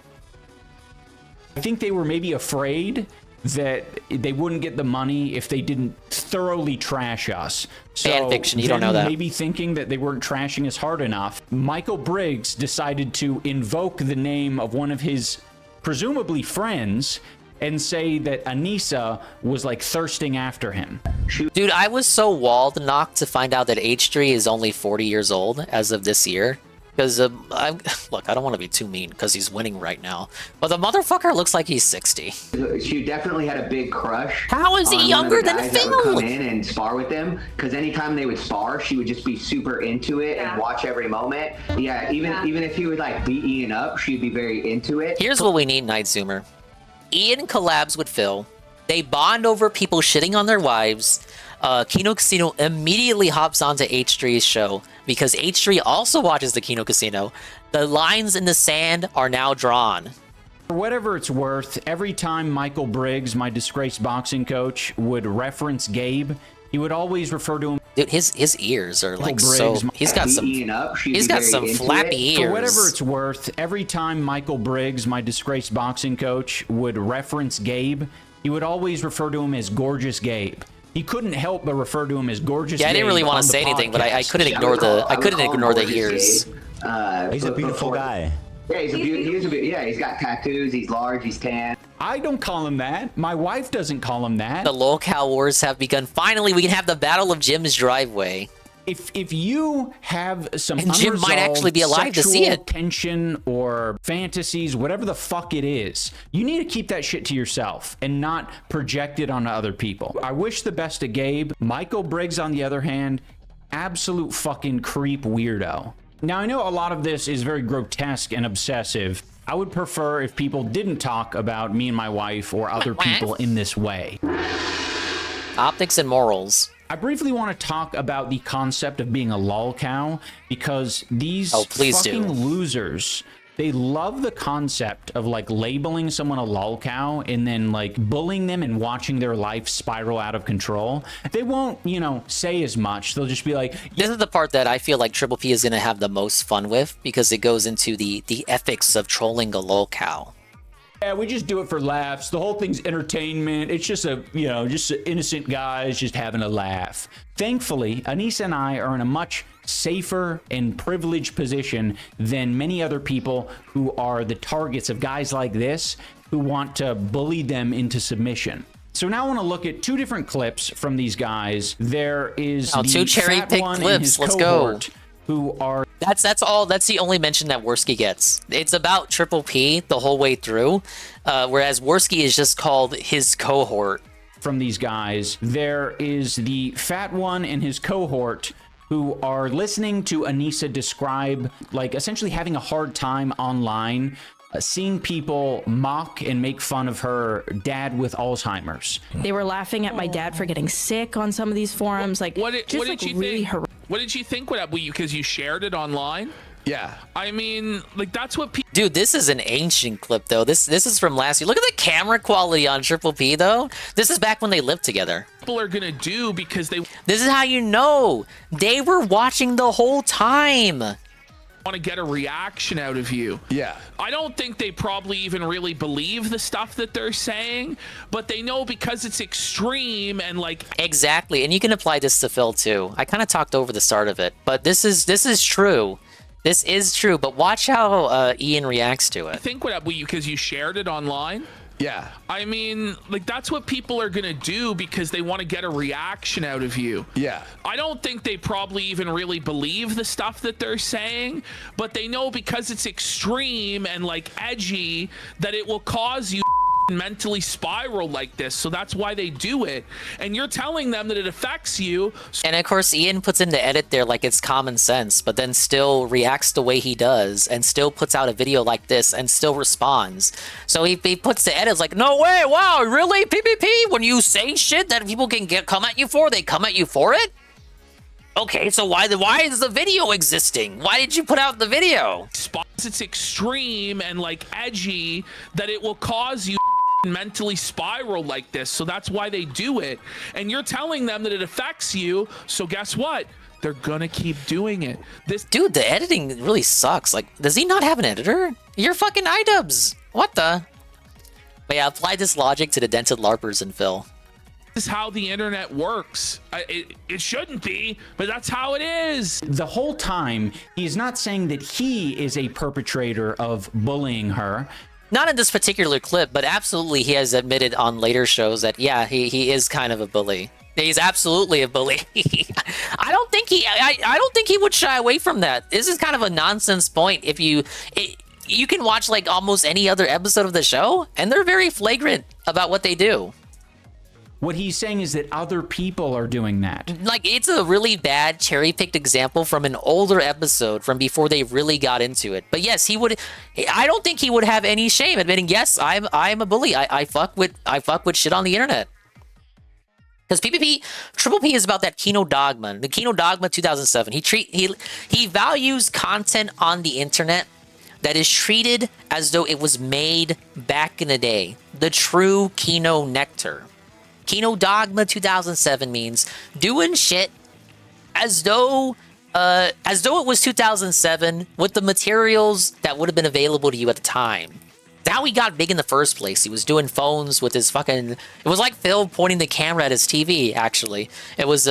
I think they were maybe afraid that they wouldn't get the money if they didn't thoroughly trash us. So fan fiction, you don't know that. Maybe thinking that they weren't trashing us hard enough, Michael Briggs decided to invoke the name of one of his presumably friends and say that Anissa was like thirsting after him. Dude, I was so walled knocked to find out that H3 is only 40 years old as of this year. Because, look, I don't want to be too mean because he's winning right now. But the motherfucker looks like he's 60. She definitely had a big crush. How is he younger than Phil? That would come in Phil? and spar with them. Because anytime they would spar, she would just be super into it and watch every moment. Yeah, even if he would like beat Ian up, she'd be very into it. Here's what we need, Night Zoomer. Ian collabs with Phil. They bond over people shitting on their wives. Kino Casino immediately hops onto H3's show because H3 also watches the Kino Casino. The lines in the sand are now drawn. For whatever it's worth, every time Michael Briggs, my disgraced boxing coach, would reference Gabe, he would always refer to him. Dude, his ears are like Briggs, so. He's got some flappy ears. For whatever it's worth, every time Michael Briggs, my disgraced boxing coach, would reference Gabe, he would always refer to him as Gorgeous Gabe. He couldn't help but refer to him as Gorgeous Gabe. Yeah, I didn't really want to say anything, but I couldn't ignore the ears. He's a beautiful guy. Yeah, he's got tattoos, he's large, he's tan. I don't call him that. My wife doesn't call him that. The lolcow wars have begun. Finally, we can have the Battle of Jim's driveway. If you have some and Jim might actually be alive to see it, tension or fantasies, whatever the fuck it is, you need to keep that shit to yourself and not project it onto other people. I wish the best to Gabe. Michael Briggs, on the other hand, absolute fucking creep weirdo. Now, I know a lot of this is very grotesque and obsessive. I would prefer if people didn't talk about me and my wife or other people in this way. Optics and morals. I briefly want to talk about the concept of being a lolcow because these fucking losers, they love the concept of like labeling someone a lolcow and then like bullying them and watching their life spiral out of control. They won't, you know, say as much. They'll just be like... This is the part that I feel like Triple P is going to have the most fun with because it goes into the ethics of trolling a lolcow. Yeah, we just do it for laughs. The whole thing's entertainment. It's just just innocent guys just having a laugh. Thankfully, Anissa and I are in a much safer and privileged position than many other people who are the targets of guys like this who want to bully them into submission. So now I want to look at two different clips from these guys. There is the two cherry-picked clips. Let's go. Who are... That's the only mention that Worski gets. It's about Triple P the whole way through, whereas Worski is just called his cohort. From these guys, there is the fat one and his cohort who are listening to Anissa describe, like, essentially having a hard time online seeing people mock and make fun of her dad with Alzheimer's. They were laughing at my dad for getting sick on some of these forums. Like, What did you really think? What did you think? Because you shared it online? Yeah. I mean, like, that's what people... Dude, this is an ancient clip, though. This is from last year. Look at the camera quality on Triple P, though. This is back when they lived together. People are gonna do because they... This is how you know. They were watching the whole time. Want to get a reaction out of you. Yeah. I don't think they probably even really believe the stuff that they're saying, but they know because it's extreme and like... Exactly, and you can apply this to Phil, too. I kind of talked over the start of it, but this is true. This is true, but watch how Ian reacts to it. I think because you shared it online. Yeah. I mean, like, that's what people are gonna do because they want to get a reaction out of you. Yeah. I don't think they probably even really believe the stuff that they're saying, but they know because it's extreme and like edgy that it will cause you mentally spiral like this, so that's why they do it, and you're telling them that it affects you. And of course Ian puts in the edit there like it's common sense, but then still reacts the way he does and still puts out a video like this and still responds. So he puts the edits like, no way, wow, really, PPP, when you say shit that people can come at you for, they come at you for it? Okay, so why is the video existing? Why did you put out the video? It's extreme and like edgy that it will cause you mentally spiral like this, so that's why they do it, and you're telling them that it affects you, so guess what, they're gonna keep doing it. This dude, the editing really sucks. Like, does he not have an editor? You're fucking iDubbbz. What the? But yeah, apply this logic to the dented larpers and Phil. This is how the internet works. It shouldn't be, but that's how it is. The whole time, he's not saying that he is a perpetrator of bullying her. Not in this particular clip, but absolutely he has admitted on later shows that, yeah, he is kind of a bully. He's absolutely a bully. I don't think he would shy away from that. This is kind of a nonsense point. If you can watch like almost any other episode of the show, and they're very flagrant about what they do. What he's saying is that other people are doing that. Like, it's a really bad cherry-picked example from an older episode from before they really got into it. But yes, I don't think he would have any shame admitting, yes, I'm a bully. I fuck with shit on the internet. Because Triple P is about that Kino Dogma. The Kino Dogma 2007. He values content on the internet that is treated as though it was made back in the day. The true Kino nectar. Kino Dogma 2007 means doing shit as though it was 2007 with the materials that would have been available to you at the time. That's how he got big in the first place. He was doing phones with his fucking... It was like Phil pointing the camera at his TV, actually. It was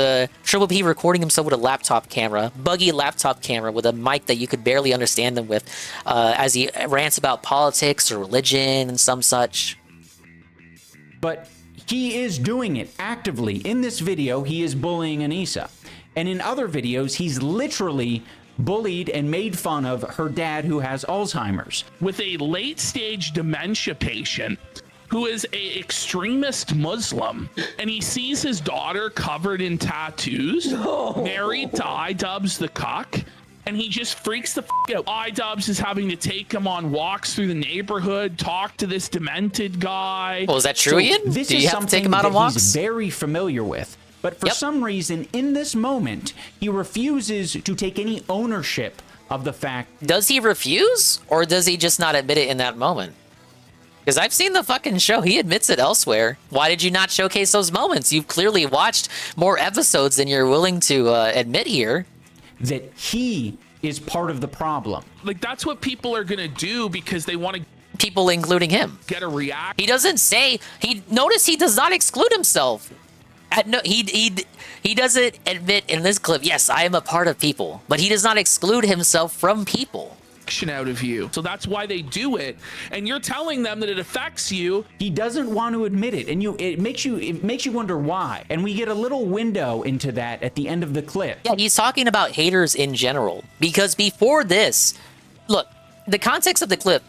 Triple P recording himself with a laptop camera, buggy laptop camera with a mic that you could barely understand him with, as he rants about politics or religion and some such. But he is doing it actively. In this video, he is bullying Anissa. And in other videos, he's literally bullied and made fun of her dad who has Alzheimer's. With a late-stage dementia patient who is a extremist Muslim, and he sees his daughter covered in tattoos, married to iDubbbz the cuck, and he just freaks the out. iDubbbz is having to take him on walks through the neighborhood, talk to this demented guy. Well, is that true, Ian? This Do is you have to take him out on something that walks? he's very familiar with. But for some reason, in this moment, he refuses to take any ownership of the fact. Does he refuse, or does he just not admit it in that moment? Because I've seen the fucking show. He admits it elsewhere. Why did you not showcase those moments? You've clearly watched more episodes than you're willing to admit here. That he is part of the problem. Like, that's what people are gonna do because they want to... People including him. Get a reaction. He doesn't say... Notice he does not exclude himself. He doesn't admit in this clip, yes, I am a part of people. But he does not exclude himself from people. Out of you, so that's why they do it, and you're telling them that it affects you. He doesn't want to admit it, and it makes you wonder why. And we get a little window into that at the end of the clip. Yeah, he's talking about haters in general, because before this, look, the context of the clip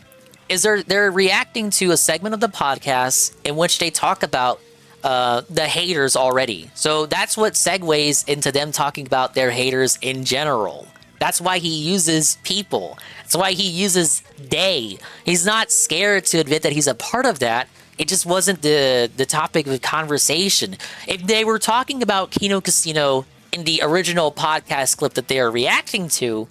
is they're reacting to a segment of the podcast in which they talk about the haters already. So that's what segues into them talking about their haters in general. That's why he uses people. That's why he uses they. He's not scared to admit that he's a part of that. It just wasn't the topic of conversation. If they were talking about Kino Casino in the original podcast clip that they are reacting to,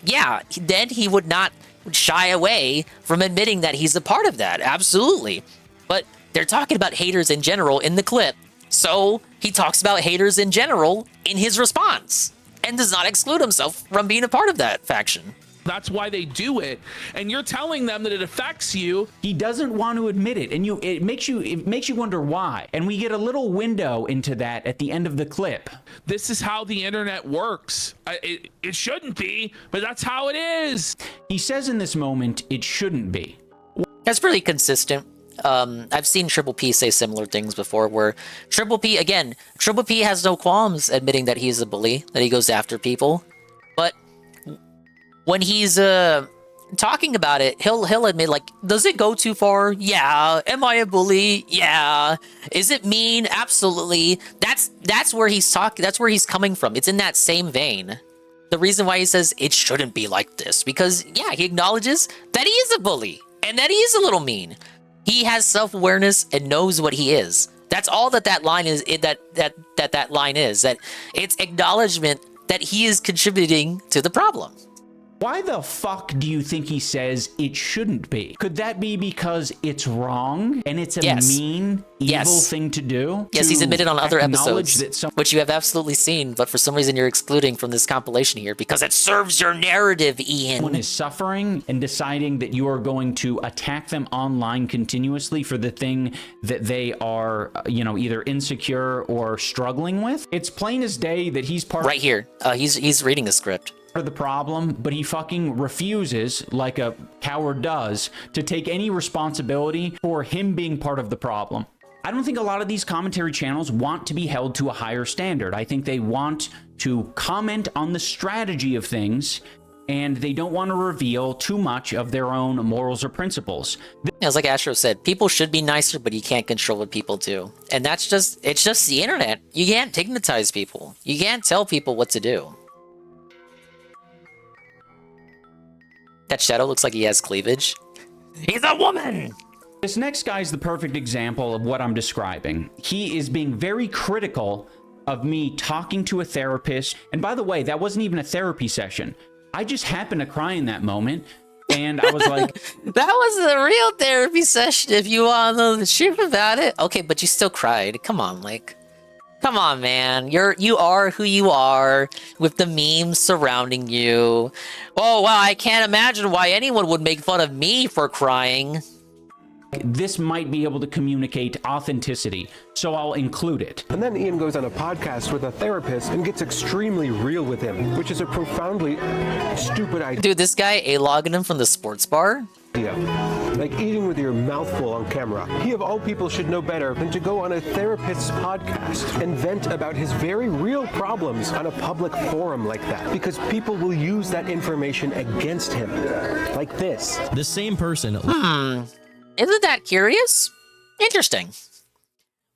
yeah, then he would not shy away from admitting that he's a part of that. Absolutely. But they're talking about haters in general in the clip. So he talks about haters in general in his response and does not exclude himself from being a part of that faction. That's why they do it, and you're telling them that it affects you. He doesn't want to admit it, and it makes you wonder why. And we get a little window into that at the end of the clip. This is how the internet works. It shouldn't be, but that's how it is. He says in this moment, it shouldn't be. That's pretty consistent. I've seen Triple P say similar things before, where Triple P has no qualms admitting that he's a bully, that he goes after people, but when he's talking about it, he'll admit, like, does it go too far? Yeah. Am I a bully? Yeah. Is it mean? Absolutely. That's where he's talking. That's where he's coming from. It's in that same vein. The reason why he says it shouldn't be like this, because yeah, he acknowledges that he is a bully and that he is a little mean. He has self-awareness and knows what he is. That's all that line is. That line is that it's acknowledgement that he is contributing to the problem. Why the fuck do you think he says it shouldn't be? Could that be because it's wrong and it's a mean, evil thing to do? Yes, he's admitted on other episodes, which you have absolutely seen, but for some reason you're excluding from this compilation here because it serves your narrative, Ian. Someone is suffering and deciding that you are going to attack them online continuously for the thing that they are, either insecure or struggling with. It's plain as day that he's part. Right here, he's reading a script. The problem, but he fucking refuses, like a coward does, to take any responsibility for him being part of the problem. I don't think a lot of these commentary channels want to be held to a higher standard. I think they want to comment on the strategy of things, and they don't want to reveal too much of their own morals or principles. As like Astro said, people should be nicer, but you can't control what people do. And it's just the internet. You can't stigmatize people. You can't tell people what to do. That shadow looks like he has cleavage. He's a woman! This next guy is the perfect example of what I'm describing. He is being very critical of me talking to a therapist. And by the way, that wasn't even a therapy session. I just happened to cry in that moment. And I was like... That was a real therapy session if you want to know the truth about it. Okay, but you still cried. Come on, like... Come on, man. You are who you are with the memes surrounding you. Oh, wow, I can't imagine why anyone would make fun of me for crying. This might be able to communicate authenticity, so I'll include it. And then Ian goes on a podcast with a therapist and gets extremely real with him, which is a profoundly stupid idea. Dude, this guy A-logging him from the sports bar? Yeah. Like eating with your mouth full on camera. He of all people should know better than to go on a therapist's podcast and vent about his very real problems on a public forum like that. Because people will use that information against him. Like this. The same person. Isn't that curious? Interesting.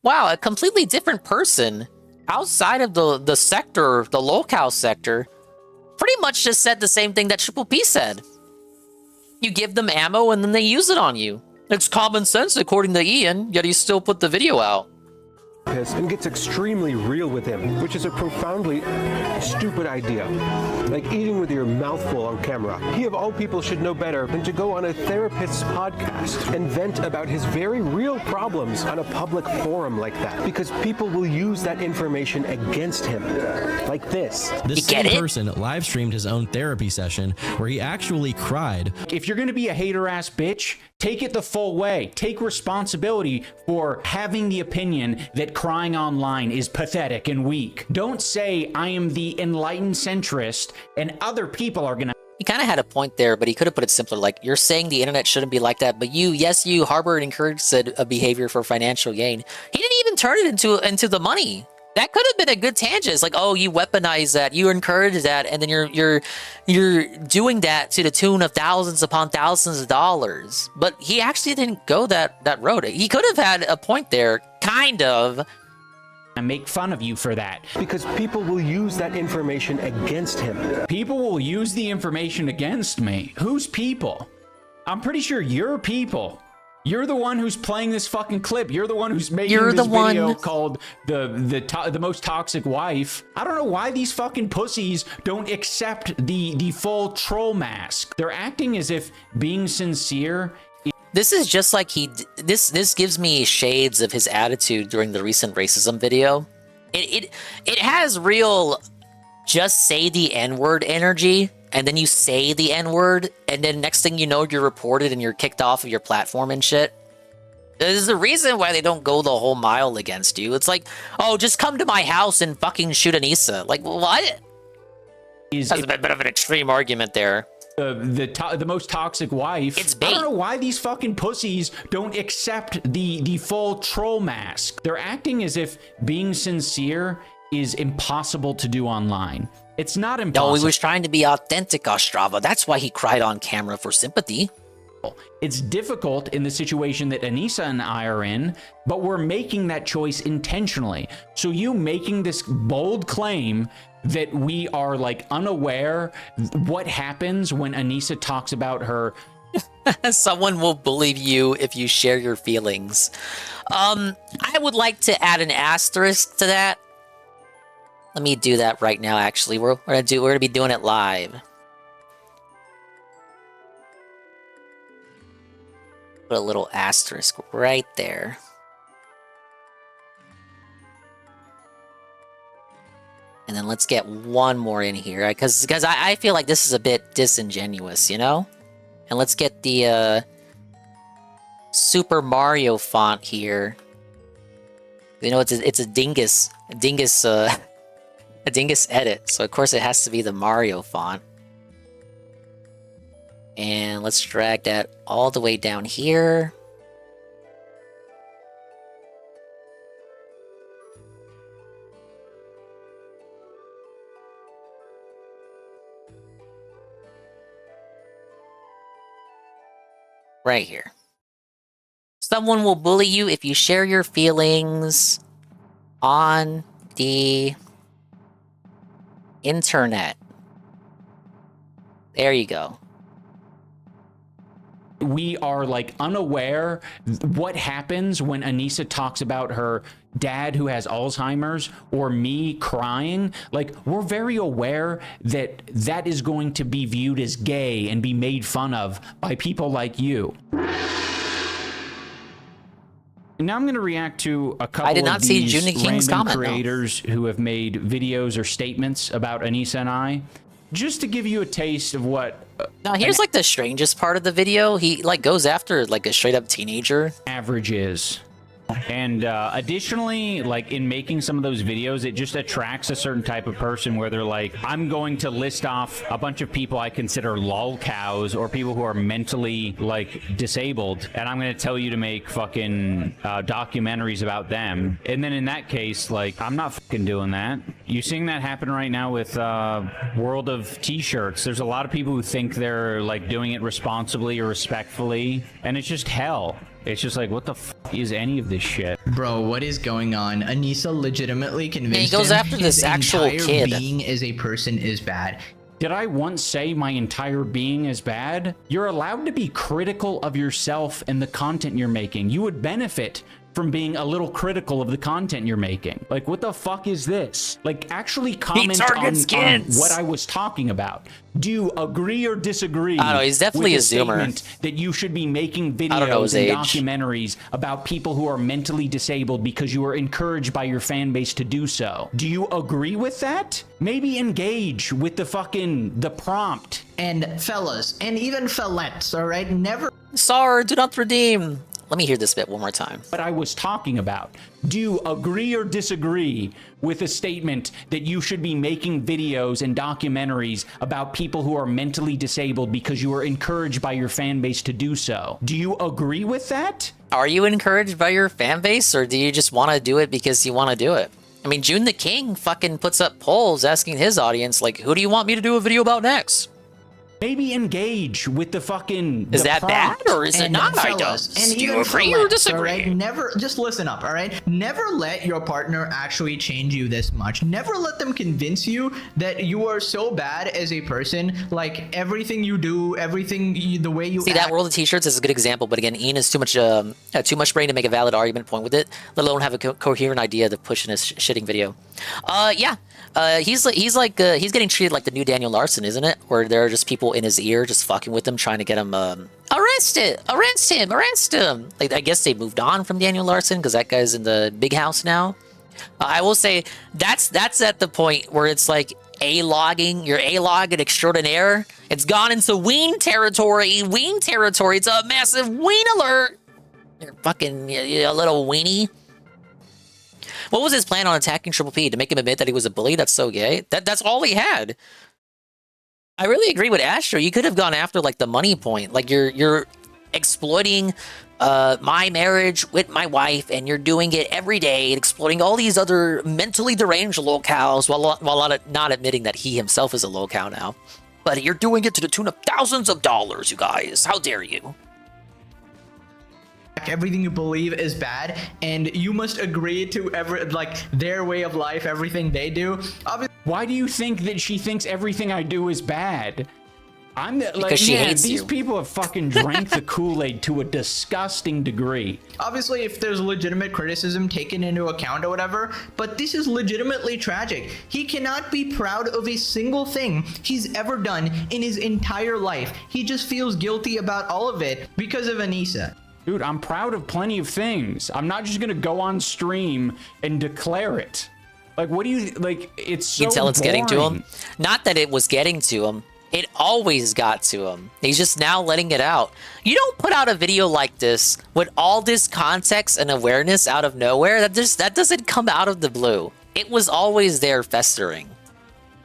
Wow, a completely different person outside of the sector, the locale sector, pretty much just said the same thing that Triple P said. You give them ammo and then they use it on you. It's common sense according to Ian, yet he still put the video out. And gets extremely real with him, which is a profoundly stupid idea. Like eating with your mouth full on camera. He of all people should know better than to go on a therapist's podcast and vent about his very real problems on a public forum like that. Because people will use that information against him. Like this. This same person live streamed his own therapy session where he actually cried. If you're gonna be a hater-ass bitch, take it the full way. Take responsibility for having the opinion that crying online is pathetic and weak. Don't say I am the enlightened centrist and other people are gonna... He kind of had a point there, but he could have put it simpler, like, you're saying the internet shouldn't be like that, but you harbor and encourage said a behavior for financial gain. He didn't even turn it into the money. That could have been a good tangent. It's like, oh, you weaponize that, you encourage that, and then you're doing that to the tune of thousands upon thousands of dollars. But he actually didn't go that road. He could have had a point there, kind of. and make fun of you for that. Because people will use that information against him. People will use the information against me. Who's people? I'm pretty sure you're people. You're the one who's playing this fucking clip. You're the one who's making this video called the most toxic wife. I don't know why these fucking pussies don't accept the full troll mask. They're acting as if being sincere. This is just like this gives me shades of his attitude during the recent racism video. It has real just say the N-word energy, and then you say the N-word, and then next thing you know, you're reported and you're kicked off of your platform and shit. There's a reason why they don't go the whole mile against you. It's like, oh, just come to my house and fucking shoot Anissa. Like, what? That's a bit of an extreme argument there. The most toxic wife. It's bait. I don't know why these fucking pussies don't accept the full troll mask. They're acting as if being sincere is impossible to do online. It's not impossible. No, he was trying to be authentic, Ostrava. That's why he cried on camera for sympathy. It's difficult in the situation that Anissa and I are in, but we're making that choice intentionally. So you making this bold claim that we are like unaware what happens when Anissa talks about her. Someone will believe you if you share your feelings. I would like to add an asterisk to that. Let me do that right now. Actually, we're gonna be doing it live. Put a little asterisk right there. And then let's get one more in here, because I feel like this is a bit disingenuous, you know? And let's get the Super Mario font here. You know, it's a dingus edit, so of course it has to be the Mario font. And let's drag that all the way down here. Right here. Someone will bully you if you share your feelings on the internet. There you go. We are like unaware what happens when Anissa talks about her dad who has Alzheimer's or me crying. Like, we're very aware that that is going to be viewed as gay and be made fun of by people like you. Now I'm going to react to a couple of these random creators who have made videos or statements about Anissa and I, just to give you a taste of what... Now here's like the strangest part of the video. He like goes after like a straight up teenager. Average is. And additionally, like in making some of those videos, it just attracts a certain type of person where they're like, I'm going to list off a bunch of people I consider lol cows or people who are mentally like disabled, and I'm going to tell you to make fucking documentaries about them. And then in that case, like, I'm not fucking doing that. You seeing that happen right now with World of T-shirts? There's a lot of people who think they're like doing it responsibly or respectfully, and it's just hell. It's just like, what the f is any of this shit? Bro, what is going on? Anissa legitimately convinced he goes him after this actual entire kid. being as a person is bad. Did I once say my entire being is bad? You're allowed to be critical of yourself and the content you're making. You would benefit from being a little critical of the content you're making. Like, what the fuck is this? Like, actually comment on what I was talking about. Do you agree or disagree? I don't know, he's definitely with a zoomer. Statement that you should be making videos and documentaries about people who are mentally disabled because you are encouraged by your fan base to do so. Do you agree with that? Maybe engage with the prompt. And fellas, and even fellettes, all right? Never. Sorry, do not redeem. Let me hear this bit one more time. What I was talking about. Do you agree or disagree with a statement that you should be making videos and documentaries about people who are mentally disabled because you are encouraged by your fan base to do so? Do you agree with that? Are you encouraged by your fan base, or do you just want to do it because you want to do it? I mean, June the King fucking puts up polls asking his audience, like, who do you want me to do a video about next? Maybe engage with the fucking. Is that bad prompt. or is it not? Fellas, Do you agree or disagree? Right? Never, just listen up, all right? Never let your partner actually change you this much. Never let them convince you that you are so bad as a person. Like everything you do, the way you see act. that World of T-shirts is a good example, but again, Ian has too much brain to make a valid argument point with it, let alone have a coherent idea to push in his shitting video. He's getting treated like the new Daniel Larson, isn't it? Where there are just people in his ear just fucking with him, trying to get him arrest him. Like, I guess they moved on from Daniel Larson because that guy's in the big house now. I will say that's at the point where it's like your A-log extraordinaire. It's gone into ween territory. It's a massive ween alert. You're fucking a little weenie. What was his plan on attacking Triple P? To make him admit that he was a bully? That's so gay. That's all he had. I really agree with Astro. You could have gone after like the money point. Like you're exploiting my marriage with my wife, and you're doing it every day, and exploiting all these other mentally deranged locals while not admitting that he himself is a local now. But you're doing it to the tune of thousands of dollars, you guys. How dare you? Everything you believe is bad, and you must agree to their way of life, everything they do. Obviously, why do you think that she thinks everything I do is bad? Because she hates these you. people have fucking drank the Kool-Aid to a disgusting degree. Obviously, if there's legitimate criticism taken into account or whatever, but this is legitimately tragic. He cannot be proud of a single thing he's ever done in his entire life. He just feels guilty about all of it because of Anissa. Dude, I'm proud of plenty of things. I'm not just gonna go on stream and declare it. Like, what do you, like, it's so You can tell it's boring. getting to him. Not that it was getting to him. It always got to him. He's just now letting it out. You don't put out a video like this with all this context and awareness out of nowhere. That doesn't come out of the blue. It was always there festering.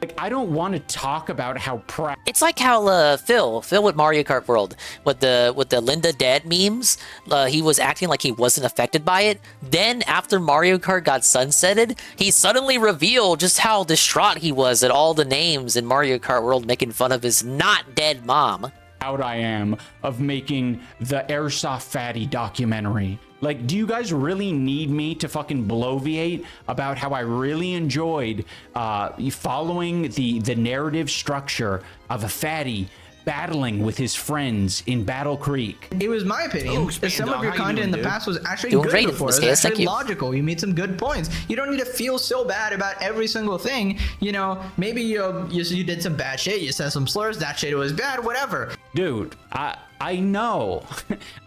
Like, I don't want to talk about how proud. It's like how Phil with Mario Kart World with the Linda Dead memes. He was acting like he wasn't affected by it. Then after Mario Kart got sunsetted, he suddenly revealed just how distraught he was at all the names in Mario Kart World making fun of his not dead mom. Proud I am of making the Airsoft Fatty documentary. Like, do you guys really need me to fucking bloviate about how I really enjoyed following the narrative structure of a fatty battling with his friends in Battle Creek? It was my opinion that some of your content in the past was actually good before. It was actually logical. You made some good points. You don't need to feel so bad about every single thing. You know, maybe you did some bad shit. You said some slurs. That shit was bad. Whatever. Dude, I know.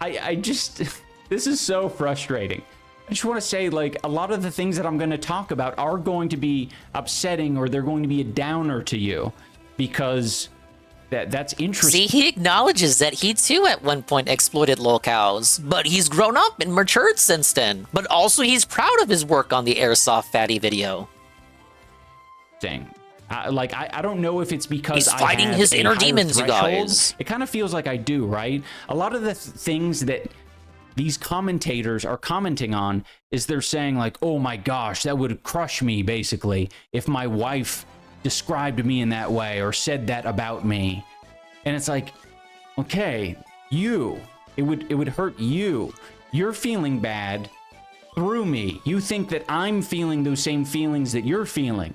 I just... This is so frustrating. I just want to say, like, a lot of the things that I'm going to talk about are going to be upsetting, or they're going to be a downer to you, because that's interesting. See, he acknowledges that he too at one point exploited locals, but he's grown up and matured since then. But also he's proud of his work on the Airsoft Fatty video. Dang. I don't know if it's because he's fighting his inner demons, you guys. It kind of feels like I do, right? A lot of the things that these commentators are commenting on is they're saying like, oh my gosh, that would crush me basically if my wife described me in that way or said that about me. And it's like, okay, it would hurt you. You're feeling bad through me. You think that I'm feeling those same feelings that you're feeling.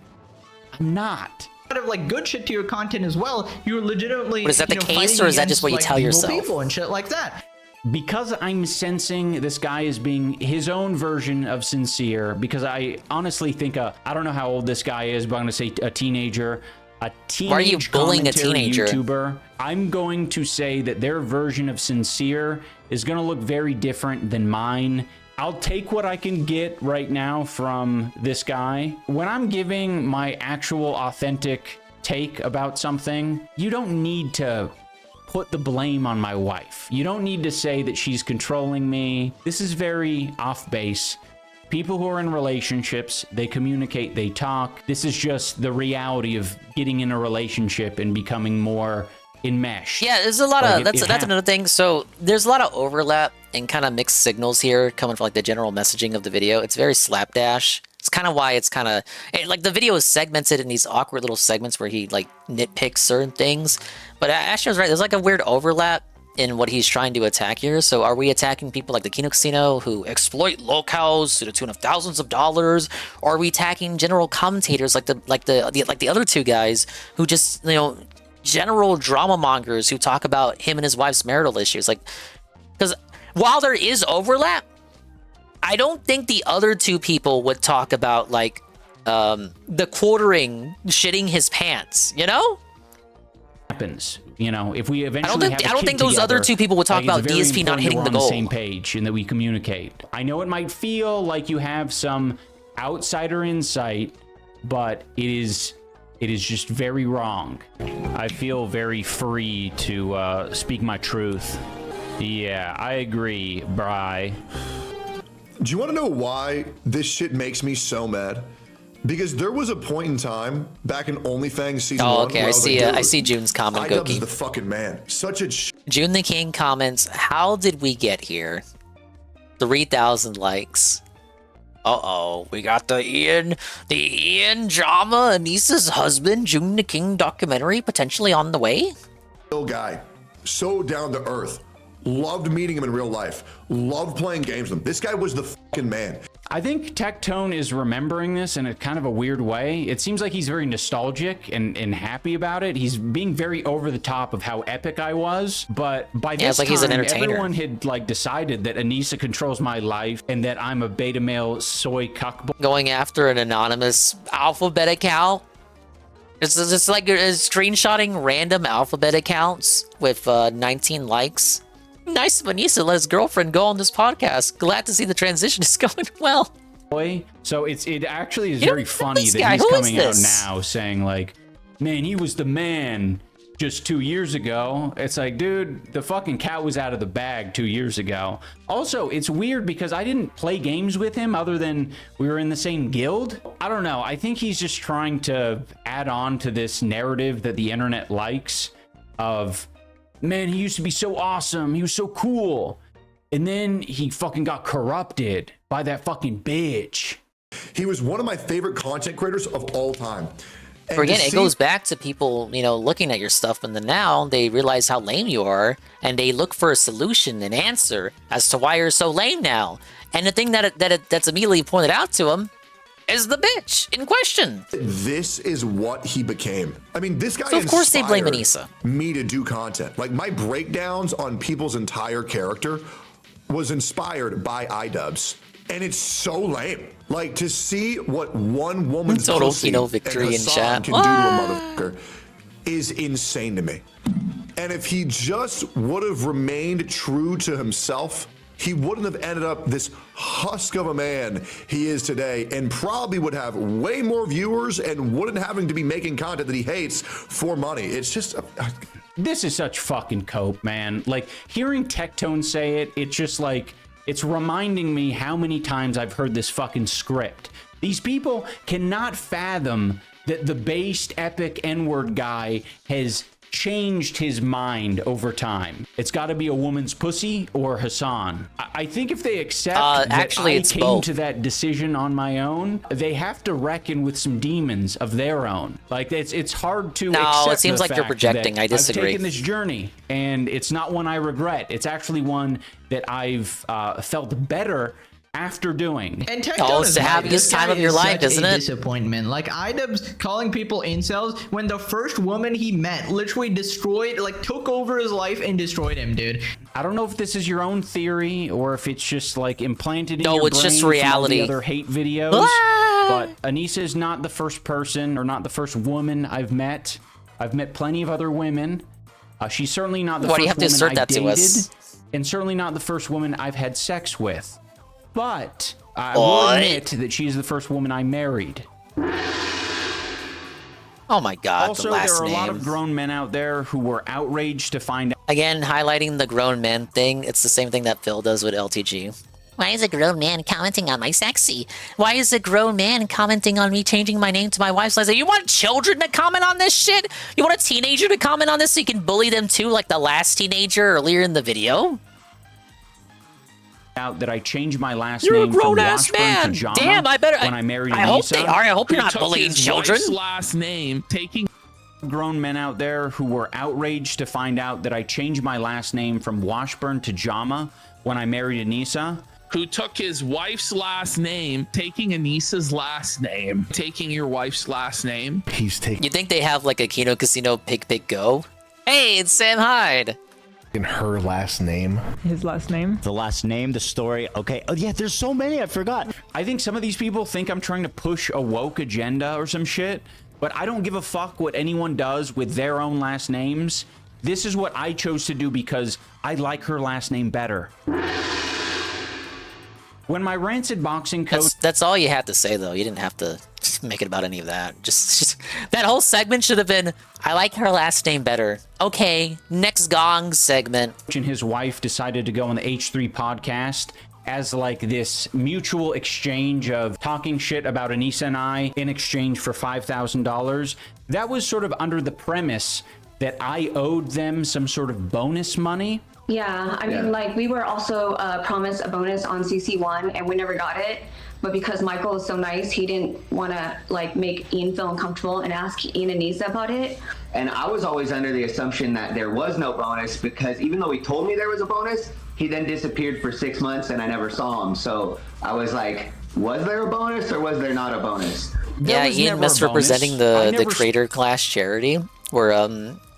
I'm not. Of like good shit to your content as well. You're legitimately. But is that the case, or is that just what you tell yourself? People and shit like that. Because I'm sensing this guy as being his own version of sincere, because I honestly think I don't know how old this guy is, but I'm gonna say a teenager. A teenage Why are you bullying a teenager? YouTuber. I'm going to say that their version of sincere is gonna look very different than mine. I'll take what I can get right now from this guy. When I'm giving my actual authentic take about something, you don't need to put the blame on my wife. You don't need to say that she's controlling me. This is very off base. People who are in relationships, they communicate, they talk. This is just the reality of getting in a relationship and becoming more enmeshed. Yeah, there's a lot of that's another thing. So there's a lot of overlap and kind of mixed signals here coming from like the general messaging of the video. It's very slapdash. It's kind of why it's kind of like the video is segmented in these awkward little segments where he like nitpicks certain things. But Asher was right. There's like a weird overlap in what he's trying to attack here. So are we attacking people like the Kino Casino who exploit locales to the tune of thousands of dollars? Or are we attacking general commentators like the other two guys who just, you know, general drama mongers who talk about him and his wife's marital issues? Like, because while there is overlap, I don't think the other two people would talk about like the quartering shitting his pants, you know? Happens, you know, if we eventually I don't think those other two people would talk about DSP not hitting the goal. On the same page and that we communicate. I know it might feel like you have some outsider insight, but it is just very wrong. I feel very free to speak my truth. Yeah, I agree, Bri. Do you want to know why this shit makes me so mad? Because there was a point in time back in OnlyFans season 1. Oh, okay. I see June's comment. Idubbbz is the fucking man. Such a June the King comments, how did we get here? 3,000 likes. Uh-oh, we got the Ian drama, Anissa's husband, June the King documentary potentially on the way? Real guy. So down to earth. Loved meeting him in real life. Loved playing games with him. This guy was the fucking man. I think Tectone is remembering this in a kind of a weird way. It seems like he's very nostalgic and happy about it. He's being very over the top of how epic I was. But by this like time, he's an entertainer. Everyone had like decided that Anissa controls my life and that I'm a beta male soy cuckboy. Going after an anonymous alphabet account. It's like screenshotting random alphabet accounts with 19 likes. Nice of Anissa let his girlfriend go on this podcast. Glad to see the transition is going well. So it actually is very funny that he's coming out now saying like, man, he was the man just 2 years ago. It's like, dude, the fucking cat was out of the bag 2 years ago. Also, it's weird because I didn't play games with him other than we were in the same guild. I don't know. I think he's just trying to add on to this narrative that the internet likes of, man, he used to be so awesome. He was so cool. And then he fucking got corrupted by that fucking bitch. He was one of my favorite content creators of all time. And again, it goes back to people, you know, looking at your stuff, and then now they realize how lame you are, and they look for a solution, an answer as to why you're so lame now. And the thing that's immediately pointed out to him is the bitch in question. This is what he became. I mean, this guy so of course they blame inspired me to do content. Like, my breakdowns on people's entire character was inspired by Idubbbz. And it's so lame. Like, to see what one woman's total pussy Kino victory and in Hassan chat can do to a motherfucker is insane to me. And if he just would have remained true to himself, he wouldn't have ended up this husk of a man he is today, and probably would have way more viewers and wouldn't having to be making content that he hates for money. It's just this is such fucking cope, man. Like, hearing Tectone say it, it's just like, it's reminding me how many times I've heard this fucking script. These people cannot fathom that the based epic N-word guy has changed his mind over time. It's got to be a woman's pussy or Hassan. I think if they accept that I came to that decision on my own, they have to reckon with some demons of their own. Like, it's hard to accept. No, it seems like you're projecting. I disagree. I've taken this journey, and it's not one I regret. It's actually one that I've felt better after doing. And Tectone it's the happiest time of your life, isn't it? Disappointment. Like, Idubbbz calling people incels when the first woman he met literally destroyed, like, took over his life and destroyed him, dude. I don't know if this is your own theory or if it's just like implanted in your brain. No, it's just reality. From all the other hate videos. But Anissa is not the first person or not the first woman I've met. I've met plenty of other women. She's certainly not the first woman I dated, and certainly not the first woman I've had sex with. But I will admit that she's the first woman I married. Oh my God, also, the last there are name. a lot of grown men out there who were outraged to find out. Again, highlighting the grown men thing. It's the same thing that Phil does with LTG. Why is a grown man commenting on my sexy? Why is a grown man commenting on me changing my name to my wife's last name? You want children to comment on this shit? You want a teenager to comment on this so you can bully them too, like the last teenager earlier in the video? out that I changed my last You're a name from grown-ass Washburn man. to Jama Damn, I better. when I married I hope Anissa. they are. I hope you're Who not took bullying his children. wife's last name, taking Grown men out there who were outraged to find out that I changed my last name from Washburn to Jama when I married Anissa. Who took his wife's last name, taking Anissa's last name, taking your wife's last name. He's taking You think they have like a Kino Casino Pick Go? Hey, it's Sam Hyde. her last name. His last name? The last name, the story. Okay. Oh, yeah, there's so many. I forgot. I think some of these people think I'm trying to push a woke agenda or some shit, but I don't give a fuck what anyone does with their own last names. This is what I chose to do because I like her last name better. When my rancid boxing coach... That's all you had to say, though. You didn't have to make it about any of that. Just that whole segment should have been, I like her last name better. Okay, next Gong segment. And his wife decided to go on the H3 podcast as like this mutual exchange of talking shit about Anissa and I in exchange for $5,000. That was sort of under the premise that I owed them some sort of bonus money. Yeah, I mean, like, we were also promised a bonus on CC1, and we never got it. But because Michael was so nice, he didn't want to, like, make Ian feel uncomfortable and ask Ian and Nisa about it. And I was always under the assumption that there was no bonus, because even though he told me there was a bonus, he then disappeared for 6 months and I never saw him. So I was like, was there a bonus or was there not a bonus? Yeah, Ian misrepresenting the Creator Clash charity, where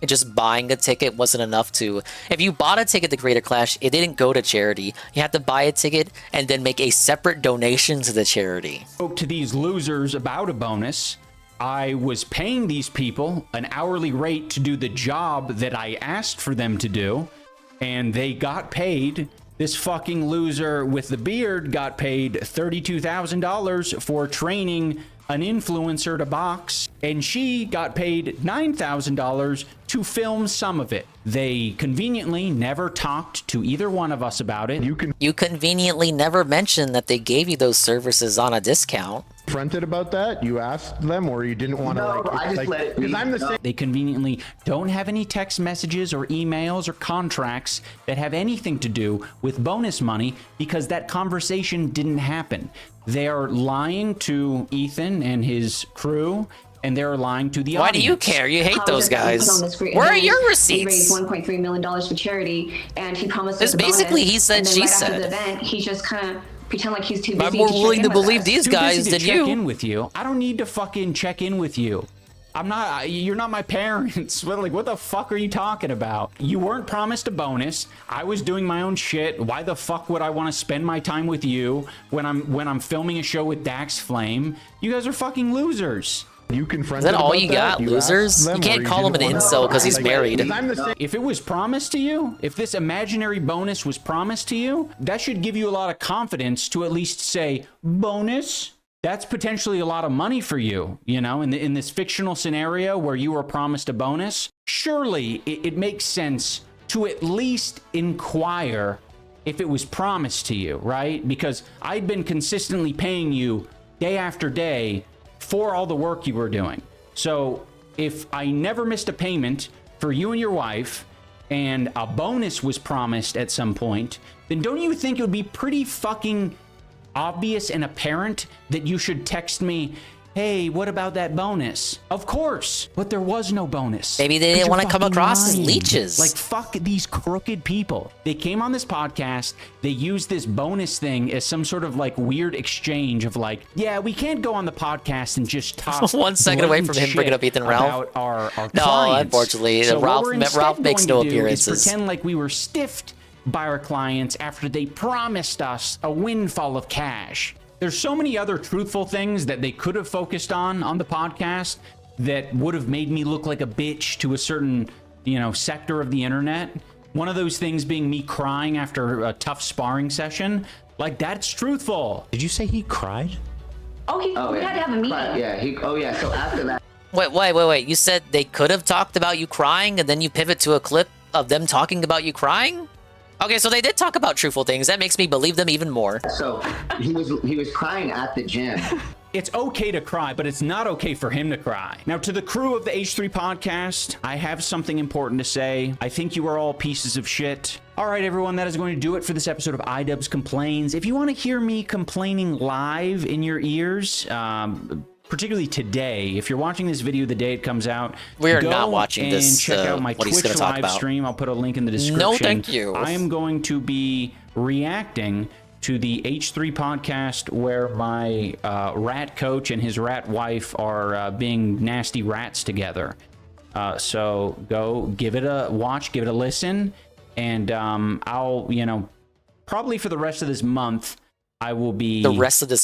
just buying a ticket wasn't enough to... If you bought a ticket to Creator Clash, it didn't go to charity. You had to buy a ticket and then make a separate donation to the charity. Spoke to these losers about a bonus. I was paying these people an hourly rate to do the job that I asked for them to do, and they got paid. This fucking loser with the beard got paid $32,000 for training an influencer to box, and she got paid $9,000 to film some of it. They conveniently never talked to either one of us about it. You conveniently never mentioned that they gave you those services on a discount. Fronted about that? You asked them, or you didn't want to I just let it be. Because I'm the same. They conveniently don't have any text messages or emails or contracts that have anything to do with bonus money because that conversation didn't happen. They are lying to Ethan and his crew, and they're lying to the audience. Why do you care? You hate those guys. Where are your receipts? He raised $1.3 million for charity, and he promised us It's a bonus, basically he said, and then she right said. After the event, he just kind of pretend like he's too busy. I'm more willing to believe these Too guys busy to than check you. in with you. I don't need to fucking check in with you. I'm not, you're not my parents. Like, what the fuck are you talking about? You weren't promised a bonus. I was doing my own shit. Why the fuck would I want to spend my time with you when I'm filming a show with Dax Flame? You guys are fucking losers. You Is that all you got, losers? You can't call him an incel because he's married. If it was promised to you, if this imaginary bonus was promised to you, that should give you a lot of confidence to at least say, bonus? That's potentially a lot of money for you, you know, in this fictional scenario where you were promised a bonus. Surely it makes sense to at least inquire if it was promised to you, right? Because I'd been consistently paying you day after day for all the work you were doing. So if I never missed a payment for you and your wife and a bonus was promised at some point, then don't you think it would be pretty fucking obvious and apparent that you should text me, hey, what about that bonus? Of course, but there was no bonus. Maybe they didn't want to come across as leeches. Like, fuck these crooked people. They came on this podcast, they used this bonus thing as some sort of like weird exchange of like, yeah, we can't go on the podcast and just talk 1 second away from him bringing up Ethan Ralph. About our no, clients. Unfortunately, So Ralph makes no is appearances. pretend like we were stiffed by our clients after they promised us a windfall of cash. There's so many other truthful things that they could have focused on the podcast that would have made me look like a bitch to a certain, you know, sector of the internet. One of those things being me crying after a tough sparring session. Like, that's truthful. Did you say he cried? We had to have a meeting. Yeah, so after that. Wait. You said they could have talked about you crying and then you pivot to a clip of them talking about you crying? Okay, so they did talk about truthful things. That makes me believe them even more. So he was crying at the gym, It's okay to cry, but it's not okay for him to cry. Now, to the crew of the H3 podcast, I have something important to say. I think you are all pieces of shit. All right, everyone, that is going to do it for this episode of iDubbbz Complains. If you want to hear me complaining live in your ears, particularly today, if you're watching this video the day it comes out, we are not watching and this. Check out my Twitch live stream. I'll put a link in the description. No, thank you. I am going to be reacting to the H3 podcast where my rat coach and his rat wife are being nasty rats together. So go give it a watch, give it a listen, and I'll, probably for the rest of this month, I will be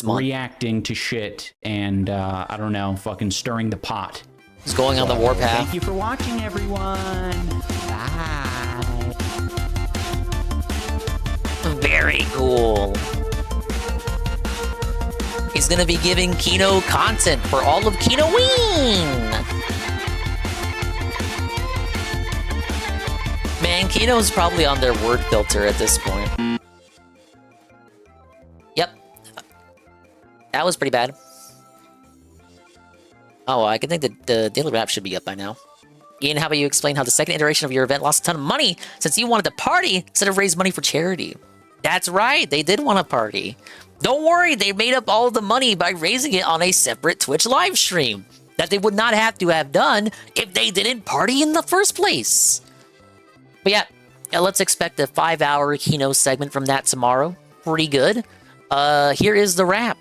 reacting to shit and I don't know, fucking stirring the pot. He's going on the warpath. Thank you for watching, everyone. Bye. Very cool. He's gonna be giving Kino content for all of Kinoween. Man, Kino's probably on their word filter at this point. Yep. That was pretty bad. Oh, I can think that the daily wrap should be up by now. Ian, how about you explain how the second iteration of your event lost a ton of money since you wanted to party instead of raise money for charity? That's right, they did want to party. Don't worry, they made up all the money by raising it on a separate Twitch live stream that they would not have to have done if they didn't party in the first place. But yeah, let's expect a 5-hour Kino segment from that tomorrow. Pretty good. Here is the wrap.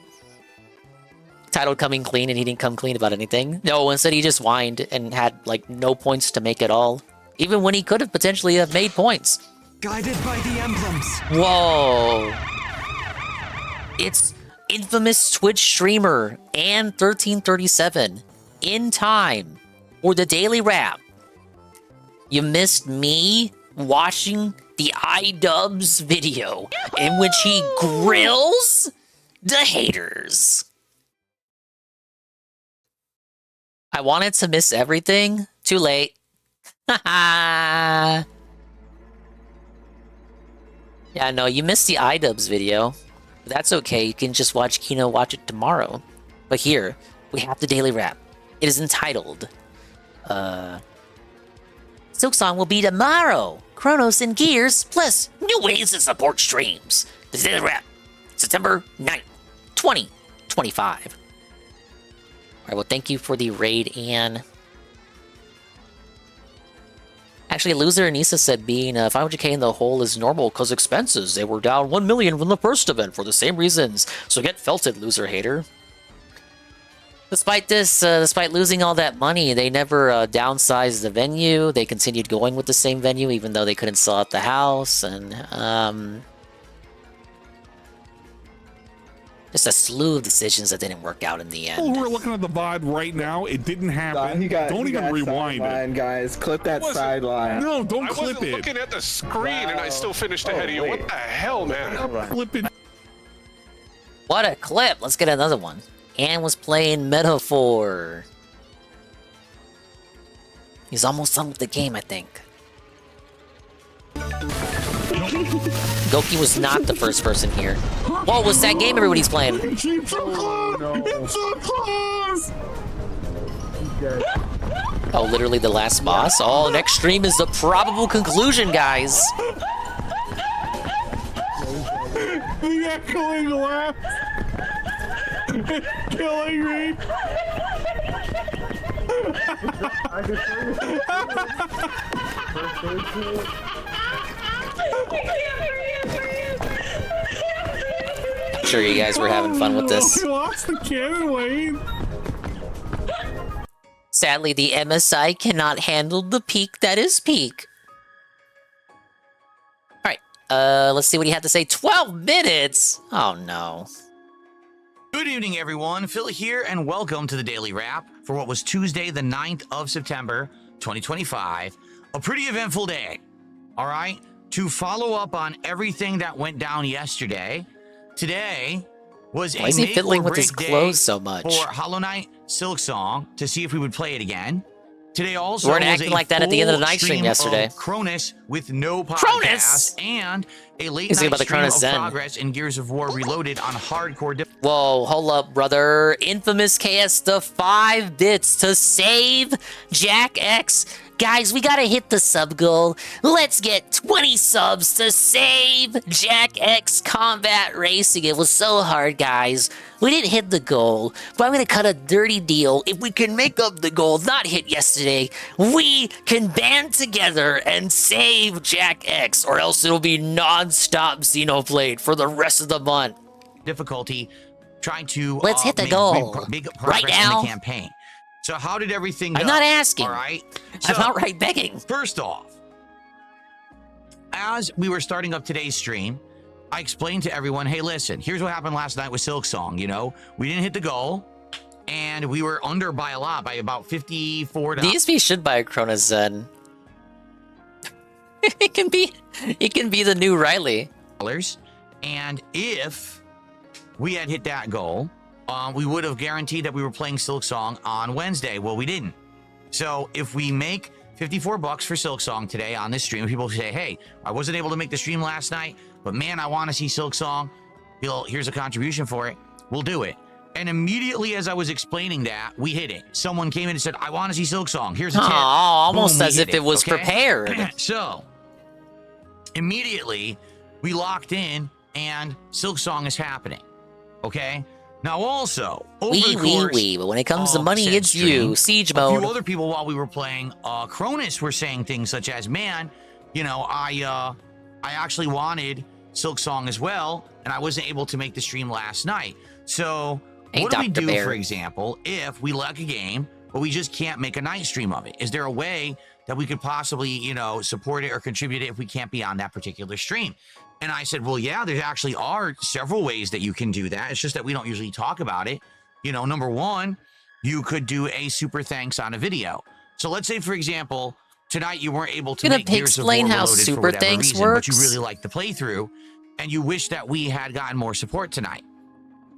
Titled Coming Clean, and he didn't come clean about anything. No, instead he just whined and had, like, no points to make at all. Even when he could have potentially have made points. Guided by the emblems. Whoa. It's infamous Twitch streamer and 1337 in time for the daily wrap. You missed me watching the iDubbbz video in which he grills the haters. I wanted to miss everything. Too late. Haha. Yeah, no, you missed the iDubbbz video. That's okay, you can just watch Kino watch it tomorrow. But here, we have the daily wrap. It is entitled, Silksong will be tomorrow. Chronos and Gears, plus new ways to support streams. The daily wrap, September 9th, 2025. Alright, well, thank you for the raid, Anne. Actually, Loser Anissa said being 500k in the hole is normal because expenses. They were down 1 million from the first event for the same reasons. So get felted, loser hater. Despite this, despite losing all that money, they never downsized the venue. They continued going with the same venue even though they couldn't sell out the house. And just a slew of decisions that didn't work out in the end. Oh, we're looking at the VOD right now. It didn't happen. Don't even rewind it. Guys, clip that sideline. No, don't clip it. I wasn't looking at the screen and I still finished ahead of you. What the hell, man? Clip it. What a clip. Let's get another one. Anne was playing Metaphor. He's almost done with the game, I think. Goki was not the first person here. What was that game everybody's playing? It's so close! No. It's so close! Oh, literally the last boss? Oh, next stream is the probable conclusion, guys. The echoing laugh. It's killing me. I'm sure you guys were having fun with this. We lost the cannon, Wayne. Sadly, the MSI cannot handle the peak that is peak. Alright, let's see what he had to say. 12 minutes? Oh no. Good evening, everyone. Phil here, and welcome to the Daily Wrap for what was Tuesday, the 9th of September, 2025. A pretty eventful day, all right? To follow up on everything that went down yesterday, today was Why is he fiddling with his clothes so much? For Hollow Knight Silksong to see if we would play it again. Today also weren't was acting a like that at the end of the full night stream stream yesterday. of Cronus with no podcast Cronus! and a late He's thinking night about the stream Cronus of Zen. progress in Gears of War Reloaded on hardcore difficulty. Whoa, hold up, brother. Infamous KS the 5 bits to save Jack X. Guys, we gotta hit the sub goal. Let's get 20 subs to save Jack X Combat Racing. It was so hard, guys. We didn't hit the goal, but I'm gonna cut a dirty deal. If we can make up the goal not hit yesterday, we can band together and save Jack X, or else it'll be non-stop Xenoblade for the rest of the month. Difficulty trying to Let's hit the goal big progress right now. in the campaign. So how did everything go? I'm not asking. All right. I'm outright begging. First off, as we were starting up today's stream, I explained to everyone, hey, listen, here's what happened last night with Silksong. You know, we didn't hit the goal, and we were under by a lot, by about 54 to... DSP should buy a Cronus Zen. It can be the new Riley. And if we had hit that goal, we would have guaranteed that we were playing Silksong on Wednesday. Well, we didn't. So if we make $54 for Silksong today on this stream, people say, hey, I wasn't able to make the stream last night, but man, I want to see Silksong. Here's a contribution for it. We'll do it. And immediately as I was explaining that, we hit it. Someone came in and said, I want to see Silksong. Here's a tip. Almost Boom, as we if hit it was okay? prepared. So immediately we locked in and Silksong is happening. Okay? Now also, over the course but when it comes to of money, said it's stream, you. Siege a mode. few other people while we were playing Cronus were saying things such as, man, you know, I actually wanted Silksong as well, and I wasn't able to make the stream last night. So Hey, what do we Dr. do, Bear. for example, if we like a game, but we just can't make a night stream of it? Is there a way that we could possibly, you know, support it or contribute it if we can't be on that particular stream? And I said, well, yeah, there actually are several ways that you can do that. It's just that we don't usually talk about it. You know, number one, you could do a super thanks on a video. So let's say, for example, tonight you weren't able to make Gears of War explain how Reloaded for super whatever thanks reason, but you works? really liked the playthrough, and you wish that we had gotten more support tonight.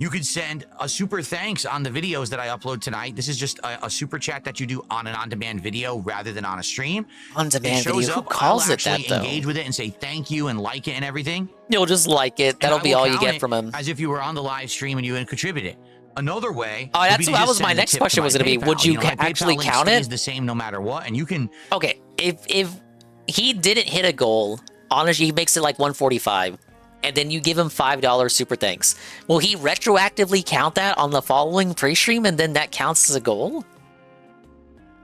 You could send a super thanks on the videos that I upload tonight. This is just a super chat that you do on an on-demand video rather than on a stream. On-demand It shows video? Who up, calls I'll it that, actually though? engage with it and say thank you and like it and everything. You'll just like it. And That'll I be will all you count get it from him. as if you were on the live stream and you had contributed. Another way. Oh, would that's be to that just was my send a next tip question to was my going to be, would PayPal. you know, my actually PayPal link count stays it? the same no matter what, and you can. Okay, if he didn't hit a goal, honestly, he makes it like 145, and then you give him $5 super thanks. Will he retroactively count that on the following pre-stream, and then that counts as a goal?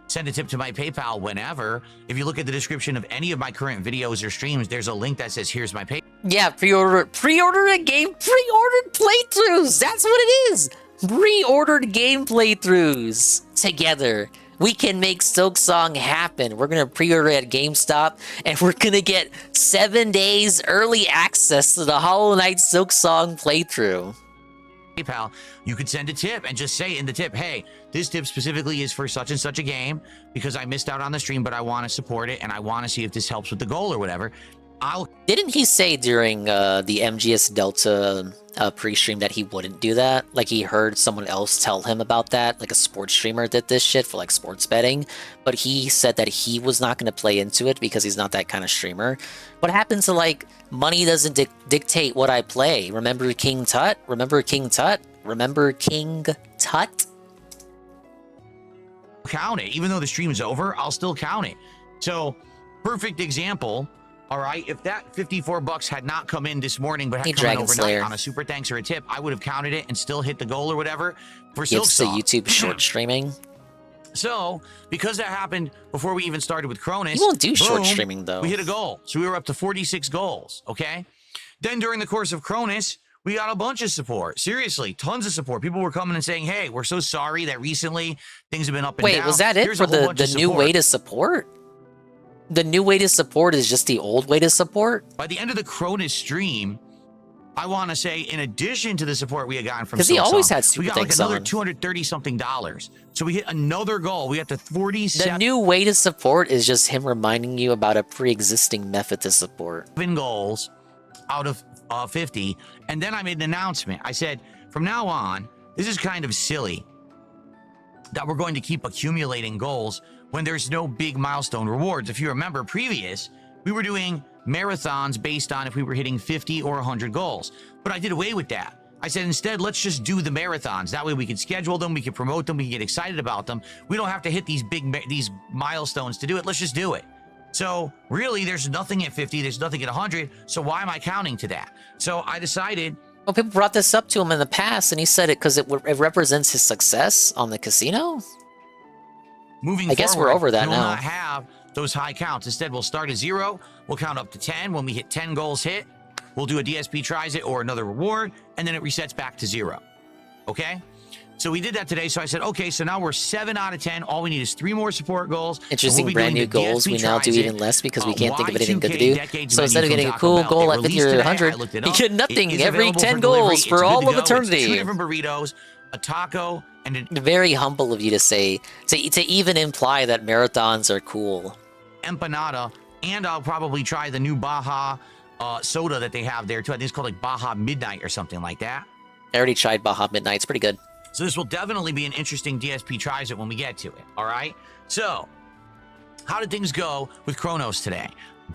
Send a tip to my PayPal whenever. If you look at the description of any of my current videos or streams, there's a link that says, here's my PayPal. Yeah, pre-order a game, pre-ordered playthroughs. That's what it is. Pre-ordered game playthroughs together. We can make Silksong happen. We're gonna pre-order at GameStop, and we're gonna get 7 days early access to the Hollow Knight Silksong playthrough. PayPal, you could send a tip and just say in the tip, hey, this tip specifically is for such and such a game because I missed out on the stream, but I want to support it and I want to see if this helps with the goal or whatever. Didn't he say during the MGS Delta pre-stream that he wouldn't do that? Like he heard someone else tell him about that, like a sports streamer did this shit for like sports betting, but he said that he was not going to play into it because he's not that kind of streamer. What happens to like money doesn't dictate what I play? Remember King Tut? Remember King Tut? Remember King Tut? Count it. Even though the stream is over, I'll still count it. So, perfect example. All right, if that $54 had not come in this morning, but had come in overnight on a super thanks or a tip, I would have counted it and still hit the goal or whatever for Gifts to Silksong. YouTube short streaming. So, because that happened before we even started with Cronus, You won't do boom, short streaming, though. We hit a goal. So we were up to 46 goals, okay? Then during the course of Cronus, we got a bunch of support. Seriously, tons of support. People were coming and saying, hey, we're so sorry that recently things have been up and down. Wait, was that it Here's for a whole the bunch of new support. way to support? The new way to support is just the old way to support? By the end of the Cronus stream, I want to say, in addition to the support we had gotten from 'Cause he always Silksong, had super we got like thanks another on. $230-something. So we hit another goal. We got to 47 The new way to support is just him reminding you about a pre-existing method to support. goals out of 50. And then I made an announcement. I said, from now on, this is kind of silly that we're going to keep accumulating goals when there's no big milestone rewards. If you remember previous, we were doing marathons based on if we were hitting 50 or 100 goals. But I did away with that. I said, instead, let's just do the marathons. That way we can schedule them, we can promote them, we can get excited about them. We don't have to hit these these milestones to do it. Let's just do it. So really, there's nothing at 50, there's nothing at 100. So why am I counting to that? So I decided... Well, people brought this up to him in the past, and he said it because it represents his success on the casino. Moving I guess forward, we're over that we'll now. not have those high counts. Instead, we'll start at 0. We'll count up to 10. When we hit 10 goals hit, we'll do a DSP tries it or another reward, and then it resets back to 0. Okay? So we did that today. So I said, okay, so now we're 7 out of 10. All we need is 3 more support goals. Interesting, brand new goals. We now do even less because we can't think of anything good to do. So instead of getting a cool goal at 50 or 100, you get nothing every 10 goals for all of eternity. 2 different burritos, a taco, and very humble of you to say, to even imply that marathons are cool. Empanada, and I'll probably try the new Baja soda that they have there too. I think it's called like Baja Midnight or something like that. I already tried Baja Midnight. It's pretty good. So this will definitely be an interesting DSP tries it when we get to it. All right. So how did things go with Chronos today?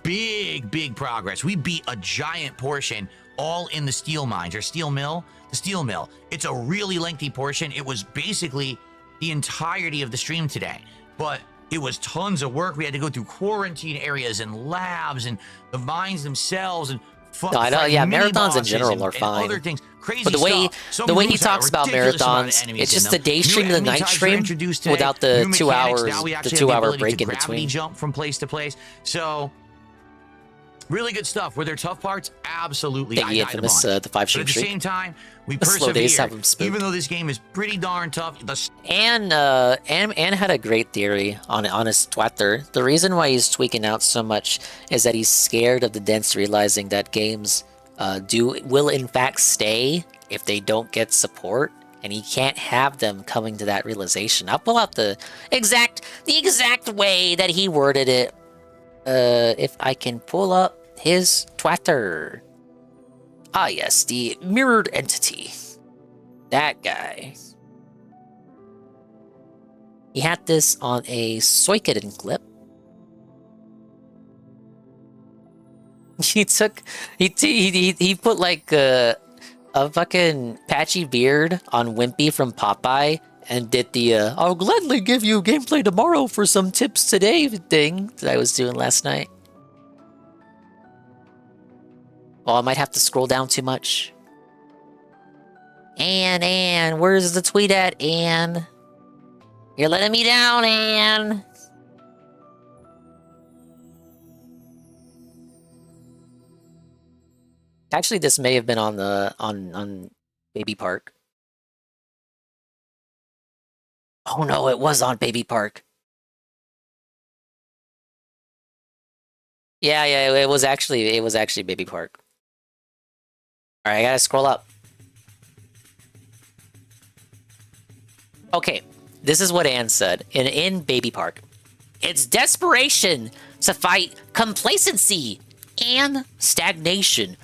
Big progress. We beat a giant portion all in the steel mines or steel mill. The steel mill. It's a really lengthy portion. It was basically the entirety of the stream today, but it was tons of work. We had to go through quarantine areas and labs and the mines themselves and I know, yeah, marathons in general are fine. Other things, crazy but the way he talks about marathons, it's just the day stream and the night stream without the 2 hours, the 2 hour break in between. Jump from place to place. So really good stuff. Were there tough parts? Absolutely. The infamous the 5-stream streak. At the same time, we persevered. Even though this game is pretty darn tough. And had a great theory on his Twitter. The reason why he's tweaking out so much is that he's scared of the Dents realizing that games will in fact stay if they don't get support, and he can't have them coming to that realization. I'll pull out the exact way that he worded it. If I can pull up his Twitter. Ah, yes, the mirrored entity. That guy. He had this on a Suikoden clip. He put like a fucking patchy beard on Wimpy from Popeye and did the I'll gladly give you gameplay tomorrow for some tips today thing that I was doing last night. Oh, I might have to scroll down too much. Ann, where's the tweet at, Ann? You're letting me down, Ann. Actually, this may have been on the on Baby Park. Oh no, it was on Baby Park. Yeah, it was actually Baby Park. All right, I gotta scroll up. Okay, this is what Ann said in Baby Park. It's desperation to fight complacency and stagnation.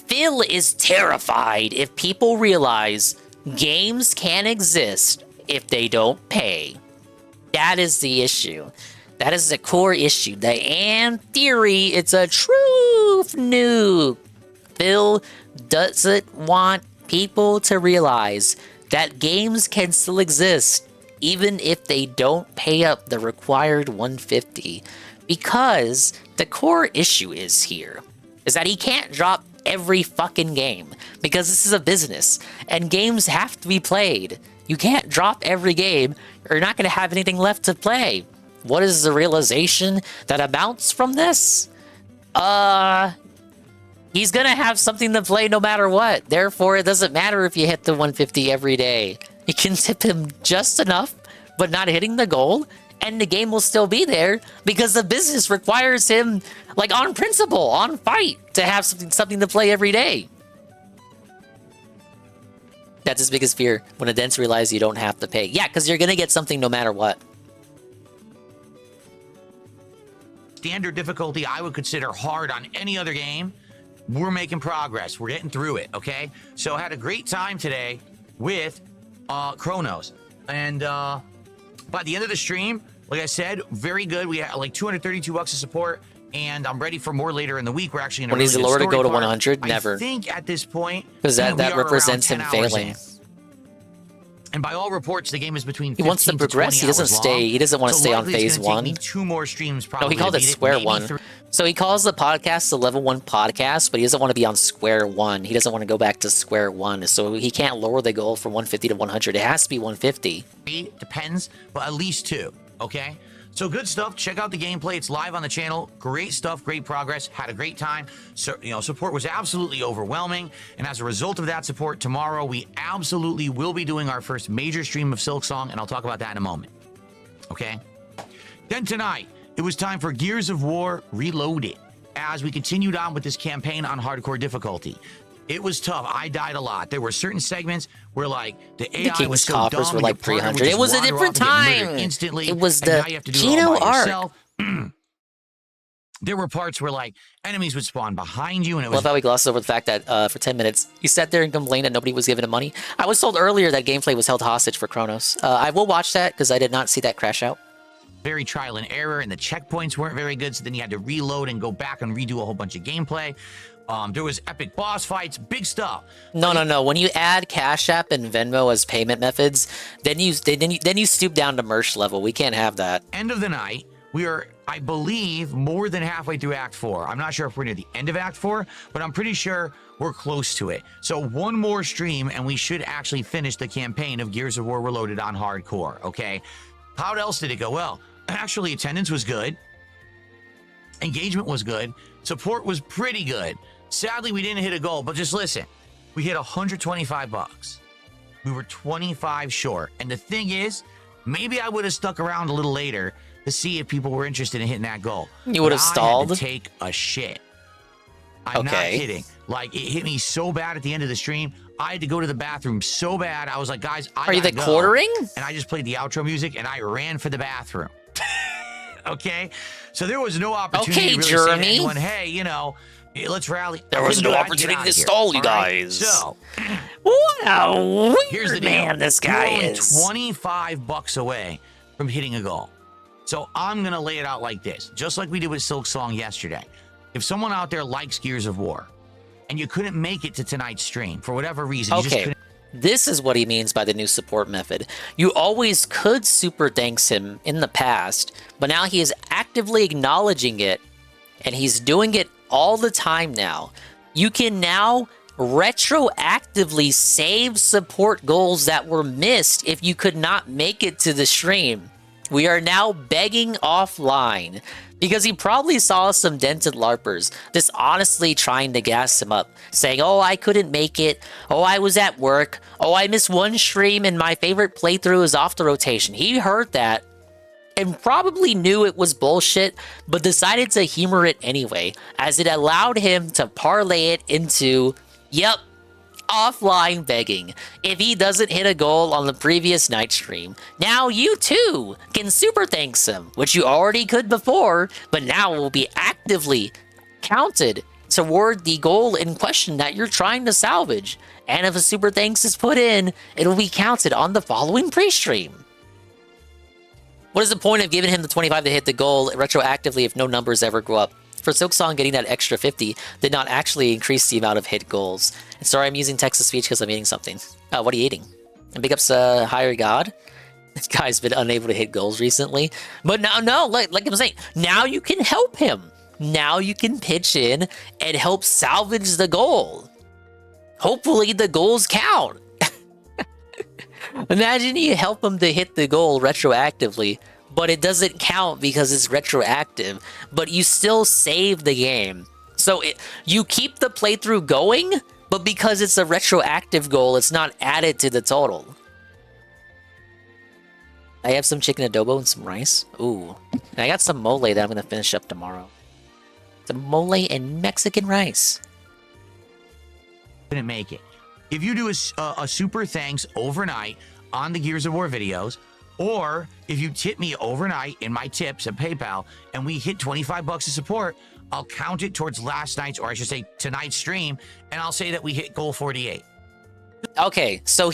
Phil is terrified if people realize games can exist if they don't pay. That is the issue. That is the core issue. The Ann theory, it's a truth nuke. Phil doesn't want people to realize that games can still exist even if they don't pay up the required $150. Because the core issue is that he can't drop every fucking game because this is a business and games have to be played. You can't drop every game or you're not going to have anything left to play. What is the realization that amounts from this? He's going to have something to play no matter what. Therefore, it doesn't matter if you hit the 150 every day. You can tip him just enough, but not hitting the goal, and the game will still be there because the business requires him, like on principle, on fight, to have something to play every day. That's his biggest fear, when the Dents realize you don't have to pay. Yeah, because you're going to get something no matter what. Standard difficulty I would consider hard on any other game. We're making progress. We're getting through it, okay? So I had a great time today with Chronos. And by the end of the stream, Like I said, very good. We had like 232 bucks of support, and I'm ready for more later in the week. We're actually in a When is it lower to go to 100? I Never. think at this point, Because that we are represents around him 10 hours failing. in. And by all reports, the game is between He wants to 15 progress. to 20 He doesn't hours stay. long. He doesn't want to So stay on likely it's phase gonna take one. me 2 more streams probably. No, he called to it beat Square maybe One. 3. So he calls the podcast the Level 1 podcast, but he doesn't want to be on Square One. He doesn't want to go back to Square One. So he can't lower the goal from 150 to 100. It has to be 150. Depends, but at least 2. Okay. So good stuff. Check out the gameplay. It's live on the channel. Great stuff. Great progress. Had a great time. So, support was absolutely overwhelming. And as a result of that support, tomorrow we absolutely will be doing our first major stream of Silksong, and I'll talk about that in a moment. Okay. Then tonight, it was time for Gears of War Reloaded as we continued on with this campaign on hardcore difficulty. It was tough. I died a lot. There were certain segments where, like, the AI King's was so coffers dumb were and like your partner 300. would It just was a wander different off and get murdered time. instantly, It was and the now you have to do it all Kino by arc. yourself. There were parts where, like, enemies would spawn behind you, and it I love was how we glossed over the fact that for 10 minutes, he sat there and complained that nobody was giving him money. I was told earlier that gameplay was held hostage for Chronos. I will watch that because I did not see that crash out. very trial and error, and the checkpoints weren't very good, so then you had to reload and go back and redo a whole bunch of gameplay. There was epic boss fights, big stuff. No. When you add Cash App and Venmo as payment methods, then you stoop down to merch level. We can't have that. End of the night, we are, I believe, more than halfway through Act 4. I'm not sure if we're near the end of Act 4, but I'm pretty sure we're close to it. So one more stream, and we should actually finish the campaign of Gears of War Reloaded on hardcore, okay? How else did it go? Well, actually, attendance was good. Engagement was good. Support was pretty good. Sadly, we didn't hit a goal, but just listen. We hit 125 bucks. We were 25 short. And the thing is, maybe I would have stuck around a little later to see if people were interested in hitting that goal. You would have stalled? I had to take a shit. I'm not kidding. Like, it hit me so bad at the end of the stream. I had to go to the bathroom so bad. I was like, guys, Are you the quartering? And I just played the outro music, and I ran for the bathroom. Okay? So there was no opportunity to really say to anyone, hey, you know, let's rally. There was no opportunity to stall, you guys. So, what a weird man this guy is. 25 bucks away from hitting a goal. So I'm going to lay it out like this, just like we did with Silksong yesterday. If someone out there likes Gears of War and you couldn't make it to tonight's stream for whatever reason, you just Okay, couldn't. this is what he means by the new support method. You always could super thanks him in the past, but now he is actively acknowledging it, and he's doing it all the time now. You can now retroactively save support goals that were missed if you could not make it to the stream. We are now begging offline because he probably saw some dented LARPers just honestly trying to gas him up, saying, oh, I couldn't make it. Oh, I was at work. Oh, I missed one stream and my favorite playthrough is off the rotation. He heard that and probably knew it was bullshit, but decided to humor it anyway, as it allowed him to parlay it into, yep, offline begging. If he doesn't hit a goal on the previous night stream, now you too can super thanks him, which you already could before, but now will be actively counted toward the goal in question that you're trying to salvage. And if a super thanks is put in, it'll be counted on the following pre-stream. What is the point of giving him the 25 to hit the goal retroactively if no numbers ever go up? For Silksong, getting that extra 50 did not actually increase the amount of hit goals. And sorry, I'm using text-to-speech because I'm eating something. What are you eating? And big ups, Higher God. This guy's been unable to hit goals recently. But no, like I'm saying, now you can help him. Now you can pitch in and help salvage the goal. Hopefully the goals count. Imagine you help him to hit the goal retroactively, but it doesn't count because it's retroactive, but you still save the game. So you keep the playthrough going, but because it's a retroactive goal, it's not added to the total. I have some chicken adobo and some rice. Ooh. And I got some mole that I'm going to finish up tomorrow. Some mole and Mexican rice. Couldn't make it. If you do a super thanks overnight on the Gears of War videos, or if you tip me overnight in my tips at PayPal and we hit 25 bucks of support, I'll count it towards last night's, or I should say tonight's stream, and I'll say that we hit goal 48. Okay, so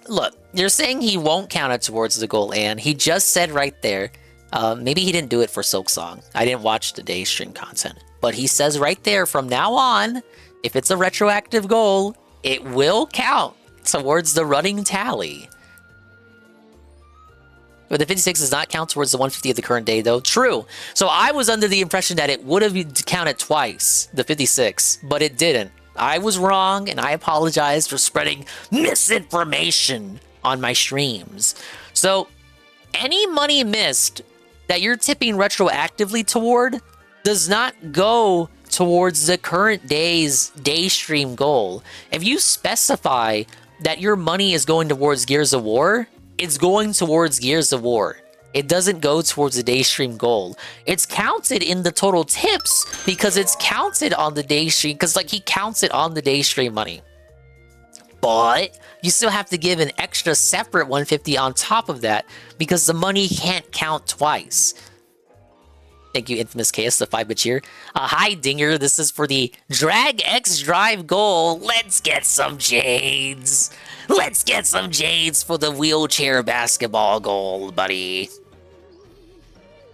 look, you're saying he won't count it towards the goal, and he just said right there, Maybe he didn't do it for Silksong. I didn't watch the day stream content. But he says right there, from now on, if it's a retroactive goal, it will count towards the running tally. But the 56 does not count towards the 150 of the current day, though. True. So I was under the impression that it would have counted twice, the 56, but it didn't. I was wrong, and I apologize for spreading misinformation on my streams. So any money missed that you're tipping retroactively toward does not go towards the current day's day stream goal. If you specify that your money is going towards Gears of War, it's going towards Gears of War. It doesn't go towards the day stream goal. It's counted in the total tips because it's counted on the day stream, because like he counts it on the day stream money. But you still have to give an extra separate 150 on top of that because the money can't count twice. Thank you, Infamous Chaos, the 5-bit cheer. Hi, Dinger. This is for the Drag X Drive goal. Let's get some Jades. Let's get some Jades for the wheelchair basketball goal, buddy.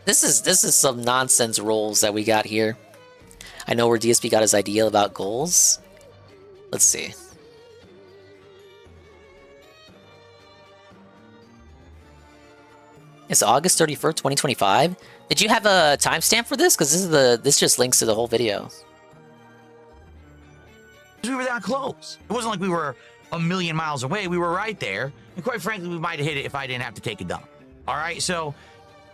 This is some nonsense rolls that we got here. I know where DSP got his idea about goals. Let's see. It's August 31st, 2025. Did you have a timestamp for this? Because this just links to the whole video. We were that close. It wasn't like we were a million miles away. We were right there. And quite frankly, we might have hit it if I didn't have to take a dump. All right, so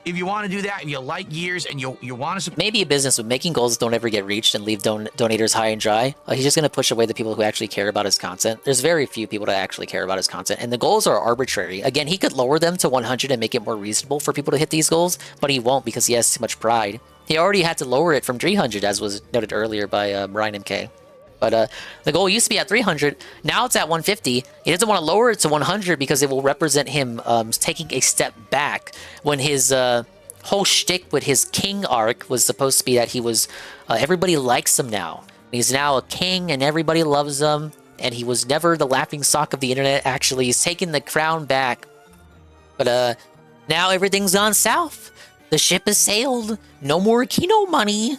if you want to do that, if you like Gears and you want to... Maybe a business with making goals don't ever get reached and leave donators high and dry. He's just going to push away the people who actually care about his content. There's very few people that actually care about his content, and the goals are arbitrary. Again, he could lower them to 100 and make it more reasonable for people to hit these goals, but he won't because he has too much pride. He already had to lower it from 300, as was noted earlier by Brian and Kay. But the goal used to be at 300. Now it's at 150. He doesn't want to lower it to 100 because it will represent him taking a step back when his whole shtick with his king arc was supposed to be that he was everybody likes him now. He's now a king and everybody loves him, and he was never the laughingstock of the internet. Actually, he's taken the crown back. But now everything's gone south. The ship has sailed. No more Kino money.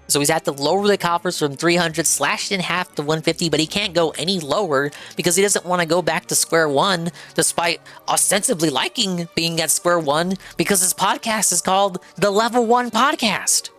So he's had to lower the coffers from 300, slashed in half to 150, but he can't go any lower because he doesn't want to go back to square one, despite ostensibly liking being at square one, because his podcast is called the Level 1 Podcast.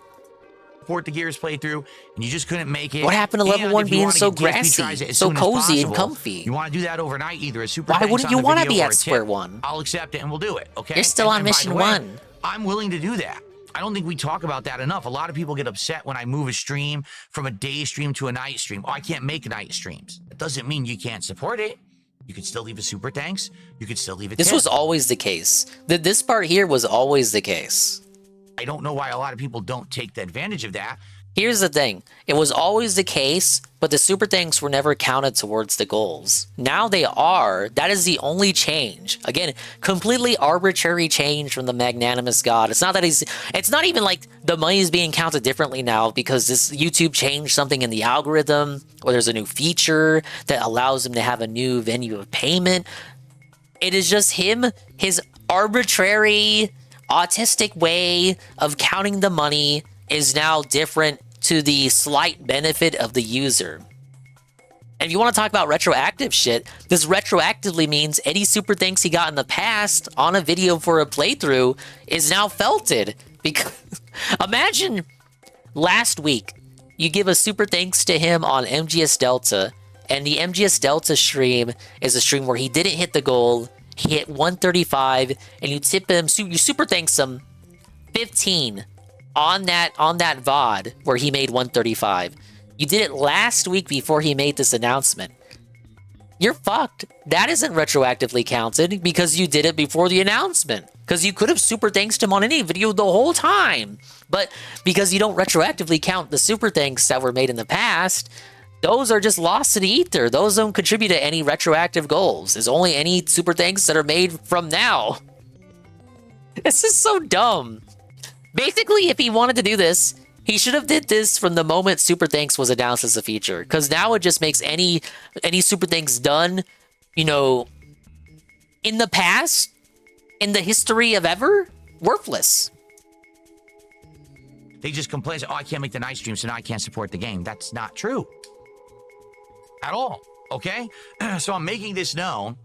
Support the Gears playthrough, and you just couldn't make it. What happened to Level 1 being so grassy, so cozy and comfy? You want to do that overnight, either a super Why wouldn't you want to be at square square one? I'll accept it and we'll do it, okay? You're still on mission 1. I'm willing to do that. I don't think we talk about that enough. A lot of people get upset when I move a stream from a day stream to a night stream. Oh, I can't make night streams. That doesn't mean you can't support it. You could still leave a super thanks. You could still leave a tip. This was always the case. This part here was always the case. I don't know why a lot of people don't take the advantage of that. Here's the thing. It was always the case, but the super thanks were never counted towards the goals. Now they are. That is the only change. Again, completely arbitrary change from the magnanimous God. It's not that it's not even like the money is being counted differently now because this YouTube changed something in the algorithm, or there's a new feature that allows him to have a new venue of payment. It is just him, his arbitrary, autistic way of counting the money is now different to the slight benefit of the user. And if you want to talk about retroactive shit, this retroactively means any super thanks he got in the past on a video for a playthrough is now felted. Because imagine last week you give a super thanks to him on MGS Delta, and the MGS Delta stream is a stream where he didn't hit the goal, he hit 135, and you tip him, you super thanks him 15 on that VOD where he made 135. You did it last week before he made this announcement. You're fucked. That isn't retroactively counted because you did it before the announcement. Because you could have super thanksed him on any video the whole time. But because you don't retroactively count the super thanks that were made in the past, those are just lost to the ether. Those don't contribute to any retroactive goals. There's only any super thanks that are made from now. This is so dumb. Basically, if he wanted to do this, he should have did this from the moment Super Thanks was announced as a feature. Because now it just makes any Super Thanks done, you know, in the past, in the history of ever, worthless. they just complain, oh, I can't make the night stream, so now I can't support the game. That's not true at all, okay? So I'm making this known,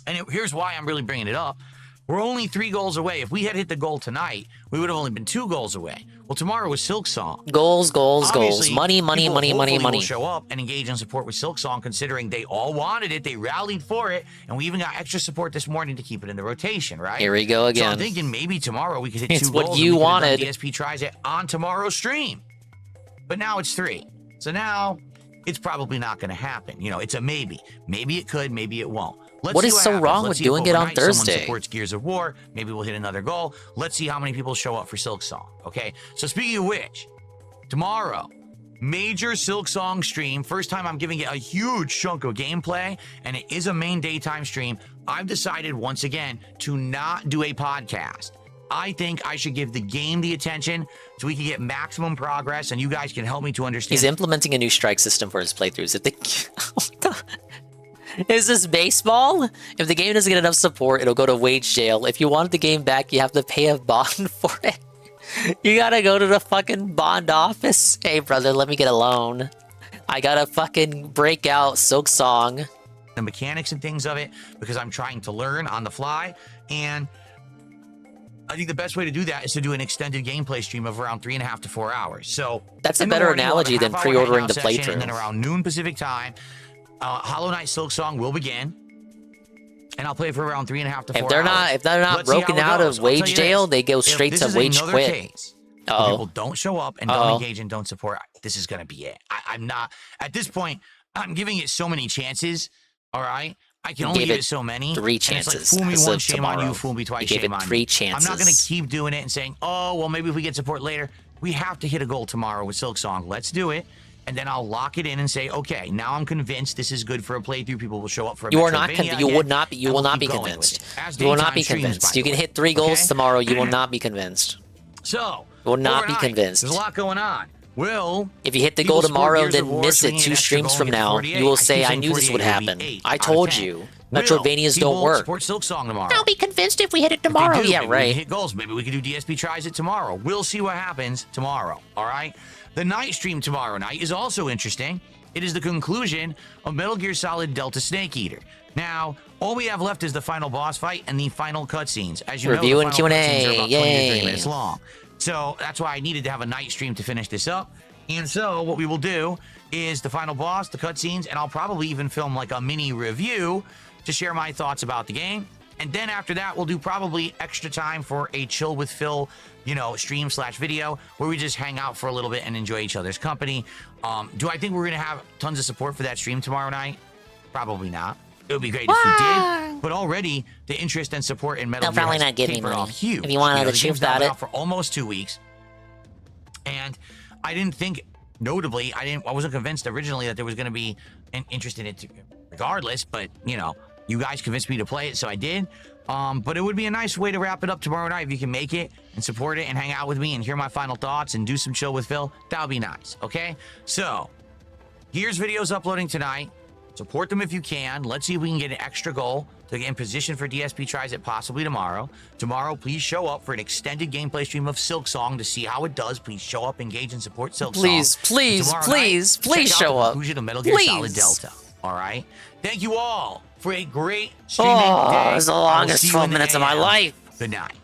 and here's why I'm really bringing it up. We're only 3 goals away. If we had hit the goal tonight, we would have only been 2 goals away. Well, tomorrow was Silksong. Goals. Obviously, Money. will show up and engage in support with Silksong, considering they all wanted it. They rallied for it, and we even got extra support this morning to keep it in the rotation, right? Here we go again. So I'm thinking maybe tomorrow we could hit It's 2 what goals. you and we wanted. DSP tries it on tomorrow's stream. But now it's 3. So now it's probably not going to happen. You know, it's a maybe. Maybe it could, maybe it won't. Let's What see is so happens. wrong Let's with see if doing it on overnight someone Thursday? supports Gears of War. Maybe we'll hit another goal. Let's see how many people show up for Silksong. Okay. So speaking of which, tomorrow, major Silksong stream. First time I'm giving it a huge chunk of gameplay, and it is a main daytime stream. I've decided once again to not do a podcast. I think I should give the game the attention so we can get maximum progress, and you guys can help me to understand. He's implementing a new strike system for his playthroughs. Is this baseball? If the game doesn't get enough support, it'll go to wage jail. If you want the game back, you have to pay a bond for it. You gotta go to the fucking bond office. Hey, brother, let me get a loan. I gotta fucking break out Silksong. The mechanics and things of it, because I'm trying to learn on the fly, and I think the best way to do that is to do an extended gameplay stream of around 3.5 to 4 hours. So that's a in the better morning, we'll have analogy a than half-hour pre-ordering hangout the session, playthrough. And then around noon Pacific time, Hollow Knight Silksong will begin, and I'll play for around 3.5 to 4 hours. If they're not Let's see broken how it out goes. of I'll tell wage you jail, this. they go If straight this to is wage another quit. case where people don't show up and don't engage and don't support, this is going to be it. I'm not, at this point, I'm giving it so many chances, all right? I can only give it so many. 3 And chances. it's like, fool me as once, of shame on tomorrow. you. Fool me twice, You gave shame it on 3 me. chances. I'm not going to keep doing it and saying, oh, well, maybe if we get support later. We have to hit a goal tomorrow with Silksong. Let's do it. And then I'll lock it in and say, okay, now I'm convinced this is good for a playthrough. People will show up for a You are not. Metroidvania You again, would not be. You and will we'll not be keep going convinced. with it. As You will not daytime be streams, convinced. by You the can way. hit 3 goals Okay? tomorrow. You will not be convinced. So, You will not be overnight, convinced. There's a lot going on. Will If you hit the people goal support tomorrow, Gears of then War, miss so we it need 2 an extra streams goal from and get now, 48? you will I say, keep I saying knew this would 48 would happen. be 8 I out of told 10. you. Will Metroidvanias don't people work. support Silksong tomorrow? I'll be convinced if we hit it If they tomorrow. do, Yeah, maybe we right. can hit goals. Maybe we can do DSP tries it tomorrow. We'll see what happens tomorrow. All right. The night stream tomorrow night is also interesting. It is the conclusion of Metal Gear Solid Delta Snake Eater. Now, all we have left is the final boss fight and the final cutscenes. As you Review know, and the final cutscenes Q&A. are about 20 to 30 Yay. minutes long. So that's why I needed to have a night stream to finish this up. And so what we will do is the final boss, the cutscenes, and I'll probably even film like a mini review to share my thoughts about the game. And then after that, we'll do probably extra time for a chill with Phil, stream / video where we just hang out for a little bit and enjoy each other's company. Do I think we're going to have tons of support for that stream tomorrow night? Probably not. It would be great if we did. But already the interest and support in Metal They'll Gear probably has not give me tapered money. off huge. If you want another the game's truth now about been it. out for almost 2 weeks. And I didn't think, notably, I wasn't convinced originally that there was going to be an interest in it regardless, but you guys convinced me to play it, so I did. But it would be a nice way to wrap it up tomorrow night if you can make it and support it and hang out with me and hear my final thoughts and do some chill with Phil. That would be nice, okay? So, Gears videos uploading tonight. Support them if you can. Let's see if we can get an extra goal to get in position for DSP tries it possibly tomorrow. Tomorrow, please show up for an extended gameplay stream of Silksong to see how it does. Please show up, engage, and support Silksong. Please, please, Tomorrow please, night, please check out show the up. conclusion of Metal Gear Solid Please. Delta. All right? Thank you all for a great streaming day. It's the I will longest see you 12 in the minutes of my AM. life. Good night.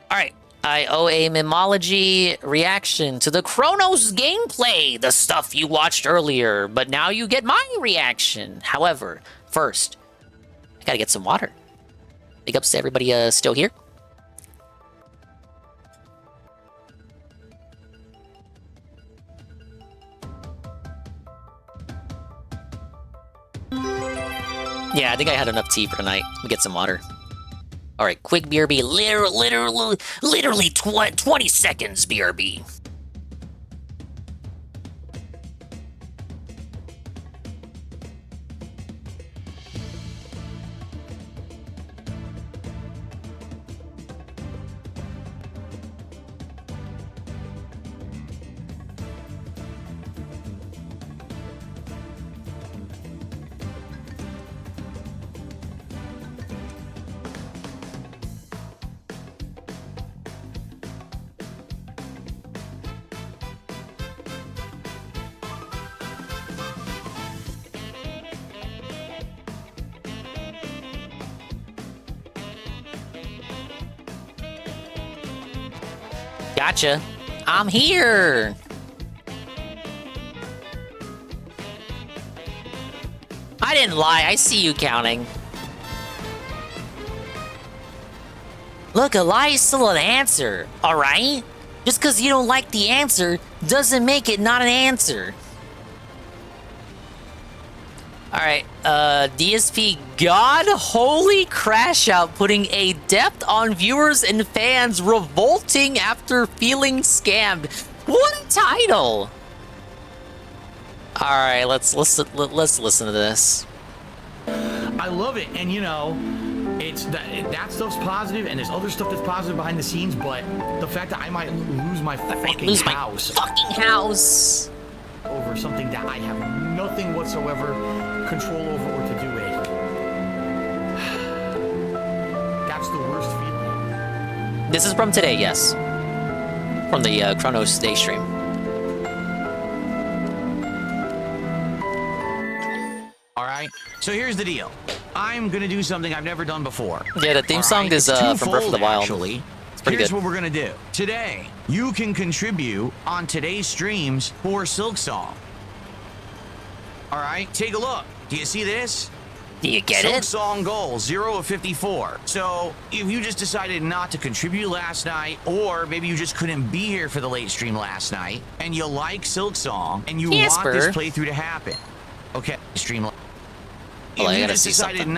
All right. I owe a Mimology reaction to the Chronos gameplay, the stuff you watched earlier, but now you get my reaction. However, first, I gotta get some water. Big ups to everybody still here. Yeah, I think I had enough tea for tonight. Let me get some water. All right, quick BRB, literally 20 seconds BRB. Gotcha. I'm here. I didn't lie. I see you counting. Look, a lie is still an answer, alright? Just because you don't like the answer doesn't make it not an answer. Alright, DSP God Holy Crash Out putting a depth on viewers and fans revolting after feeling scammed. What a title! Alright, let's listen to this. I love it, and you know, it's that stuff's positive, and there's other stuff that's positive behind the scenes, but the fact that I might lose my fucking house over something that I have nothing whatsoever control over or to do with, that's the worst feeling. This is from today, yes. From the Chronos Day stream. Alright, so here's the deal. I'm gonna do something I've never done before. Yeah, the theme song is from Breath of the Wild. Actually. It's pretty Here's good. what we're gonna do. Today, you can contribute on today's streams for Silksong. Alright, take a look. Do you see this? Do you get it? Silksong goal, 0 of 54. So, if you just decided not to contribute last night, or maybe you just couldn't be here for the late stream last night, and you like Silksong, and you want this playthrough to happen. Okay, stream. Well, I gotta see something.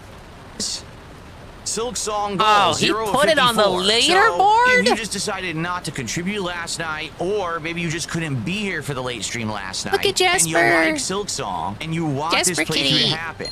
Silksong goal, Oh, he 0 of put it on the 54. leaderboard? So, if you just decided not to contribute last night, or maybe you just couldn't be here for the late stream last night, Look at Jasper. and you like Silksong, and you want Jasper this playthrough kitty. to happen,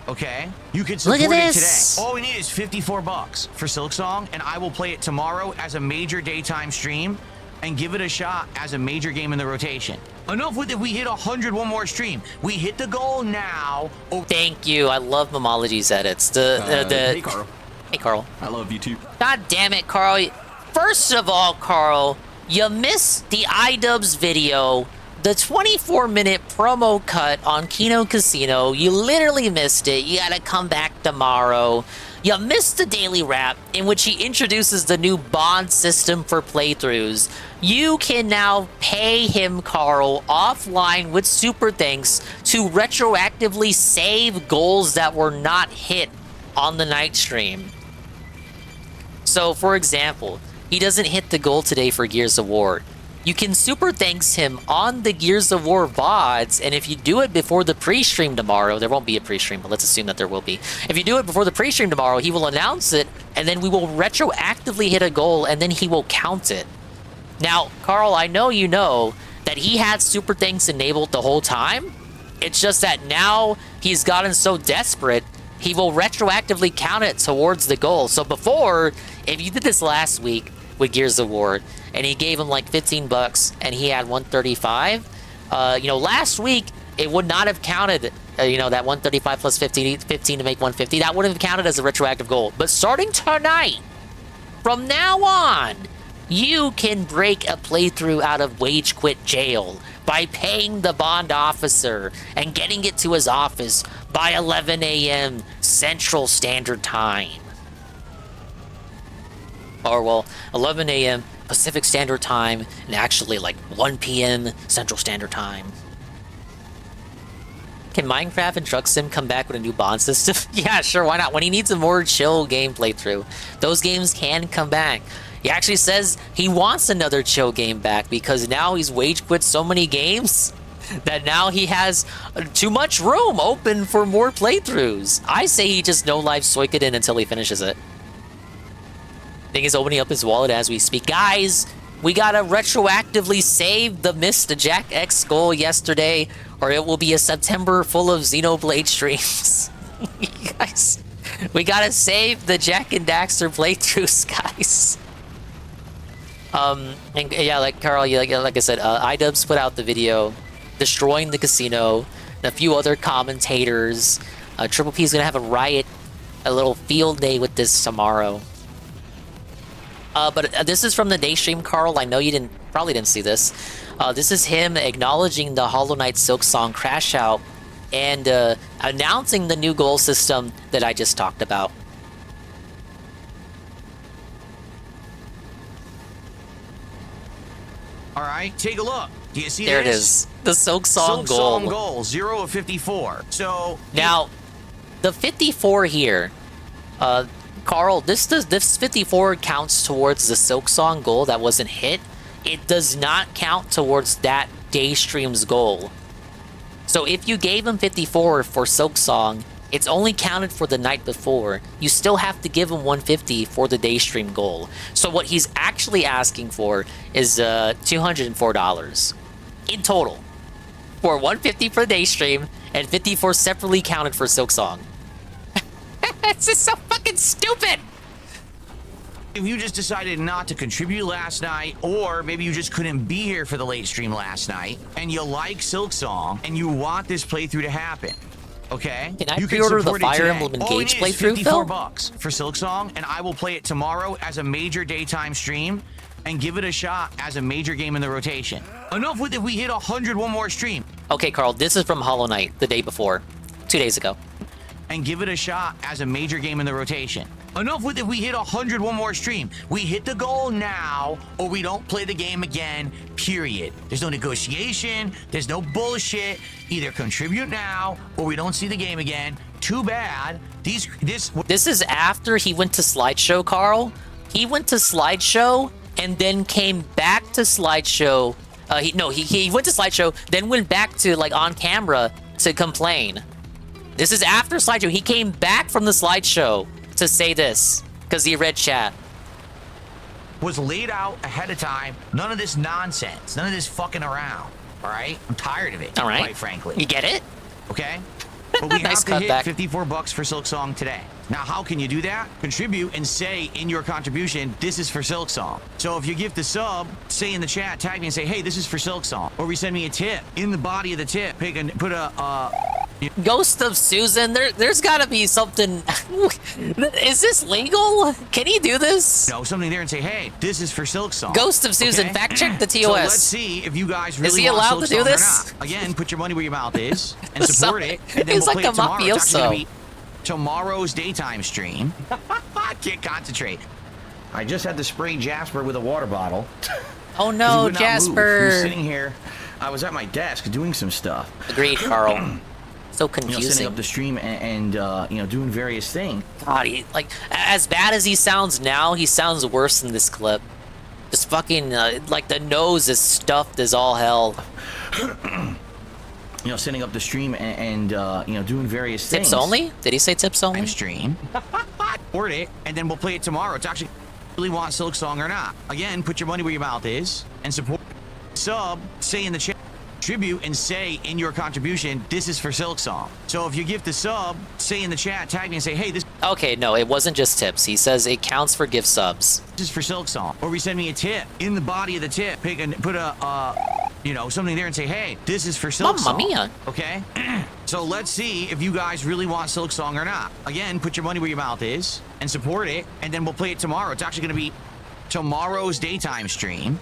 okay? You can Look support at it this. today. All we need is $54 for Silksong, and I will play it tomorrow as a major daytime stream and give it a shot as a major game in the rotation. Enough with it. We hit 100 one more stream. We hit the goal now. Oh. Thank you. I love Momology's edits. Hey, Carl. Hey, Carl. I love you too. God damn it, Carl. First of all, Carl, you missed the iDubbbz video, the 24-minute promo cut on Kino Casino. You literally missed it. You gotta come back tomorrow. You missed the daily wrap in which he introduces the new bond system for playthroughs. You can now pay him, Carl, offline with super thanks to retroactively save goals that were not hit on the night stream. So, for example, he doesn't hit the goal today for Gears of War. You can super thanks him on the Gears of War VODs, and if you do it before the pre-stream tomorrow, there won't be a pre-stream, but let's assume that there will be. If you do it before the pre-stream tomorrow, he will announce it, and then we will retroactively hit a goal, and then he will count it. Now, Carl, I know you know that he had super thanks enabled the whole time. It's just that now he's gotten so desperate, he will retroactively count it towards the goal. So before, if you did this last week with Gears of War, and he gave him like $15 and he had 135, last week it would not have counted, that 135 plus 15 to make 150. That wouldn't have counted as a retroactive goal. But starting tonight, from now on, you can break a playthrough out of Wage Quit Jail by paying the bond officer and getting it to his office by 11 a.m. Central Standard Time. Or, well, 11 a.m. Pacific Standard Time, and actually like 1 p.m. Central Standard Time. Can Minecraft and Truck Sim come back with a new bond system? Yeah, sure, why not? When he needs a more chill game playthrough, those games can come back. He actually says he wants another chill game back because now he's wage quit so many games that now he has too much room open for more playthroughs. I say he just no life Suikoden until he finishes it. Thing is opening up his wallet as we speak. Guys, we gotta retroactively save the missed Jack X goal yesterday, or it will be a September full of Xenoblade streams. Guys, we gotta save the Jack and Daxter playthroughs, guys. And yeah, like Carl, like I said, iDubbbz put out the video destroying the casino, and a few other commentators. Triple P is gonna have a little field day with this tomorrow. But this is from the day stream, Carl. I know you probably didn't see this. This is him acknowledging the Hollow Knight Silksong crash out and announcing the new goal system that I just talked about. All right, take a look. Do you see There this? it is. The Silk Song Silk goal. Song goal, 0 of 54. So Now, the 54 here, Carl, this 54 counts towards the Silk Song goal that wasn't hit. It does not count towards that day stream's goal. So if you gave him 54 for Silk Song, it's only counted for the night before. You still have to give him 150 for the day stream goal. So what he's actually asking for is $204 in total for 150 for the day stream and 54 separately counted for Silk Song. It's just so fucking stupid. if you just decided not to contribute last night, or maybe you just couldn't be here for the late stream last night, and you like Silksong, and you want this playthrough to happen, okay? Can I you pre-order the support it Fire today. Emblem All Engage it is, playthrough, Phil? $54 for Silksong, and I will play it tomorrow as a major daytime stream and give it a shot as a major game in the rotation. Enough with it, we hit 100 one more stream. Okay, Carl, this is from Hollow Knight the day before, 2 days ago. And give it a shot as a major game in the rotation. Enough with it, we hit 100 one more stream. We hit the goal now, or we don't play the game again, period. There's no negotiation, there's no bullshit. Either contribute now, or we don't see the game again. Too bad. This is after he went to Slideshow, Carl. He went to Slideshow and then came back to Slideshow. He went to Slideshow, then went back to, like, on camera to complain. This is after Slideshow. He came back from the Slideshow to say this, because he read chat. Was laid out ahead of time. None of this nonsense. None of this fucking around. All right? I'm tired of it, All right. quite frankly. You get it? Okay? But we Nice have to hit cutback. $54 for Silksong today. Now, how can you do that? Contribute and say in your contribution, this is for Silksong. So if you give the sub, say in the chat, tag me and say, hey, this is for Silksong. Or we send me a tip. In the body of the tip, put a Ghost of Susan, there's gotta be something. Is this legal? Can he do this? No, something there and say, hey, this is for Silksong. Ghost of Susan, Okay? fact check the TOS. So let's see if you guys really Is he want allowed to do Silksong or this? not. Again, put your money where your mouth is and support it. And then He's we'll like play a it tomorrow. It's actually gonna mafioso. be tomorrow's daytime stream. I can't concentrate. I just had to spray Jasper with a water bottle. Oh 'Cause he no, would not move. He was Jasper. sitting here. I was at my desk doing some stuff. Agreed, Carl. So confusing. Setting up the stream and doing various things. God, as bad as he sounds now, he sounds worse in this clip. Just fucking, like the nose is stuffed as all hell. Setting up the stream and doing various things. Tips only? Did he say tips only? Stream. Support it, and then we'll play it tomorrow. It's actually really want Silksong or not. Again, put your money where your mouth is and support. Sub, say in the chat, contribute and say in your contribution, this is for Silksong. So if you give the sub, say in the chat, tag me and say, hey, this Okay, no, it wasn't just tips. He says it counts for gift subs. is for Silksong. Or we send me a tip. In the body of the tip, put something there and say, hey, this is for Silksong. Mamma mia. Okay? So let's see if you guys really want Silksong or not. Again, put your money where your mouth is and support it, and then we'll play it tomorrow. It's actually going to be tomorrow's daytime stream.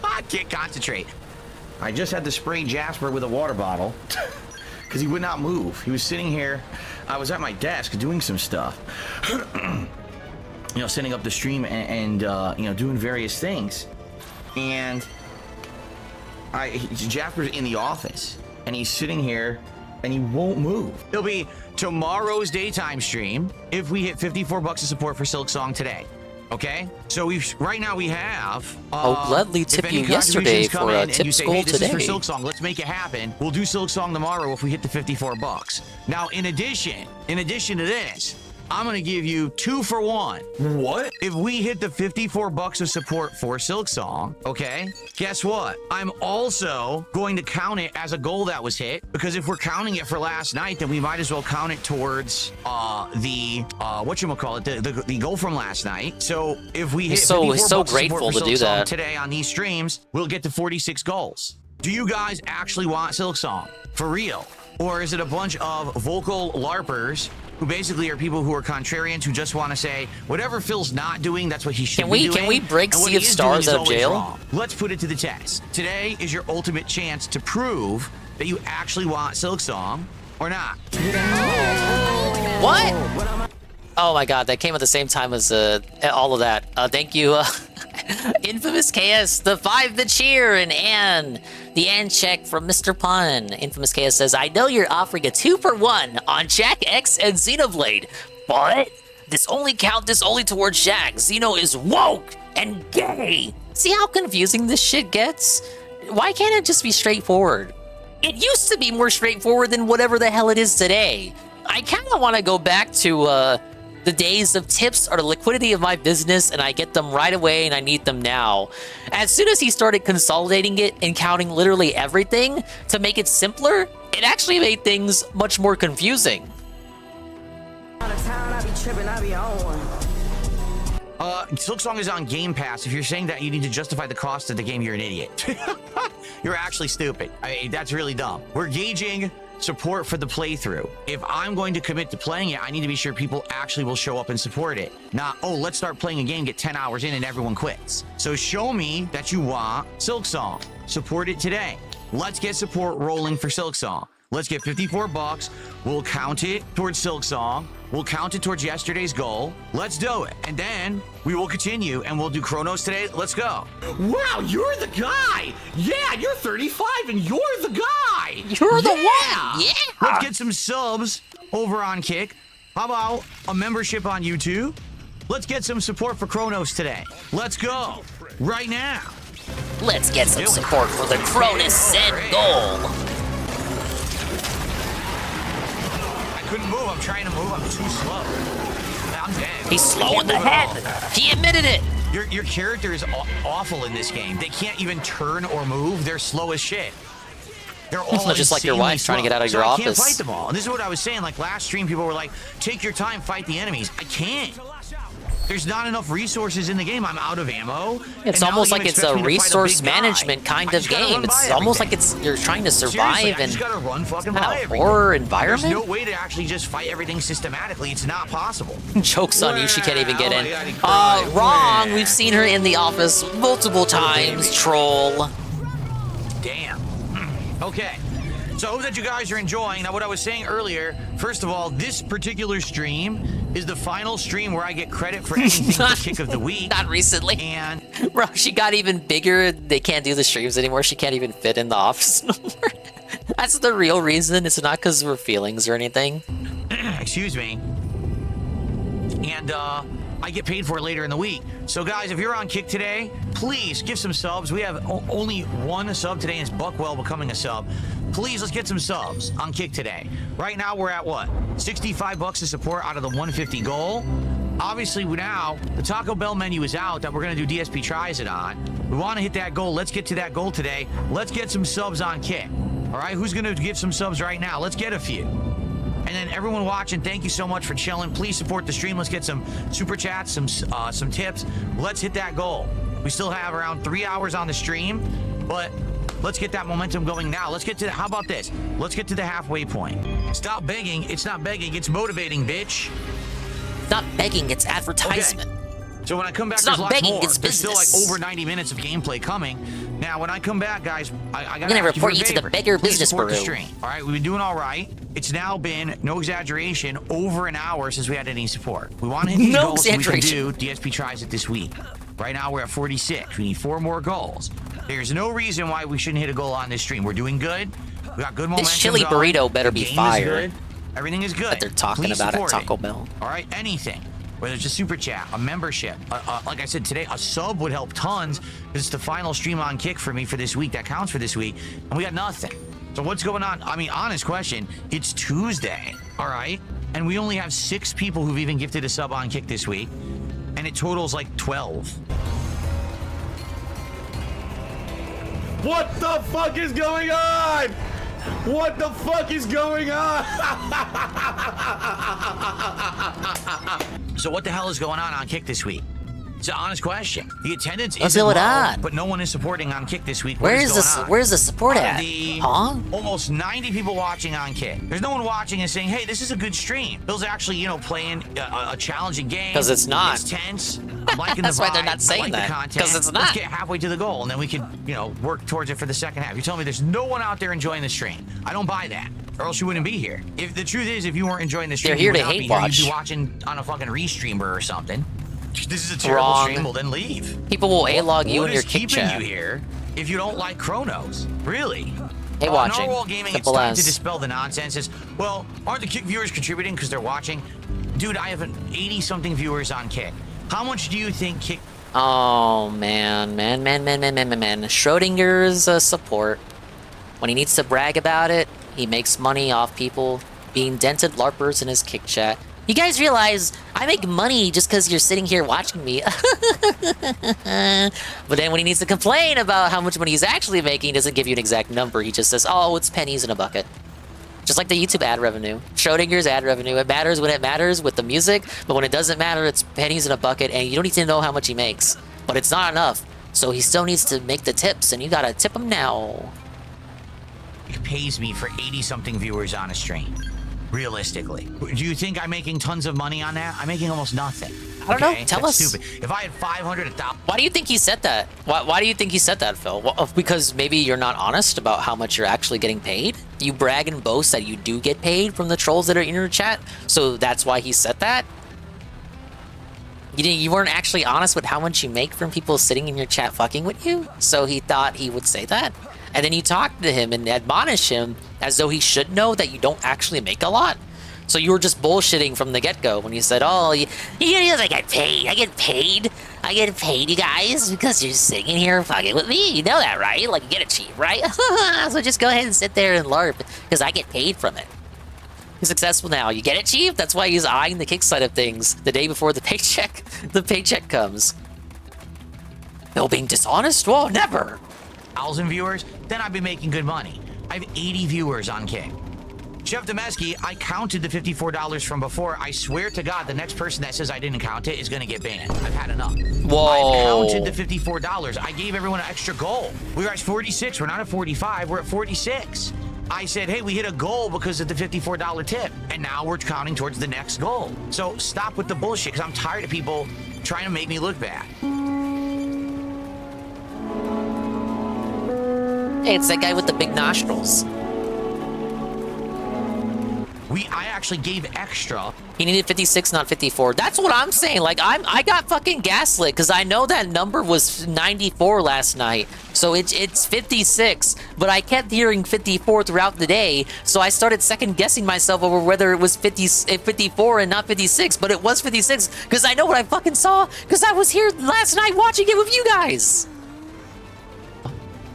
I can't concentrate. I just had to spray Jasper with a water bottle because he would not move. He was sitting here. I was at my desk doing some stuff. Setting up the stream and doing various things. And Jasper's in the office, and he's sitting here, and he won't move. It'll be tomorrow's daytime stream if we hit $54 of support for Silksong today. Okay, so right now we have. I'll gladly tip if any you yesterday contributions come for a in and tip you say, school hey, this today. is for Silksong. Let's make it happen. We'll do Silksong tomorrow if we hit the $54. Now, in addition to this, I'm gonna give you 2 for 1. What? If we hit the $54 of support for Silksong, okay, guess what? I'm also going to count it as a goal that was hit, because if we're counting it for last night, then we might as well count it towards the goal from last night. So if we hit He's so 54 bucks of grateful support to for do Silksong that. today on these streams, we'll get to 46 goals. Do you guys actually want Silksong for real? Or is it a bunch of vocal LARPers who basically are people who are contrarians who just want to say, whatever Phil's not doing, that's what he should be doing? Can we break and what Sea he of is Stars doing is out of always jail? wrong. Let's put it to the test. Today is your ultimate chance to prove that you actually want Silksong or not. What? Oh my god, that came at the same time as all of that. Thank you. Infamous KS, the 5 cheer, and Ann. The Ann check from Mr. Pun. Infamous KS says, I know you're offering a 2-for-1 on Jack X and Xenoblade, but this only towards Jack. Xeno is woke and gay. See how confusing this shit gets? Why can't it just be straightforward? It used to be more straightforward than whatever the hell it is today. I kind of want to go back to the days of tips are the liquidity of my business, and I get them right away and I need them now. As soon as he started consolidating it and counting literally everything to make it simpler, it actually made things much more confusing. Silksong is on Game Pass. If you're saying that you need to justify the cost of the game, you're an idiot. You're actually stupid. That's really dumb. We're gauging support for the playthrough. If I'm going to commit to playing it, I need to be sure people actually will show up and support it. Not, oh, let's start playing a game, get 10 hours in, and everyone quits. So show me that you want Silksong. Support it today. Let's get support rolling for Silksong. Let's get $54. We'll count it towards Silksong. We'll count it towards yesterday's goal. Let's do it. And then we will continue and we'll do Chronos today. Let's go. Wow, you're the guy. Yeah, you're 35 and you're the guy. You're the one. Yeah. Let's get some subs over on Kick. How about a membership on YouTube? Let's get some support for Chronos today. Let's go. Right now. Let's get some support for the Cronus Zen goal. Couldn't move. I'm trying to move. I'm too slow. I'm dead. He's slow in the head. He admitted it. Your character is awful in this game. They can't even turn or move. They're slow as shit. They're all just like your wife trying to get out of your office. I can't fight them all. And this is what I was saying. Like last stream, people were like, "Take your time, fight the enemies." I can't. There's not enough resources in the game. I'm out of ammo. It's almost like it's a resource management kind of game. It's almost like you're trying to survive in a horror environment. There's no way to actually just fight everything systematically. It's not possible. Joke's on you. She can't even get in. Wrong. We've seen her in the office multiple times. Troll. Damn. Okay. So I hope that you guys are enjoying. Now, what I was saying earlier, first of all, this particular stream is the final stream where I get credit for anything for Kick of the Week. Not recently. And bro, she got even bigger. They can't do the streams anymore. She can't even fit in the office no more. That's the real reason. It's not because of her feelings or anything. Excuse me. And I get paid for it later in the week. So guys, if you're on Kick today, please give some subs. We have only one sub today, and it's Buckwell becoming a sub. Please, let's get some subs on Kick today. Right now, we're at what? $65 to support out of the 150 goal. Obviously, now, the Taco Bell menu is out that we're going to do DSP Tries It on. We want to hit that goal. Let's get to that goal today. Let's get some subs on Kick. All right, who's going to give some subs right now? Let's get a few. And then everyone watching, thank you so much for chilling. Please support the stream. Let's get some super chats, some tips. Let's hit that goal. We still have around 3 hours on the stream, but let's get that momentum going now. Let's get to how about this? Let's get to the halfway point. Stop begging. It's not begging. It's motivating, bitch. Not begging. It's advertisement. Okay. So when I come back, it's there's not lots begging, more. it's There's still like business. over 90 minutes of gameplay coming. Now, when I come back, guys, I got to report you to the Beggar Business Bureau. All right, we've been doing all right. It's now been, no exaggeration, over an hour since we had any support. We want to hit these goals so we can do DSP Tries It this week. Right now, we're at 46. We need 4 more goals. There's no reason why we shouldn't hit a goal on this stream. We're doing good. We got good momentum. This chili burrito better be fire. Everything is good. That they're talking Please about at support Taco it. Bell. All right, anything. Whether it's a super chat, a membership, like I said today, a sub would help tons because it's the final stream on Kick for me for this week. That counts for this week, and we got nothing. So what's going on? I mean, honest question. It's Tuesday, all right? And we only have 6 people who've even gifted a sub on Kick this week, and it totals like 12. What the fuck is going on? What the fuck is going on? So what the hell is going on Kick this week? It's an honest question. The attendance What's is going low, on? but no one is supporting on Kick this week. Where's the support at? Huh? Almost 90 people watching on Kick. There's no one watching and saying, "Hey, this is a good stream." Bill's actually, playing a challenging game. Because it's not. It's tense. I'm liking That's the vibe. why they're not saying I like that. the content. Because it's not. Let's get halfway to the goal, and then we can, work towards it for the second half. You're telling me there's no one out there enjoying the stream? I don't buy that, or else you wouldn't be here. If the truth is, if you weren't enjoying the stream, They're here you to would not hate be here. watch. You'd be watching on a fucking restreamer or something. This is a terrible stream. Well, then leave. People will A-log you What in your is kick keeping chat. you here if you don't like Chronos? Really? Hey, watching. Narwhal Gaming, it's Simple time as. to dispel the nonsense. Well, aren't the Kick viewers contributing because they're watching? Dude, I have 80-something viewers on Kick. How much do you think Kick... Oh, man. Schrodinger's support. When he needs to brag about it, he makes money off people being dented LARPers in his Kick chat. You guys realize I make money just because you're sitting here watching me. But then when he needs to complain about how much money he's actually making, he doesn't give you an exact number. He just says, oh, it's pennies in a bucket. Just like the YouTube ad revenue. Schrodinger's ad revenue. It matters when it matters with the music, but when it doesn't matter, it's pennies in a bucket, and you don't need to know how much he makes. But it's not enough. So he still needs to make the tips, and you gotta tip him now. He pays me for 80-something viewers on a stream. Realistically. Do you think I'm making tons of money on that? I'm making almost nothing. I don't know. Tell us. Stupid. If I had 500, 1,000... Why do you think he said that? Why do you think he said that, Phil? Well, because maybe you're not honest about how much you're actually getting paid? You brag and boast that you do get paid from the trolls that are in your chat, so that's why he said that? You weren't actually honest with how much you make from people sitting in your chat fucking with you, so he thought he would say that? And then you talk to him and admonish him as though he should know that you don't actually make a lot. So you were just bullshitting from the get-go when you said, oh, I get paid. I get paid, you guys, because you're sitting here fucking with me. You know that, right? Like, you get it cheap, right? So just go ahead and sit there and LARP, because I get paid from it. He's successful now. You get it, Chief? That's why he's eyeing the Kick side of things the day before the paycheck comes. No being dishonest? Well, never. 1,000 viewers, then I'd be making good money. I have 80 viewers on Kick. Chef Demesky, I counted the $54 from before. I swear to God, the next person that says I didn't count it is going to get banned. I've had enough. Whoa. I counted the $54. I gave everyone an extra goal. We were at 46. We're not at 45. We're at 46. I said, hey, we hit a goal because of the $54 tip. And now we're counting towards the next goal. So stop with the bullshit, because I'm tired of people trying to make me look bad. Hey, it's that guy with the big nostrils. I actually gave extra. He needed 56, not 54. That's what I'm saying. Like, I got fucking gaslit because I know that number was 94 last night. So it's 56, but I kept hearing 54 throughout the day. So I started second guessing myself over whether it was 54 and not 56, but it was 56 because I know what I fucking saw because I was here last night watching it with you guys.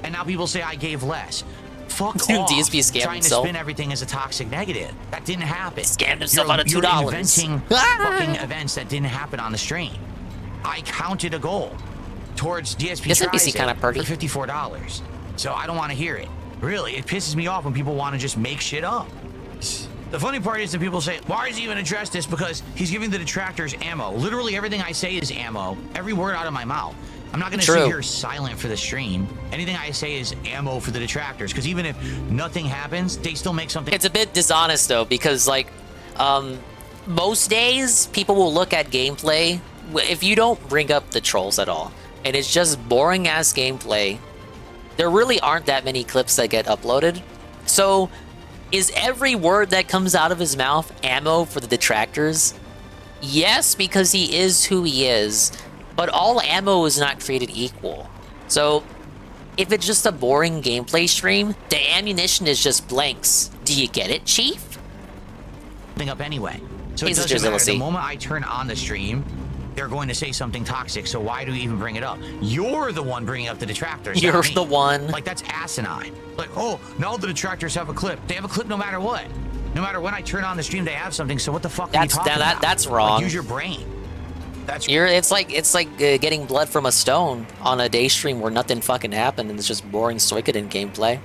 And now people say I gave less. Fuck Dude, off. DSP scammed trying himself. to spin everything as a toxic negative. That didn't happen. Scammed himself You're out of $2. inventing fucking events that didn't happen on the stream. I counted a goal towards DSP This NPC kind of pretty. for $54. So I don't want to hear it. Really, it pisses me off when people want to just make shit up. The funny part is that people say, why does he even address this? Because he's giving the detractors ammo. Literally everything I say is ammo. Every word out of my mouth. I'm not going to sit here silent for the stream. Anything I say is ammo for the detractors, because even if nothing happens, they still make something. It's a bit dishonest, though, because, like, most days, people will look at gameplay if you don't bring up the trolls at all, and it's just boring-ass gameplay. There really aren't that many clips that get uploaded. So, is every word that comes out of his mouth ammo for the detractors? Yes, because he is who he is. But all ammo is not created equal. So, if it's just a boring gameplay stream, the ammunition is just blanks. Do you get it, Chief? Thing up anyway. So He's it doesn't matter. The moment I turn on the stream, they're going to say something toxic. So why do we even bring it up? You're the one bringing up the detractors. You're the one. Like, that's asinine. Like, oh, now the detractors have a clip. They have a clip no matter what. No matter when I turn on the stream, they have something. So what the fuck are you talking about? That's wrong. Like, use your brain. It's like getting blood from a stone on a day stream where nothing fucking happened and it's just boring Suikoden gameplay.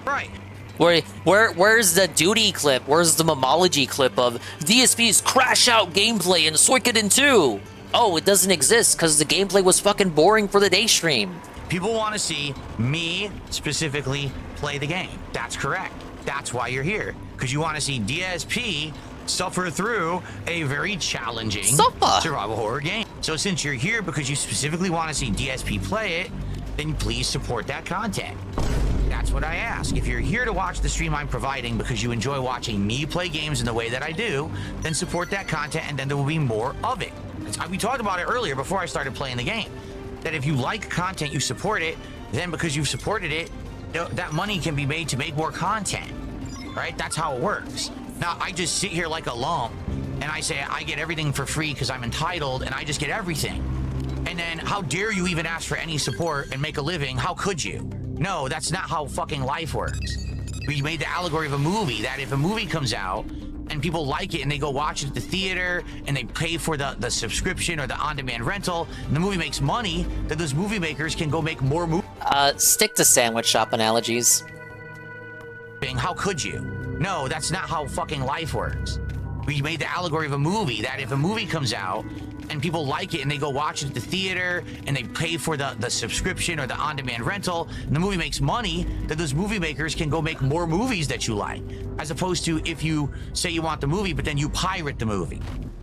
Right. Where's the duty clip? Where's the momology clip of DSP's crash out gameplay in Suikoden 2? Oh, it doesn't exist because the gameplay was fucking boring for the day stream. People want to see me specifically play the game. That's correct. That's why you're here. Because you want to see DSP suffer through a very challenging survival horror game. So since you're here because you specifically want to see DSP play it, then please support that content. That's what I ask. If you're here to watch the stream I'm providing because you enjoy watching me play games in the way that I do, then support that content and then there will be more of it. We talked about it earlier before I started playing the game. That if you like content, you support it, then because you've supported it, that money can be made to make more content, right? That's how it works. Now, I just sit here like a lump, and I say I get everything for free because I'm entitled, and I just get everything. And then how dare you even ask for any support and make a living? How could you? No, that's not how fucking life works. We made the allegory of a movie, that if a movie comes out and people like it and they go watch it at the theater and they pay for the subscription or the on-demand rental, and the movie makes money, then those movie makers can go make more movies. Stick to sandwich shop analogies. How could you? No, that's not how fucking life works. We made the allegory of a movie, that if a movie comes out and people like it and they go watch it at the theater and they pay for the subscription or the on-demand rental, and the movie makes money, then those movie makers can go make more movies that you like, as opposed to if you say you want the movie but then you pirate the movie.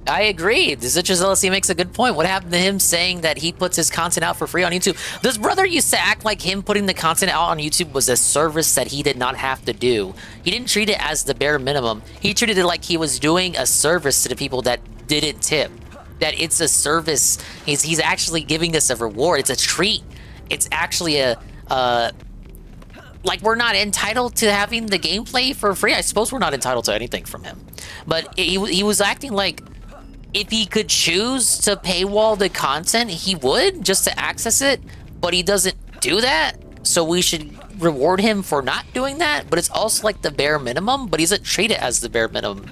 I agree. Zichazellus makes a good point. What happened to him saying that he puts his content out for free on YouTube? This brother used to act like him putting the content out on YouTube was a service that he did not have to do. He didn't treat it as the bare minimum. He treated it like he was doing a service to the people that didn't tip. That it's a service. He's actually giving us a reward. It's a treat. It's actually like we're not entitled to having the gameplay for free. I suppose we're not entitled to anything from him. But he was acting like if he could choose to paywall the content, he would just to access it, but he doesn't do that. So we should reward him for not doing that, but it's also like the bare minimum, but he doesn't treat it as the bare minimum.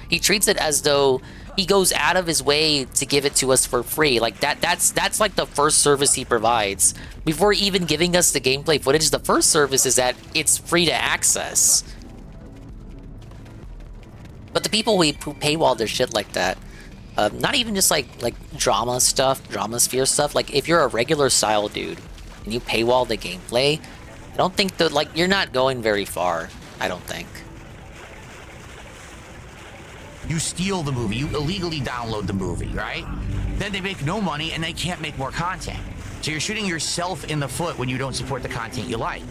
He treats it as though he goes out of his way to give it to us for free. Like that's like the first service he provides. Before even giving us the gameplay footage, the first service is that it's free to access. But the people who paywall their shit like that, not even just like drama stuff, drama sphere stuff. Like if you're a regular style dude and you paywall the gameplay, I don't think that you're not going very far. I don't think. You steal the movie, you illegally download the movie, right? Then they make no money and they can't make more content. So you're shooting yourself in the foot when you don't support the content you like.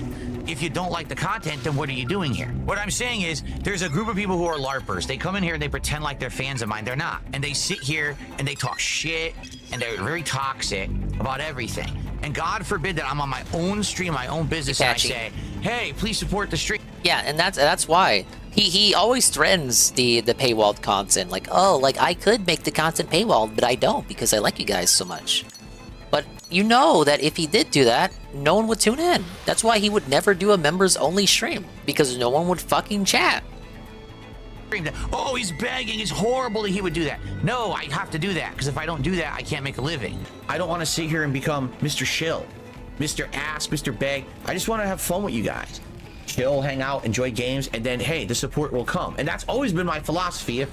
If you don't like the content, then what are you doing here? What I'm saying is, there's a group of people who are LARPers. They come in here and they pretend like they're fans of mine. They're not. And they sit here and they talk shit and they're very toxic about everything. And God forbid that I'm on my own stream, my own business, and I say, hey, please support the stream. Yeah, and that's why. He always threatens the paywalled content. Like, oh, like I could make the content paywalled, but I don't because I like you guys so much. But you know that if he did do that, no one would tune in. That's why he would never do a members-only stream, because no one would fucking chat. Oh, he's begging. It's horrible that he would do that. No, I have to do that, because if I don't do that, I can't make a living. I don't want to sit here and become Mr. Shill, Mr. Ass, Mr. Beg. I just want to have fun with you guys. Chill, hang out, enjoy games, and then, hey, the support will come. And that's always been my philosophy. If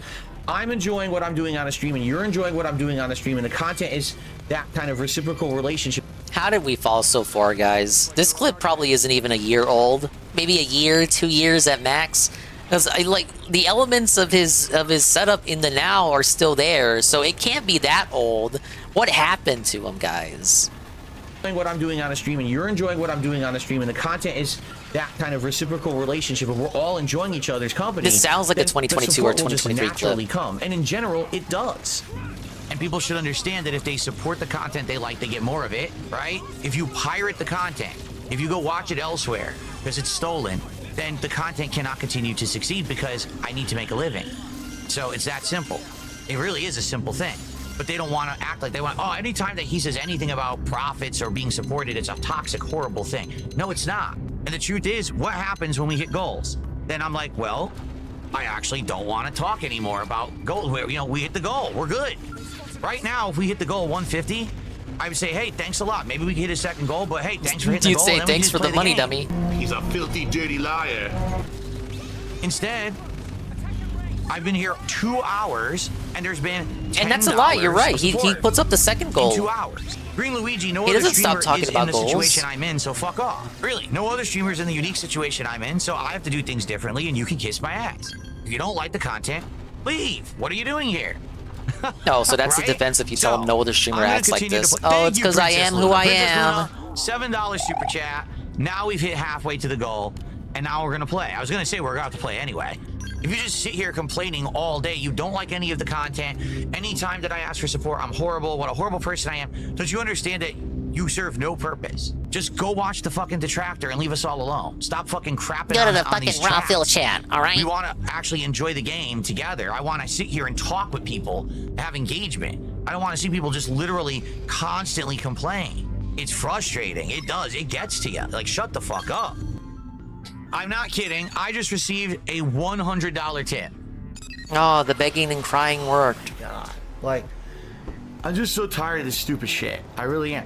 I'm enjoying what I'm doing on a stream and you're enjoying what I'm doing on the stream and the content is that kind of reciprocal relationship. How did we fall so far, guys? This clip probably isn't even a year old. Maybe a year, 2 years at max. Because like the elements of his setup in the now are still there, so it can't be that old. What happened to him, guys? What I'm doing on a stream and you're enjoying what I'm doing on the stream and the content is that kind of reciprocal relationship and we're all enjoying each other's company. This sounds like a 2022 or 2023 naturally clip. Come. And in general, it does. And people should understand that if they support the content they like, they get more of it, right? If you pirate the content, if you go watch it elsewhere because it's stolen, then the content cannot continue to succeed because I need to make a living. So it's that simple. It really is a simple thing. But they don't want to act like they want, oh, anytime that he says anything about profits or being supported, it's a toxic, horrible thing. No, it's not. And the truth is, what happens when we hit goals? Then I'm like, well, I actually don't want to talk anymore about goals. You know, we hit the goal. We're good. Right now, if we hit the goal 150, I would say, hey, thanks a lot. Maybe we can hit a second goal, but hey, thanks for hitting the goal. You'd say thanks for the money, dummy. He's a filthy, dirty liar. Instead, I've been here 2 hours, and there's been $10 and that's a lie. You're right. He puts up the second goal in 2 hours. Green Luigi, no he other doesn't streamer stop talking is about in the goals. situation I'm in, so fuck off. Really, no other streamer's in the unique situation I'm in, so I have to do things differently, and you can kiss my ass. If you don't like the content, leave. What are you doing here? No, so that's right? the defense if you tell him no other streamer acts like this. Oh, Thank it's you, because I Princess am who Luna. I Princess am. Luna, $7 super chat. Now we've hit halfway to the goal, and now we're gonna play. I was gonna say we're about to play anyway. If you just sit here complaining all day, you don't like any of the content, anytime that I ask for support, I'm horrible, what a horrible person I am, don't you understand that you serve no purpose? Just go watch the fucking detractor and leave us all alone. Stop fucking crapping Go to on, the on these fucking raw chats. field chat, all right? We want to actually enjoy the game together. I want to sit here and talk with people, have engagement. I don't want to see people just literally constantly complain. It's frustrating. It does. It gets to you. Like, shut the fuck up. I'm not kidding. I just received a $100 tip. Oh, the begging and crying worked. God, like, I'm just so tired of this stupid shit. I really am.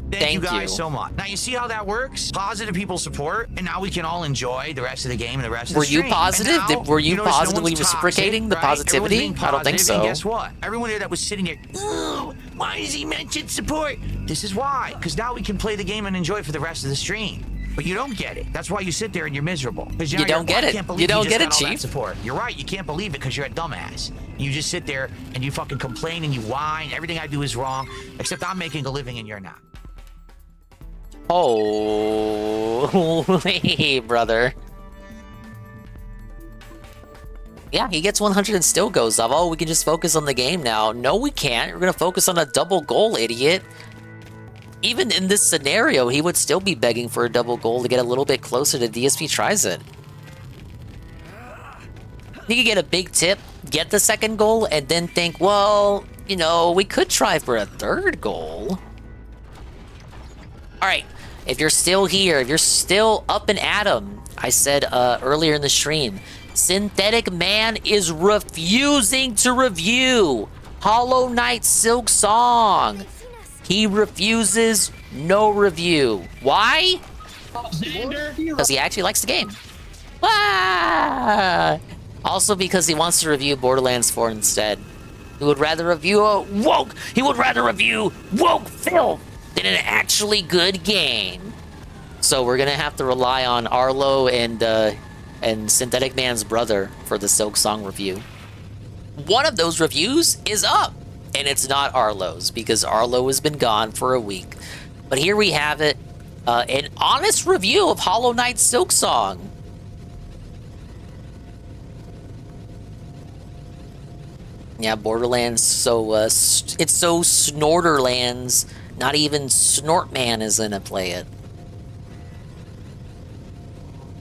Thank you guys so much. Now, you see how that works? Positive people support, and now we can all enjoy the rest of the game and the rest of the stream. Were you positive? Now, Were you notice positively no one's reciprocating the toxic, right? positivity? Everyone's being I don't think positive, so. And guess what? Everyone here that was sitting there, oh, why does he mention support? This is why. Because now we can play the game and enjoy it for the rest of the stream. But you don't get it. That's why you sit there and you're miserable. Because You don't get it. You don't get it, Chief. Support. You're right. You can't believe it because you're a dumbass. You just sit there and you fucking complain and you whine. Everything I do is wrong, except I'm making a living and you're not. Oh, hey, brother. Yeah, he gets 100 and still goes up. Oh, we can just focus on the game now. No, we can't. We're going to focus on a double goal, idiot. Even in this scenario, he would still be begging for a double goal to get a little bit closer to DSP tries it. He could get a big tip, get the second goal, and then think, well, you know, we could try for a third goal. All right, if you're still here, if you're still up and at 'em, I said earlier in the stream, Synthetic Man is refusing to review Hollow Knight Silk Song. He refuses no review. Why? Because he actually likes the game. Ah! Also because he wants to review Borderlands 4 instead. He would rather review He would rather review woke filth than an actually good game. So we're gonna have to rely on Arlo and Synthetic Man's brother for the Silk Song review. One of those reviews is up. And it's not Arlo's, because Arlo has been gone for a week. But here we have it, an honest review of Hollow Knight Silk Song. Yeah, Borderlands, so, it's so Snorterlands, not even Snortman is gonna play it.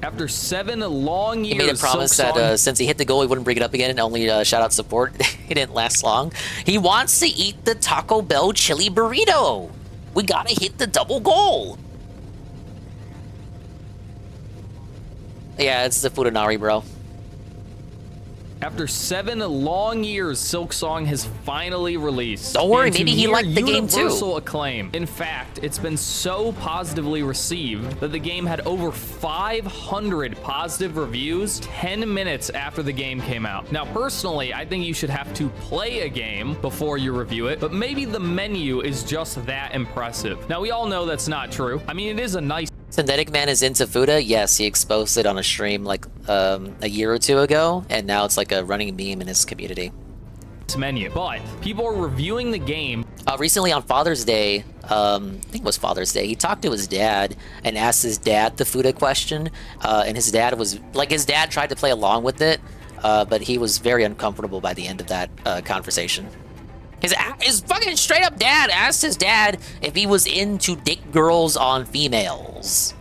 After 7 long years, he made a promise that since he hit the goal, he wouldn't bring it up again and only shout out support. It didn't last long. He wants to eat the Taco Bell chili burrito. We gotta hit the double goal. Yeah, it's the Futanari, bro. After 7 long years, Silk Song has finally released. Don't worry, maybe he liked the game too. Universal acclaim. In fact, it's been so positively received that the game had over 500 positive reviews 10 minutes after the game came out. Now, personally, I think you should have to play a game before you review it, but maybe the menu is just that impressive. Now, we all know that's not true. I mean, it is a nice... Synthetic Man is into Fuda. Yes, he exposed it on a stream like a year or two ago, and now it's like a running meme in his community. Menu, but people are reviewing the game. Recently on Father's Day, I think it was Father's Day, he talked to his dad and asked his dad the Fuda question, and his dad was like, his dad tried to play along with it, but he was very uncomfortable by the end of that conversation. His fucking straight up dad asked his dad if he was into dick girls on females.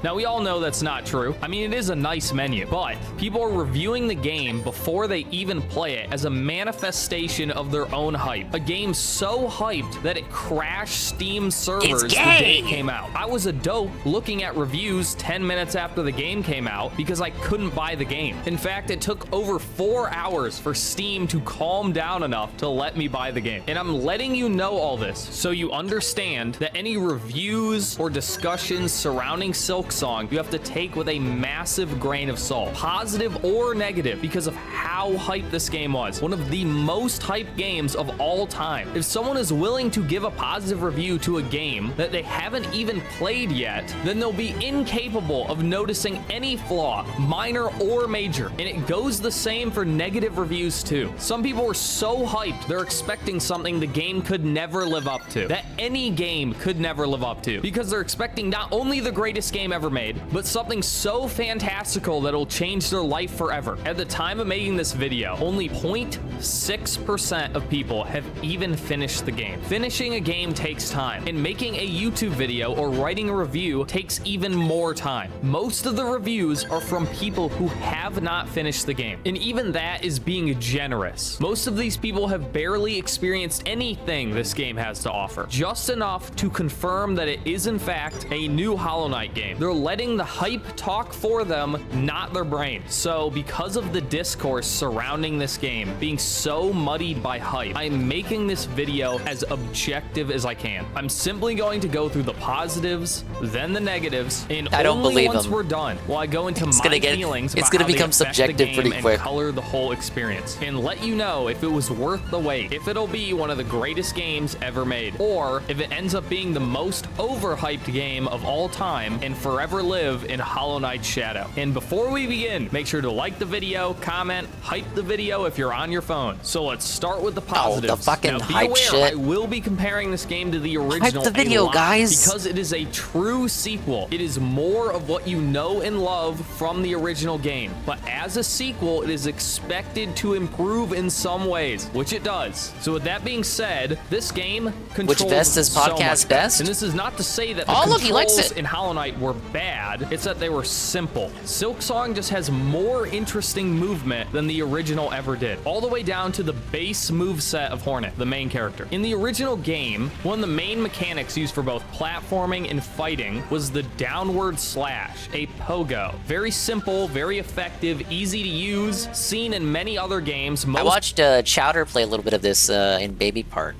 Now, we all know that's not true. I mean, it is a nice menu, but people are reviewing the game before they even play it as a manifestation of their own hype. A game so hyped that it crashed Steam servers the day it came out. I was a dope looking at reviews 10 minutes after the game came out because I couldn't buy the game. In fact, it took over 4 hours for Steam to calm down enough to let me buy the game. And I'm letting you know all this so you understand that any reviews or discussions surrounding Silk Song you have to take with a massive grain of salt, positive or negative, because of how hyped this game was. One of the most hyped games of all time. If someone is willing to give a positive review to a game that they haven't even played yet, then they'll be incapable of noticing any flaw, minor or major. And it goes the same for negative reviews too. Some people are so hyped they're expecting something the game could never live up to, that any game could never live up to, because they're expecting not only the greatest greatest game ever made, but something so fantastical that it'll change their life forever. At the time of making this video, only 0.6% of people have even finished the game. Finishing a game takes time, and making a YouTube video or writing a review takes even more time. Most of the reviews are from people who have not finished the game, and even that is being generous. Most of these people have barely experienced anything this game has to offer, just enough to confirm that it is in fact a new Hollow Knight game. They're letting the hype talk for them, not their brain. So because of the discourse surrounding this game being so muddied by hype, I'm making this video as objective as I can. I'm simply going to go through the positives, then the negatives, and I don't only believe once him. we're done will I go into It's my gonna get- feelings it's about gonna how they become affect subjective the game pretty quick. and color the whole experience, and let you know if it was worth the wait, if it'll be one of the greatest games ever made, or if it ends up being the most overhyped game of all time and forever live in Hollow Knight's shadow. And before we begin, make sure to like the video, comment, hype the video if you're on your phone. So let's start with the positives. the fucking now, be hype aware, shit. I will be comparing this game to the original the video, a lot, guys. because it is a true sequel. It is more of what you know and love from the original game, but as a sequel, it is expected to improve in some ways, which it does. So with that being said, this game controls Which best is so podcast much best? And this is not to say that the Oh, look, controls he likes it. in Hollow Knight were bad. It's that they were simple. Silksong just has more interesting movement than the original ever did, all the way down to the base moveset of Hornet, the main character. In the original game, one of the main mechanics used for both platforming and fighting was the downward slash, a pogo. Very simple, very effective, easy to use, seen in many other games. I watched Chowder play a little bit of this in Baby Part.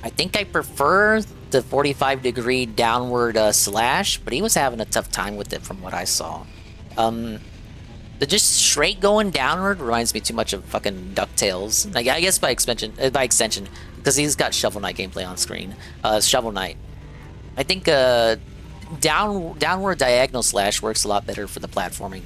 I think I prefer the 45-degree downward slash, but he was having a tough time with it from what I saw. The just straight going downward reminds me too much of fucking DuckTales. Like, I guess by extension, because he's got Shovel Knight gameplay on screen. Shovel Knight. I think downward diagonal slash works a lot better for the platforming.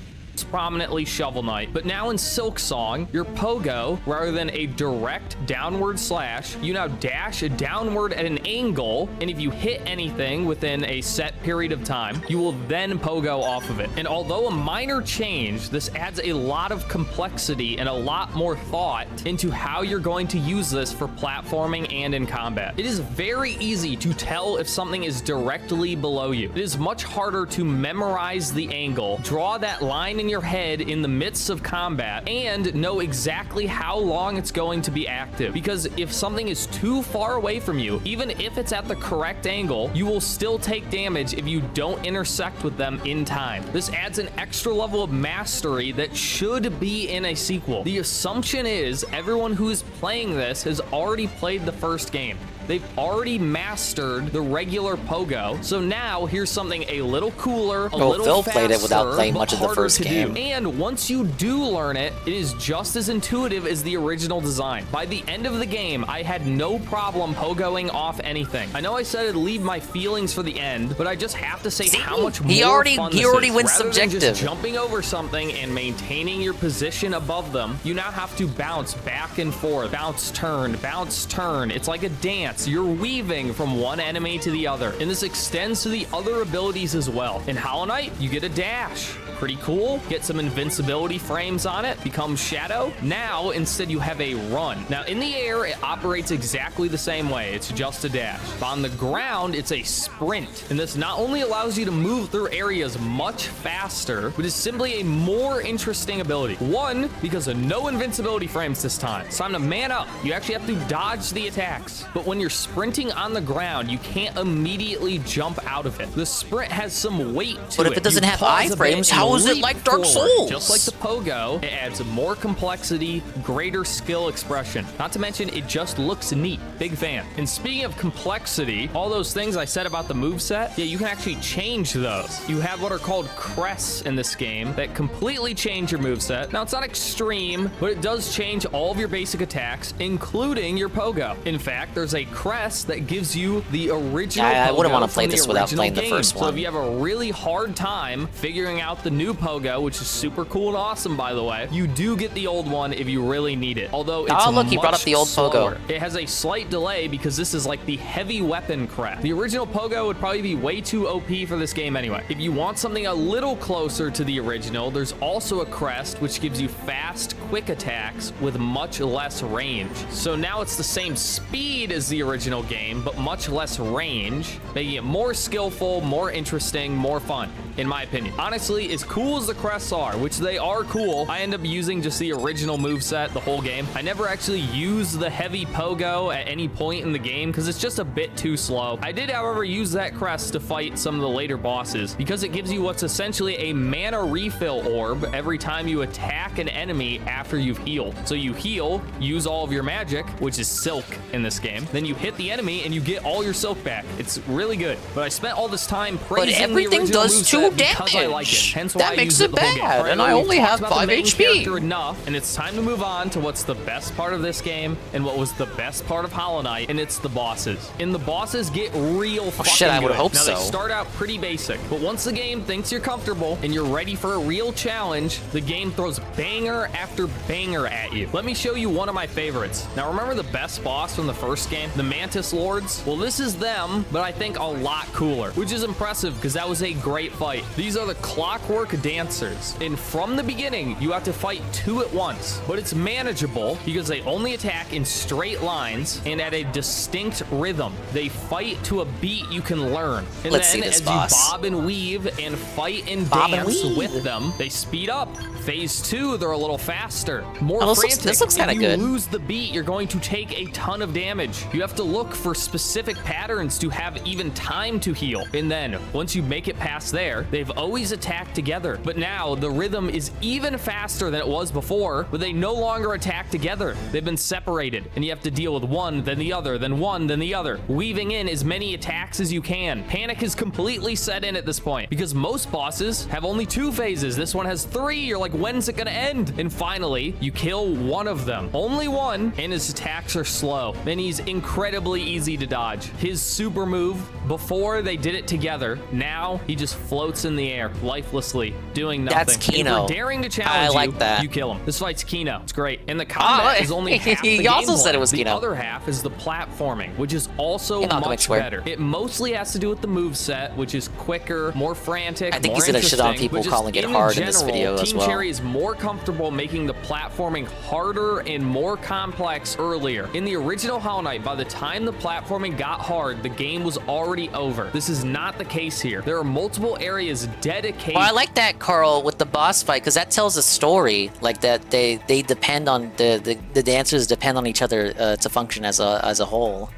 Prominently Shovel Knight, but now in Silksong, your pogo, rather than a direct downward slash, you now dash downward at an angle, and if you hit anything within a set period of time, you will then pogo off of it. And although a minor change, this adds a lot of complexity and a lot more thought into how you're going to use this for platforming and in combat. It is very easy to tell if something is directly below you. It is much harder to memorize the angle, draw that line in your head in the midst of combat, and know exactly how long it's going to be active. Because if something is too far away from you, even if it's at the correct angle, you will still take damage if you don't intersect with them in time. This adds an extra level of mastery that should be in a sequel. The assumption is everyone who is playing this has already played the first game. They've already mastered the regular pogo, so now here's something a little cooler, a little Phil faster, played it without playing but much of the harder first to game. do. And once you do learn it, it is just as intuitive as the original design. By the end of the game, I had no problem pogoing off anything. I know I said I'd leave my feelings for the end, but I just have to say how much more fun this is. went Rather than subjective. just jumping over something and maintaining your position above them, you now have to bounce back and forth, bounce, turn, bounce, turn. It's like a dance. You're weaving from one enemy to the other, and this extends to the other abilities as well. In Hollow Knight, you get a dash. Pretty cool. Get some invincibility frames on it, become Shadow. Now, instead, you have a run. Now, in the air, it operates exactly the same way. It's just a dash. But on the ground, it's a sprint, and this not only allows you to move through areas much faster, but is simply a more interesting ability. One, because of no invincibility frames this time. It's time to man up. You actually have to dodge the attacks. But when you're sprinting on the ground, you can't immediately jump out of it. The sprint has some weight to it. But if it doesn't You have pause a bit iframes, and how is it leap like Dark forward. Souls? Just like the pogo, it adds more complexity, greater skill expression. Not to mention, it just looks neat. Big fan. And speaking of complexity, all those things I said about the moveset, yeah, you can actually change those. You have what are called crests in this game that completely change your moveset. Now, it's not extreme, but it does change all of your basic attacks, including your pogo. In fact, there's a crest that gives you the original I wouldn't Pogo want to play from this the without original playing the game. first So if one. you have a really hard time figuring out the new Pogo, which is super cool and awesome, by the way, you do get the old one if you really need it. Although it's look, he brought up the old slower. Pogo. It has a slight delay because this is like the heavy weapon crest. The original Pogo would probably be way too OP for this game anyway. If you want something a little closer to the original, there's also a crest which gives you fast, quick attacks with much less range. So now it's the same speed as the original game, but much less range, making it more skillful, more interesting, more fun, in my opinion. Honestly, as cool as the crests are, which they are cool, I end up using just the original moveset the whole game. I never actually use the heavy Pogo at any point in the game because it's just a bit too slow. I did, however, use that crest to fight some of the later bosses because it gives you what's essentially a mana refill orb every time you attack an enemy after you've healed. So you heal, use all of your magic, which is silk in this game, then you hit the enemy and you get all your silk back. It's really good. But I spent all this time praising But everything the original does 2 moveset because I like it. damage. Hence That why I makes use it the whole game. bad, All right, and I we've only talked have about the 5 main HP. character enough, and it's time to move on to what's the best part of this game and what was the best part of Hollow Knight, and it's the bosses. And the bosses get real fucking shit, I would good. hope Now, so. they start out pretty basic, but once the game thinks you're comfortable and you're ready for a real challenge, the game throws banger after banger at you. Let me show you one of my favorites. Now, remember the best boss from the first game, the Mantis Lords? Well, this is them, but I think a lot cooler, which is impressive because that was a great fight. These are the Clockwork Dancers, and from the beginning, you have to fight 2 at once, but it's manageable because they only attack in straight lines and at a distinct rhythm. They fight to a beat you can learn. And Let's then see this as boss. you bob and weave and fight and Bob and dance weave. with them, they speed up. Phase 2, they're a little faster, more Oh, frantic. this looks kinda if good. you lose the beat, you're going to take a ton of damage. You have to look for specific patterns to have even time to heal. And then, once you make it past there, they've always attacked together. But now, the rhythm is even faster than it was before, but they no longer attack together. They've been separated, and you have to deal with one, then the other, then one, then the other, weaving in as many attacks as you can. Panic is completely set in at this point, because most bosses have only 2 phases. This one has 3. You're like, when's it gonna end? And finally, you kill one of them. Only one, and his attacks are slow. And he's incredibly easy to dodge. His super move, before they did it together, now he just floats in the air, lifelessly, doing nothing. That's Kino. And for daring to challenge I like you, that. you kill him. This fight's Kino. It's great. And the combat is only half the He also gameplay. said it was The Kino. other half is the platforming, which is also You're not gonna much swear. better. It mostly has to do with the moveset, which is quicker, more frantic, I think more he's gonna shit on interesting, people but just calling it in hard in this general, video as Team well. Cherry is more comfortable making the platforming harder and more complex earlier. In the original Hollow Knight, by the time the platforming got hard, the game was already over. This is not the case here. There are multiple areas dedicated. Well, I like that, Carl, with the boss fight, because that tells a story. Like that, they depend on the dancers depend on each other to function as a whole.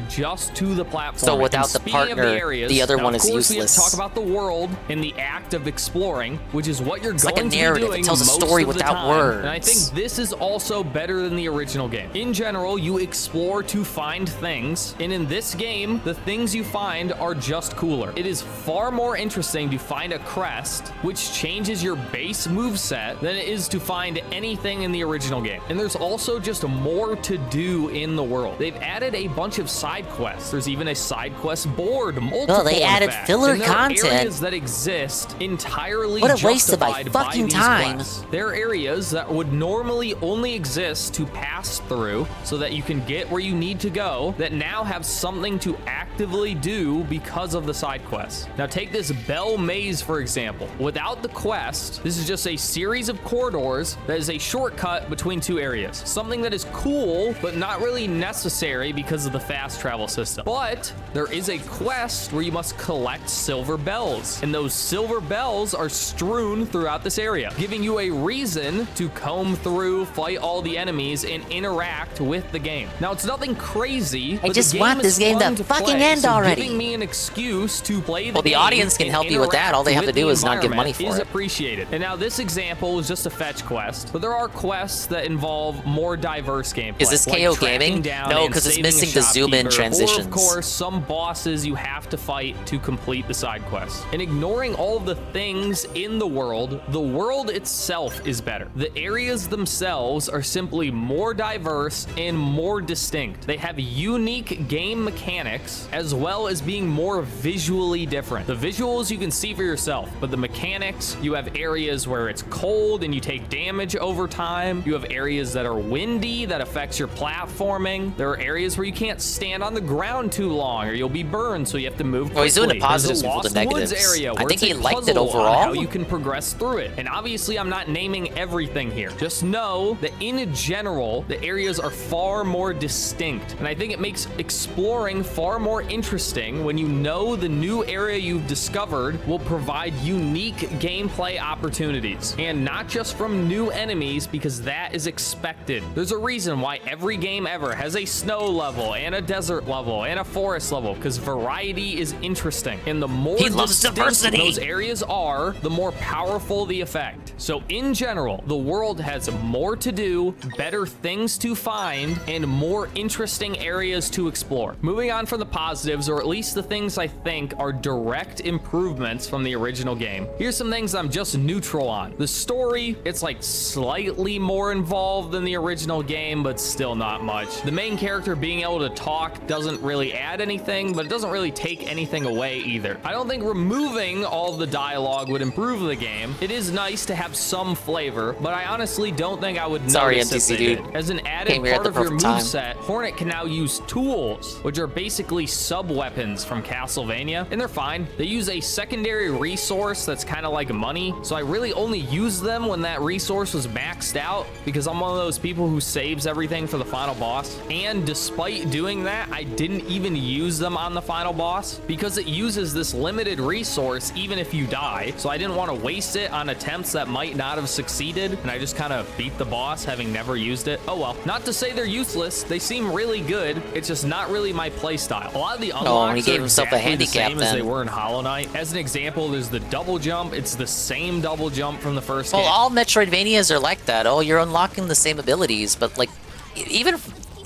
Just to the platform. So without the Speaking of partner, areas, the other now, one of is course, we have to useless. talk about the world and the act of exploring, which is what you're It's going like a to narrative. be It doing tells a most story of the without time. words. And I think this is also better than the original game. In general, you explore to find things, and in this game, the things you find are just cooler. It is far more interesting to find a crest, which changes your base moveset, than it is to find anything in the original game. And there's also just more to do in the world. They've added a bunch of side quests. There's even a side quest board, multiple. Oh, they added in fact. filler And there are content. areas that exist entirely What a waste of my justified fucking by these time. quests. There are areas that would normally only exist to pass through so that you can get where you need to go that now have something to actively do because of the side quests. Now take this Bell Maze, for example. Without the quest, this is just a series of corridors that is a shortcut between 2 areas. Something that is cool, but not really necessary because of the fast travel system. But there is a quest where you must collect silver bells, and those silver bells are strewn throughout this area, giving you a reason to comb through, fight all the enemies, and interact with the game. Now, it's nothing crazy. I but just the want is this game fun to play, fucking end so already. Giving me an excuse to play the Well, the game audience can and help you with that. All they have to interact do with is the not give money environment for is it. appreciated. And now this example is just a fetch quest, but there are quests that involve more diverse gameplay. Is this like KO tracking Gaming? down No, and because it's saving a missing the shopkeeper human either. transitions. Or, of course, some bosses you have to fight to complete the side quests. And ignoring all of the things in the world itself is better. The areas themselves are simply more diverse and more distinct. They have unique game mechanics as well as being more visually different. The visuals you can see for yourself, but the mechanics, you have areas where it's cold and you take damage over time. You have areas that are windy that affects your platforming. There are areas where you can't stand on the ground too long or you'll be burned, so you have to move quickly. Well, he's doing the positives There's a before the Lost Woods negatives. area I where think it's he a liked it puzzle on overall. how you can progress through it. And obviously I'm not naming everything here. Just know that in general, the areas are far more distinct. And I think it makes exploring far more interesting when you know the new area you've discovered will provide unique gameplay opportunities. And not just from new enemies, because that is expected. There's a reason why every game ever has a snow level and a desert level and a forest level, because variety is interesting. And the more distinct those areas are, the more powerful the effect. So in general, the world has more to do, better things to find, and more interesting areas to explore. Moving on from the positives, or at least the things I think are direct improvements from the original game. Here's some things I'm just neutral on. The story, it's like slightly more involved than the original game, but still not much. The main character being able to talk doesn't really add anything, but it doesn't really take anything away either. I don't think removing all of the dialogue would improve the game. It is nice to have some flavor, but I honestly don't think I would notice if they did. As an added part of your moveset, Hornet can now use tools, which are basically sub-weapons from Castlevania, and they're fine. They use a secondary resource that's kind of like money, so I really only use them when that resource was maxed out, because I'm one of those people who saves everything for the final boss. And despite doing that, I didn't even use them on the final boss, because it uses this limited resource even if you die, so I didn't want to waste it on attempts that might not have succeeded, and I just kind of beat the boss having never used it. Oh well. Not to say they're useless, they seem really good, it's just not really my playstyle. A lot of the unlocks he gave are himself exactly a handicap the same as then. they were in Hollow Knight. As an example, there's the double jump. It's the same double jump from the first game. Well, all Metroidvanias are like that. Oh, you're unlocking the same abilities, but like, even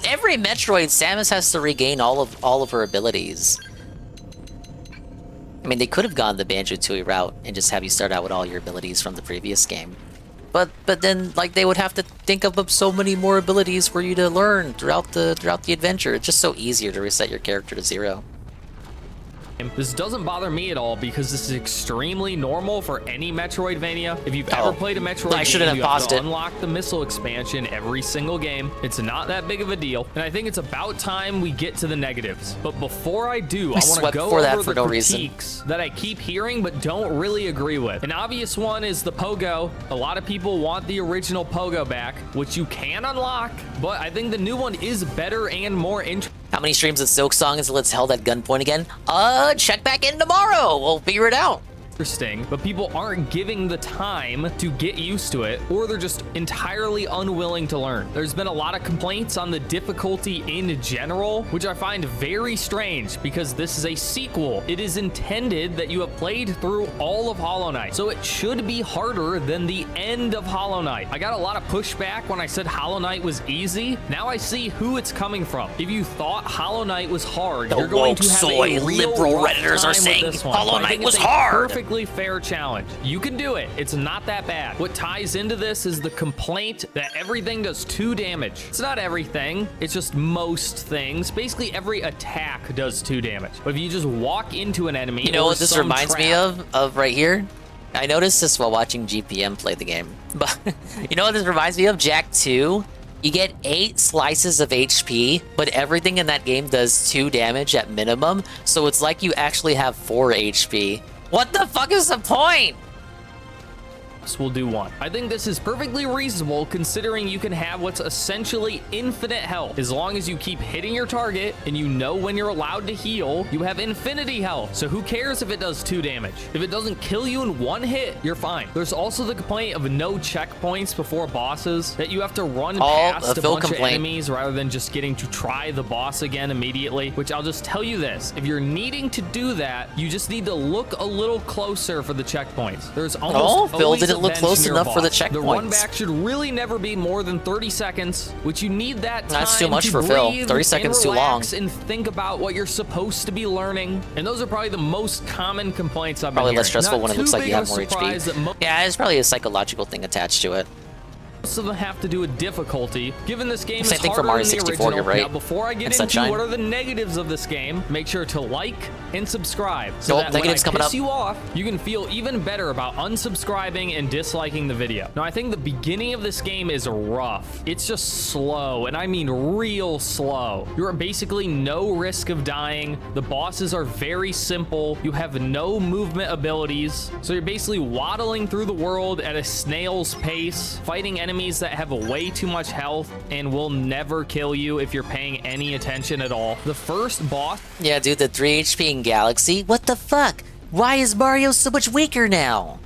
every Metroid, Samus has to regain all of her abilities. I mean, they could have gone the Banjo-Tooie route and just have you start out with all your abilities from the previous game. But then, like, they would have to think of so many more abilities for you to learn throughout the adventure. It's just so easier to reset your character to 0. This doesn't bother me at all because this is extremely normal for any Metroidvania. If you've ever played a Metroid game, you have to unlock the missile expansion every single game. It's not that big of a deal, and I think it's about time we get to the negatives. But before I do, I want to go over the critiques that I keep hearing but don't really agree with. An obvious one is the pogo. A lot of people want the original pogo back, which you can unlock, but I think the new one is better and more interesting. How many streams of Silk Song until it's held at gunpoint again? Check back in tomorrow. We'll figure it out. Interesting, but people aren't giving the time to get used to it, or they're just entirely unwilling to learn. There's been a lot of complaints on the difficulty in general, which I find very strange because this is a sequel. It is intended that you have played through all of Hollow Knight, so it should be harder than the end of Hollow Knight. I got a lot of pushback when I said Hollow Knight was easy. Now I see who it's coming from. If you thought Hollow Knight was hard, you're going to have a real liberal rough Redditors time are saying with this one. Hollow Knight was hard. Fair challenge. You can do it. It's not that bad. What ties into this is the complaint that everything does 2 damage. It's not everything. It's just most things. Basically, every attack does 2 damage. But if you just walk into an enemy, you know what this reminds me of right here? I noticed this while watching GPM play the game. But you know what this reminds me of? Jak 2. You get 8 slices of HP, but everything in that game does 2 damage at minimum. So it's like you actually have 4 HP. What the fuck is the point? Will do 1. I think this is perfectly reasonable considering you can have what's essentially infinite health. As long as you keep hitting your target and you know when you're allowed to heal, you have infinity health. So who cares if it does 2 damage? If it doesn't kill you in 1 hit, you're fine. There's also the complaint of no checkpoints before bosses, that you have to run past a bunch of enemies rather than just getting to try the boss again immediately, which I'll just tell you this. If you're needing to do that, you just need to look a little closer for the checkpoints. There's almost always didn't look bench close near enough for the boss. The run checkpoints. back should really never be more than 30 seconds, which you need that time That's too much to for Phil. breathe 30 seconds and too long. relax and think about what you're supposed to be learning. And those are probably the most common complaints I've been Probably hearing. less stressful Not when it too looks like big you of have a more surprise that HP. Yeah, it's probably a psychological thing attached to it. most of them have to do with difficulty. Given this game Same is thing for harder Mario than the 64, original. you're right. Now, before I get And into Sunshine. what are the negatives of this game, make sure to like and subscribe. So Nope, that when I negatives coming piss up. you off, you can feel even better about unsubscribing and disliking the video. Now, I think the beginning of this game is rough. It's just slow, and I mean real slow. You're at basically no risk of dying. The bosses are very simple. You have no movement abilities. So you're basically waddling through the world at a snail's pace, fighting enemies that have way too much health and will never kill you if you're paying any attention at all. The first boss... Yeah, dude, the 3 HP in Galaxy? What the fuck? Why is Mario so much weaker now?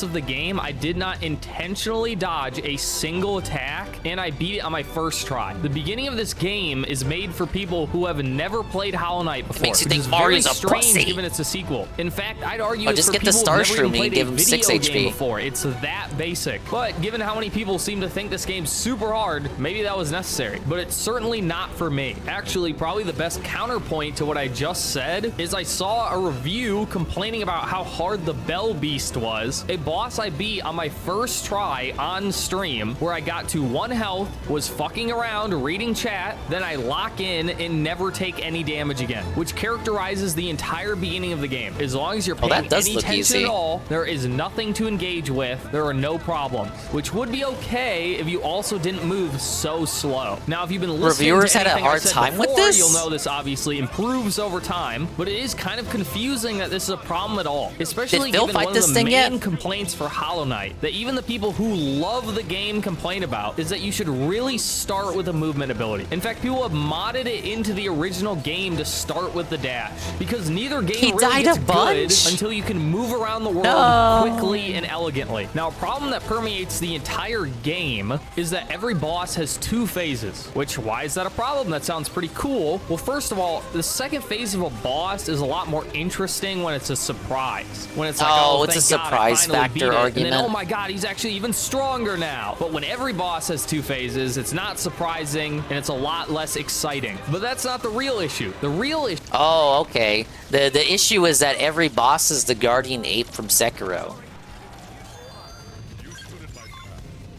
of the game, I did not intentionally dodge a single attack, and I beat it on my first try. The beginning of this game is made for people who have never played Hollow Knight before. Makes you which think is Mario's very a strange pussy. given it's a sequel. In fact, I'd argue Oh, it's just for get the people Star who've never Shroom even and played give a him video 6 game HP. before. It's that basic. But given how many people seem to think this game's super hard, maybe that was necessary. But it's certainly not for me. Actually, probably the best counterpoint to what I just said is I saw a review complaining about how hard the Bell Beast was, a boss I beat on my first try on stream, where I got to 1 health, was fucking around, reading chat, then I lock in and never take any damage again, which characterizes the entire beginning of the game. As long as you're paying that does any look attention easy. at all, there is nothing to engage with. There are no problems, which would be okay if you also didn't move so slow. Now, if you've been listening Reviewers to had a anything I hard said time with before, this? you'll know this obviously improves over time, but it is kind of confusing that this is a problem at all, especially Did Phil given fight one this of the thing yet? main complaints for Hollow Knight that even the people who love the game complain about is that you should really start with a movement ability. In fact, people have modded it into the original game to start with the dash, because neither game He really died gets a good bunch? until you can move around the world No. quickly and elegantly. Now, a problem that permeates the entire game is that every boss has 2 phases, which, why is that a problem? That sounds pretty cool. Well, first of all, the second phase of a boss is a lot more interesting when it's a surprise. When it's like, Oh, oh, it's a thank God, I surprise finally factor beat it. And argument. then, oh my God, he's actually even stronger now. But when every boss has 2 phases, it's not surprising and it's a lot less exciting. But that's not the real issue. The real issue... Oh, okay. The issue is that every boss is the guardian ape from Sekiro.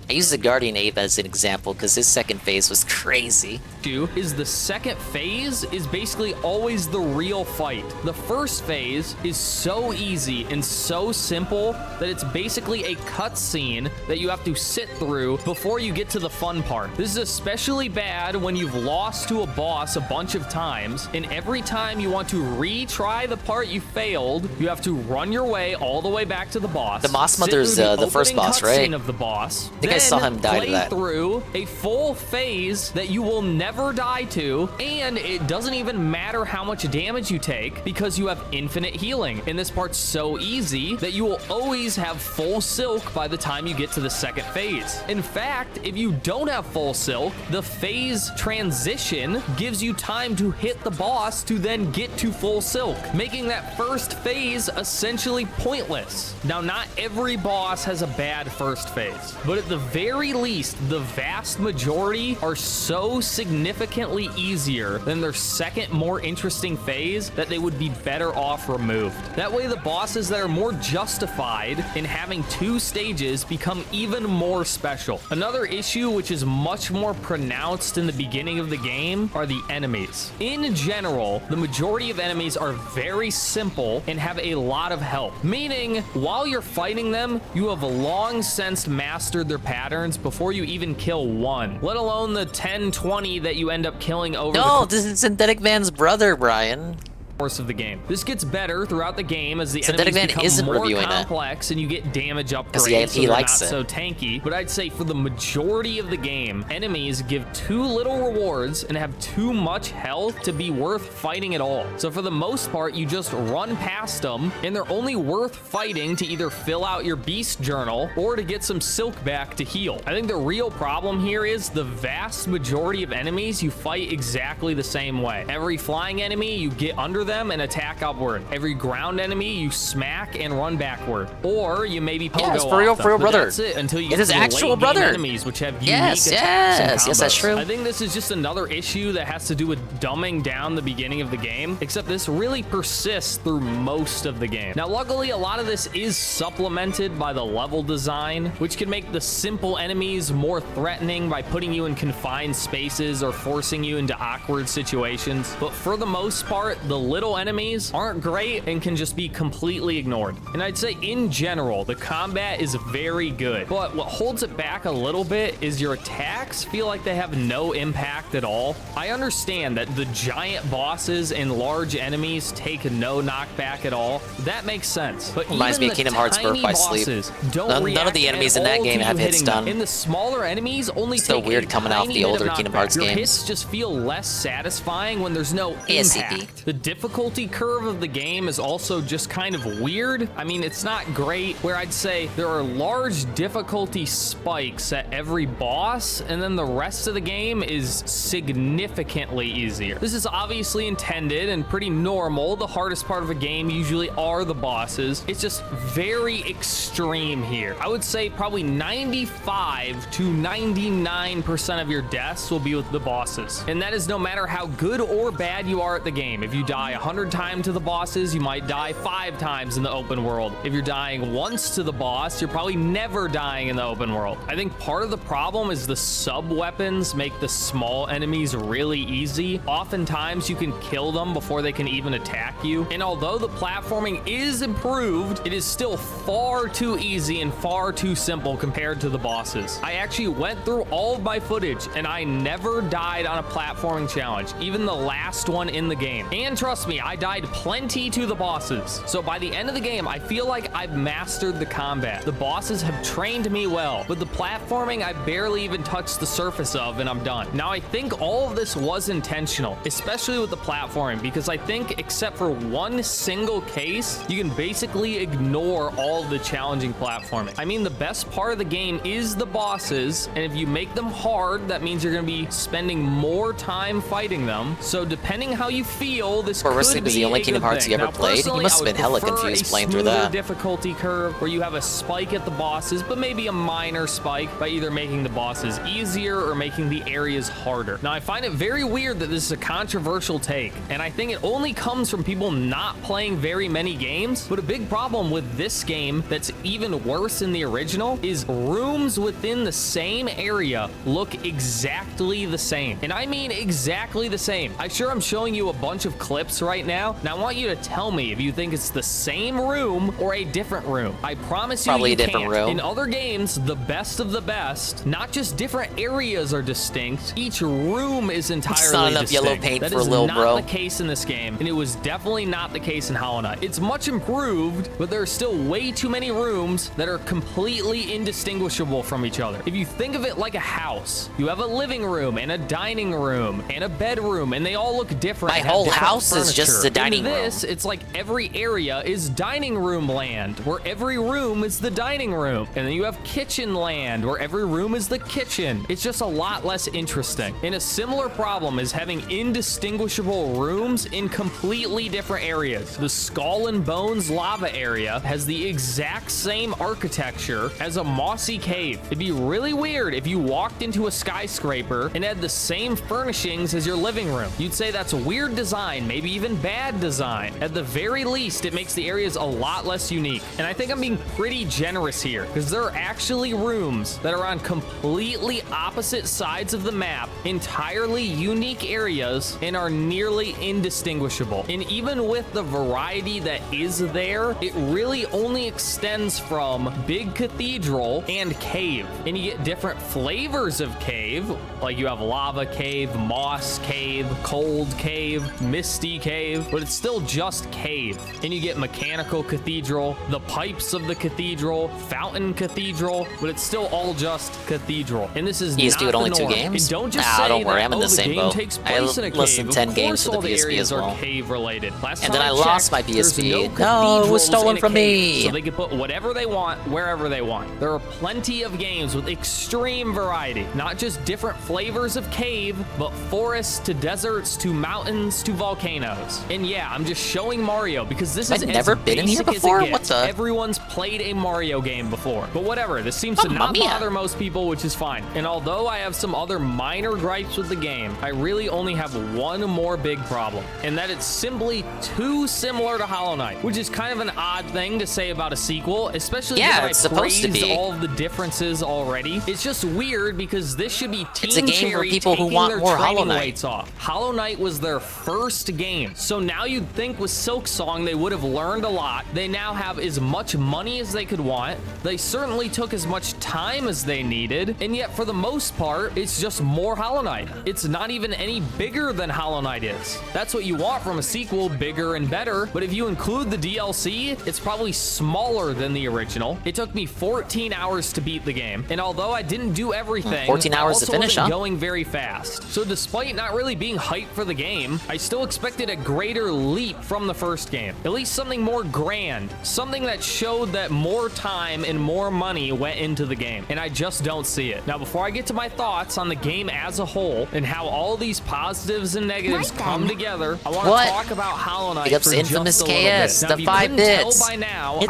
I use the guardian ape as an example because his second phase was crazy. Is the second phase is basically always the real fight. The first phase is so easy and so simple that it's basically a cutscene that you have to sit through before you get to the fun part. This is especially bad when you've lost to a boss a bunch of times, and every time you want to retry the part you failed, you have to run your way all the way back to the boss. The Moss sit Mother's through the first opening boss, right? cutscene of the boss. I think I saw him die to play that. through a full phase that you will never die to, and it doesn't even matter how much damage you take because you have infinite healing. And this part's so easy that you will always have full silk by the time you get to the second phase. In fact, if you don't have full silk, the phase transition gives you time to hit the boss to then get to full silk, making that first phase essentially pointless. Now, not every boss has a bad first phase, but at the very least, the vast majority are so significantly easier than their second, more interesting phase that they would be better off removed. That way, the bosses that are more justified in having 2 stages become even more special. Another issue, which is much more pronounced in the beginning of the game, are the enemies. In general, the majority of enemies are very simple and have a lot of health, meaning while you're fighting them, you have long since mastered their patterns before you even kill one, let alone the 10, 20 that you end up killing over No, the this is Synthetic Man's brother, Brian. course of the game. This gets better throughout the game as the Synthetic enemies Man isn't become more reviewing it. complex and you get damage upgrades, 'Cause so he they're likes not it. so tanky. But I'd say for the majority of the game, enemies give too little rewards and have too much health to be worth fighting at all. So for the most part, you just run past them, and they're only worth fighting to either fill out your beast journal or to get some silk back to heal. I think the real problem here is the vast majority of enemies you fight exactly the same way. Every flying enemy, you get under them and attack upward. Every ground enemy you smack and run backward. Or you maybe pogo it's for real, off them. for real, But brother. That's it until you It get is to the actual late game brother. enemies, which have unique Yes, attacks and yes, that's combos. true. I think this is just another issue that has to do with dumbing down the beginning of the game, except this really persists through most of the game. Now, luckily, a lot of this is supplemented by the level design, which can make the simple enemies more threatening by putting you in confined spaces or forcing you into awkward situations. But for the most part, the little enemies aren't great and can just be completely ignored. And I'd say in general, the combat is very good, but what holds it back a little bit is your attacks feel like they have no impact at all. I understand that the giant bosses and large enemies take no knockback at all. That makes sense. But Reminds me of Kingdom Hearts Birth by Sleep. None of the enemies in that game have hits done. And the smaller enemies only It's so take weird a coming off tiny the bit older of Kingdom knockback. Hearts Your games. hits just feel less satisfying when there's no impact. The difficulty curve of the game is also just kind of weird. I mean, it's not great, where I'd say there are large difficulty spikes at every boss, and then the rest of the game is significantly easier. This is obviously intended and pretty normal. The hardest part of a game usually are the bosses. It's just very extreme here. I would say probably 95 to 99% of your deaths will be with the bosses. And that is no matter how good or bad you are at the game. If you die 100 times to the bosses, you might die 5 times in the open world. If you're dying once to the boss, you're probably never dying in the open world. I think part of the problem is the sub-weapons make the small enemies really easy. Oftentimes you can kill them before they can even attack you. And although the platforming is improved, it is still far too easy and far too simple compared to the bosses. I actually went through all of my footage and I never died on a platforming challenge, even the last one in the game. And trust me, I died plenty to the bosses. So by the end of the game, I feel like I've mastered the combat. The bosses have trained me well. With the platforming, I barely even touched the surface of, and I'm done. Now, I think all of this was intentional, especially with the platforming, because I think except for one single case, you can basically ignore all of the challenging platforming. I mean, the best part of the game is the bosses, and if you make them hard, that means you're going to be spending more time fighting them. So depending how you feel, this could Sleep be is the only a Kingdom good Hearts thing. you ever Now, played. You personally, must have I been would hella prefer confused a playing through smoother that. difficulty curve where you have a spike at the bosses, but maybe a minor spike by either making the bosses easier or making the areas harder. Now, I find it very weird that this is a controversial take, and I think it only comes from people not playing very many games. But a big problem with this game that's even worse than the original is rooms within the same area look exactly the same. And I mean exactly the same. I'm showing you a bunch of clips right now, and I want you to tell me if you think it's the same room or a different room. I promise you, Probably you a different can't. room. In other games, the best of the best, not just different areas are distinct, each room is entirely not enough distinct. yellow paint That for is Lil not Bro. the case in this game, and it was definitely not the case in Hollow Knight. It's much improved, but there are still way too many rooms that are completely indistinguishable from each other. If you think of it like a house, you have a living room and a dining room and a bedroom, and they all look different. My and have whole different house is just furniture. a dining In this, it's like every area is dining room land, where every room is the dining room. And then you have kitchen land, where every room is the kitchen. It's just a lot less interesting. And a similar problem is having indistinguishable rooms in completely different areas. The Skull and Bones lava area has the exact same architecture as a mossy cave. It'd be really weird if you walked into a skyscraper and had the same furnishings as your living room. You'd say that's a weird design, maybe even bad design. At the very least, it makes the areas a lot less unique. And I think I'm being pretty generous here, because there are actually rooms that are on completely opposite sides of the map, entirely unique areas, and are nearly indistinguishable. And even with the variety that is there, it really only extends from Big Cathedral and Cave. And you get different flavors of cave, like you have Lava Cave, Moss Cave, Cold Cave, Misty Cave, but it's still just Cave. And you get Mechanical Cathedral, the pipes of the Cathedral, Fountain Cathedral, but it's still all just Cathedral. And this is He's not doing the only 2 norm. games? And don't just Nah, say don't worry, that, I'm in the the same game boat. takes I place in a listened cave. 10 Of games course to the all the PSP areas as well. are cave related. Last And time then I lost checked, my there's PSP. no No, it was cathedrals stolen in a from cave, me. so they can put whatever they want wherever they want. There are plenty of games with extreme variety, not just different flavors of cave, but forests to deserts to mountains to volcanoes. videos. And yeah, I'm just showing Mario because this is I've never been in here before? What the? Everyone's played a Mario game before. But whatever, this seems to not bother most people, which is fine. And although I have some other minor gripes with the game, I really only have one more big problem, and that it's simply too similar to Hollow Knight, which is kind of an odd thing to say about a sequel, especially because I praised all of the differences already. It's just weird because this should be Team Cherry people who want more Hollow Knight. Weights off. Hollow Knight was their first game, so now you'd think with Silksong they would have learned a lot. They now have as much money as they could want. They certainly took as much time as they needed, and yet for the most part, it's just more Hollow Knight. It's not even any bigger than Hollow Knight is. That's what you want from a sequel, bigger and better, but if you include the DLC, it's probably smaller than the original. It took me 14 hours to beat the game, and although I didn't do everything, 14 hours to finish, wasn't going very fast. So despite not really being hyped for the game, I still expected a greater leap from the first game. At least something more grand, something that showed that more time and more money went into the game, and I just don't see it. Now, before I get to my thoughts on the game as a whole and how all these positives and negatives come together, I want to talk about Hollow Knight for Infamous just a little KS, bit. Now, the 5 bits.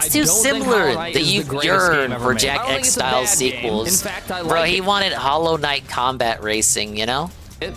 It's too similar that you yearn for Jack X style sequels. In fact, I Bro, like he wanted Hollow Knight combat racing, you know?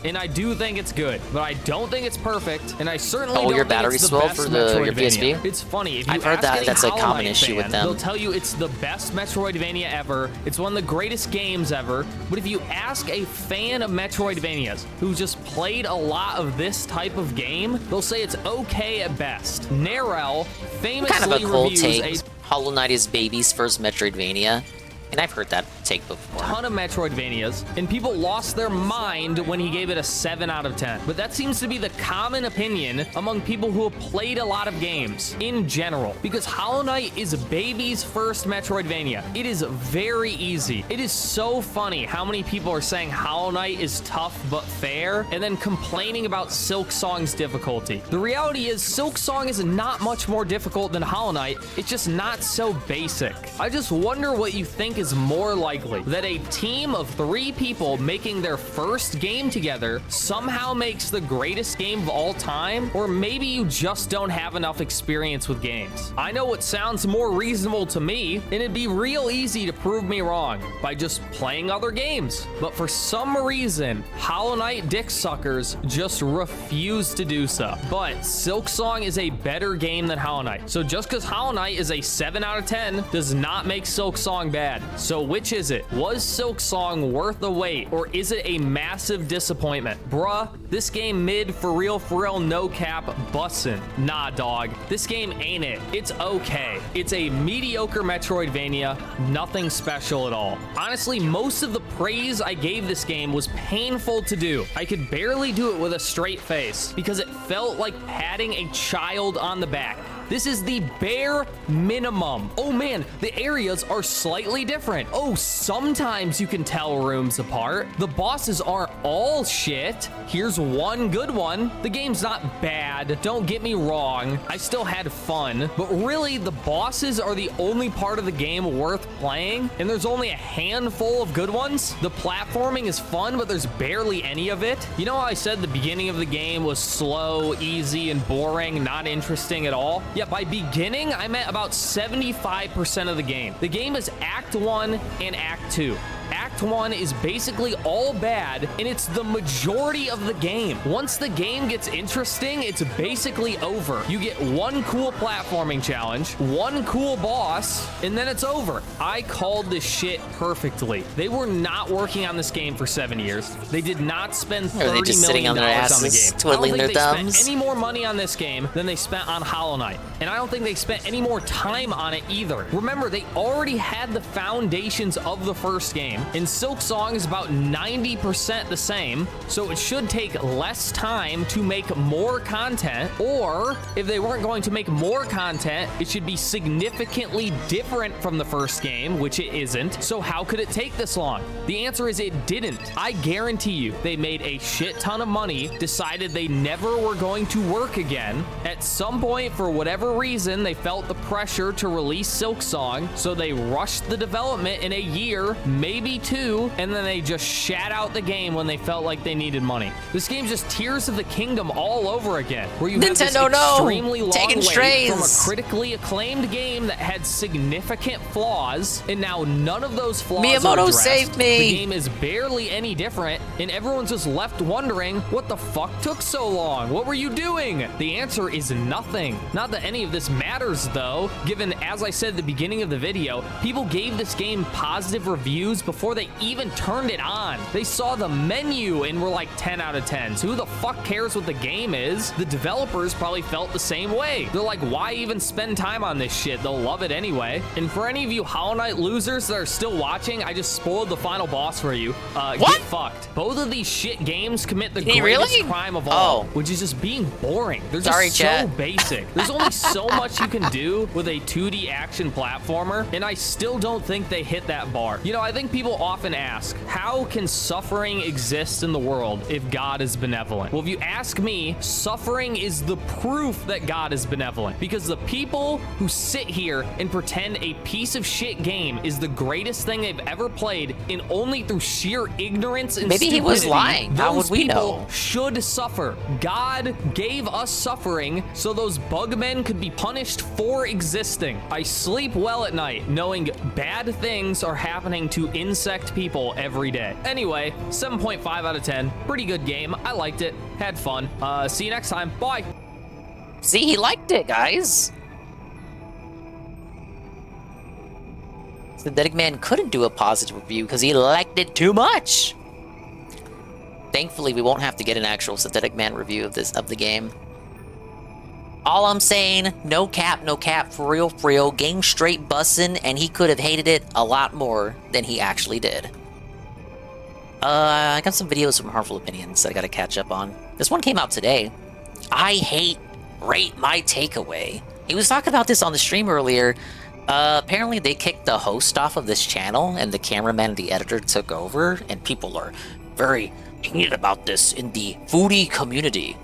And I do think it's good, but I don't think it's perfect, and I certainly don't your think battery it's the swell best for your Metroidvania. PSP? It's funny. If you I've heard ask that that's a Hollow common Knight issue with fan, them. They'll tell you it's the best Metroidvania ever. It's one of the greatest games ever. But if you ask a fan of Metroidvanias who's just played a lot of this type of game, they'll say it's okay at best. Narelle famously Kind of a cold reviews take. Hollow Knight is baby's first Metroidvania. And I've heard that take before. Ton of Metroidvanias, and people lost their mind when he gave it a 7 out of 10. But that seems to be the common opinion among people who have played a lot of games in general, because Hollow Knight is baby's first Metroidvania. It is very easy. It is so funny how many people are saying Hollow Knight is tough but fair, and then complaining about Silksong's difficulty. The reality is Silksong is not much more difficult than Hollow Knight. It's just not so basic. I just wonder what you think is more likely, that a team of 3 people making their first game together somehow makes the greatest game of all time, or maybe you just don't have enough experience with games. I know what sounds more reasonable to me, and it'd be real easy to prove me wrong by just playing other games. But for some reason, Hollow Knight dick suckers just refuse to do so. But Silksong is a better game than Hollow Knight. So just because Hollow Knight is a 7 out of 10 does not make Silksong bad. So which is it? Was Silksong worth the wait, or is it a massive disappointment? Bruh, this game mid for real, no cap, bussin'. Nah, dog. This game ain't it. It's okay. It's a mediocre Metroidvania, nothing special at all. Honestly, most of the praise I gave this game was painful to do. I could barely do it with a straight face because it felt like patting a child on the back. This is the bare minimum. Oh man, the areas are slightly different. Oh, sometimes you can tell rooms apart. The bosses aren't all shit. Here's one good one. The game's not bad, don't get me wrong. I still had fun, but really the bosses are the only part of the game worth playing, and there's only a handful of good ones. The platforming is fun, but there's barely any of it. You know how I said the beginning of the game was slow, easy, and boring, not interesting at all? Yeah, by beginning, I meant about 75% of the game. The game is Act 1 and Act 2. Act 1 is basically all bad, and it's the majority of the game. Once the game gets interesting, it's basically over. You get one cool platforming challenge, one cool boss, and then it's over. I called this shit perfectly. They were not working on this game for 7 years. They did not spend $30 million on the game. Twiddling their thumbs? I don't think they spent any more money on this game than they spent on Hollow Knight. And I don't think they spent any more time on it either. Remember, they already had the foundations of the first game, and Silksong is about 90% the same, so it should take less time to make more content, or if they weren't going to make more content, it should be significantly different from the first game, which it isn't. So how could it take this long? The answer is it didn't. I guarantee you, they made a shit ton of money, decided they never were going to work again. At some point, for whatever reason, they felt the pressure to release Silksong, so they rushed the development in a year, maybe 2, 2, and then they just shat out the game when they felt like they needed money. This game's just Tears of the Kingdom all over again, where you have this extremely long wait from a critically acclaimed game that had significant flaws, and now none of those flaws are addressed. Saved me. The game is barely any different, and everyone's just left wondering, what the fuck took so long? What were you doing? The answer is nothing. Not that any of this matters, though, given, as I said at the beginning of the video, people gave this game positive reviews before they even turned it on. They saw the menu and were like 10 out of 10. So who the fuck cares what the game is? The developers probably felt the same way. They're like, why even spend time on this shit? They'll love it anyway. And for any of you Hollow Knight losers that are still watching, I just spoiled the final boss for you. Get fucked. Both of these shit games commit the greatest crime of all, which is just being boring. They're just so basic. There's only so much you can do with a 2D action platformer, and I still don't think they hit that bar. You know, I think people often ask, how can suffering exist in the world if God is benevolent? Well, if you ask me, suffering is the proof that God is benevolent, because the people who sit here and pretend a piece of shit game is the greatest thing they've ever played, and only through sheer ignorance and maybe stupidity, he was lying. How would we know? Should suffer. God gave us suffering so those bugmen could be punished for existing. I sleep well at night knowing bad things are happening to insect people every day. Anyway, 7.5 out of 10. Pretty good game. I liked it. Had fun. See you next time. Bye. See, he liked it, guys. Synthetic Man couldn't do a positive review because he liked it too much. Thankfully, we won't have to get an actual Synthetic Man review of the game. All I'm saying, no cap, for real, game straight bussin', and he could have hated it a lot more than he actually did. I got some videos from Harmful Opinions that I gotta catch up on. This one came out today. I hate Rate My Takeaway. He was talking about this on the stream earlier. Apparently they kicked the host off of this channel, and the cameraman and the editor took over, and people are very heated about this in the foodie community.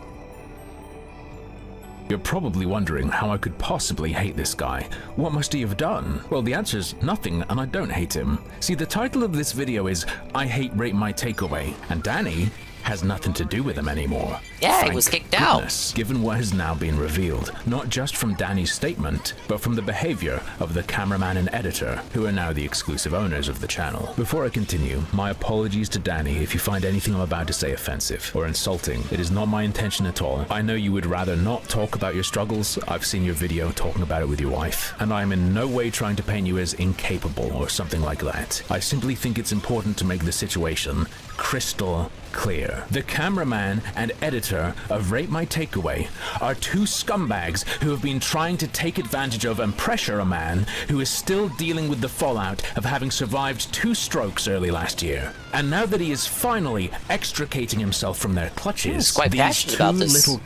You're probably wondering how I could possibly hate this guy. What must he have done? Well, the answer is nothing, and I don't hate him. See, the title of this video is I Hate Rate My Takeaway, and Danny has nothing to do with him anymore. Yeah, he was kicked out. Given what has now been revealed, not just from Danny's statement, but from the behavior of the cameraman and editor, who are now the exclusive owners of the channel. Before I continue, my apologies to Danny if you find anything I'm about to say offensive or insulting. It is not my intention at all. I know you would rather not talk about your struggles. I've seen your video talking about it with your wife, and I am in no way trying to paint you as incapable or something like that. I simply think it's important to make the situation crystal clear. The cameraman and editor of Rate My Takeaway are two scumbags who have been trying to take advantage of and pressure a man who is still dealing with the fallout of having survived 2 strokes early last year. And now that he is finally extricating himself from their clutches, these 2 little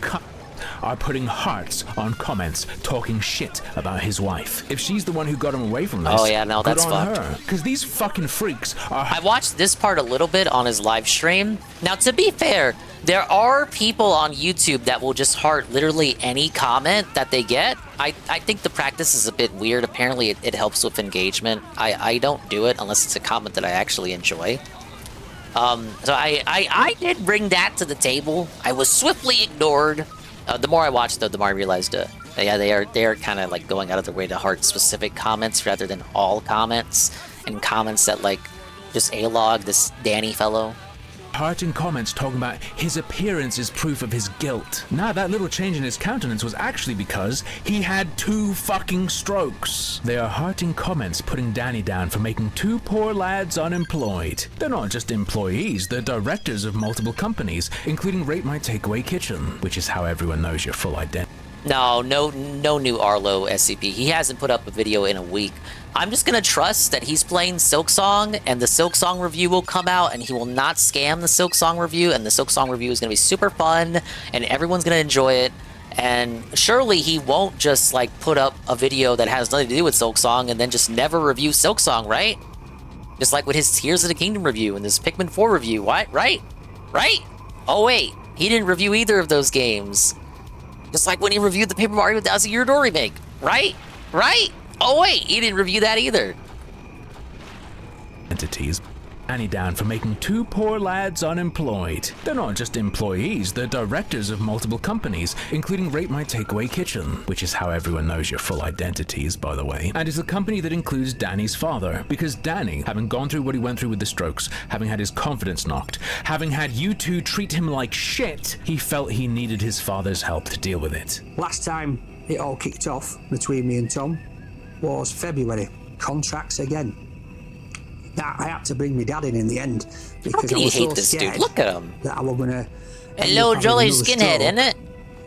are putting hearts on comments talking shit about his wife. If she's the one who got him away from this, that's fucked. Because these fucking freaks are... I watched this part a little bit on his live stream. Now, to be fair, there are people on YouTube that will just heart literally any comment that they get. I think the practice is a bit weird. Apparently, it helps with engagement. I don't do it unless it's a comment that I actually enjoy. So I did bring that to the table. I was swiftly ignored. The more I watched, though, the more I realized, yeah, they are kind of like going out of their way to heart specific comments rather than all comments, and comments that like just A-log this Danny fellow. Hearting comments talking about his appearance is proof of his guilt. Now that little change in his countenance was actually because he had 2 fucking strokes. They are hearting comments putting Danny down for making 2 poor lads unemployed. They're not just employees, they're directors of multiple companies, including Rate My Takeaway Kitchen, which is how everyone knows your full identity. No new Arlo SCP. He hasn't put up a video in a week. I'm just gonna trust that he's playing Silksong, and the Silksong review will come out, and he will not scam the Silksong review, and the Silksong review is gonna be super fun, and everyone's gonna enjoy it. And surely he won't just like put up a video that has nothing to do with Silksong and then just never review Silksong, right? Just like with his Tears of the Kingdom review and his Pikmin 4 review. What? Right? Oh wait, he didn't review either of those games. Just like when he reviewed the Paper Mario 1000 Year Door remake. Right? Oh wait, he didn't review that either. Entities. Danny down for making two poor lads unemployed. They're not just employees, they're directors of multiple companies, including Rate My Takeaway Kitchen, which is how everyone knows your full identities, by the way, and is a company that includes Danny's father, because Danny, having gone through what he went through with the strokes, having had his confidence knocked, having had you two treat him like shit, he felt he needed his father's help to deal with it. Last time it all kicked off between me and Tom was February. Contracts again. That I had to bring my dad in the end because I was so scared Look at him. that I was gonna. Hello, jolly skinhead, isn't it?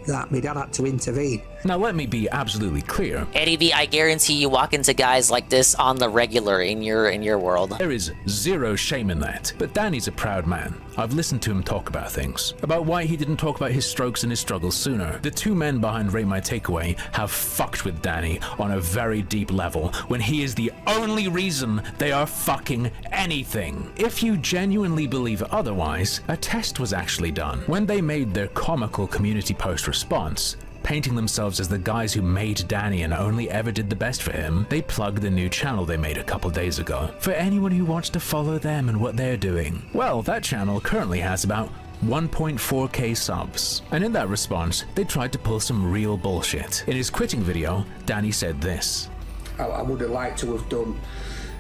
That my dad had to intervene. Now let me be absolutely clear. Eddie B, I guarantee you walk into guys like this on the regular in your world. There is zero shame in that, but Danny's a proud man. I've listened to him talk about things, about why he didn't talk about his strokes and his struggles sooner. The two men behind Rate My Takeaway have fucked with Danny on a very deep level when he is the only reason they are fucking anything. If you genuinely believe otherwise, a test was actually done. When they made their comical community post response, painting themselves as the guys who made Danny and only ever did the best for him, they plugged the new channel they made a couple days ago. For anyone who wants to follow them and what they're doing. Well, that channel currently has about 1.4k subs. And in that response, they tried to pull some real bullshit. In his quitting video, Danny said this. I would have liked to have done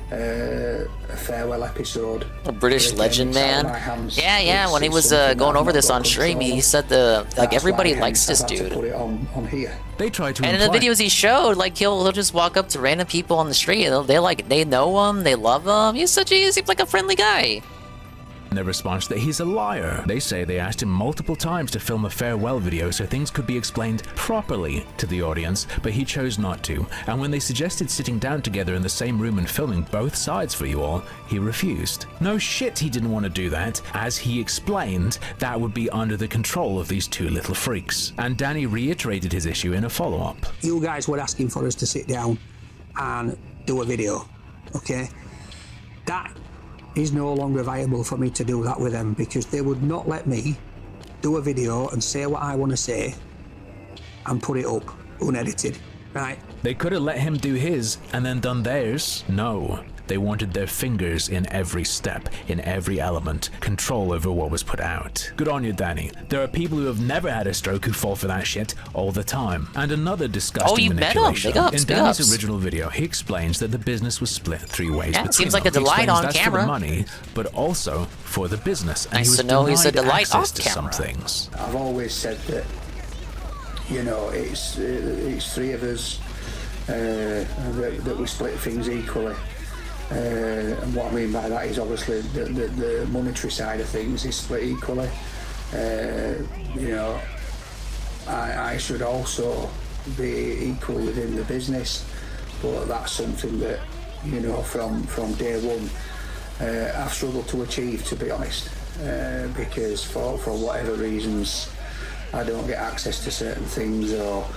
a farewell episode. A British legend, man. Yeah. When he was going over this on stream, he said everybody likes this dude. Put it on here. They tried to. And in the videos he showed, like he'll just walk up to random people on the street. They know him, they love him. He seems like a friendly guy. In their response that he's a liar. They say they asked him multiple times to film a farewell video so things could be explained properly to the audience, but he chose not to. And when they suggested sitting down together in the same room and filming both sides for you all, he refused. No shit he didn't want to do that. As he explained, that would be under the control of these two little freaks. And Danny reiterated his issue in a follow-up. You guys were asking for us to sit down and do a video, okay? That is no longer viable for me to do that with them because they would not let me do a video and say what I want to say and put it up unedited, right? They could have let him do his and then done theirs. No. They wanted their fingers in every step, in every element, control over what was put out. Good on you, Danny. There are people who have never had a stroke who fall for that shit all the time. And another disgusting manipulation. In Danny's original video, he explains that the business was split 3 ways. Yeah, it seems like a delight on that's camera. For the money, but also for the business. And nice he was to know he's a denied delight access off to camera. some things. I've always said that, you know, it's 3 of us that we split things equally. And what I mean by that is obviously the monetary side of things is split equally. You know, I should also be equal within the business, but that's something that, you know, from day one I've struggled to achieve, to be honest, because for whatever reasons I don't get access to certain things, or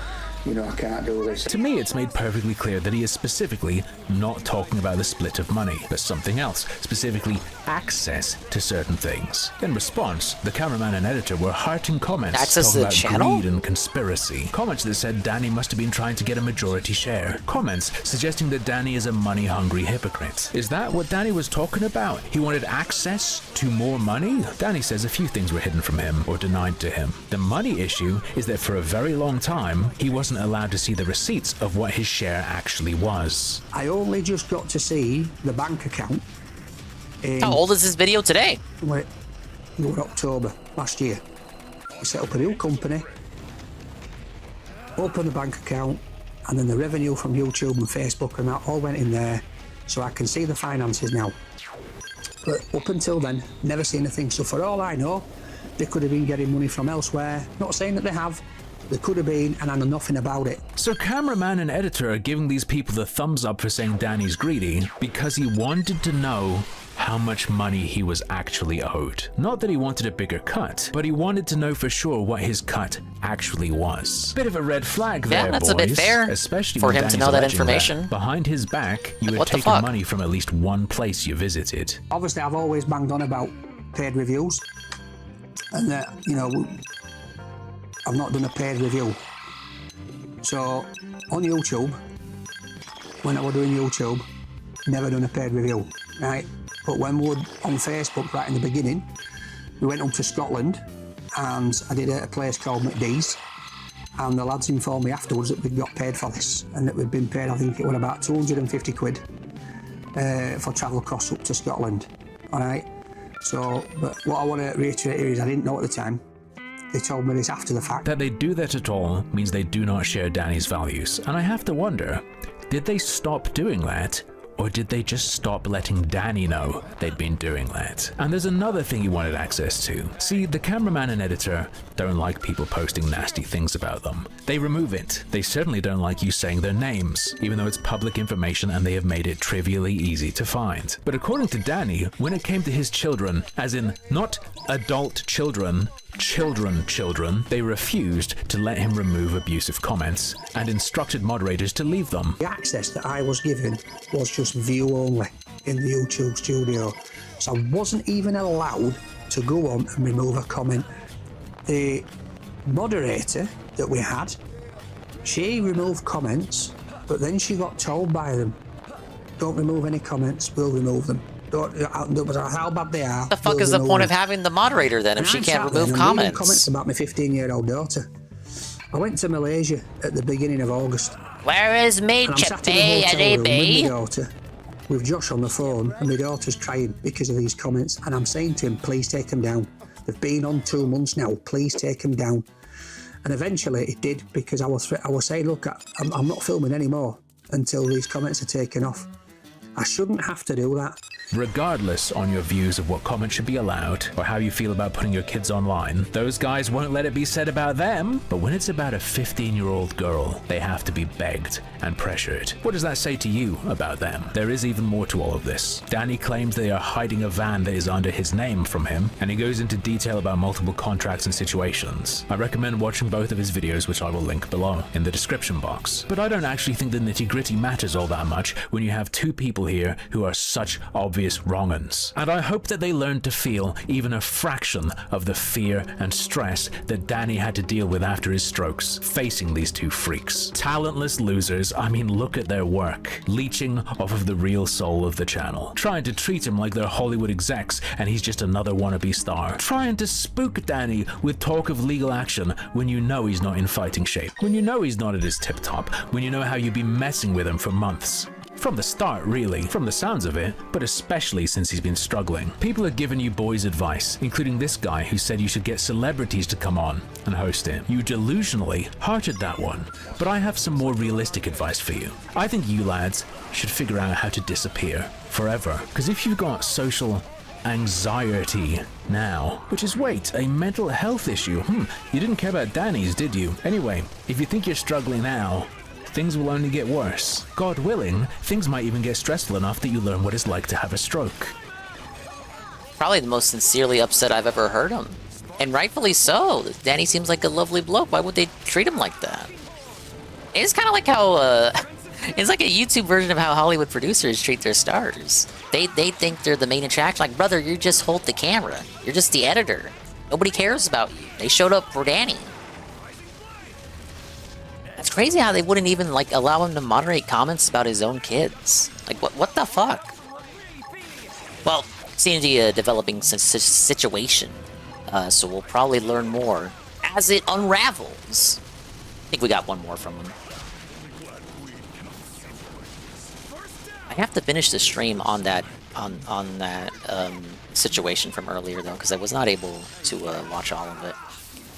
you know, I can't do this. To me, it's made perfectly clear that he is specifically not talking about the split of money, but something else, specifically access to certain things. In response, the cameraman and editor were hearting comments talking about greed and conspiracy. Comments that said Danny must have been trying to get a majority share. Comments suggesting that Danny is a money-hungry hypocrite. Is that what Danny was talking about? He wanted access to more money? Danny says a few things were hidden from him or denied to him. The money issue is that for a very long time, he wasn't allowed to see the receipts of what his share actually was. I only just got to see the bank account. How old is this video today? It was October last year. We set up a new company, opened the bank account, and then the revenue from YouTube and Facebook and that all went in there, so I can see the finances now. But up until then, never seen a thing. So for all I know, they could have been getting money from elsewhere. Not saying that they have. They could have been, and I know nothing about it. So cameraman and editor are giving these people the thumbs up for saying Danny's greedy because he wanted to know how much money he was actually owed. Not that he wanted a bigger cut, but he wanted to know for sure what his cut actually was. Bit of a red flag there, yeah, that's boys. a bit fair Especially for him Danny's to know that alleging information. That behind his back, you had What the taken fuck? money from at least one place you visited. Obviously, I've always banged on about paid reviews, and that, you know, I've not done a paid review. So on YouTube, when I was doing YouTube, never done a paid review. right? But when we were on Facebook right in the beginning, we went up to Scotland and I did it at a place called McDee's, and the lads informed me afterwards that we'd got paid for this and that we'd been paid, I think it was about 250 quid for travel costs up to Scotland, all right? So, but what I want to reiterate here is I didn't know at the time. They told me this after the fact. That they do that at all means they do not share Danny's values. And I have to wonder, did they stop doing that? Or did they just stop letting Danny know they'd been doing that? And there's another thing he wanted access to. See, the cameraman and editor don't like people posting nasty things about them. They remove it. They certainly don't like you saying their names, even though it's public information and they have made it trivially easy to find. But according to Danny, when it came to his children, as in not adult children, children, they refused to let him remove abusive comments and instructed moderators to leave them. The access that I was given was just view only in the YouTube studio. So I wasn't even allowed to go on and remove a comment. The moderator that we had, she removed comments, but then she got told by them, don't remove any comments, we'll remove them. No matter how bad they are. The fuck is the point of having the moderator then if she can't remove comments? Comments about my 15-year-old daughter. I went to Malaysia at the beginning of August. Where is me, Chippy and with my daughter, with Josh on the phone, and my daughter's crying because of these comments, and I'm saying to him, please take them down. They've been on 2 months now, please take them down. And eventually it did, because I was saying, look, I'm not filming anymore until these comments are taken off. I shouldn't have to do that. Regardless on your views of what comments should be allowed or how you feel about putting your kids online, those guys won't let it be said about them. But when it's about a 15-year-old girl, they have to be begged and pressured. What does that say to you about them? There is even more to all of this. Danny claims they are hiding a van that is under his name from him, and he goes into detail about multiple contracts and situations. I recommend watching both of his videos, which I will link below in the description box. But I don't actually think the nitty-gritty matters all that much when you have two people here who are such obvious wrong-uns. And I hope that they learn to feel even a fraction of the fear and stress that Danny had to deal with after his strokes, facing these two freaks. Talentless losers, I mean, look at their work, leeching off of the real soul of the channel, trying to treat him like they're Hollywood execs and he's just another wannabe star, trying to spook Danny with talk of legal action when you know he's not in fighting shape, when you know he's not at his tip-top, when you know how you've been messing with him for months. From the start, really, from the sounds of it, but especially since he's been struggling. People are giving you boys advice, including this guy who said you should get celebrities to come on and host him. You delusionally hearted that one. But I have some more realistic advice for you. I think you lads should figure out how to disappear forever. Because if you've got social anxiety now, which is, wait, a mental health issue, you didn't care about Danny's, did you? Anyway, if you think you're struggling now, things will only get worse. God willing, things might even get stressful enough that you learn what it's like to have a stroke. Probably the most sincerely upset I've ever heard him. And rightfully so. Danny seems like a lovely bloke. Why would they treat him like that? It's kind of like how, it's like a YouTube version of how Hollywood producers treat their stars. They think they're the main attraction. Like, brother, you just hold the camera. You're just the editor. Nobody cares about you. They showed up for Danny. It's crazy how they wouldn't even, like, allow him to moderate comments about his own kids. Like, what the fuck? Well, seems to be a developing situation, so we'll probably learn more as it unravels. I think we got one more from him. I have to finish the stream on that situation from earlier, though, because I was not able to watch all of it.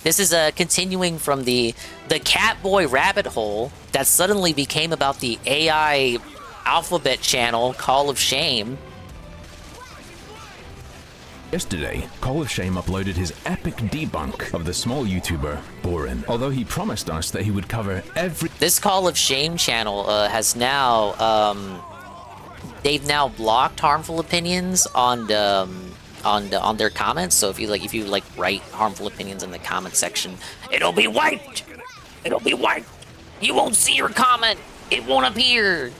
This is continuing from the Catboy rabbit hole that suddenly became about the AI alphabet channel, Call of Shame. Yesterday, Call of Shame uploaded his epic debunk of the small YouTuber, Borin, although he promised us that he would cover every... This Call of Shame channel has now, they've now blocked harmful opinions on their comments. So if you write harmful opinions in the comment section, it'll be wiped. It'll be wiped. You won't see your comment. It won't appear.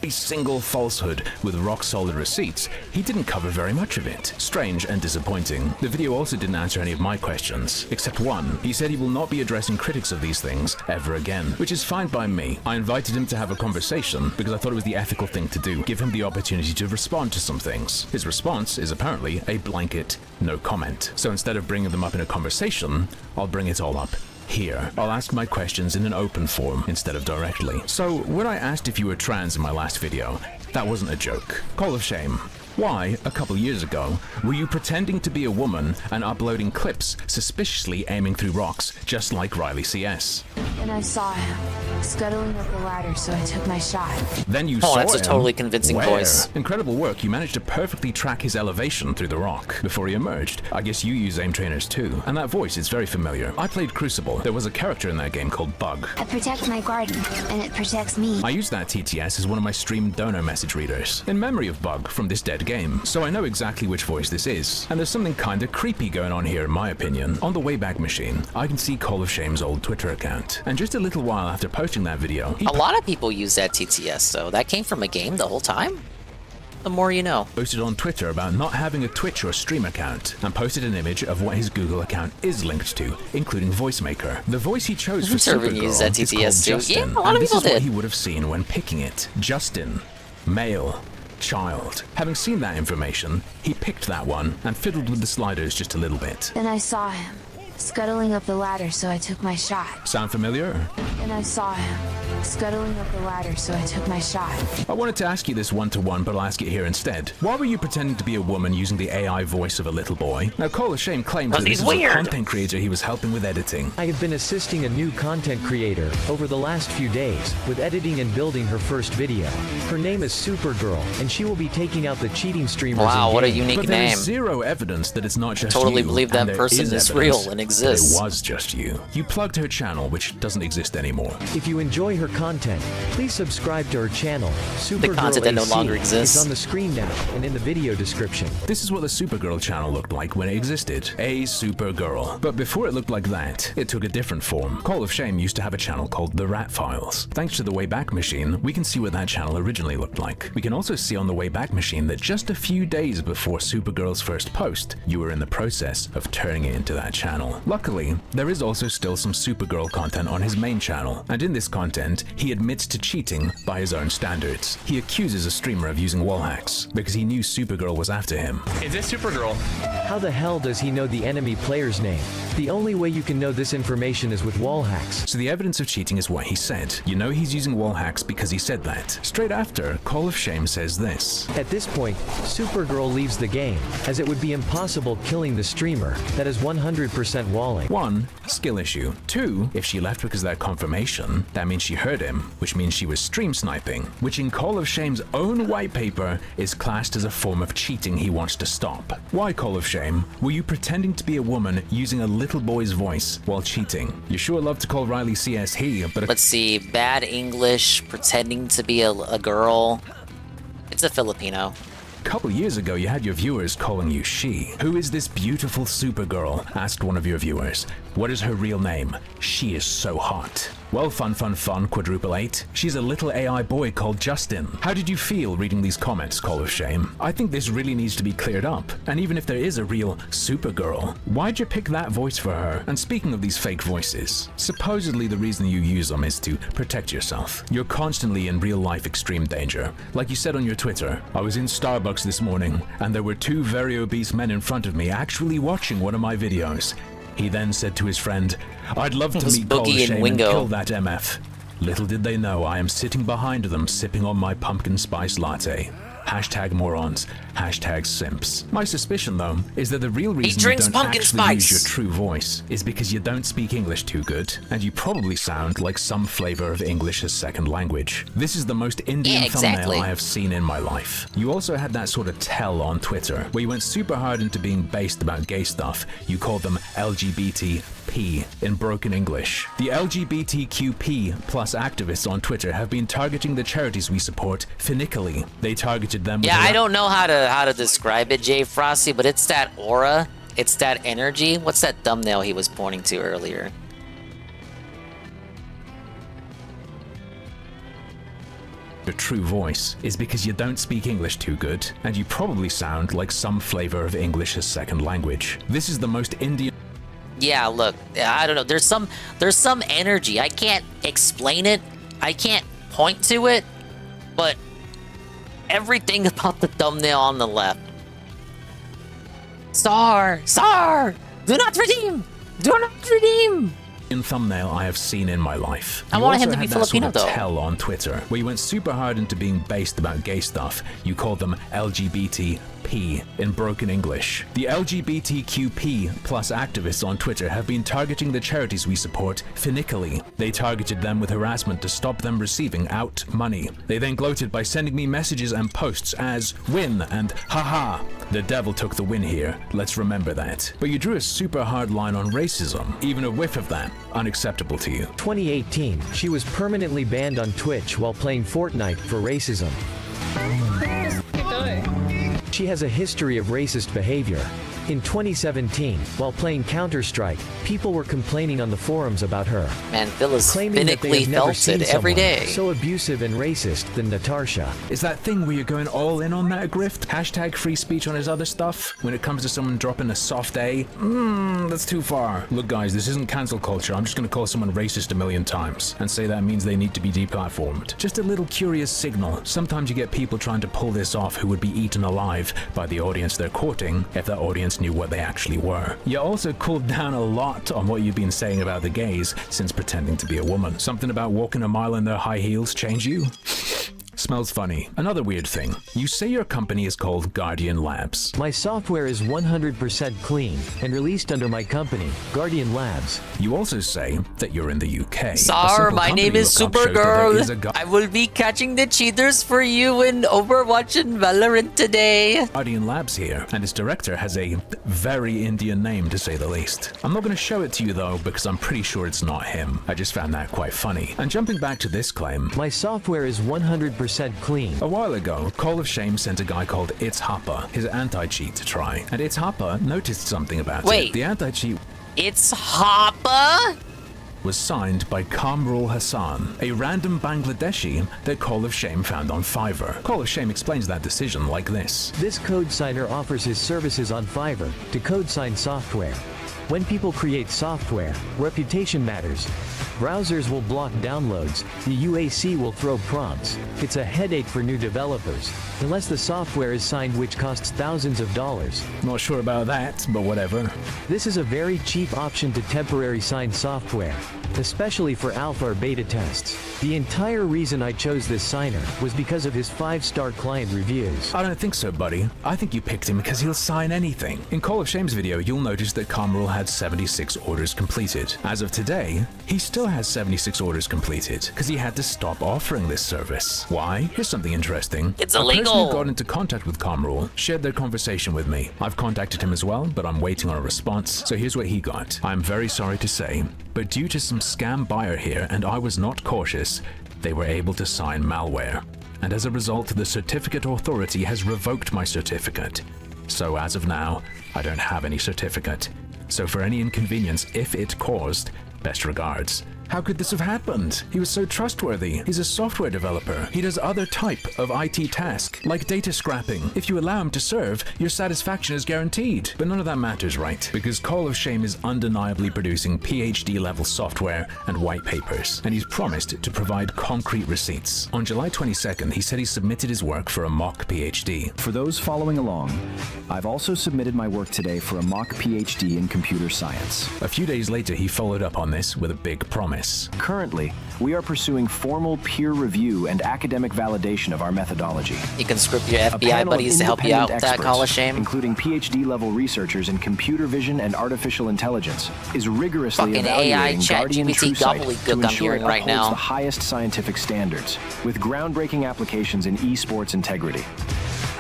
a single falsehood with rock-solid receipts, he didn't cover very much of it. Strange and disappointing. The video also didn't answer any of my questions, except one. He said he will not be addressing critics of these things ever again, which is fine by me. I invited him to have a conversation because I thought it was the ethical thing to do, give him the opportunity to respond to some things. His response is apparently a blanket no comment. So instead of bringing them up in a conversation, I'll bring it all up here. I'll ask my questions in an open form instead of directly. So when I asked if you were trans in my last video, that wasn't a joke. Call of shame. Why, a couple years ago, were you pretending to be a woman and uploading clips, suspiciously aiming through rocks, just like Riley CS? And I saw him, scuttling up the ladder, so I took my shot. Then you saw him. That's a totally convincing Where? voice. Incredible work. You managed to perfectly track his elevation through the rock before he emerged. I guess you use aim trainers too. And that voice is very familiar. I played Crucible. There was a character in that game called Bug. I protect my garden, and it protects me. I use that TTS as one of my stream donor message readers, in memory of Bug from this dead game, so I know exactly which voice this is. And there's something kinda creepy going on here in my opinion. On the Wayback Machine, I can see Call of Shame's old Twitter account, and just a little while after posting that video, A lot of people use that TTS, though. That came from a game the whole time? The more you know. Posted on Twitter about not having a Twitch or stream account, and posted an image of what his Google account is linked to, including VoiceMaker. The voice he chose for Serving Supergirl use that is TTS called too. Justin, Yeah, a lot and of this people is what did. he would have seen when picking it. Justin, male, child. Having seen that information, he picked that one and fiddled with the sliders just a little bit. Then I saw him, scuttling up the ladder, so I took my shot. Sound familiar? And I saw him, scuttling up the ladder, so I took my shot. I wanted to ask you this one-to-one, but I'll ask it here instead. Why were you pretending to be a woman using the AI voice of a little boy? Now, Call of Shame claims that this is a content creator he was helping with editing. I have been assisting a new content creator over the last few days with editing and building her first video. Her name is Supergirl, and she will be taking out the cheating streamers. Wow, what a in-game. unique But there name. is zero evidence that it's not just Totally you, believe that and there person is evidence real and that exists. It was just you. You plugged her channel, which doesn't exist anymore. If you enjoy her content, please subscribe to her channel. Supergirl content that no AC longer exists. is on the screen now and in the video description. This is what the Supergirl channel looked like when it existed. A Supergirl. But before it looked like that, it took a different form. Call of Shame used to have a channel called The Rat Files. Thanks to the Wayback Machine, we can see what that channel originally looked like. We can also see on the Wayback Machine that just a few days before Supergirl's first post, you were in the process of turning it into that channel. Luckily, there is also still some Supergirl content on his main channel, and in this content, he admits to cheating by his own standards. He accuses a streamer of using wall hacks because he knew Supergirl was after him. Is this Supergirl? How the hell does he know the enemy player's name? The only way you can know this information is with wall hacks. So the evidence of cheating is what he said. You know he's using wall hacks because he said that. Straight after, Call of Shame says this. At this point, Supergirl leaves the game, as it would be impossible killing the streamer. That is 100% walling. 1. Skill issue. 2. If she left because of that confirmation, that means she heard him, which means she was stream sniping, which in Call of Shame's own white paper is classed as a form of cheating he wants to stop. Why, Call of Shame? Were you pretending to be a woman using a little boy's voice while cheating? You sure love to call Riley CS he, but Let's see. Bad English, pretending to be a girl. It's a Filipino. a couple years ago you had your viewers calling you she. Who is this beautiful Supergirl? Asked one of your viewers. What is her real name? She is so hot. Well, fun, quadruple 8. She's a little AI boy called Justin. How did you feel reading these comments, Call of Shame? I think this really needs to be cleared up. And even if there is a real Supergirl, why'd you pick that voice for her? And speaking of these fake voices, supposedly the reason you use them is to protect yourself. You're constantly in real life extreme danger. Like you said on your Twitter, I was in Starbucks this morning, and there were two very obese men in front of me actually watching one of my videos. He then said to his friend, I'd love to meet Call of Shame and kill that MF. Little did they know I am sitting behind them sipping on my pumpkin spice latte. Hashtag morons. Hashtag simps. My suspicion, though, is that the real reason you don't actually use your true voice is because you don't speak English too good, and you probably sound like some flavor of English as second language. This is the most Indian thumbnail I have seen in my life. You also had that sort of tell on Twitter, where you went super hard into being based about gay stuff. You called them LGBT-P in broken English. The LGBTQP plus activists on Twitter have been targeting the charities we support finically. They targeted them with I don't know how to describe it, Jay Frosty, but it's that aura, it's that energy. What's that thumbnail he was pointing to earlier? Your true voice is because you don't speak English too good, and you probably sound like some flavor of English as second language. This is the most Indian. Yeah, look, I don't know. There's some energy. I can't explain it. I can't point to it, but everything about the thumbnail on the left. Star, do not redeem. Do not redeem. Thumbnail I have seen in my life. I wanted him to be Filipino, though. though. Tell on Twitter, where you went super hard into being based about gay stuff. You called them LGBT P in broken English. The LGBTQP plus activists on Twitter have been targeting the charities we support finically. They targeted them with harassment to stop them receiving out money. They then gloated by sending me messages and posts as win and haha. The devil took the win here. Let's remember that. But you drew a super hard line on racism. Even a whiff of that, unacceptable to you. 2018, she was permanently banned on Twitch while playing Fortnite for racism. She has a history of racist behavior. In 2017, while playing Counter-Strike, people were complaining on the forums about her. Man, Phil is claiming that they finically have never felt seen it every someone day. so abusive and racist than Natarsha. Is that thing where you're going all in on that grift? Hashtag free speech on his other stuff? When it comes to someone dropping a soft A? That's too far. Look guys, this isn't cancel culture. I'm just gonna call someone racist a million times and say that means they need to be deplatformed. Just a little curious signal. Sometimes you get people trying to pull this off who would be eaten alive by the audience they're courting if that audience knew what they actually were. You also cooled down a lot on what you've been saying about the gays since pretending to be a woman. Something about walking a mile in their high heels change you? Smells funny. Another weird thing. You say your company is called Guardian Labs. My software is 100% clean and released under my company, Guardian Labs. You also say that you're in the UK. Sir, my name is Supergirl. I will be catching the cheaters for you in Overwatch and Valorant today. Guardian Labs here, and its director has a very Indian name to say the least. I'm not going to show it to you though, because I'm pretty sure it's not him. I just found that quite funny. And jumping back to this claim, my software is 100% clean. A while ago, Call of Shame sent a guy called It's Hopper his anti-cheat to try, and It's Hopper noticed something about it. The anti-cheat It's Hopper? Was signed by Kamrul Hassan, a random Bangladeshi that Call of Shame found on Fiverr. Call of Shame explains that decision like this. This code signer offers his services on Fiverr to code sign software. When people create software, reputation matters. Browsers will block downloads, the UAC will throw prompts. It's a headache for new developers, unless the software is signed, which costs thousands of dollars. Not sure about that, but whatever. This is a very cheap option to temporary signed software, especially for alpha or beta tests. The entire reason I chose this signer was because of his 5-star client reviews. I don't think so, buddy. I think you picked him because he'll sign anything. In Call of Shame's video, you'll notice that Kamrul had 76 orders completed. As of today, he still has 76 orders completed because he had to stop offering this service. Why? Here's something interesting. It's A illegal. person who got into contact with Kamrul shared their conversation with me. I've contacted him as well, but I'm waiting on a response. So here's what he got. I'm very sorry to say, but due to some scam buyer here and I was not cautious, they were able to sign malware. And as a result, the certificate authority has revoked my certificate. So as of now, I don't have any certificate. So for any inconvenience, if it caused, best regards. How could this have happened? He was so trustworthy. He's a software developer. He does other type of IT task, like data scrapping. If you allow him to serve, your satisfaction is guaranteed. But none of that matters, right? Because Call of Shame is undeniably producing PhD-level software and white papers, and he's promised to provide concrete receipts. On July 22nd, he said he submitted his work for a mock PhD. For those following along, I've also submitted my work today for a mock PhD in computer science. A few days later, he followed up on this with a big promise. Currently, we are pursuing formal peer review and academic validation of our methodology. You can script your FBI buddies to help you out with that Call of Shame. Including PhD-level researchers in computer vision and artificial intelligence, is rigorously Fucking evaluating AI Guardian ChatGPT TrueSight gobbledygook to I'm ensure hearing it right upholds now. the highest scientific standards, with groundbreaking applications in esports integrity.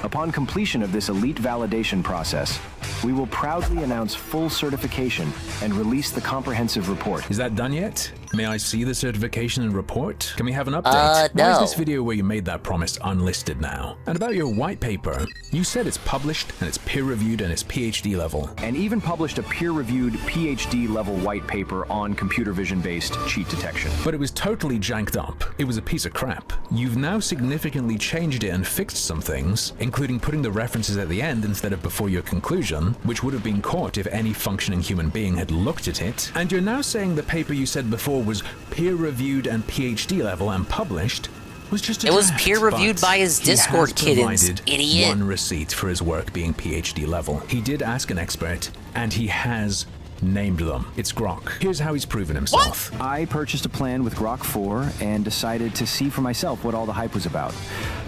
Upon completion of this elite validation process, we will proudly announce full certification and release the comprehensive report. Is that done yet? May I see the certification and report? Can we have an update? No. Why is this video where you made that promise unlisted now? And about your white paper, you said it's published and it's peer-reviewed and it's PhD level. And even published a peer-reviewed PhD level white paper on computer vision-based cheat detection. But it was totally janked up. It was a piece of crap. You've now significantly changed it and fixed some things, including putting the references at the end instead of before your conclusion, which would have been caught if any functioning human being had looked at it. And you're now saying the paper you said before was peer-reviewed and PhD level and published was just a It was draft, peer-reviewed but by his Discord he kittens, has provided idiot. one receipt for his work being PhD level. He did ask an expert, and he has named them. It's Grok. Here's how he's proven himself. I purchased a plan with Grok 4 and decided to see for myself what all the hype was about.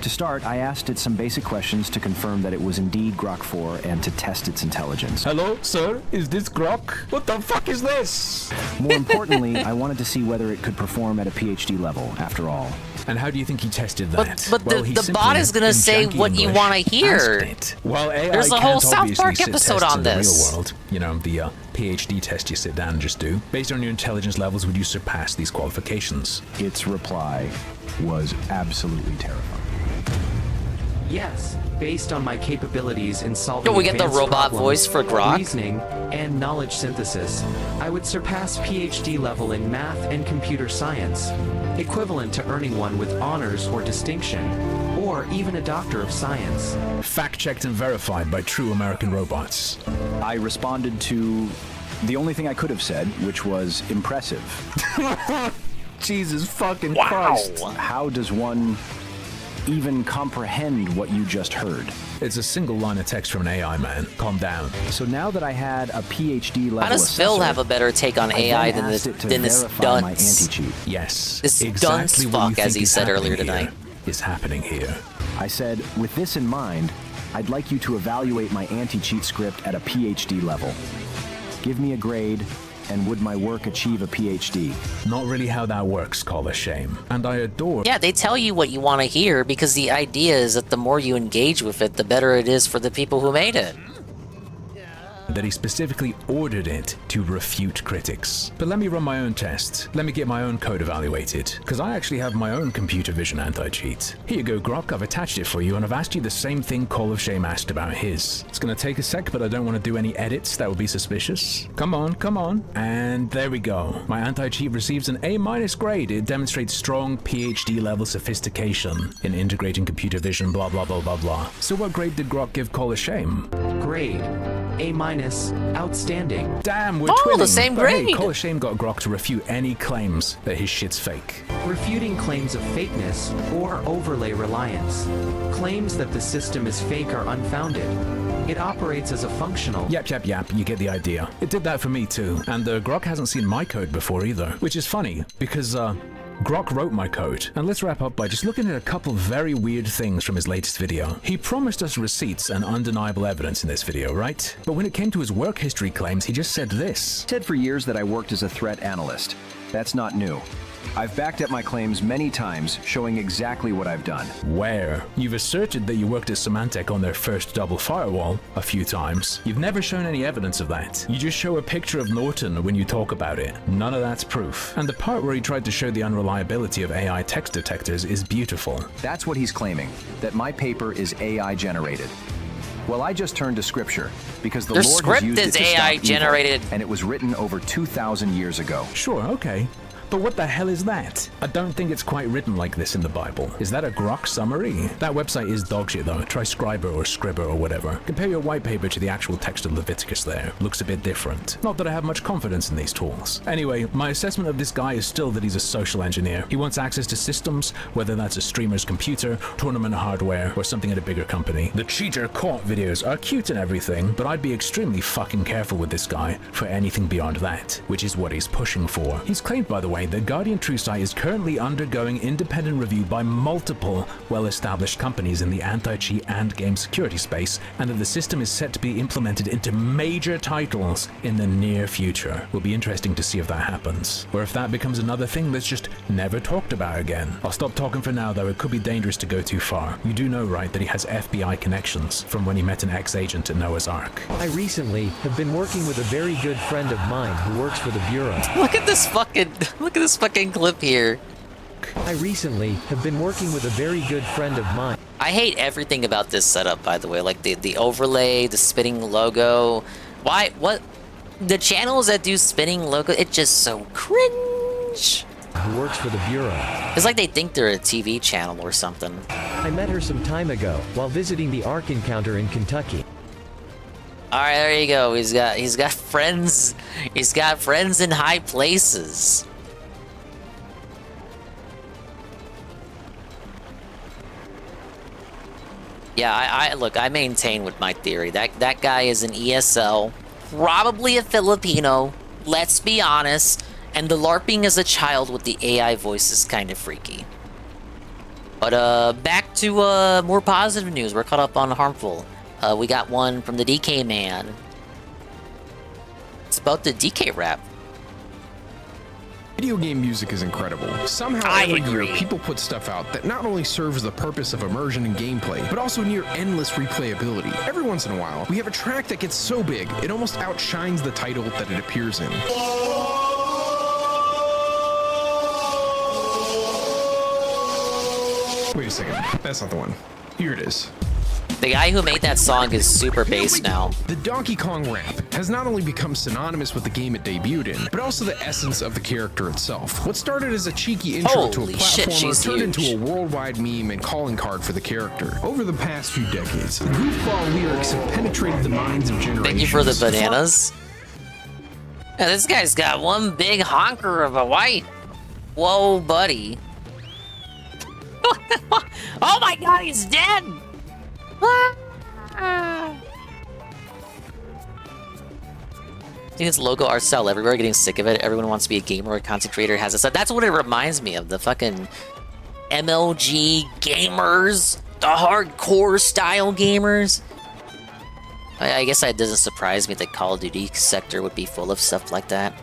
To start, I asked it some basic questions to confirm that it was indeed Grok 4 and to test its intelligence. Hello, sir? Is this Grok? What the fuck is this? More importantly, I wanted to see whether it could perform at a PhD level, after all. And how do you think he tested that? But the bot is gonna say what you want to hear. Well, AI There's a whole can't South obviously Park sit episode tests on in the this. real world. You know, the PhD test you sit down and just do. Based on your intelligence levels, would you surpass these qualifications? Its reply was absolutely terrifying. Yes, based on my capabilities in solving Yo, we get the advanced robot problems, voice for Grok? reasoning, and knowledge synthesis, I would surpass PhD level in math and computer science, equivalent to earning one with honors or distinction, or even a doctor of science. Fact-checked and verified by true American robots. I responded to the only thing I could have said, which was impressive. Jesus fucking Christ. How does one even comprehend what you just heard? It's a single line of text from an AI, man. Calm down. So now that I had a PhD level How does Phil assessor, have a better take on I AI then than asked this it to dunce? verify my anti-cheat. Yes. This exactly dunce what you fuck, as think he is said earlier happening tonight. here is happening here. I said, with this in mind, I'd like you to evaluate my anti-cheat script at a PhD level. Give me a grade, and would my work achieve a PhD? Not really how that works, Call a Shame. And I adore... Yeah, they tell you what you want to hear because the idea is that the more you engage with it, the better it is for the people who made it. that he specifically ordered it to refute critics. But let me run my own test. Let me get my own code evaluated, because I actually have my own computer vision anti-cheat. Here you go, Grok. I've attached it for you, and I've asked you the same thing Call of Shame asked about his. It's gonna take a sec, but I don't want to do any edits. That would be suspicious. Come on, come on. And there we go. My anti-cheat receives an A- grade. It demonstrates strong PhD level sophistication in integrating computer vision, blah, blah, blah, blah, blah. So what grade did Grok give Call of Shame? Grade A-, outstanding. Damn, we're Oh, twinning. the same But hey, grade. Call of Shame got Grok to refute any claims that his shit's fake. Refuting claims of fakeness or overlay reliance. Claims that the system is fake are unfounded. It operates as a functional. Yep, you get the idea. It did that for me too. And Grok hasn't seen my code before either, which is funny because Grok wrote my code. And let's wrap up by just looking at a couple very weird things from his latest video. He promised us receipts and undeniable evidence in this video, right? But when it came to his work history claims, he just said this. Said for years that I worked as a threat analyst. That's not new. I've backed up my claims many times, showing exactly what I've done. Where? You've asserted that you worked at Symantec on their first double firewall a few times. You've never shown any evidence of that. You just show a picture of Norton when you talk about it. None of that's proof. And the part where he tried to show the unreliability of AI text detectors is beautiful. That's what he's claiming, that my paper is AI generated. Well, I just turned to scripture, because the Their Lord script has used is it to stop AI evil, generated. and it was written over 2,000 years ago. Sure, okay. But what the hell is that? I don't think it's quite written like this in the Bible. Is that a Grok summary? That website is dogshit though. Try Scriber or Scribber or whatever. Compare your white paper to the actual text of Leviticus there. Looks a bit different. Not that I have much confidence in these tools. Anyway, my assessment of this guy is still that he's a social engineer. He wants access to systems, whether that's a streamer's computer, tournament hardware, or something at a bigger company. The cheater caught videos are cute and everything, but I'd be extremely fucking careful with this guy for anything beyond that, which is what he's pushing for. He's claimed, by the way, that Guardian TrueSight is currently undergoing independent review by multiple well-established companies in the anti-cheat and game security space, and that the system is set to be implemented into major titles in the near future. Will be interesting to see if that happens, or if that becomes another thing that's just never talked about again. I'll stop talking for now, though. It could be dangerous to go too far. You do know, right, that he has FBI connections from when he met an ex-agent at Noah's Ark. I recently have been working with a very good friend of mine who works for the Bureau. Look at this fucking Look at this fucking clip here. I recently have been working with a very good friend of mine. I hate everything about this setup, by the way. Like the overlay, the spinning logo. Why? What? The channels that do spinning logo, it's just so cringe. Who works for the Bureau. It's like they think they're a TV channel or something. I met her some time ago while visiting the Ark Encounter in Kentucky. All right, there you go. He's got friends. He's got friends in high places. Yeah, I maintain with my theory that guy is an ESL, probably a Filipino. Let's be honest. And the LARPing as a child with the AI voice is kind of freaky. But back to more positive news. We're caught up on harmful. We got one from the DK man. It's about the DK rap. Video game music is incredible. Somehow every year, people put stuff out that not only serves the purpose of immersion and gameplay, but also near endless replayability. Every once in a while, we have a track that gets so big, it almost outshines the title that it appears in. Wait a second, that's not the one. Here it is. The guy who made that song is super bass now. The Donkey Kong rap has not only become synonymous with the game it debuted in, but also the essence of the character itself. What started as a cheeky intro to a platformer turned into a worldwide meme and calling card for the character. Over the past few decades, the goofball lyrics have penetrated the minds of generations. Thank you for the bananas. Yeah, this guy's got one big honker of a white. Whoa, buddy. Oh my god, he's dead! See this logo art style everywhere, getting sick of it. Everyone wants to be a gamer or a content creator, has it. That's what it reminds me of, the fucking MLG gamers, the hardcore style gamers. I guess it doesn't surprise me that Call of Duty sector would be full of stuff like that.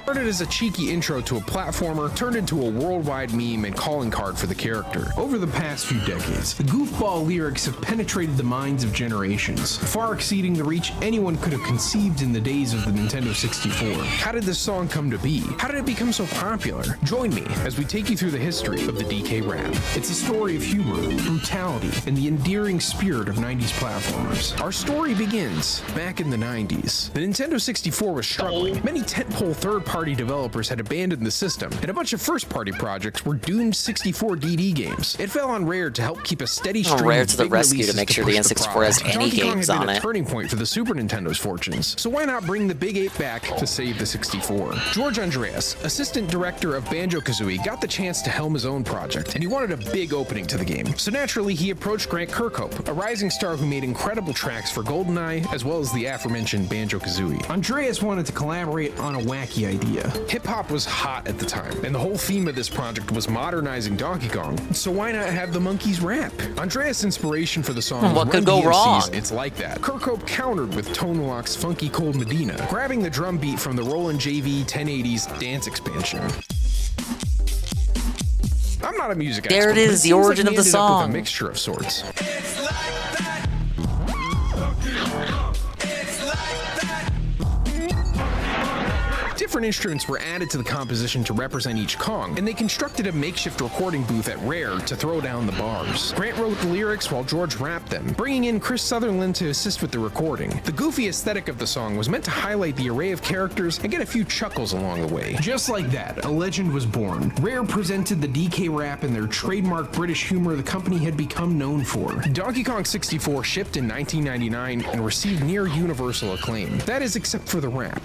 Started as a cheeky intro to a platformer, turned into a worldwide meme and calling card for the character. Over the past few decades, the goofball lyrics have penetrated the minds of generations, far exceeding the reach anyone could have conceived in the days of the Nintendo 64. How did this song come to be? How did it become so popular? Join me as we take you through the history of the DK rap. It's a story of humor, brutality, and the endearing spirit of 90s platformers. Our story begins back in the 90s. The Nintendo 64 was struggling. Many tentpole third-party developers had abandoned the system, and a bunch of first-party projects were doomed 64 DD games. It fell on Rare to help keep a steady stream Rare of to the big rescue releases to make sure the N64 has any Donkey Kong games had been on a it. turning point for the Super Nintendo's fortunes, so why not bring the Big 8 back to save the 64? George Andreas, assistant director of Banjo-Kazooie, got the chance to helm his own project, and he wanted a big opening to the game. So naturally, he approached Grant Kirkhope, a rising star who made incredible tracks for GoldenEye, as well as the aforementioned Banjo-Kazooie. Andreas wanted to collaborate on a wacky idea. Hip-hop was hot at the time, and the whole theme of this project was modernizing Donkey Kong, so why not have the monkeys rap? Andreas' inspiration for the song What was could Run go wrong? DMC's It's Like That. Kirkhope countered with Tone Loc's Funky Cold Medina, grabbing the drum beat from the Roland JV 1080's dance expansion. I'm not a music expert. There it is, the seems origin like of the he ended up with song. a mixture of sorts. Different instruments were added to the composition to represent each Kong, and they constructed a makeshift recording booth at Rare to throw down the bars. Grant wrote the lyrics while George rapped them, bringing in Chris Sutherland to assist with the recording. The goofy aesthetic of the song was meant to highlight the array of characters and get a few chuckles along the way. Just like that, a legend was born. Rare presented the DK rap and their trademark British humor the company had become known for. Donkey Kong 64 shipped in 1999 and received near universal acclaim. That is, except for the rap.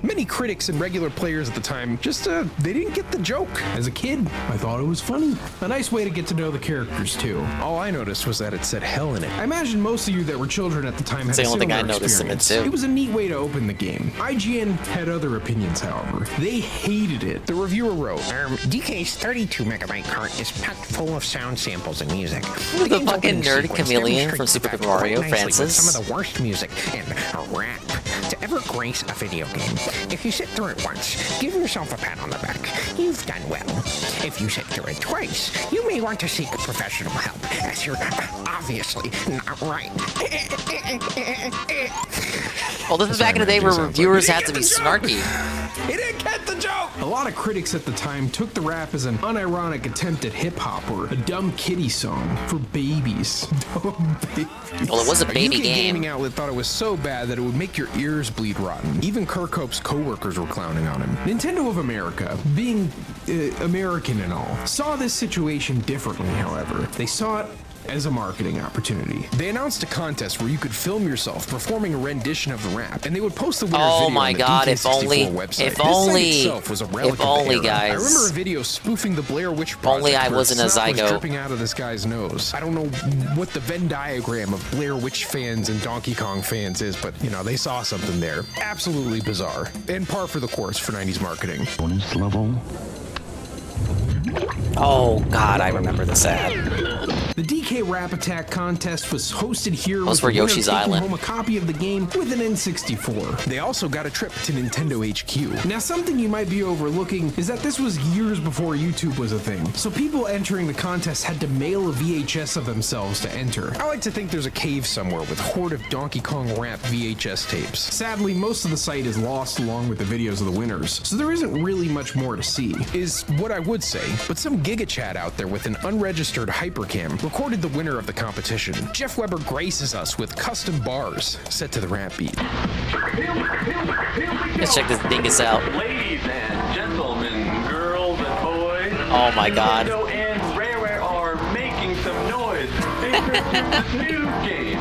Many critics and regular players at the time just, they didn't get the joke. As a kid, I thought it was funny. A nice way to get to know the characters, too. All I noticed was that it said hell in it. I imagine most of you that were children at the time had a similar experience. It was a neat way to open the game. IGN had other opinions, however. They hated it. The reviewer wrote, DK's 32-megabyte cart is packed full of sound samples and music. The fucking nerd chameleon from Super Mario, Francis. Some of the worst music and rap. To ever grace a video game, if you sit through it once, give yourself a pat on the back. You've done well. If you sit through it twice, you may want to seek professional help, as you're obviously not right. Well, this is back in the day where reviewers had to be snarky. He didn't get the joke! A lot of critics at the time took the rap as an unironic attempt at hip-hop or a dumb kiddie song for babies. Dumb babies. Well, it was a baby UK game. Gaming Outlet thought it was so bad that it would make your ears bleed rotten. Even Kirkhope's co-workers were clowning on him. Nintendo of America, being American and all, saw this situation differently, however. They saw it as a marketing opportunity. They announced a contest where you could film yourself performing a rendition of the rap, and they would post the winner's video my on the God, if DK64 only, website. if This only, site itself was a relic if only, of the era. guys. I remember a video spoofing the Blair Witch Project. Only I where wasn't a snot was zygote. dripping out of this guy's nose. I don't know what the Venn diagram of Blair Witch fans and Donkey Kong fans is, but you know, they saw something there. Absolutely bizarre. And par for the course for 90s marketing. Bonus level. Oh God, I remember this ad. The DK Rap Attack contest was hosted here. Those with were the winner Yoshi's taking Island. home a copy of the game with an N64. They also got a trip to Nintendo HQ. Now, something you might be overlooking is that this was years before YouTube was a thing. So people entering the contest had to mail a VHS of themselves to enter. I like to think there's a cave somewhere with horde of Donkey Kong rap VHS tapes. Sadly, most of the site is lost along with the videos of the winners, so there isn't really much more to see, is what I would say. But some Giga Chat out there with an unregistered hypercam recorded the winner of the competition. Jeff Weber graces us with custom bars set to the rap beat. Let's check this dingus out. Ladies and gentlemen, girls and boys. Oh my God. Nintendo and Rare are making some noise. They introduced this new game,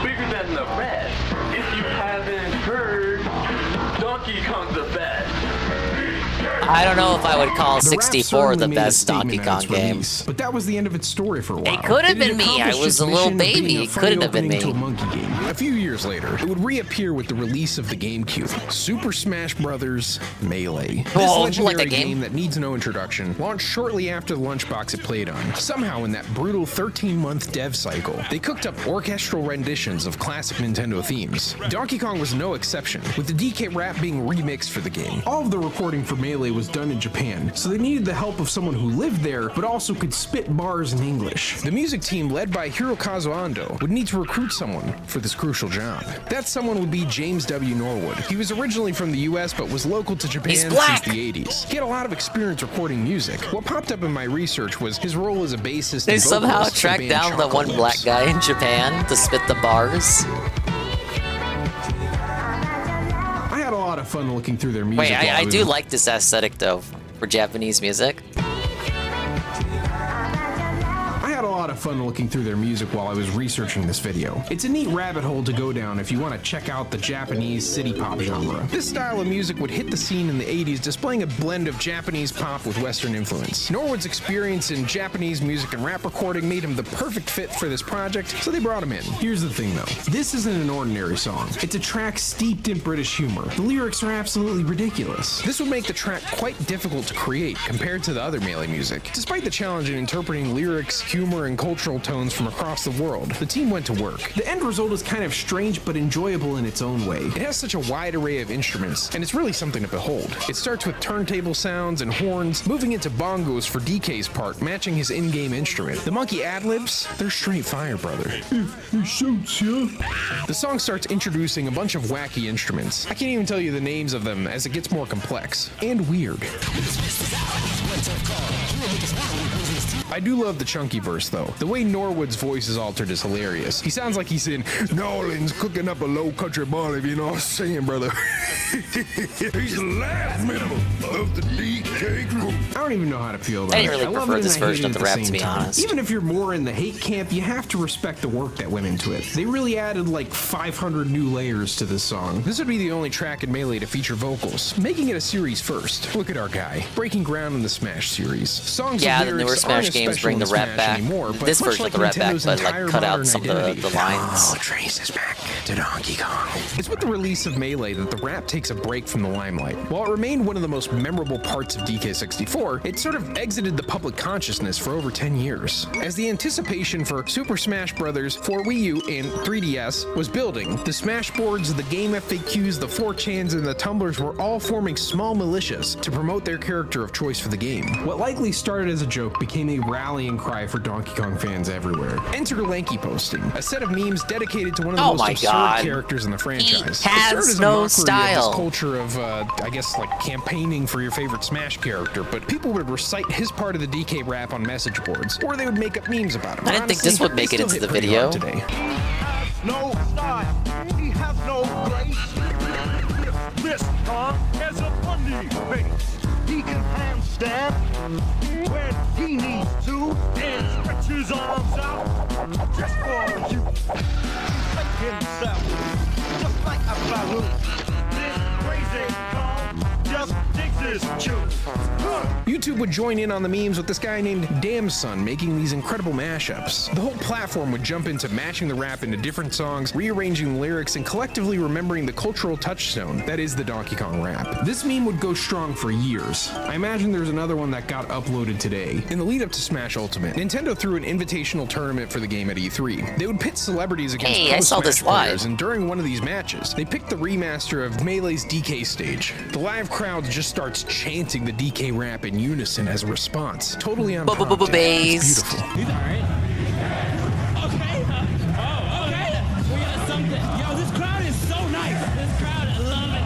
bigger than the rest. If you haven't heard, Donkey Kong's the best. I don't know if I would call The rap 64 certainly the made a best Donkey statement at Kong its game. release, but that was the end of its story for a while. It could have It been me. I accomplished was its a little mission of being baby. a It funny couldn't have been opening me. to a monkey game. A few years later, it would reappear with the release of the GameCube, Super Smash Bros. Melee. This Oh, legendary like that game? game that needs no introduction launched shortly after the lunchbox it played on. Somehow, in that brutal 13-month dev cycle, they cooked up orchestral renditions of classic Nintendo themes. Donkey Kong was no exception, with the DK rap being remixed for the game. All of the recording for Melee was done in Japan, so they needed the help of someone who lived there, but also could spit bars in English. The music team, led by Hirokazu Ando, would need to recruit someone for this crucial job. That someone would be James W. Norwood. He was originally from the US, but was local to Japan since the 80s. He had a lot of experience recording music. What popped up in my research was his role as a bassist. They and somehow vocalist for tracked band down the one Chocolate black Lips. guy in Japan to spit the bars. I had a lot of fun looking through their music. Wait, while I was do like this aesthetic though for Japanese music. I had a lot of fun looking through their music while I was researching this video. It's a neat rabbit hole to go down if you want to check out the Japanese city pop genre. This style of music would hit the scene in the 80s, displaying a blend of Japanese pop with Western influence. Norwood's experience in Japanese music and rap recording made him the perfect fit for this project, so they brought him in. Here's the thing though, this isn't an ordinary song. It's a track steeped in British humor. The lyrics are absolutely ridiculous. This would make the track quite difficult to create compared to the other Melee music. Despite the challenge in interpreting lyrics, humor, and cultural tones from across the world, the team went to work. The end result is kind of strange but enjoyable in its own way. It has such a wide array of instruments, and it's really something to behold. It starts with turntable sounds and horns, moving into bongos for DK's part, matching his in-game instrument. The monkey ad-libs, they're straight fire, brother. He shoots you. The song starts introducing a bunch of wacky instruments. I can't even tell you the names of them as it gets more complex and weird. I do love the chunky verse though. The way Norwood's voice is altered is hilarious. He sounds like he's in New Orleans cooking up a low country bar, if you know what I'm saying, brother. He's the last member of the DK group. I don't even know how to feel about I it. didn't really love prefer it and this I hate version it of at the rap, same to be time. honest. Even if you're more in the hate camp, you have to respect the work that went into it. They really added like 500 new layers to this song. This would be the only track in Melee to feature vocals, making it a series first. Look at our guy, breaking ground in the Smash series. Songs Yeah, with the newer lyrics Smash aren't games special bring in the rap Smash back. anymore, but This much version like of the rap back, Nintendo's but like entire cut out modern some of identity. the lines. Oh, Trace is back. to Donkey Kong. It's with the release of Melee that the rap takes a break from the limelight. While it remained one of the most memorable parts of DK64, it sort of exited the public consciousness for over 10 years. As the anticipation for Super Smash Bros. For Wii U and 3DS was building, the Smash boards, the game FAQs, the 4chans, and the Tumblrs were all forming small militias to promote their character of choice for the game. What likely started as a joke became a rallying cry for Donkey Kong fans everywhere. Enter Lanky Posting, a set of memes dedicated to one of the most absurd characters in the franchise. He has no style. Of this culture of, I guess, like campaigning for your favorite Smash character, but people would recite his part of the DK rap on message boards, or they would make up memes about him. I didn't think this would make it into the video. Today. No style. He has no grace. This Kong has a funny face. He can handstand when he needs to and stretch his arms out just for you. Like himself, just like a balloon. This crazy Kong just digs his tune. YouTube would join in on the memes with this guy named Damson making these incredible mashups. The whole platform would jump into matching the rap into different songs, rearranging the lyrics, and collectively remembering the cultural touchstone that is the Donkey Kong rap. This meme would go strong for years. I imagine there's another one that got uploaded today. In the lead up to Smash Ultimate, Nintendo threw an invitational tournament for the game at E3. They would pit celebrities against pro-Smash players, and during one of these matches, they picked the remaster of Melee's DK stage. The live crowd just starts chanting the DK rap in unison as a response. Totally unprompted. It's beautiful. He's alright. Okay. Oh, okay. We got something. Yo, this crowd is so nice. This crowd, I love it.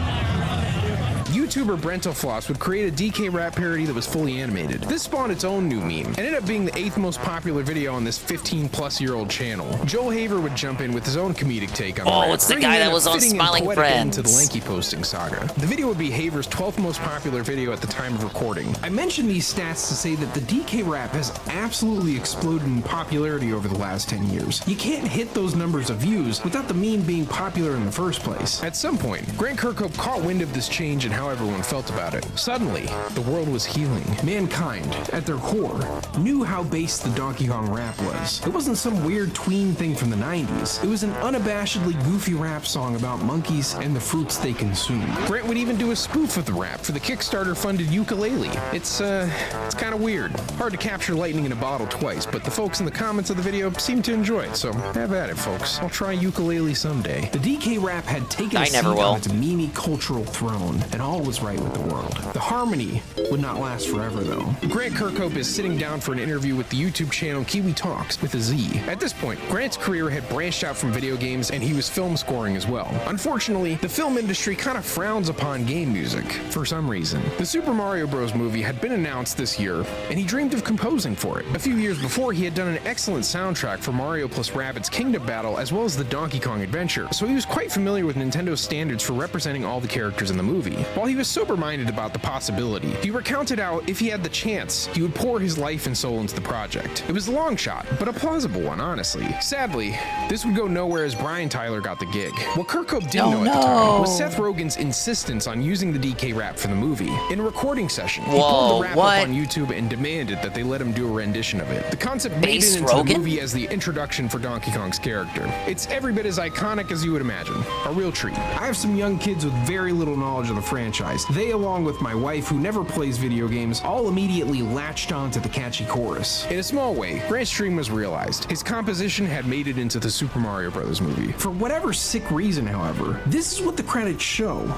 YouTuber Brentalfloss would create a DK rap parody that was fully animated. This spawned its own new meme, and ended up being the 8th most popular video on this 15-plus-year-old channel. Joel Haver would jump in with his own comedic take on the rap, it's the guy that was on Smiling Friends. To the Lanky Posting saga. The video would be Haver's 12th most popular video at the time of recording. I mention these stats to say that the DK rap has absolutely exploded in popularity over the last 10 years. You can't hit those numbers of views without the meme being popular in the first place. At some point, Grant Kirkhope caught wind of this change and how everyone felt about it. Suddenly, the world was healing. Mankind, at their core, knew how base the Donkey Kong rap was. It wasn't some weird tween thing from the 90s. It was an unabashedly goofy rap song about monkeys and the fruits they consume. Grant would even do a spoof of the rap for the Kickstarter-funded ukulele. It's kind of weird. Hard to capture lightning in a bottle twice, but the folks in the comments of the video seem to enjoy it, so have at it, folks. I'll try ukulele someday. The DK rap had taken a seat on its meme cultural throne, and all was right with the world. The harmony would not last forever, though. Grant Kirkhope is sitting down for an interview with the YouTube channel Kiwi Talks with a Z. At this point, Grant's career had branched out from video games, and he was film scoring as well. Unfortunately, the film industry kind of frowns upon game music for some reason. The Super Mario Bros. Movie had been announced this year, and he dreamed of composing for it. A few years before, he had done an excellent soundtrack for Mario plus Rabbids Kingdom Battle, as well as the Donkey Kong Adventure, so he was quite familiar with Nintendo's standards for representing all the characters in the movie. While he was sober-minded about the possibility, he recounted how, if he had the chance, he would pour his life and soul into the project. It was a long shot, but a plausible one, honestly. Sadly, this would go nowhere as Brian Tyler got the gig. What Kirkhope didn't know at the time was Seth Rogen's insistence on using the DK rap for the movie. In a recording session, he pulled the rap up on YouTube and demanded that they let him do a rendition of it. The concept made it into the movie as the introduction for Donkey Kong's character. It's every bit as iconic as you would imagine. A real treat. I have some young kids with very little knowledge of the franchise. They, along with my wife, who never plays video games, all immediately latched on to the catchy chorus. In a small way, Grant's dream was realized. His composition had made it into the Super Mario Bros. Movie. For whatever sick reason, however, this is what the credits show.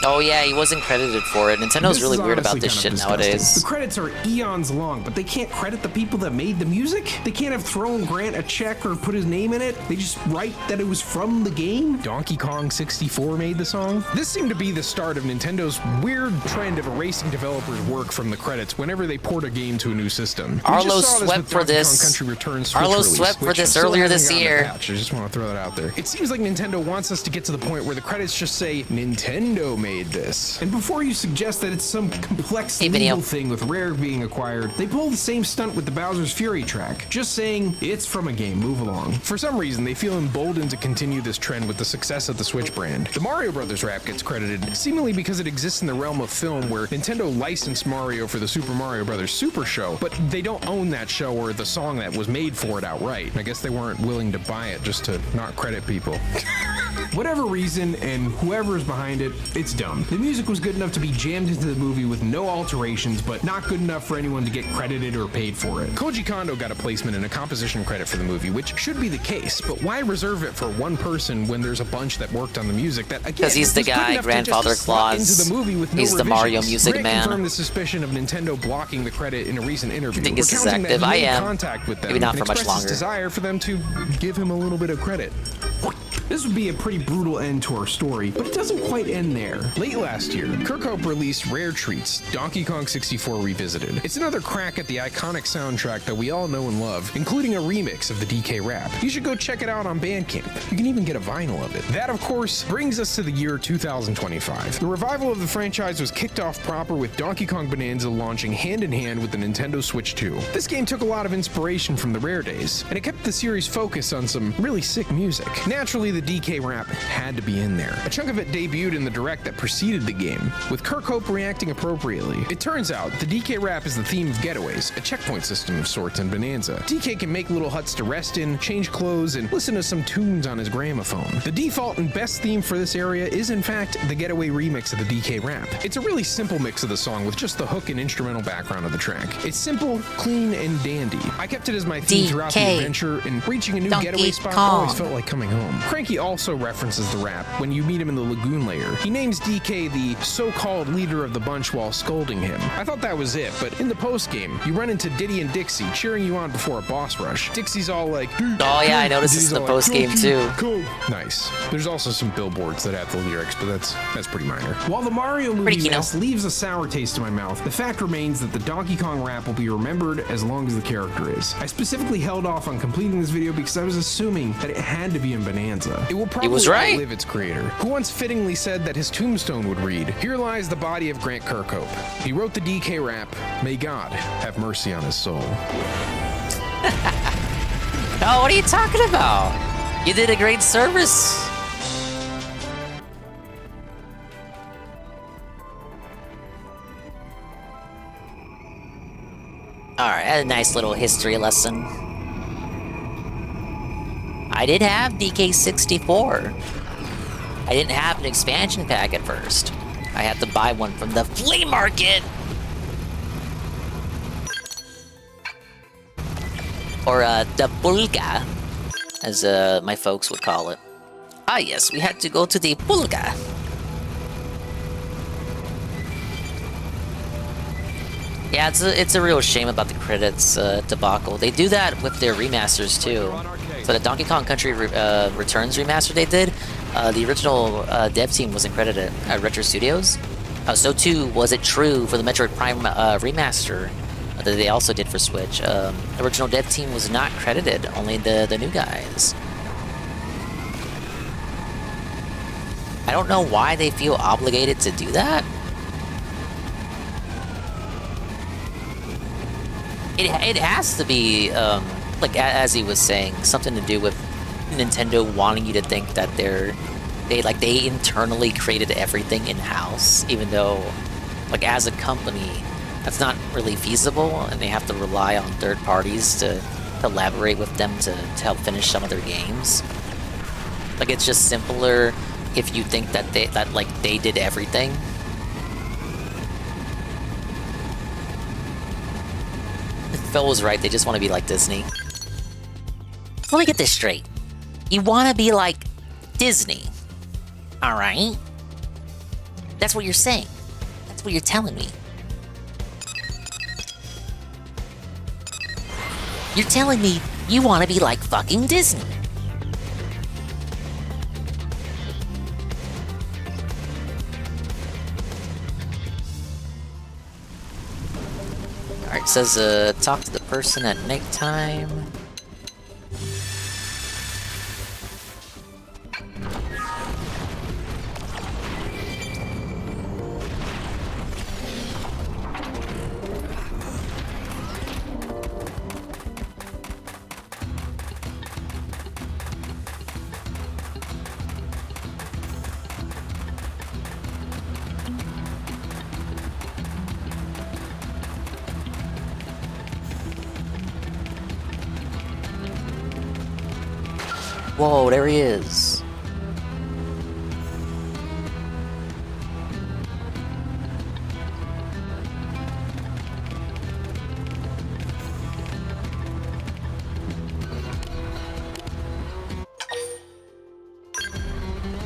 Oh yeah, he wasn't credited for it. Nintendo's really weird about this shit nowadays. The credits are eons long, but they can't credit the people that made the music? They can't have thrown Grant a check or put his name in it? They just write that it was from the game? Donkey Kong 64 made the song? This seemed to be the start of Nintendo's weird trend of erasing developers' work from the credits whenever they port a game to a new system. Arlo swept for this. Arlo swept for this earlier this year. I just want to throw that out there. It seems like Nintendo wants us to get to the point where the credits just say Nintendo made made this. And before you suggest that it's some complex Hey, legal video. thing with Rare being acquired, they pull the same stunt with the Bowser's Fury track, just saying, it's from a game, move along. For some reason, they feel emboldened to continue this trend with the success of the Switch brand. The Mario Brothers rap gets credited, seemingly because it exists in the realm of film where Nintendo licensed Mario for the Super Mario Brothers Super Show, but they don't own that show or the song that was made for it outright. I guess they weren't willing to buy it just to not credit people. Whatever reason, and whoever is behind it, it's dumb. The music was good enough to be jammed into the movie with no alterations, but not good enough for anyone to get credited or paid for it. Koji Kondo got a placement and a composition credit for the movie, which should be the case, but why reserve it for one person when there's a bunch that worked on the music that, again, Because he's the was good guy, enough to Grandfather just slot Claus. into the movie with no He's the Mario revisions. music Grant man. confirmed the suspicion of Nintendo blocking the credit in a recent interview. I think this is recounting that active. he I made am. contact with them Maybe not and for much expressed his longer. desire for them to give him a little bit of credit. This would be a pretty brutal end to our story, but it doesn't quite end there. Late last year, Kirkhope released Rare Treats, Donkey Kong 64 Revisited. It's another crack at the iconic soundtrack that we all know and love, including a remix of the DK rap. You should go check it out on Bandcamp. You can even get a vinyl of it. That, of course, brings us to the year 2025. The revival of the franchise was kicked off proper with Donkey Kong Bonanza launching hand in hand with the Nintendo Switch 2. This game took a lot of inspiration from the Rare days, and it kept the series focused on some really sick music. Naturally, the DK rap had to be in there. A chunk of it debuted in the direct that preceded the game, with Kirkhope reacting appropriately. It turns out, the DK rap is the theme of Getaways, a checkpoint system of sorts in Bonanza. DK can make little huts to rest in, change clothes, and listen to some tunes on his gramophone. The default and best theme for this area is, in fact, the Getaway remix of the DK rap. It's a really simple mix of the song with just the hook and instrumental background of the track. It's simple, clean, and dandy. I kept it as my theme throughout the adventure, and reaching a new getaway spot always felt like coming home. Cranky also references the rap when you meet him in the lagoon layer. He names DK the so-called leader of the bunch while scolding him. I thought that was it, but in the post-game, you run into Diddy and Dixie cheering you on before a boss rush. Dixie's all like, Oh yeah, I noticed this in the post game too. Cool. Nice. There's also some billboards that have the lyrics, but that's pretty minor. While the Mario movie mess leaves a sour taste in my mouth, the fact remains that the Donkey Kong rap will be remembered as long as the character is. I specifically held off on completing this video because I was assuming that it had to be in Bonanza. It will probably outlive its creator, who once fittingly said that his tombstone would read, "Here lies the body of Grant Kirkhope. He wrote the DK rap. May God have mercy on his soul." Oh, what are you talking about? You did a great service. Alright, a nice little history lesson. I did have DK64. I didn't have an expansion pack at first. I had to buy one from the flea market. Or the pulga, as my folks would call it. Ah yes, we had to go to the pulga. Yeah, it's a real shame about the credits debacle. They do that with their remasters too. So the Donkey Kong Country Returns remaster they did, the original dev team wasn't credited at Retro Studios. So too was it true for the Metroid Prime remaster that they also did for Switch. Original dev team was not credited, only the new guys. I don't know why they feel obligated to do that. It has to be, like as he was saying, something to do with Nintendo wanting you to think that they internally created everything in-house, even though, like as a company, that's not really feasible, and they have to rely on third parties to collaborate with them to help finish some of their games. Like it's just simpler if you think that they did everything. Phil was right, they just want to be like Disney. Let me get this straight. You want to be like Disney, alright? That's what you're saying. That's what you're telling me. You're telling me you want to be like fucking Disney. Alright, it says, talk to the person at nighttime. Whoa, there he is.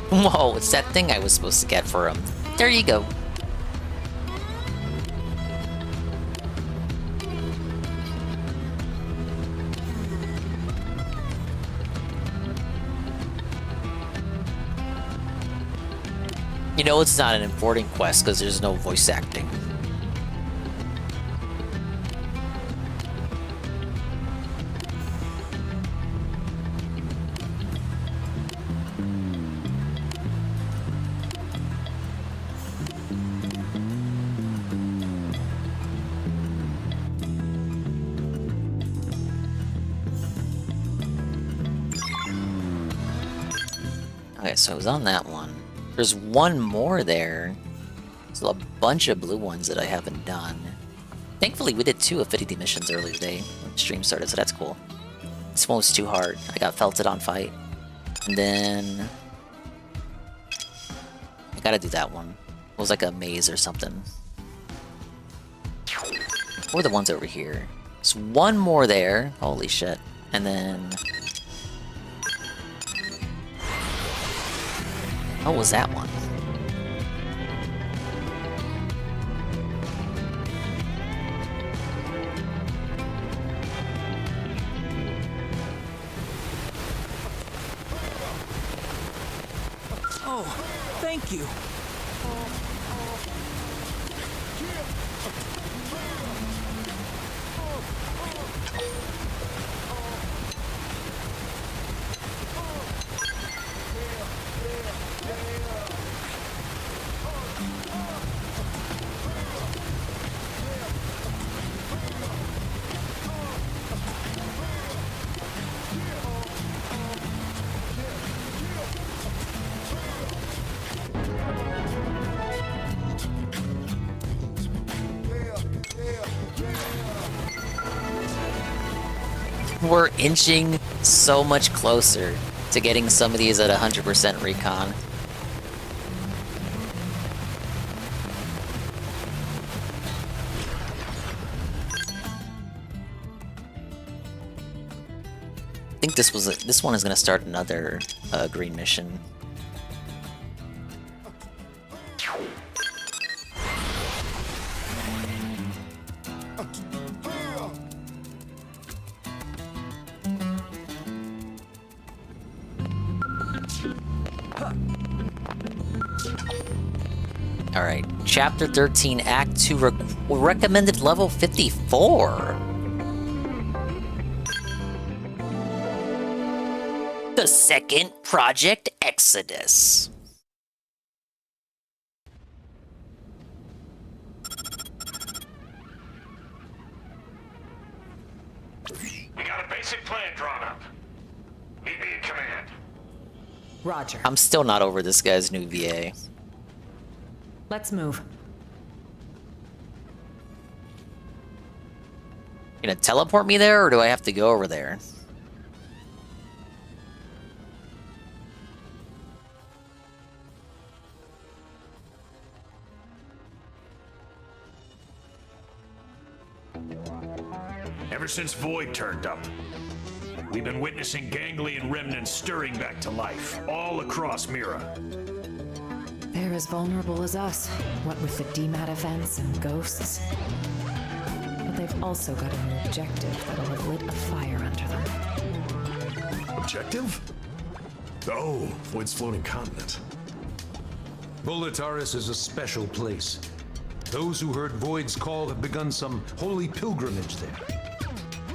Whoa, it's that thing I was supposed to get for him. There you go. You know it's not an important quest because there's no voice acting. Okay, so I was on that one. There's one more there. There's a bunch of blue ones that I haven't done. Thankfully, we did 2 Affinity missions earlier today when the stream started, so that's cool. This one was too hard. I got felted on fight. And then... I gotta do that one. It was like a maze or something. Or the ones over here. There's one more there. Holy shit. And then... What was that one? Oh, thank you. We're inching so much closer to getting some of these at 100% recon. I think this one is gonna start another green mission. Alright, Chapter 13, Act 2, recommended level 54. The second Project Exodus. We got a basic plan drawn up. Meet me in command. Roger. I'm still not over this guy's new VA. Let's move. You gonna teleport me there, or do I have to go over there? Ever since Void turned up, we've been witnessing ganglion remnants stirring back to life all across Mira. They're as vulnerable as us, what with the DMAT events and ghosts. But they've also got a new objective that'll have lit a fire under them. Objective? Oh, Void's floating continent. Boletaris is a special place. Those who heard Void's call have begun some holy pilgrimage there.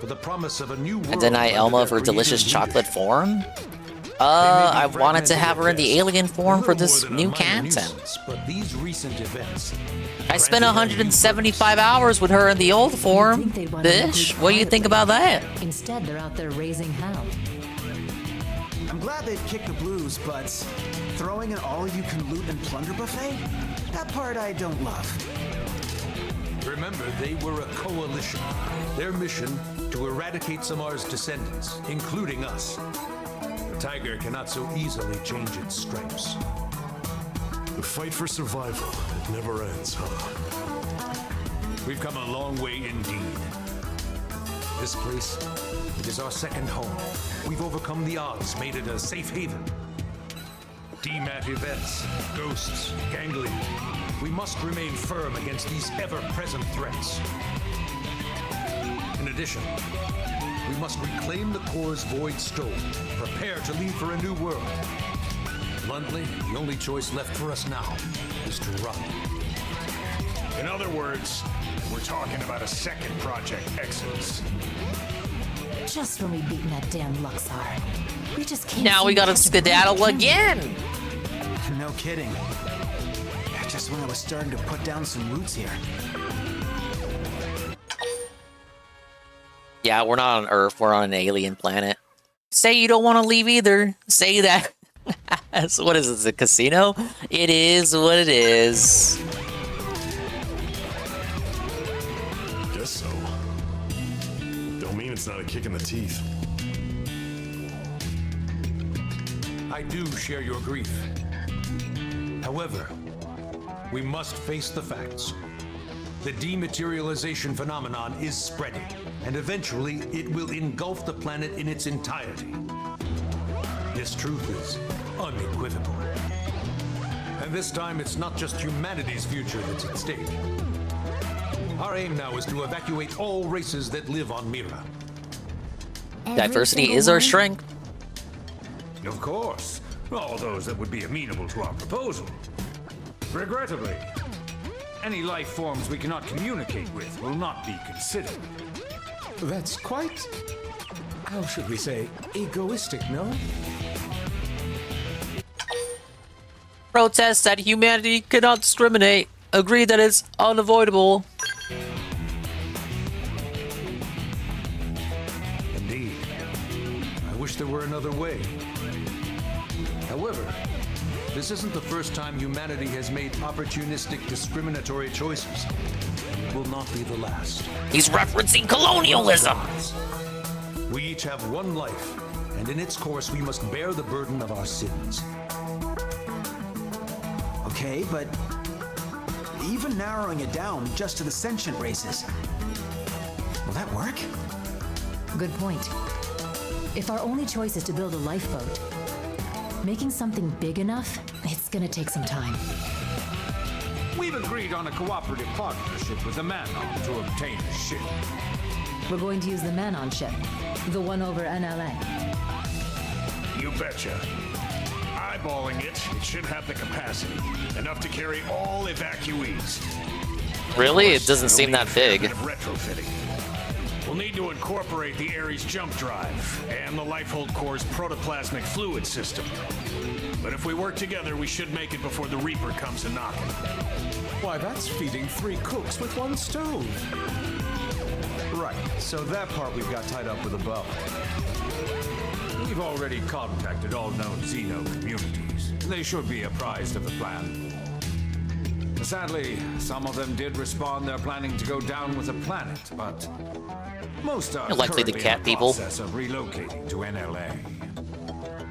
For the promise of a new world. And deny Elma of her delicious chocolate form? I wanted to have her in the alien form for this new content. But these recent events. I spent 175 hours with her in the old form. Bish, what do you think about that? Instead, they're out there raising hell. I'm glad they've kicked the blues, but throwing an all-you-can-loot and plunder buffet? That part I don't love. Remember, they were a coalition. Their mission, to eradicate Samar's descendants, including us. tiger cannot so easily change its stripes. The fight for survival, it never ends, huh? We've come a long way indeed. This place, it is our second home. We've overcome the odds, made it a safe haven. DMAT events, ghosts, ganglia. We must remain firm against these ever-present threats. In addition, we must reclaim the core's void stone, prepare to leave for a new world. Bluntly, the only choice left for us now is to run. In other words, we're talking about a second Project Exodus. Just when we've beaten that damn Luxor. We just can't. Now we gotta skedaddle again. No kidding. Just when I was starting to put down some roots here. Yeah, we're not on Earth. We're on an alien planet. Say you don't want to leave either. Say that. So what is this, a casino? It is what it is. Guess so. Don't mean it's not a kick in the teeth. I do share your grief. However, we must face the facts. The dematerialization phenomenon is spreading, and eventually it will engulf the planet in its entirety. This truth is unequivocal. And this time it's not just humanity's future that's at stake. Our aim now is to evacuate all races that live on Mira. Diversity is our strength. Of course, all those that would be amenable to our proposal. Regrettably, any life forms we cannot communicate with will not be considered. That's quite, how should we say, egoistic, no? Protest that humanity cannot discriminate. Agree that it's unavoidable. Indeed. I wish there were another way. However, this isn't the first time humanity has made opportunistic, discriminatory choices. It will not be the last. He's referencing colonialism. We each have one life, and in its course we must bear the burden of our sins. Okay, but even narrowing it down just to the sentient races, will that work? Good point. If our only choice is to build a lifeboat, making something big enough, it's gonna take some time. We've agreed on a cooperative partnership with the Manon to obtain a ship. We're going to use the Manon ship, the one over NLA. You betcha. Eyeballing it, it should have the capacity, enough to carry all evacuees. Really? It doesn't seem that big. Retrofitting. We'll need to incorporate the Ares jump drive and the Lifehold Core's protoplasmic fluid system. But if we work together, we should make it before the Reaper comes a knocking. Why, that's feeding 3 cooks with 1 stove. Right, so that part we've got tied up with a bow. We've already contacted all known Xeno communities. They should be apprised of the plan. Sadly, some of them did respond they're planning to go down with the planet, but most are Likely the currently cat in the people. process of relocating to NLA.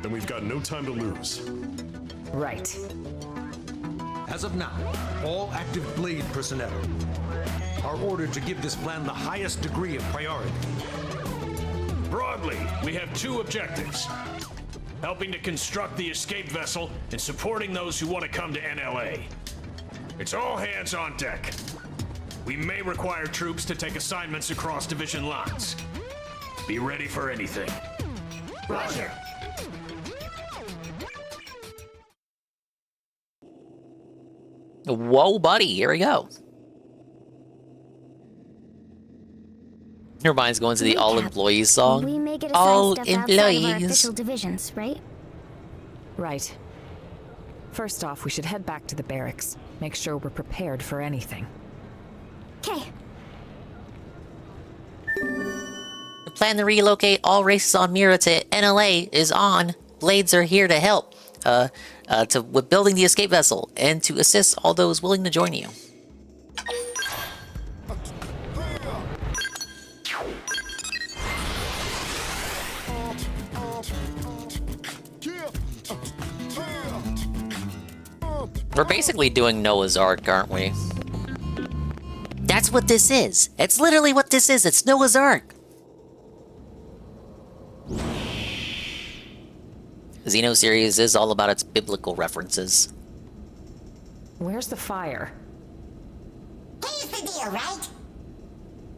Then we've got no time to lose. Right. As of now, all active Blade personnel are ordered to give this plan the highest degree of priority. Broadly, we have 2 objectives. Helping to construct the escape vessel and supporting those who want to come to NLA. It's all hands on deck. We may require troops to take assignments across division lines. Be ready for anything. Roger. Whoa, buddy, here we go. Your mind's going to the All Employees song. We may get All assigned stuff outside of our Employees. official divisions, right? Right. First off, we should head back to the barracks. Make sure we're prepared for anything. Okay. The plan to relocate all races on Mira to NLA is on. Blades are here to help with building the escape vessel and to assist all those willing to join you. We're basically doing Noah's Ark, aren't we? That's what this is. It's literally what this is. It's Noah's Ark. Xeno series is all about its biblical references. Where's the fire? Here's the deal, right?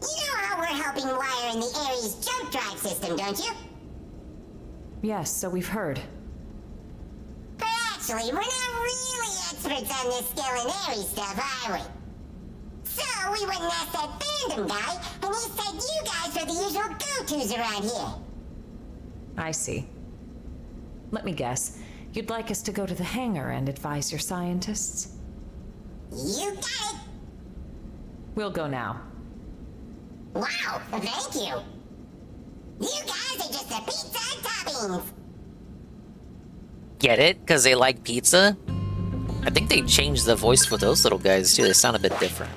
You know how we're helping wire in the Ares jump drive system, don't you? Yes, so we've heard. But actually, we're not really experts on this skill in Ares stuff, are we? So we went and asked that fandom guy, and he said you guys are the usual go-tos around here. I see. Let me guess. You'd like us to go to the hangar and advise your scientists? You got it! We'll go now. Wow, thank you! You guys are just the pizza toppings! Get it? Because they like pizza? I think they changed the voice for those little guys too. They sound a bit different.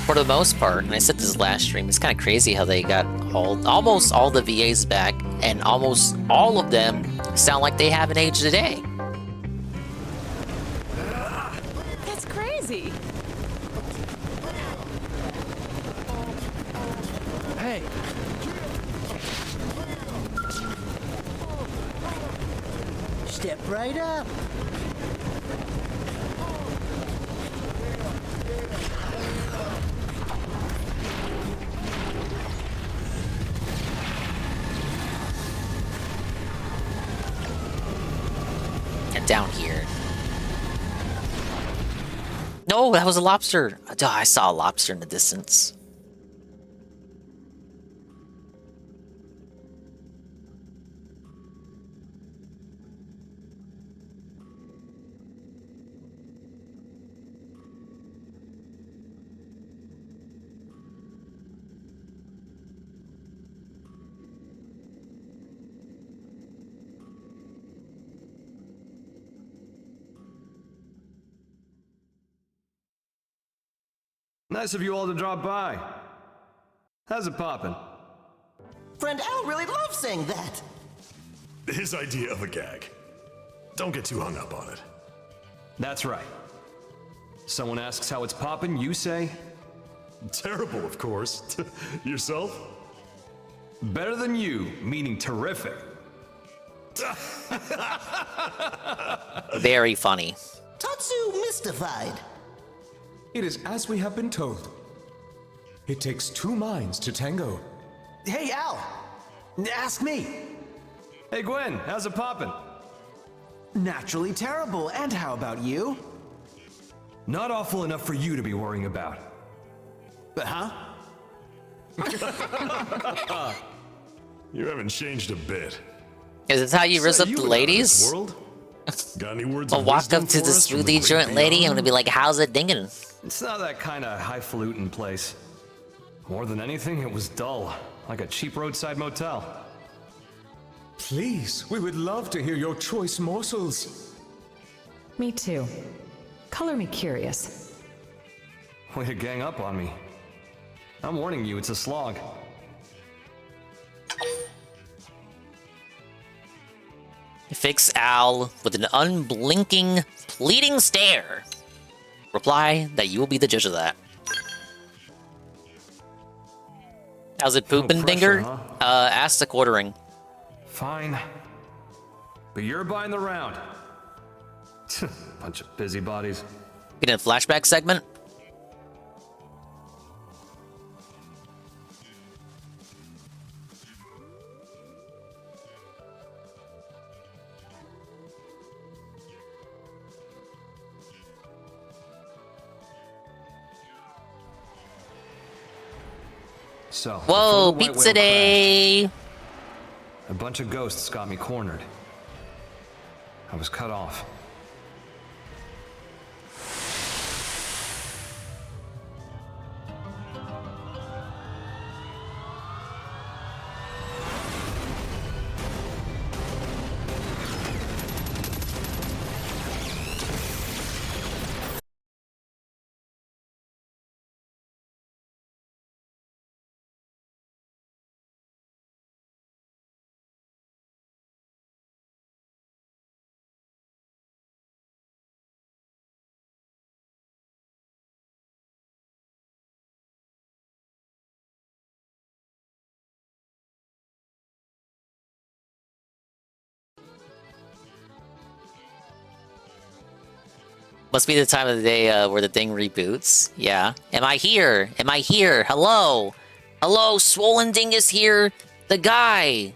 For the most part, and I said this last stream, it's kind of crazy how they got almost all the VAs back, and almost all of them sound like they haven't aged a day. That's crazy. Hey. Step right up. And down here. No, that was a lobster. Oh, I saw a lobster in the distance. Nice of you all to drop by. How's it poppin'? Friend Al really loves saying that. His idea of a gag. Don't get too hung up on it. That's right. Someone asks how it's poppin', you say? Terrible, of course. Yourself? Better than you, meaning terrific. Very funny. Tatsu mystified. It is as we have been told. It takes two minds to tango. Hey, Al! Ask me! Hey, Gwen, how's it poppin'? Naturally terrible, and how about you? Not awful enough for you to be worrying about. Huh? You haven't changed a bit. Is this how you riz up the ladies? Got any words I'll of walk wisdom up to for the us from smoothie great joint lady. I'm beyond? gonna be like, how's it dingin'? It's not that kind of highfalutin place. More than anything, it was dull, like a cheap roadside motel. Please, we would love to hear your choice morsels. Me too. Color me curious. Way to gang up on me. I'm warning you, it's a slog. Fix Al with an unblinking, pleading stare. Reply that you will be the judge of that. How's it poopin', pressure, Dinger? Ask the quartering. Fine. But you're buying the round. Bunch of busybodies. Get in a flashback segment. So, Whoa, before the White pizza Whale day! crashed, a bunch of ghosts got me cornered. I was cut off. Must be the time of the day where the thing reboots. Yeah. Am I here? Am I here? Hello? Hello, Swollen Dingus here? The guy.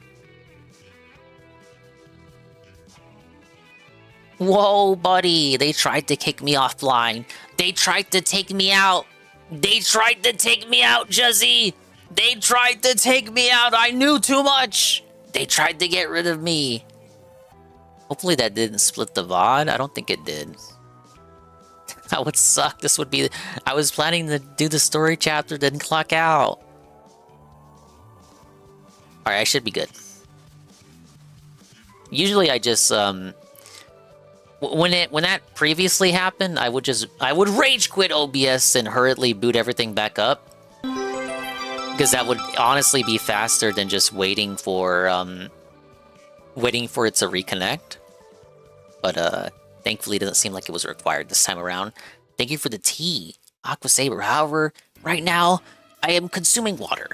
Whoa, buddy. They tried to kick me offline. They tried to take me out. They tried to take me out, Juzzy. They tried to take me out. I knew too much. They tried to get rid of me. Hopefully that didn't split the VOD. I don't think it did. That would suck. This would be... I was planning to do the story chapter, didn't clock out. Alright, I should be good. Usually I just, when that previously happened, I would rage quit OBS and hurriedly boot everything back up. Because that would honestly be faster than just waiting for it to reconnect. But, thankfully it doesn't seem like it was required this time around. Thank you for the tea, Aqua Saber. However, right now, I am consuming water.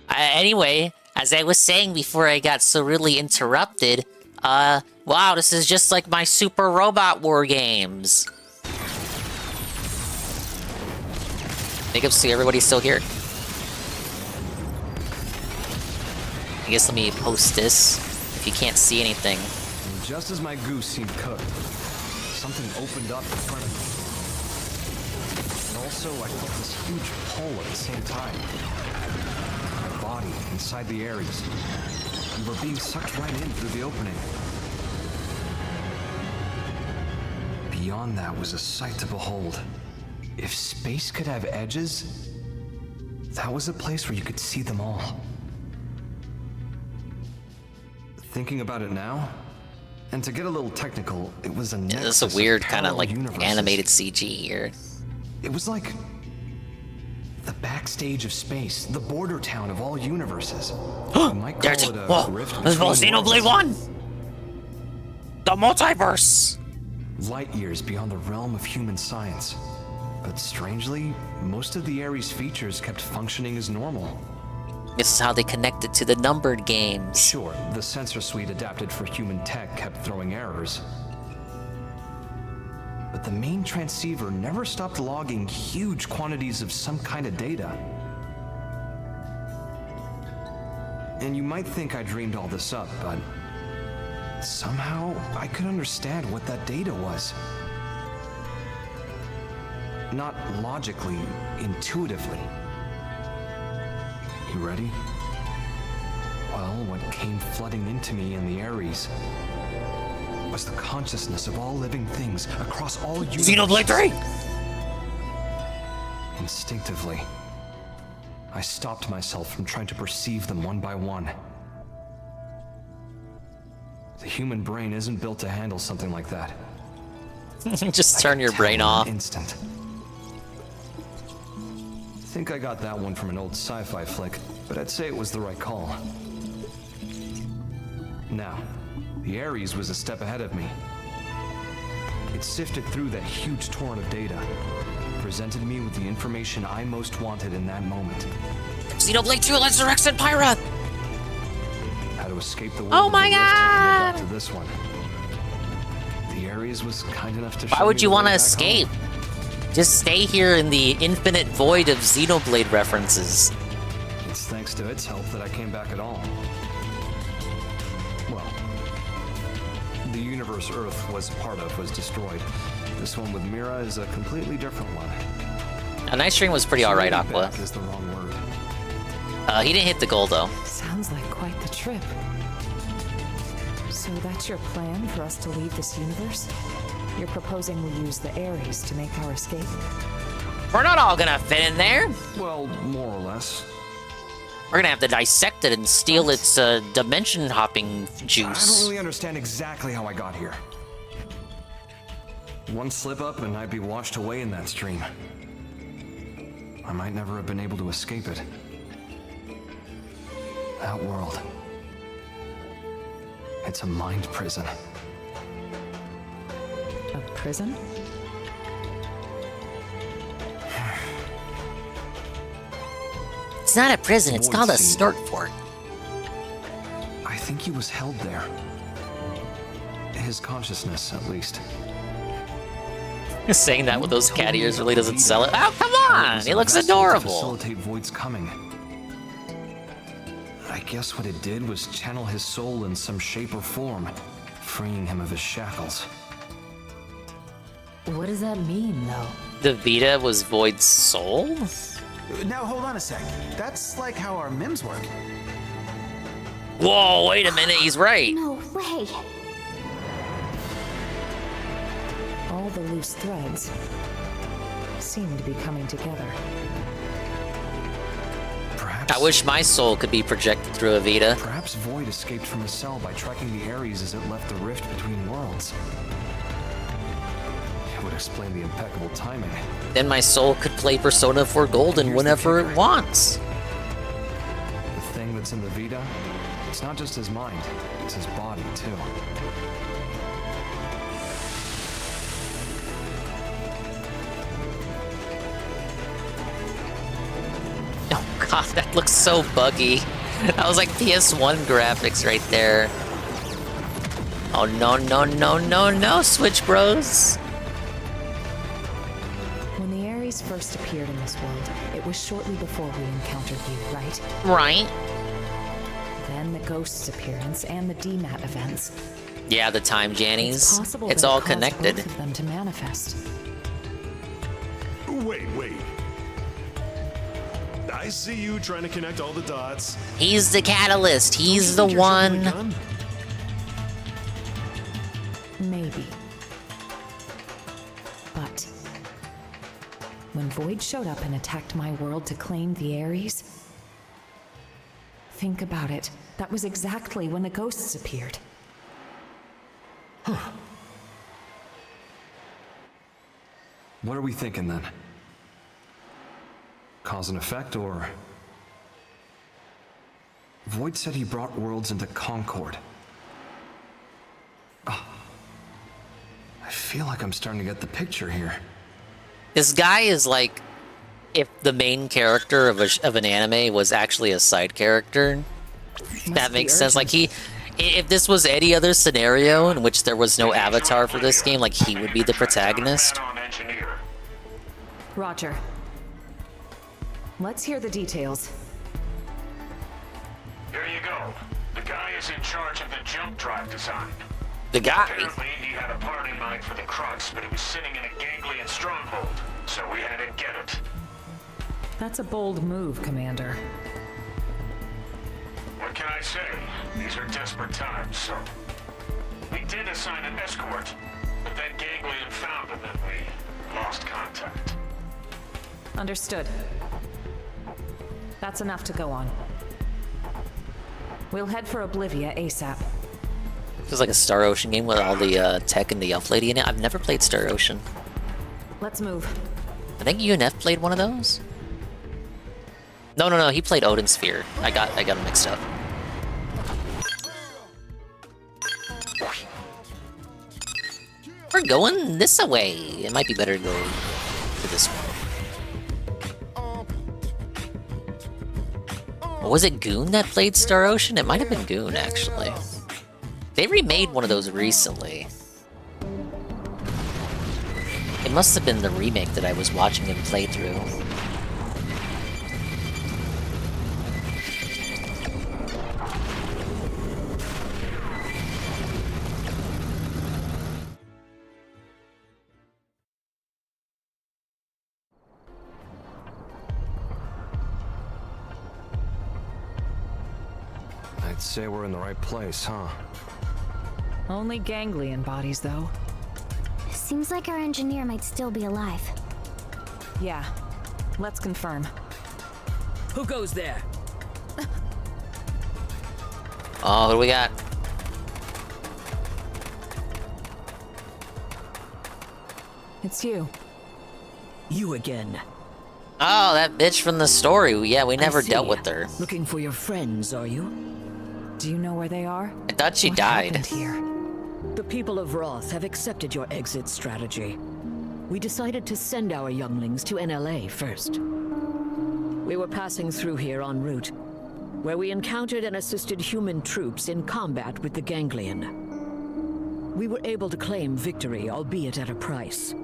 Anyway, as I was saying before I got so really interrupted, wow, this is just like my Super Robot War games. Make up so everybody's still here. I guess let me post this if you can't see anything. And just as my goose seemed cooked, something opened up in front of me. And also, I felt this huge pull at the same time. My body inside the Ares. We were being sucked right in through the opening. Beyond that was a sight to behold. If space could have edges, that was a place where you could see them all. Thinking about it now, and to get a little technical, it was a nexus. This is a weird kind of like universes. animated CG here. It was like the backstage of space, the border town of all universes. You might call it a rift There's between Xenoblade worlds. 1! The multiverse! Light years beyond the realm of human science. But strangely, most of the Ares features kept functioning as normal. This is how they connected to the numbered games. Sure, the sensor suite adapted for human tech kept throwing errors. But the main transceiver never stopped logging huge quantities of some kind of data. And you might think I dreamed all this up, but somehow I could understand what that data was. Not logically, intuitively. You ready? Well, what came flooding into me in the Ares was the consciousness of all living things across all universes. Xenoblade 3! Instinctively, I stopped myself from trying to perceive them one by one. The human brain isn't built to handle something like that. Just turn your brain off. Instant. I think I got that one from an old sci-fi flick, but I'd say it was the right call. Now, the Ares was a step ahead of me. It sifted through that huge torrent of data, presented me with the information I most wanted in that moment. Xenoblade 2 Resurrection Pyra! How to escape the world Oh of my the Rift and God! get back to this one. The Ares was kind enough to Why show would me you the way want to back escape? home. Just stay here in the infinite void of Xenoblade references. It's thanks to its help that I came back at all. Well, the universe Earth was part of was destroyed. This one with Mira is a completely different one. A nice stream was pretty alright, Aqua. Back is the wrong word. He didn't hit the goal though. Sounds like quite the trip. So that's your plan for us to leave this universe? You're proposing we use the Ares to make our escape? We're not all gonna fit in there. Well, more or less. We're gonna have to dissect it and steal its dimension hopping I juice. don't really understand exactly how I got here. One slip up and I'd be washed away in that stream. I might never have been able to escape it. That world. It's a mind prison. A prison? It's not a prison, it's called a snort fort. I think he was held there. His consciousness, at least. Saying that with those cat ears really doesn't sell it. Oh, come on! He looks Vessel to adorable. Facilitate Void's coming. I guess what it did was channel his soul in some shape or form, freeing him of his shackles. What does that mean, though? The Vita was Void's soul? Now hold on a sec. That's like how our MIMs work. Whoa, wait a minute, he's right. No way. All the loose threads seem to be coming together. I wish my soul could be projected through a Vita. Perhaps Void escaped from his cell by tracking the Ares as it left the rift between worlds. It would explain the impeccable timing. Then my soul could play Persona 4 Golden whenever it wants. The thing that's in the Vita, it's not just his mind, it's his body too. Oh god, that looks so buggy. That was like PS1 graphics right there. Oh no, no, no, no, no, Switch Bros. When the Ares first appeared in this world, it was shortly before we encountered you, right? Right. Then the Ghost's appearance and the DMAT events. Yeah, the time Jannies. Possible It's that all it caused connected. both of them to manifest. Wait. I see you trying to connect all the dots. He's the catalyst. He's the one. Maybe. But when Void showed up and attacked my world to claim the Ares, think about it. That was exactly when the ghosts appeared. Huh. What are we thinking then? Cause and effect, or... Void said he brought worlds into concord. Oh. I feel like I'm starting to get the picture here. This guy is like, if the main character of an anime was actually a side character. That makes sense. Like if this was any other scenario in which there was no avatar for this game, like he would be the protagonist. Roger. Let's hear the details. Here you go. The guy is in charge of the jump drive design. The guy? Apparently, he had a part in mind for the crux, but it was sitting in a ganglion stronghold, so we had to get it. That's a bold move, Commander. What can I say? These are desperate times, so... We did assign an escort, but then ganglion found him and we lost contact. Understood. That's enough to go on. We'll head for Oblivia ASAP. Feels like a Star Ocean game with all the tech and the elf lady in it. I've never played Star Ocean. Let's move. I think UNF played one of those. No. He played Odin Sphere. I got them mixed up. We're going this way. It might be better to go to this one. Or was it Goon that played Star Ocean? It might have been Goon, actually. They remade one of those recently. It must have been the remake that I was watching him play through. I'd say we're in the right place, huh? Only ganglion bodies, though. Seems like our engineer might still be alive. Yeah. Let's confirm. Who goes there? Oh, who do we got? It's you. You again. Oh, that bitch from the story. Yeah, we never I see. dealt with her. Looking for your friends, are you? Do you know where they are? I thought she What died. happened here? The people of Roth have accepted your exit strategy. We decided to send our younglings to NLA first. We were passing through here en route, where we encountered and assisted human troops in combat with the ganglion. We were able to claim victory, albeit at a price.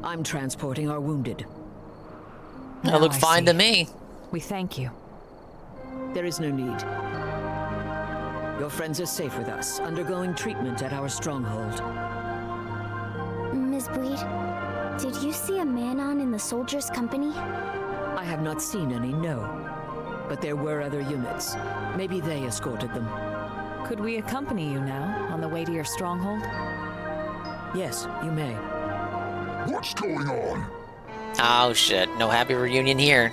I'm transporting our wounded. That looked fine to me. We thank you. There is no need. Your friends are safe with us, undergoing treatment at our stronghold. Ms. Bleed, did you see a man-on in the soldiers' company? I have not seen any, no. But there were other units. Maybe they escorted them. Could we accompany you now, on the way to your stronghold? Yes, you may. What's going on? Oh shit, no happy reunion here.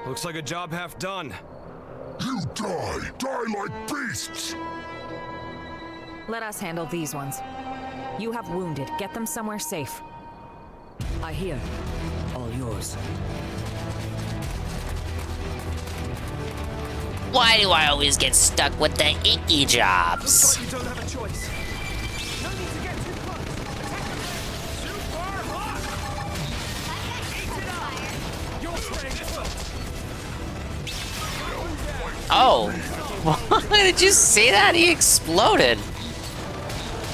Looks like a job half done. You die! Die like beasts! Let us handle these ones. You have wounded. Get them somewhere safe. I hear. All yours. Why do I always get stuck with the icky jobs? You don't have a choice. No need to get too close. Attack them. Super hot. Eat it up. You're staying put. Oh, what? Did you see that? He exploded.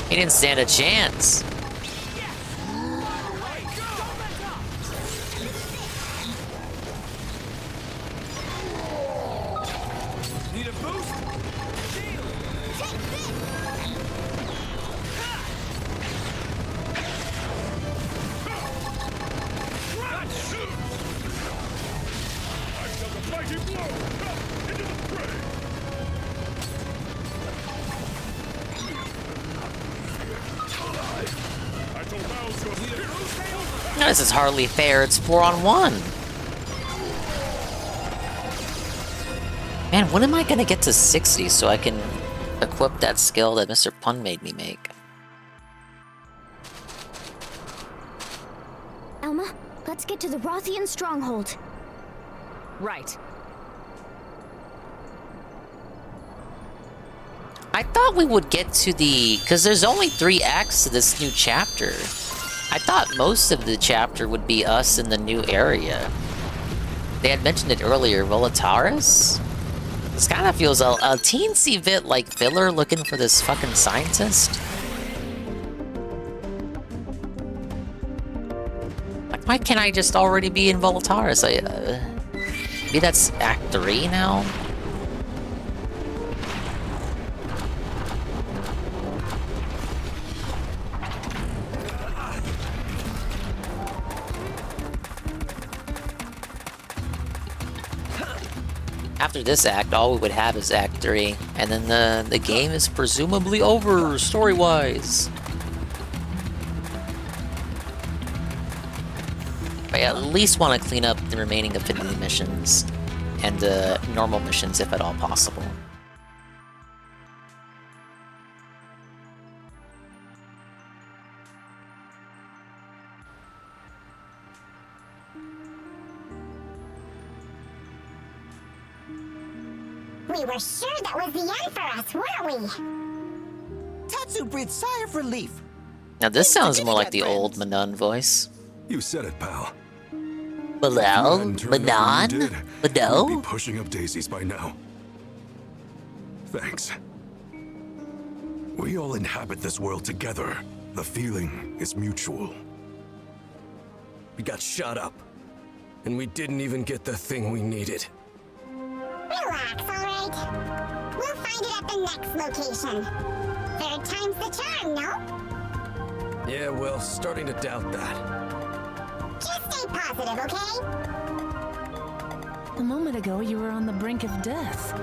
He didn't stand a chance. Need a boost? I felt a mighty blow! Into the fray! I told Miles your heroes. No, this is hardly fair. It's 4-on-1. Man, when am I gonna get to 60 so I can equip that skill that Mr. Pun made me make? Elma, let's get to the Rothian stronghold. Right. I thought we would get to the... Because there's only 3 acts to this new chapter. I thought most of the chapter would be us in the new area. They had mentioned it earlier, Volataris? This kind of feels a teensy bit like filler looking for this fucking scientist. Like, why can't I just already be in Volataris? Maybe that's Act 3 now? After this act, all we would have is Act 3, and then the game is presumably over, story-wise. I at least want to clean up the remaining affinity missions, and normal missions if at all possible. We were sure that was the end for us, weren't we? Tatsu breathed sigh of relief. Now this sounds more like the old Manon voice. You said it, pal. Manon? Manon? We'd Manon? be pushing up daisies by now. Thanks. We all inhabit this world together. The feeling is mutual. We got shot up, and we didn't even get the thing we needed. Relax, alright? We'll find it at the next location. Third time's the charm, no? Yeah, well, starting to doubt that. Just stay positive, okay? A moment ago, you were on the brink of death.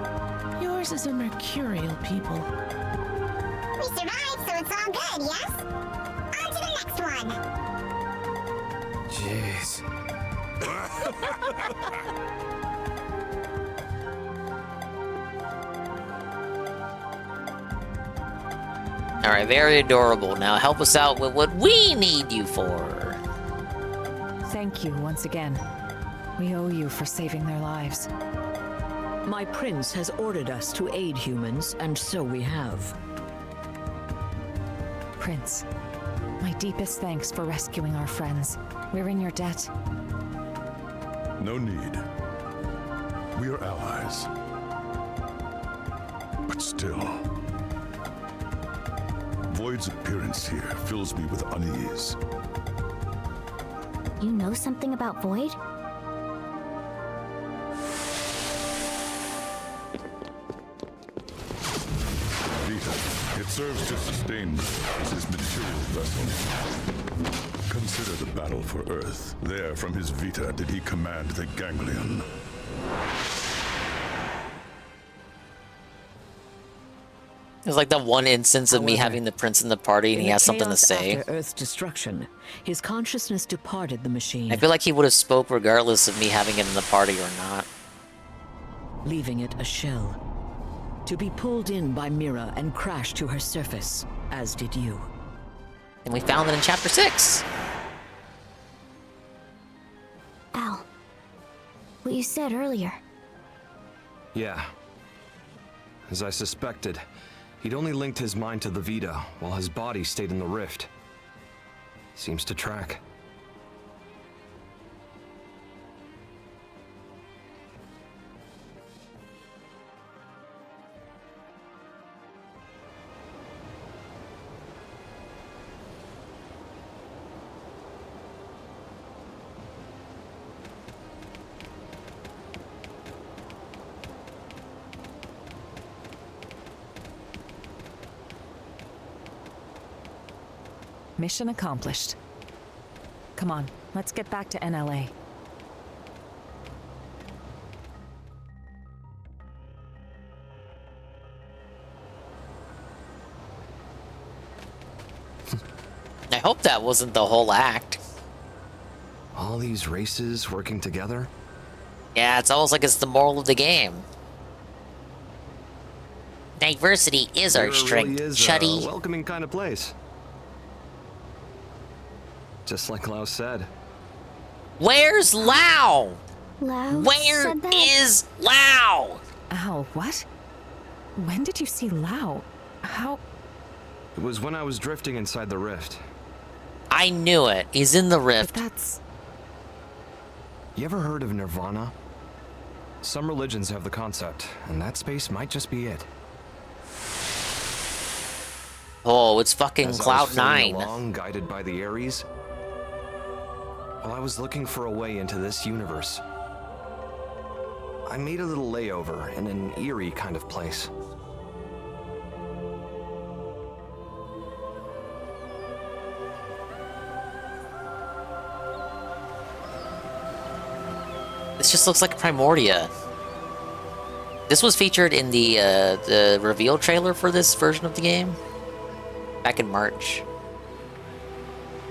Yours is a mercurial people. We survived, so it's all good, yes? On to the next one! Jeez. Alright, very adorable. Now help us out with what we need you for. Thank you once again. We owe you for saving their lives. My prince has ordered us to aid humans, and so we have. Prince, my deepest thanks for rescuing our friends. We're in your debt. No need. We are allies. But still, Void's appearance here fills me with unease. You know something about Void? Vita. It serves to sustain as his material vessel. Consider the battle for Earth. There, from his Vita, did he command the Ganglion. It's like the one instance of me having the prince in the party and he has something to say. After Earth's destruction, his consciousness departed the machine, I feel like he would have spoke regardless of me having it in the party or not. leaving it a shell, to be pulled in by Mira and crash to her surface, as did you. And we found it in Chapter 6. Al, what you said earlier. Yeah. As I suspected, he'd only linked his mind to the Vita, while his body stayed in the rift. Seems to track. Mission accomplished. Come on, let's get back to NLA. I hope that wasn't the whole act. All these races working together? Yeah, it's almost like it's the moral of the game. Diversity is our strength, really is Chuddy. a welcoming kind of place. Just like Lau said. Where's Lau? Lau Where said that? is Lau? Ow, what? When did you see Lau? How? It was when I was drifting inside the rift. I knew it. He's in the rift. But that's... You ever heard of Nirvana? Some religions have the concept, and that space might just be it. Oh, it's fucking As I was floating Cloud9. along, guided by the Ares, while I was looking for a way into this universe, I made a little layover in an eerie kind of place. This just looks like Primordia. This was featured in the reveal trailer for this version of the game back in March,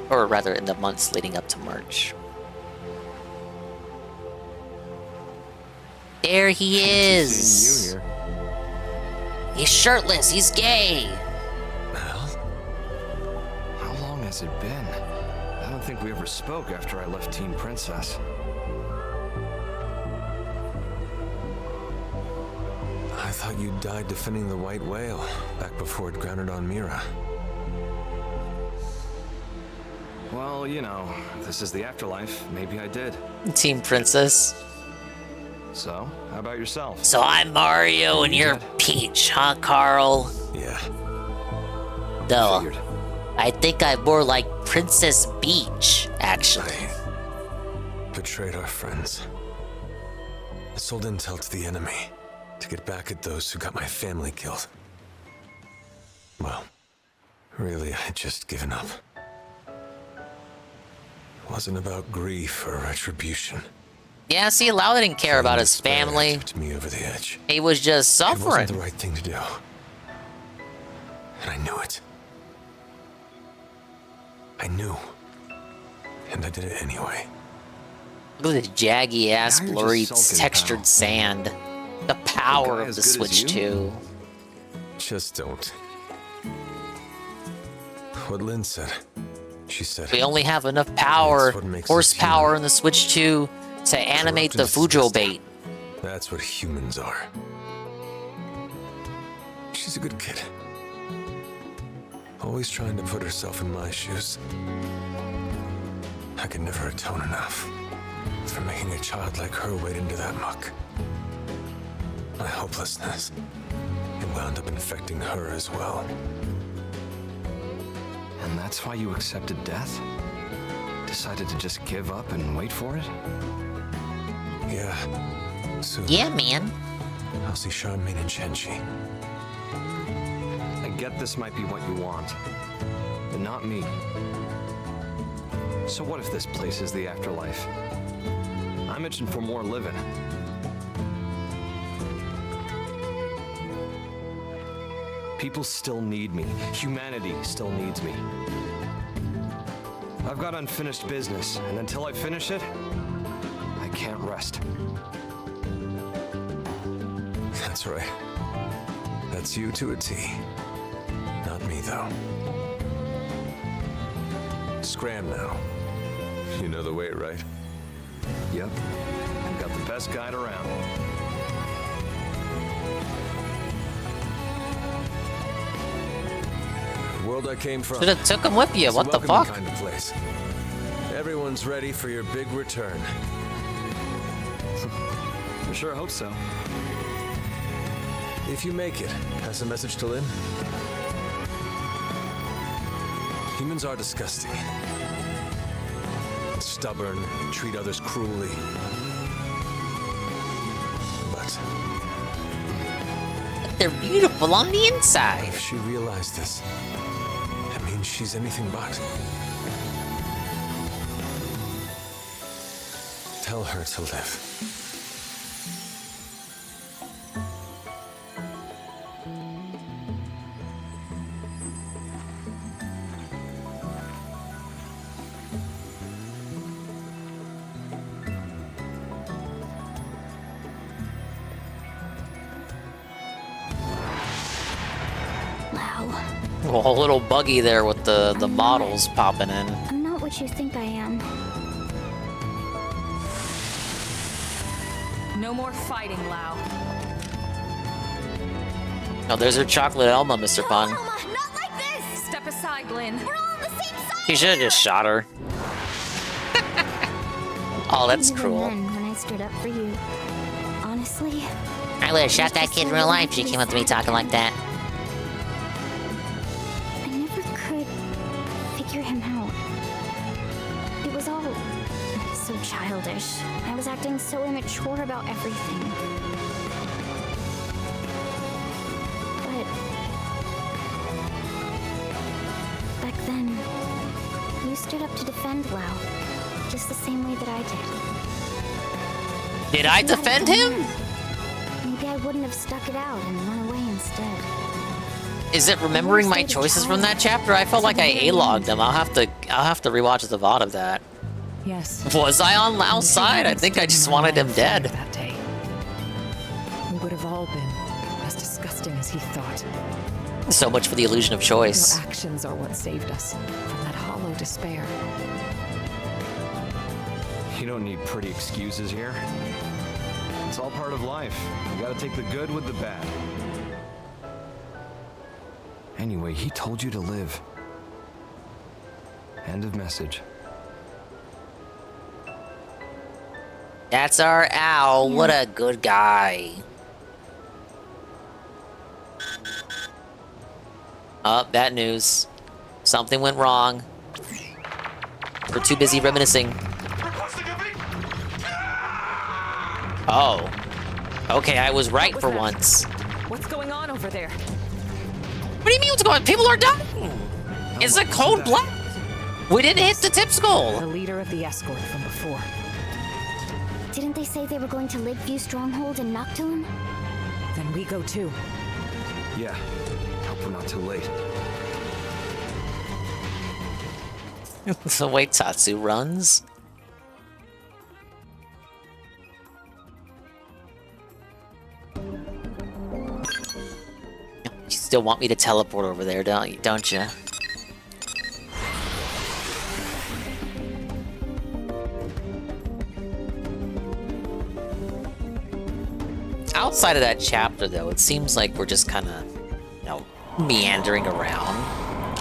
or rather in the months leading up to March. There he is. You here. He's shirtless. He's gay. How long has it been? I don't think we ever spoke after I left Team Princess. I thought you died defending the White Whale back before it grounded on Mira. Well, you know, if this is the afterlife, maybe I did. Team Princess. So, how about yourself? So I'm Mario and you're Peach, huh, Carl? Yeah. No, I think I'm more like Princess Peach, actually. Betrayed our friends. I sold intel to the enemy to get back at those who got my family killed. Well, really, I had just given up. It wasn't about grief or retribution. Yeah, see, Lau didn't care about his family. Tipped me over the edge. He was just It suffering. wasn't the right thing to do. And I knew it. I knew. And I did it anyway. Look at the jaggy ass, Now you're blurry, just sulking, textured pal. sand. The power guy of as the good as Switch you? 2. Just don't. What Lynn said. She said, We only have enough power, That's what makes us horsepower in the Switch 2 to animate the Corrupt and Fujo disgusting. bait. That's what humans are. She's a good kid. Always trying to put herself in my shoes. I could never atone enough for making a child like her wade into that muck. My hopelessness, it wound up infecting her as well. And that's why you accepted death? Decided to just give up and wait for it? Yeah. Soon. Yeah, man. I'll see Charmaine and Shenchi. I get this might be what you want, but not me. So what if this place is the afterlife? I'm itching for more living. People still need me. Humanity still needs me. I've got unfinished business, and until I finish it, I can't rest. That's right. That's you to a T. Not me, though. Scram now. You know the way, right? Yep. I've got the best guide around. The world I came from. Should've took him with you. It's a What the welcoming fuck? kind of place. Everyone's ready for your big return. I sure hope so. If you make it, pass a message to Lynn. Humans are disgusting. Stubborn, treat others cruelly. But they're beautiful on the inside. If she realized this, that means she's anything but. Tell her to live. Well, a little buggy there with the models popping in. I'm not what you think I am. No more fighting, Lau. Oh, there's her chocolate Elma, Mr. Pun. Not like this! Step aside, Lynn. We're all on the same side. He should have just shot her. Oh, that's Even cruel. then, when I stood up for you, honestly, I would have shot that kid in real life if she came up to me talking like that. I never could figure him out. It was all so childish. I was acting so immature about everything. But back then, you stood up to defend Lau, just the same way that I did. Did I defend him? Maybe I wouldn't have stuck it out and run away instead. Is it remembering my choices from that chapter? I felt like I A-logged them. I'll have to rewatch the VOD of that. Yes. Was I on Lau's side? I think I just wanted him dead. That day. We would have all been as disgusting as he thought. So much for the illusion of choice. Your actions are what saved us from that hollow despair. You don't need pretty excuses here. It's all part of life. You gotta take the good with the bad. Anyway, he told you to live. End of message. That's our Al. What a good guy. Oh, bad news. Something went wrong. We're too busy reminiscing. Oh. Okay, I was right for once. What's going on over there? What do you mean what's going on? People are dying. It's a cold black. We didn't hit the tip skull. The leader of the escort from before. Didn't they say they were going to Lakeview Stronghold in Noctilum? Then we go too. Yeah. Hope we're not too late. The way Tatsu runs. You still want me to teleport over there, don't you? Outside of that chapter, though, it seems like we're just kind of, you know, meandering around.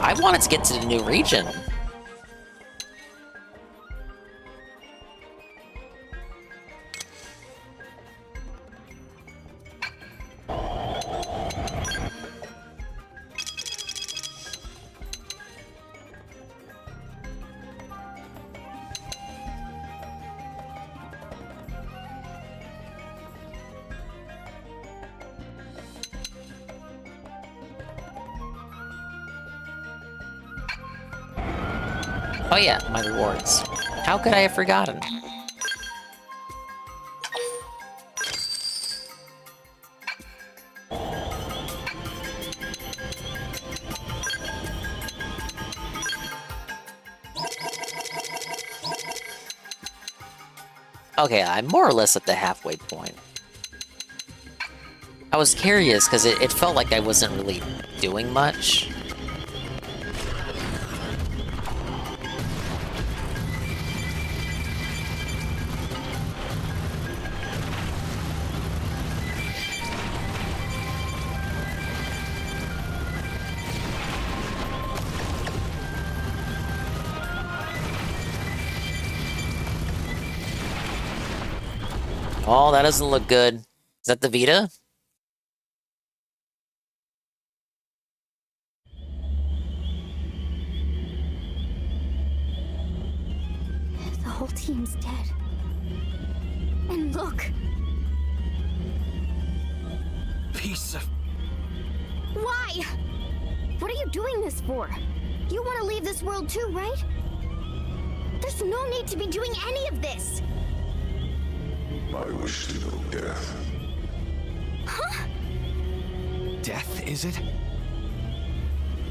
I wanted to get to the new region. Oh yeah, my rewards. How could I have forgotten? Okay, I'm more or less at the halfway point. I was curious because it felt like I wasn't really doing much. Oh, that doesn't look good. Is that the Vita? The whole team's dead. And look! Piece of... Why? What are you doing this for? You want to leave this world too, right? There's no need to be doing any of this! I wish to know death. Huh? Death, is it?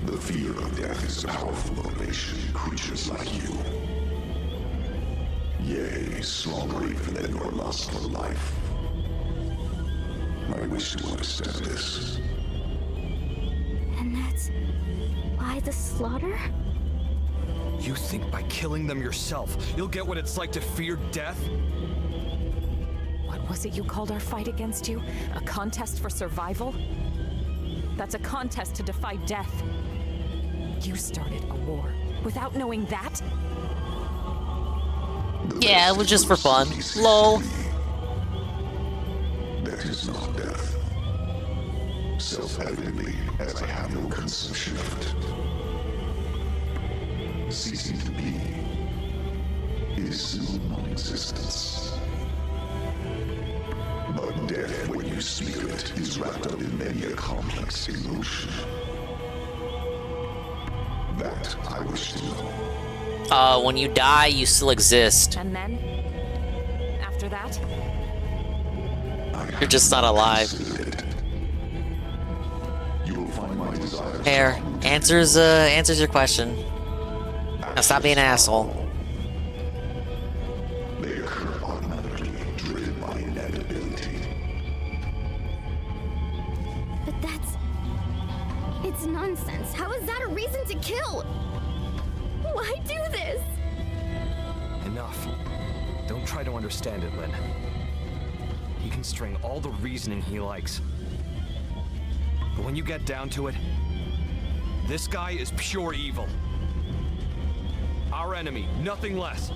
The fear of death is a powerful motivation in creatures like you. Yea, stronger even than your lust for life. I wish to understand this. And that's why the slaughter? You think by killing them yourself, you'll get what it's like to fear death? What was it you called our fight against you? A contest for survival? That's a contest to defy death. You started a war without knowing that? Yeah, it was just for fun. Lol. That is not death. Self-evidently, as I have no conception of it. Ceasing to be is still non-existence. But death, when you speak of it, is wrapped up in many a complex emotion. That I wish to know. When you die, you still exist. And then? After that? You're just not alive. You will find my desire. Fair. Answers your question. Now stop being an asshole. They occur automatically, driven by inevitability. But that's... It's nonsense. How is that a reason to kill? Why do this? Enough. Don't try to understand it, Lynn. He can string all the reasoning he likes. But when you get down to it, this guy is pure evil. Our enemy, nothing less.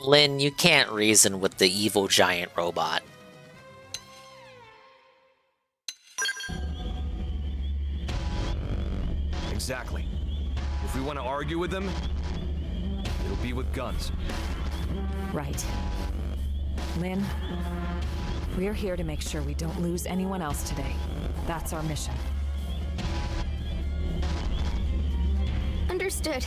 Lynn, you can't reason with the evil giant robot. Exactly. If we want to argue with them, it'll be with guns. Right. Lynn, we're here to make sure we don't lose anyone else today. That's our mission. Understood.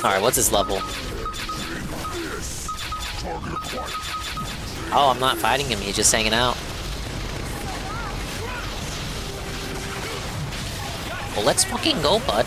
Alright, what's his level? Oh, I'm not fighting him, he's just hanging out. Well, let's fucking go, bud.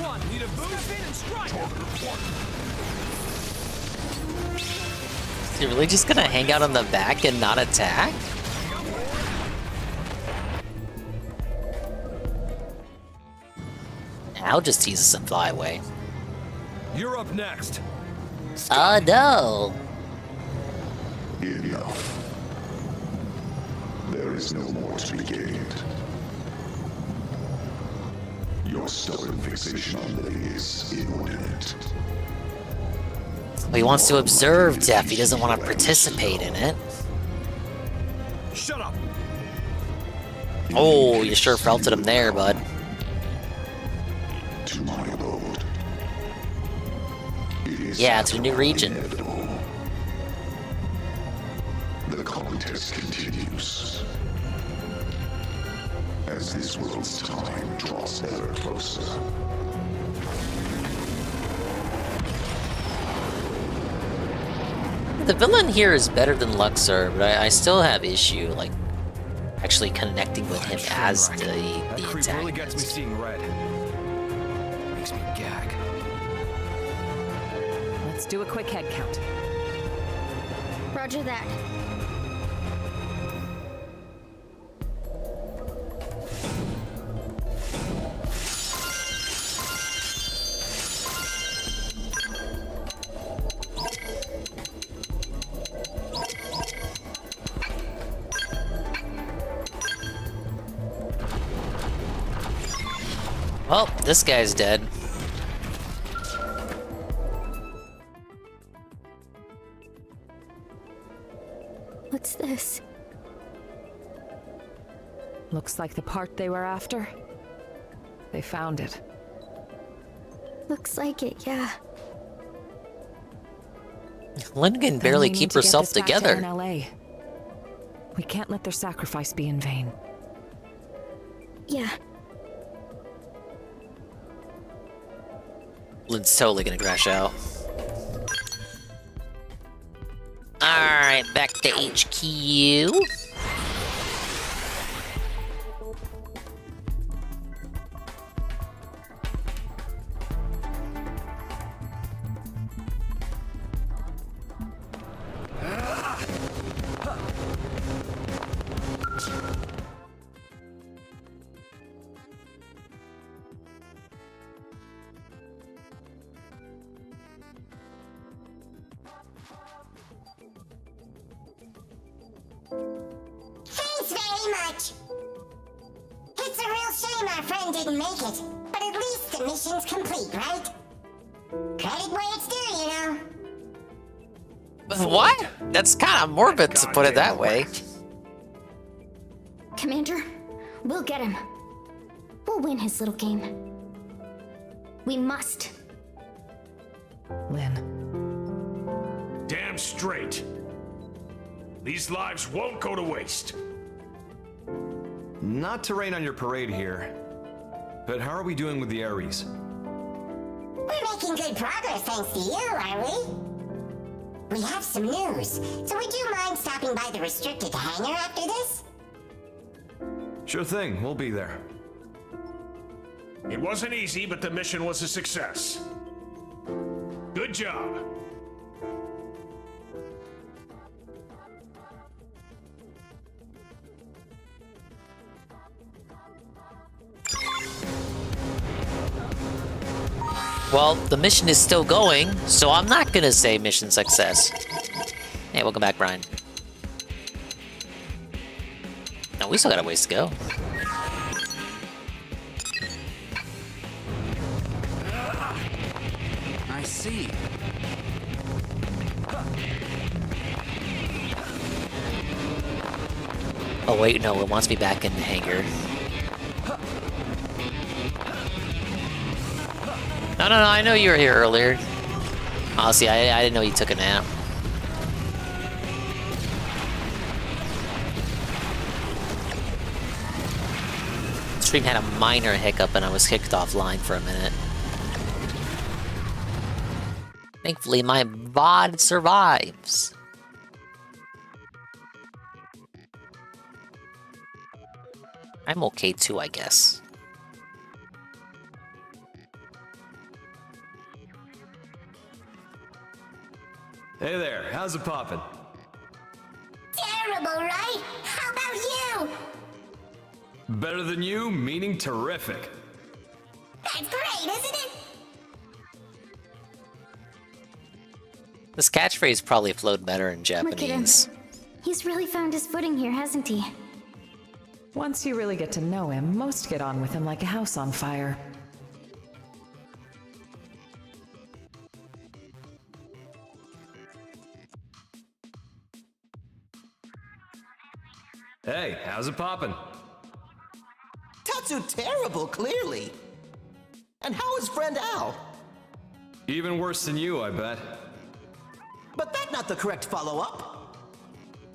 on! Need a boost? Step in and strike! Is he really just gonna hang out on the back and not attack? I'll just tease us and fly away. You're up next. Oh no! Enough. There is no more to be gained. Your stubborn fixation on living is inordinate. Well, he wants to observe death. He doesn't want to participate in it. Shut up! Oh, you sure felted him there, bud. To my abode. Yeah, to a new region. The contest continues. As this world's time draws ever closer. The villain here is better than Luxor, but I still have issue, like, actually connecting with him as the Creep really gets me antagonist. seeing red. Makes me gag. Let's do a quick head count. Roger that. Well, this guy's dead. What's this? Looks like the part they were after. They found it. Looks like it, yeah. Lynn can Then barely we need keep to get herself this back together. to NLA. We can't let their sacrifice be in vain. Yeah. Lynn's totally gonna crash out. Alright, back to HQ. Thanks very much. It's a real shame our friend didn't make it, but at least the mission's complete, right? Credit where it's due, you know. What? That's kind of morbid to put it that way. Commander, we'll get him. We'll win his little game. We must. Lynn. Damn straight. These lives won't go to waste. Not to rain on your parade here, but how are we doing with the Ares? We're making good progress thanks to you, are we? We have some news, so would you mind stopping by the restricted hangar after this? Sure thing, we'll be there. It wasn't easy, but the mission was a success. Good job. Well, the mission is still going, so I'm not gonna say mission success. Hey, welcome back, Brian. No, we still got a ways to go. I see. Oh wait, no, it wants me back in the hangar. No, I know you were here earlier. Honestly, I didn't know you took a nap. Stream had a minor hiccup and I was kicked offline for a minute. Thankfully, my VOD survives. I'm okay too, I guess. Hey there, how's it poppin'? Terrible, right? How about you? Better than you, meaning terrific. That's great, isn't it? This catchphrase probably flowed better in Look at him. Japanese. He's really found his footing here, hasn't he? Once you really get to know him, most get on with him like a house on fire. Hey, how's it poppin'? Tatsu terrible, clearly. And how is friend Al? Even worse than you, I bet. But that's not the correct follow-up.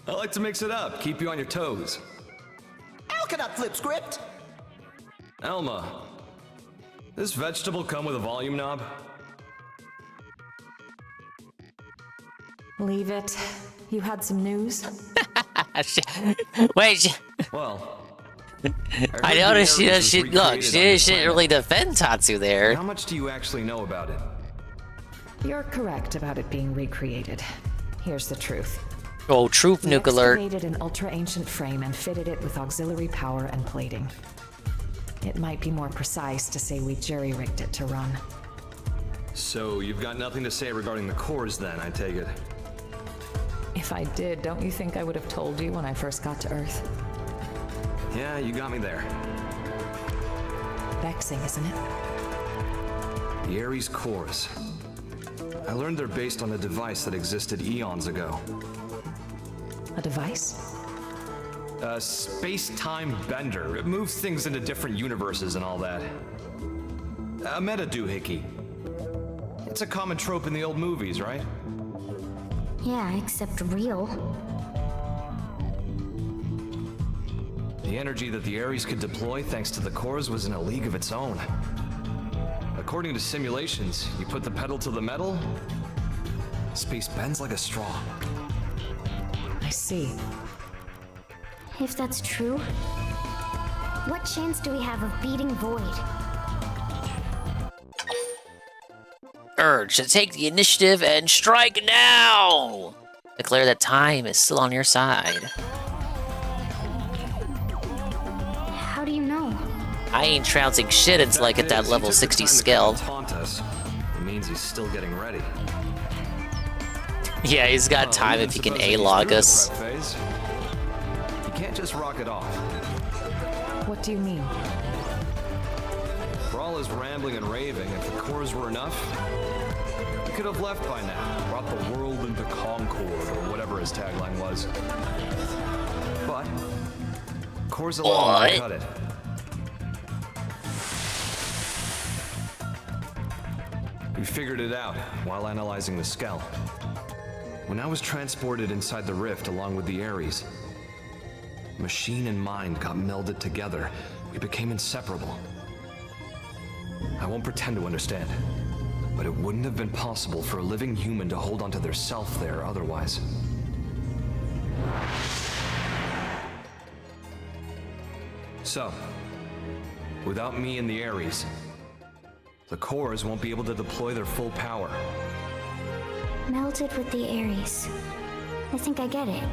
I like to mix it up, keep you on your toes. Al cannot flip script. Elma, this vegetable come with a volume knob? Leave it. You had some news? Wait. Well, I noticed she didn't really defend Tatsu there. How much do you actually know about it? You're correct about it being recreated. Here's the truth. Oh, truth, nuke alert. We excavated an ultra-ancient frame and fitted it with auxiliary power and plating. It might be more precise to say we jury-rigged it to run. So you've got nothing to say regarding the cores then, I take it? If I did, don't you think I would have told you when I first got to Earth? Yeah, you got me there. Vexing, isn't it? The Ares cores. I learned they're based on a device that existed eons ago. A device? A space-time bender. It moves things into different universes and all that. A meta-doohickey. It's a common trope in the old movies, right? Yeah, except real. The energy that the Ares could deploy thanks to the cores was in a league of its own. According to simulations, you put the pedal to the metal, space bends like a straw. I see. If that's true, what chance do we have of beating Void? Urge to take the initiative and strike now! Declare that time is still on your side. How do you know? I ain't trouncing shit until I get that level 60 skill. It means he's still getting ready. Yeah, he's got time if he can A-log us. You can't just rock it off. What do you mean? For all his rambling and raving, if the cores were enough, he could have left by now, brought the world into concord, or whatever his tagline was. But cores alone won't cut it. We figured it out while analyzing the Skell. When I was transported inside the rift along with the Ares, machine and mind got melded together. We became inseparable. I won't pretend to understand, but it wouldn't have been possible for a living human to hold onto their self there otherwise. So, without me and the Ares, the cores won't be able to deploy their full power. Melted with the Ares. I think I get it.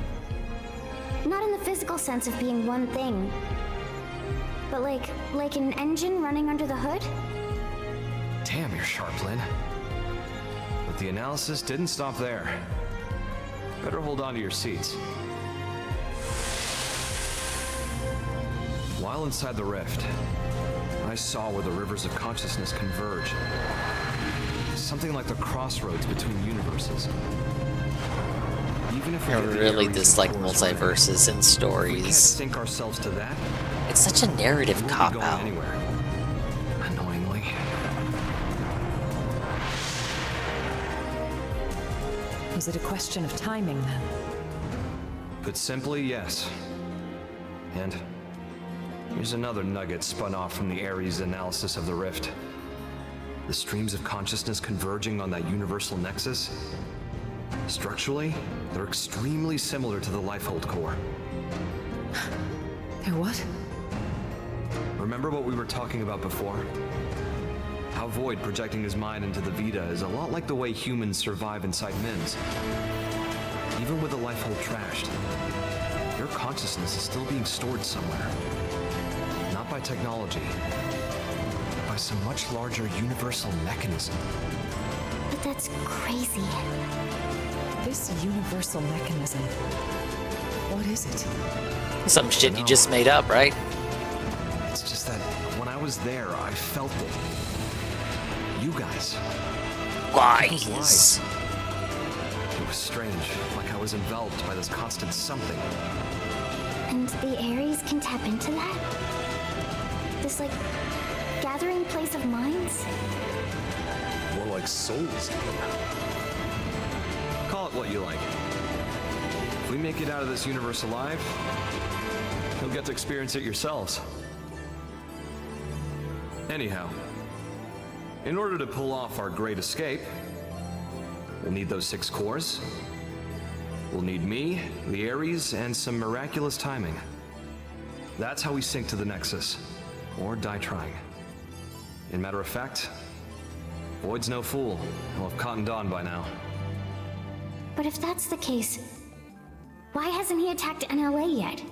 Not in the physical sense of being one thing, but like an engine running under the hood? Damn, you're sharp, Lynn. But the analysis didn't stop there. Better hold on to your seats. While inside the rift, I saw where the rivers of consciousness converge. Something like the crossroads between universes. Even if I really dislike multiverses and we can't stories. sync ourselves to that. It's such a narrative cop-out. Annoyingly. Is it a question of timing, then? Put simply, yes. And here's another nugget spun off from the Ares analysis of the rift. The streams of consciousness converging on that universal nexus. Structurally, they're extremely similar to the Lifehold core. They're what? Remember what we were talking about before? How Void projecting his mind into the Vita is a lot like the way humans survive inside MIMS. Even with a life hold trashed, your consciousness is still being stored somewhere. Not by technology, but by some much larger universal mechanism. But that's crazy. This universal mechanism, what is it? Some shit you just made up, right? It's just that when I was there, I felt it. You guys. Lies. It was strange, like I was enveloped by this constant something. And the Ares can tap into that? This, like, gathering place of minds? More like souls. Call it what you like. If we make it out of this universe alive, you'll get to experience it yourselves. Anyhow, in order to pull off our great escape, we'll need those 6 cores. We'll need me, the Ares, and some miraculous timing. That's how we sync to the Nexus, or die trying. In matter of fact, Void's no fool. He'll have cottoned on by now. But if that's the case, why hasn't he attacked NLA yet?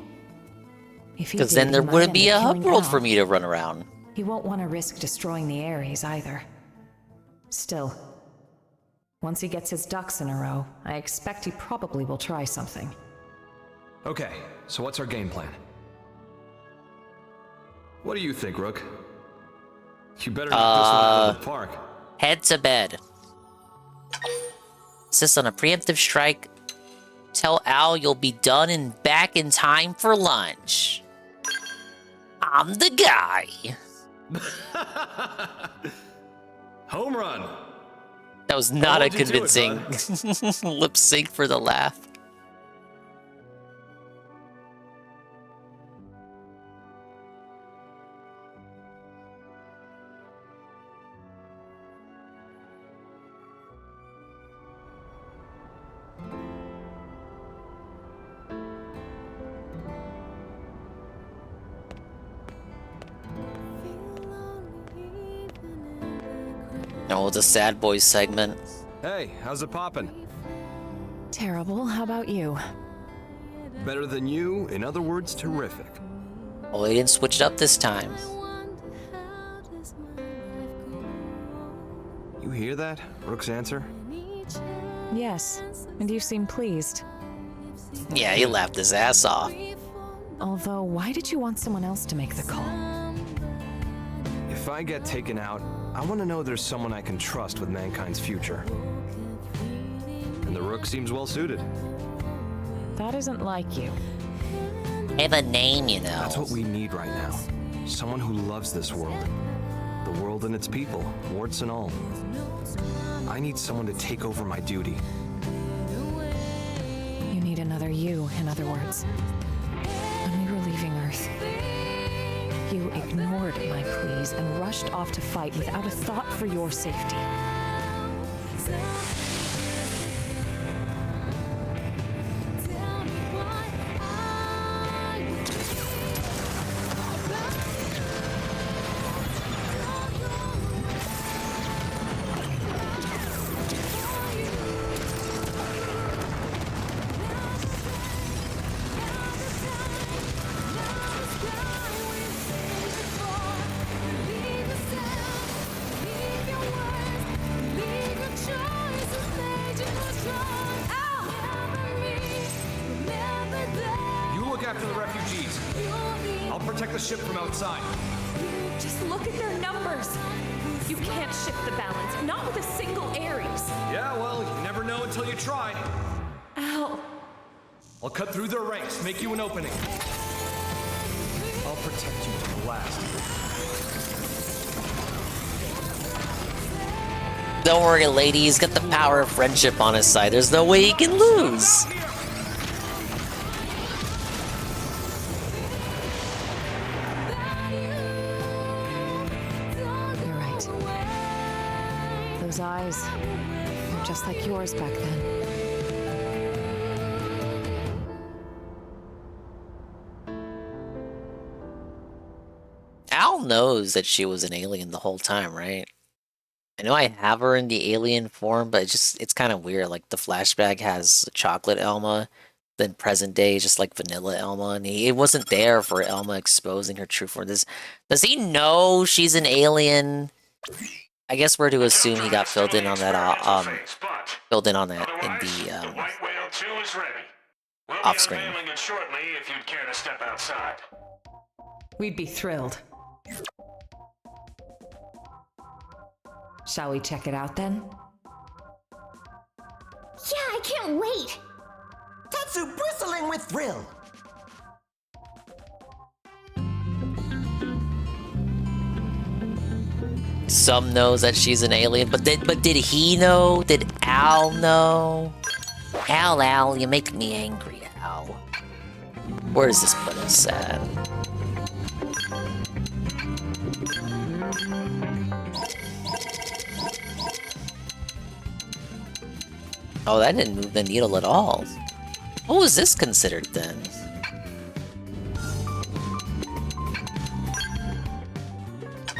Because then there wouldn't be a hub world for me to run around. He won't want to risk destroying the Ares either. Still, once he gets his ducks in a row, I expect he probably will try something. Okay, so what's our game plan? What do you think, Rook? You better knock this one out of the park. Head to bed. Insist on a preemptive strike. Tell Al you'll be done and back in time for lunch. I'm the guy. Home run. That was not a convincing lip sync for the laugh. Oh, the sad boys segment. Hey, how's it poppin'? Terrible. How about you? Better than you, in other words, terrific. Oh, they didn't switch it up this time. You hear that? Rook's answer? Yes, and you seem pleased. Yeah, he laughed his ass off. Although, why did you want someone else to make the call? If I get taken out, I want to know there's someone I can trust with mankind's future. And the Rook seems well suited. That isn't like you. I have a name, you know. That's what we need right now. Someone who loves this world. The world and its people, warts and all. I need someone to take over my duty. You need another you, in other words. When we were leaving Earth, you ignored my pleas and rushed off to fight without a thought for your safety. After the refugees. I'll protect the ship from outside. Just look at their numbers. You can't shift the balance, not with a single Ares. Yeah, well, you never know until you try. Ow. I'll cut through their ranks, make you an opening. I'll protect you to the last. Don't worry, lady. He's got the power of friendship on his side. There's no way he can lose. Those eyes, they're just like yours back then. Al knows that she was an alien the whole time, right? I know I have her in the alien form, but it's kind of weird. Like the flashback has chocolate Elma, then present day just like vanilla Elma, and it wasn't there for Elma exposing her true form. Does he know she's an alien? I guess we're to assume he got filled in on that. Filled in on that in the White Whale 2 is ready. We'll off be screen. unveiling it shortly if you'd care to step outside. We'd be thrilled. Shall we check it out then? Yeah, I can't wait! Tatsu bristling with thrill. Some knows that she's an alien, but did he know? Did Al know? Al, you make me angry, Al. Where does this put us at? Oh, that didn't move the needle at all. What was this considered then?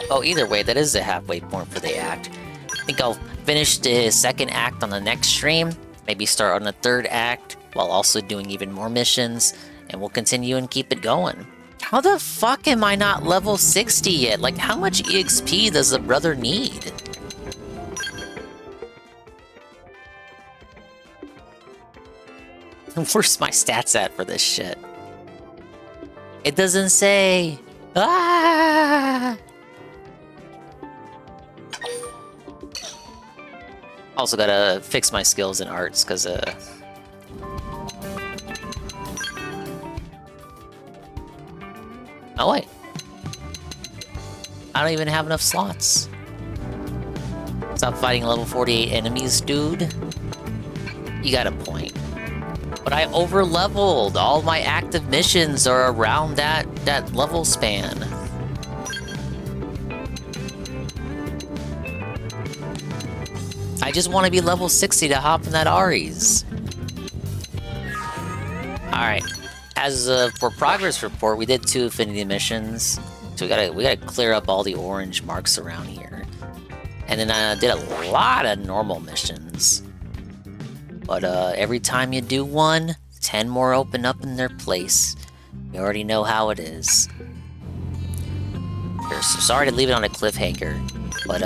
Oh, either way, that is a halfway point for the act. I think I'll finish the second act on the next stream, maybe start on the third act, while also doing even more missions, and we'll continue and keep it going. How the fuck am I not level 60 yet? Like, how much EXP does the brother need? Where's my stats at for this shit? It doesn't say. Ah! Also gotta fix my skills in arts, cause oh wait. I don't even have enough slots. Stop fighting level 48 enemies, dude. You got a point. But I over-leveled. All my active missions are around that level span. I just want to be level 60 to hop in that Ares. Alright. As for progress report, we did 2 affinity missions. So we gotta clear up all the orange marks around here. And then I did a lot of normal missions. But every time you do one, 10 more open up in their place. You already know how it is. Sorry to leave it on a cliffhanger, but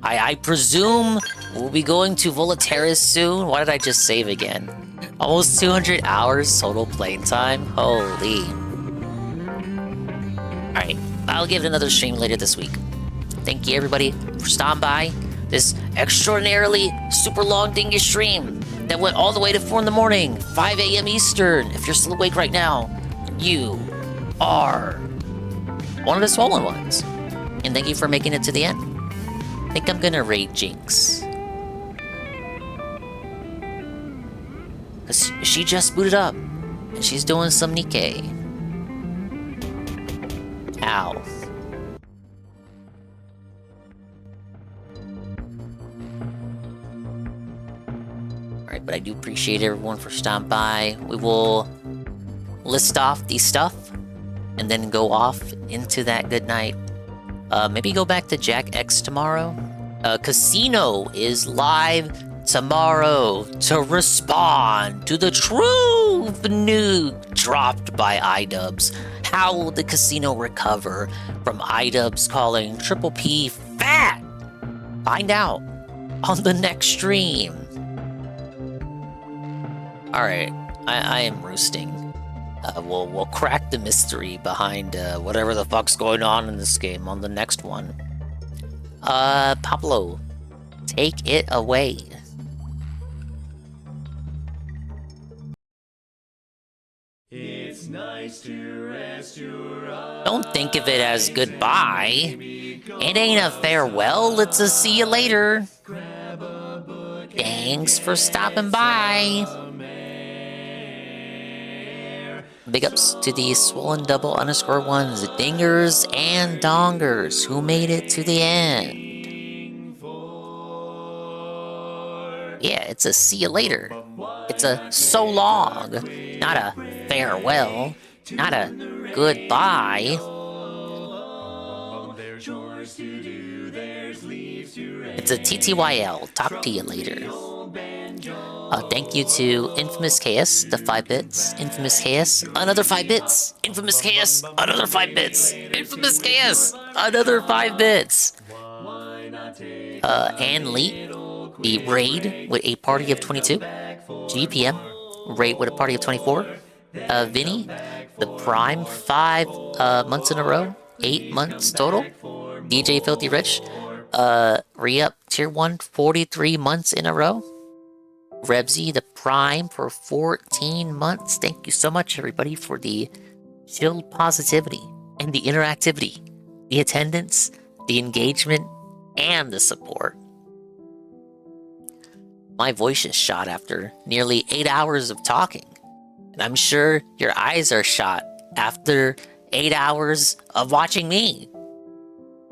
I presume we'll be going to Volaterras soon. Why did I just save again? Almost 200 hours total playing time. Holy. Alright, I'll give it another stream later this week. Thank you everybody for stopping by this extraordinarily super long dingy stream that went all the way to 4 in the morning, 5 a.m. Eastern. If you're still awake right now, you are one of the swollen ones. And thank you for making it to the end. I think I'm gonna raid Jinx. Cause she just booted up, and she's doing some Nikkei. Ow. Alright, but I do appreciate everyone for stopping by. We will list off the stuff, and then go off into that good night. Maybe go back to Jack X tomorrow. Casino is live tomorrow to respond to the truth nuke dropped by iDubbbz. How will the casino recover from iDubbbz calling Triple P fat? Find out on the next stream. Alright, I am roosting. We'll crack the mystery behind whatever the fuck's going on in this game on the next one. Pablo, take it away. It's nice to rest your eyes. Don't think of it as goodbye. It ain't a farewell, it's a see you later. Thanks for stopping by. Big ups to the swollen double underscore ones, dingers and dongers who made it to the end. Yeah, it's a see you later. It's a so long, not a farewell, not a goodbye. There's chores to do, there's leaves It's a TTYL. Talk to you later. Thank you to Infamous KS, the 5 bits. Infamous KS, another 5 bits. Infamous KS, another 5 bits. Infamous KS, another 5 bits. Ann Lee, the raid with a party of 22. GPM, raid with a party of 24. Vinny, the prime 5 months in a row. 8 months total. DJ Filthy Rich, re-up tier 1, 43 months in a row. Rebsy, the prime for 14 months. Thank you so much, everybody, for the chilled positivity and the interactivity, the attendance, the engagement, and the support. My voice is shot after nearly 8 hours of talking, and I'm sure your eyes are shot after 8 hours of watching me.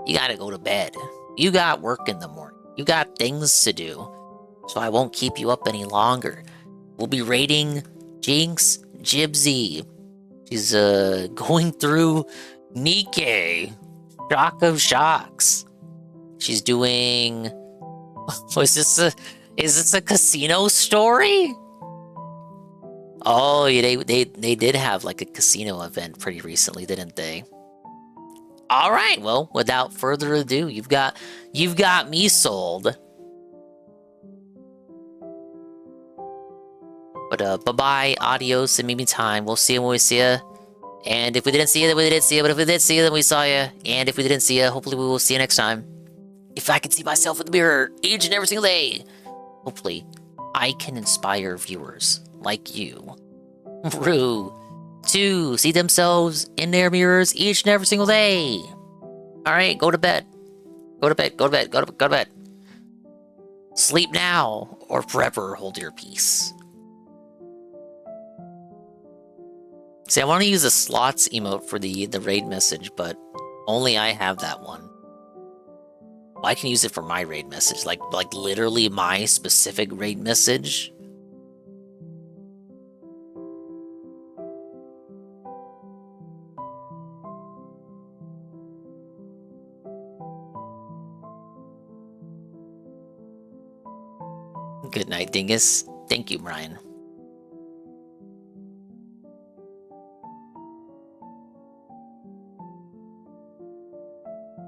You gotta go to bed. You got work in the morning. You got things to do. So I won't keep you up any longer. We'll be rating Jinx Gypsy. She's going through Nikkei. Shock of shocks. She's doing... is this a casino story? Oh, yeah, they did have like a casino event pretty recently, didn't they? All right, well, without further ado, you've got me sold. But bye-bye, adios, and maybe time. We'll see you when we see you. And if we didn't see you, then we didn't see you. But if we did see you, then we saw you. And if we didn't see you, hopefully we will see you next time. If I can see myself in the mirror each and every single day, hopefully I can inspire viewers like you, Rue, to see themselves in their mirrors each and every single day. All right, go to bed. Go to bed. Go to bed. Go to bed. Sleep now or forever hold your peace. See, I want to use a slots emote for the raid message, but only I have that one. Well, I can use it for my raid message, like literally my specific raid message. Good night, Dingus. Thank you, Brian.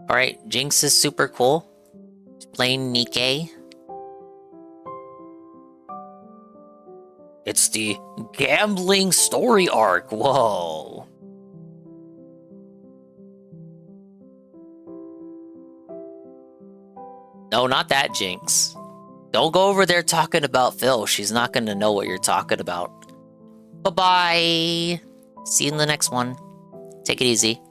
Alright, Jinx is super cool. She's playing Nikkei. It's the gambling story arc. Whoa. No, not that Jinx. Don't go over there talking about Phil. She's not going to know what you're talking about. Bye-bye. See you in the next one. Take it easy.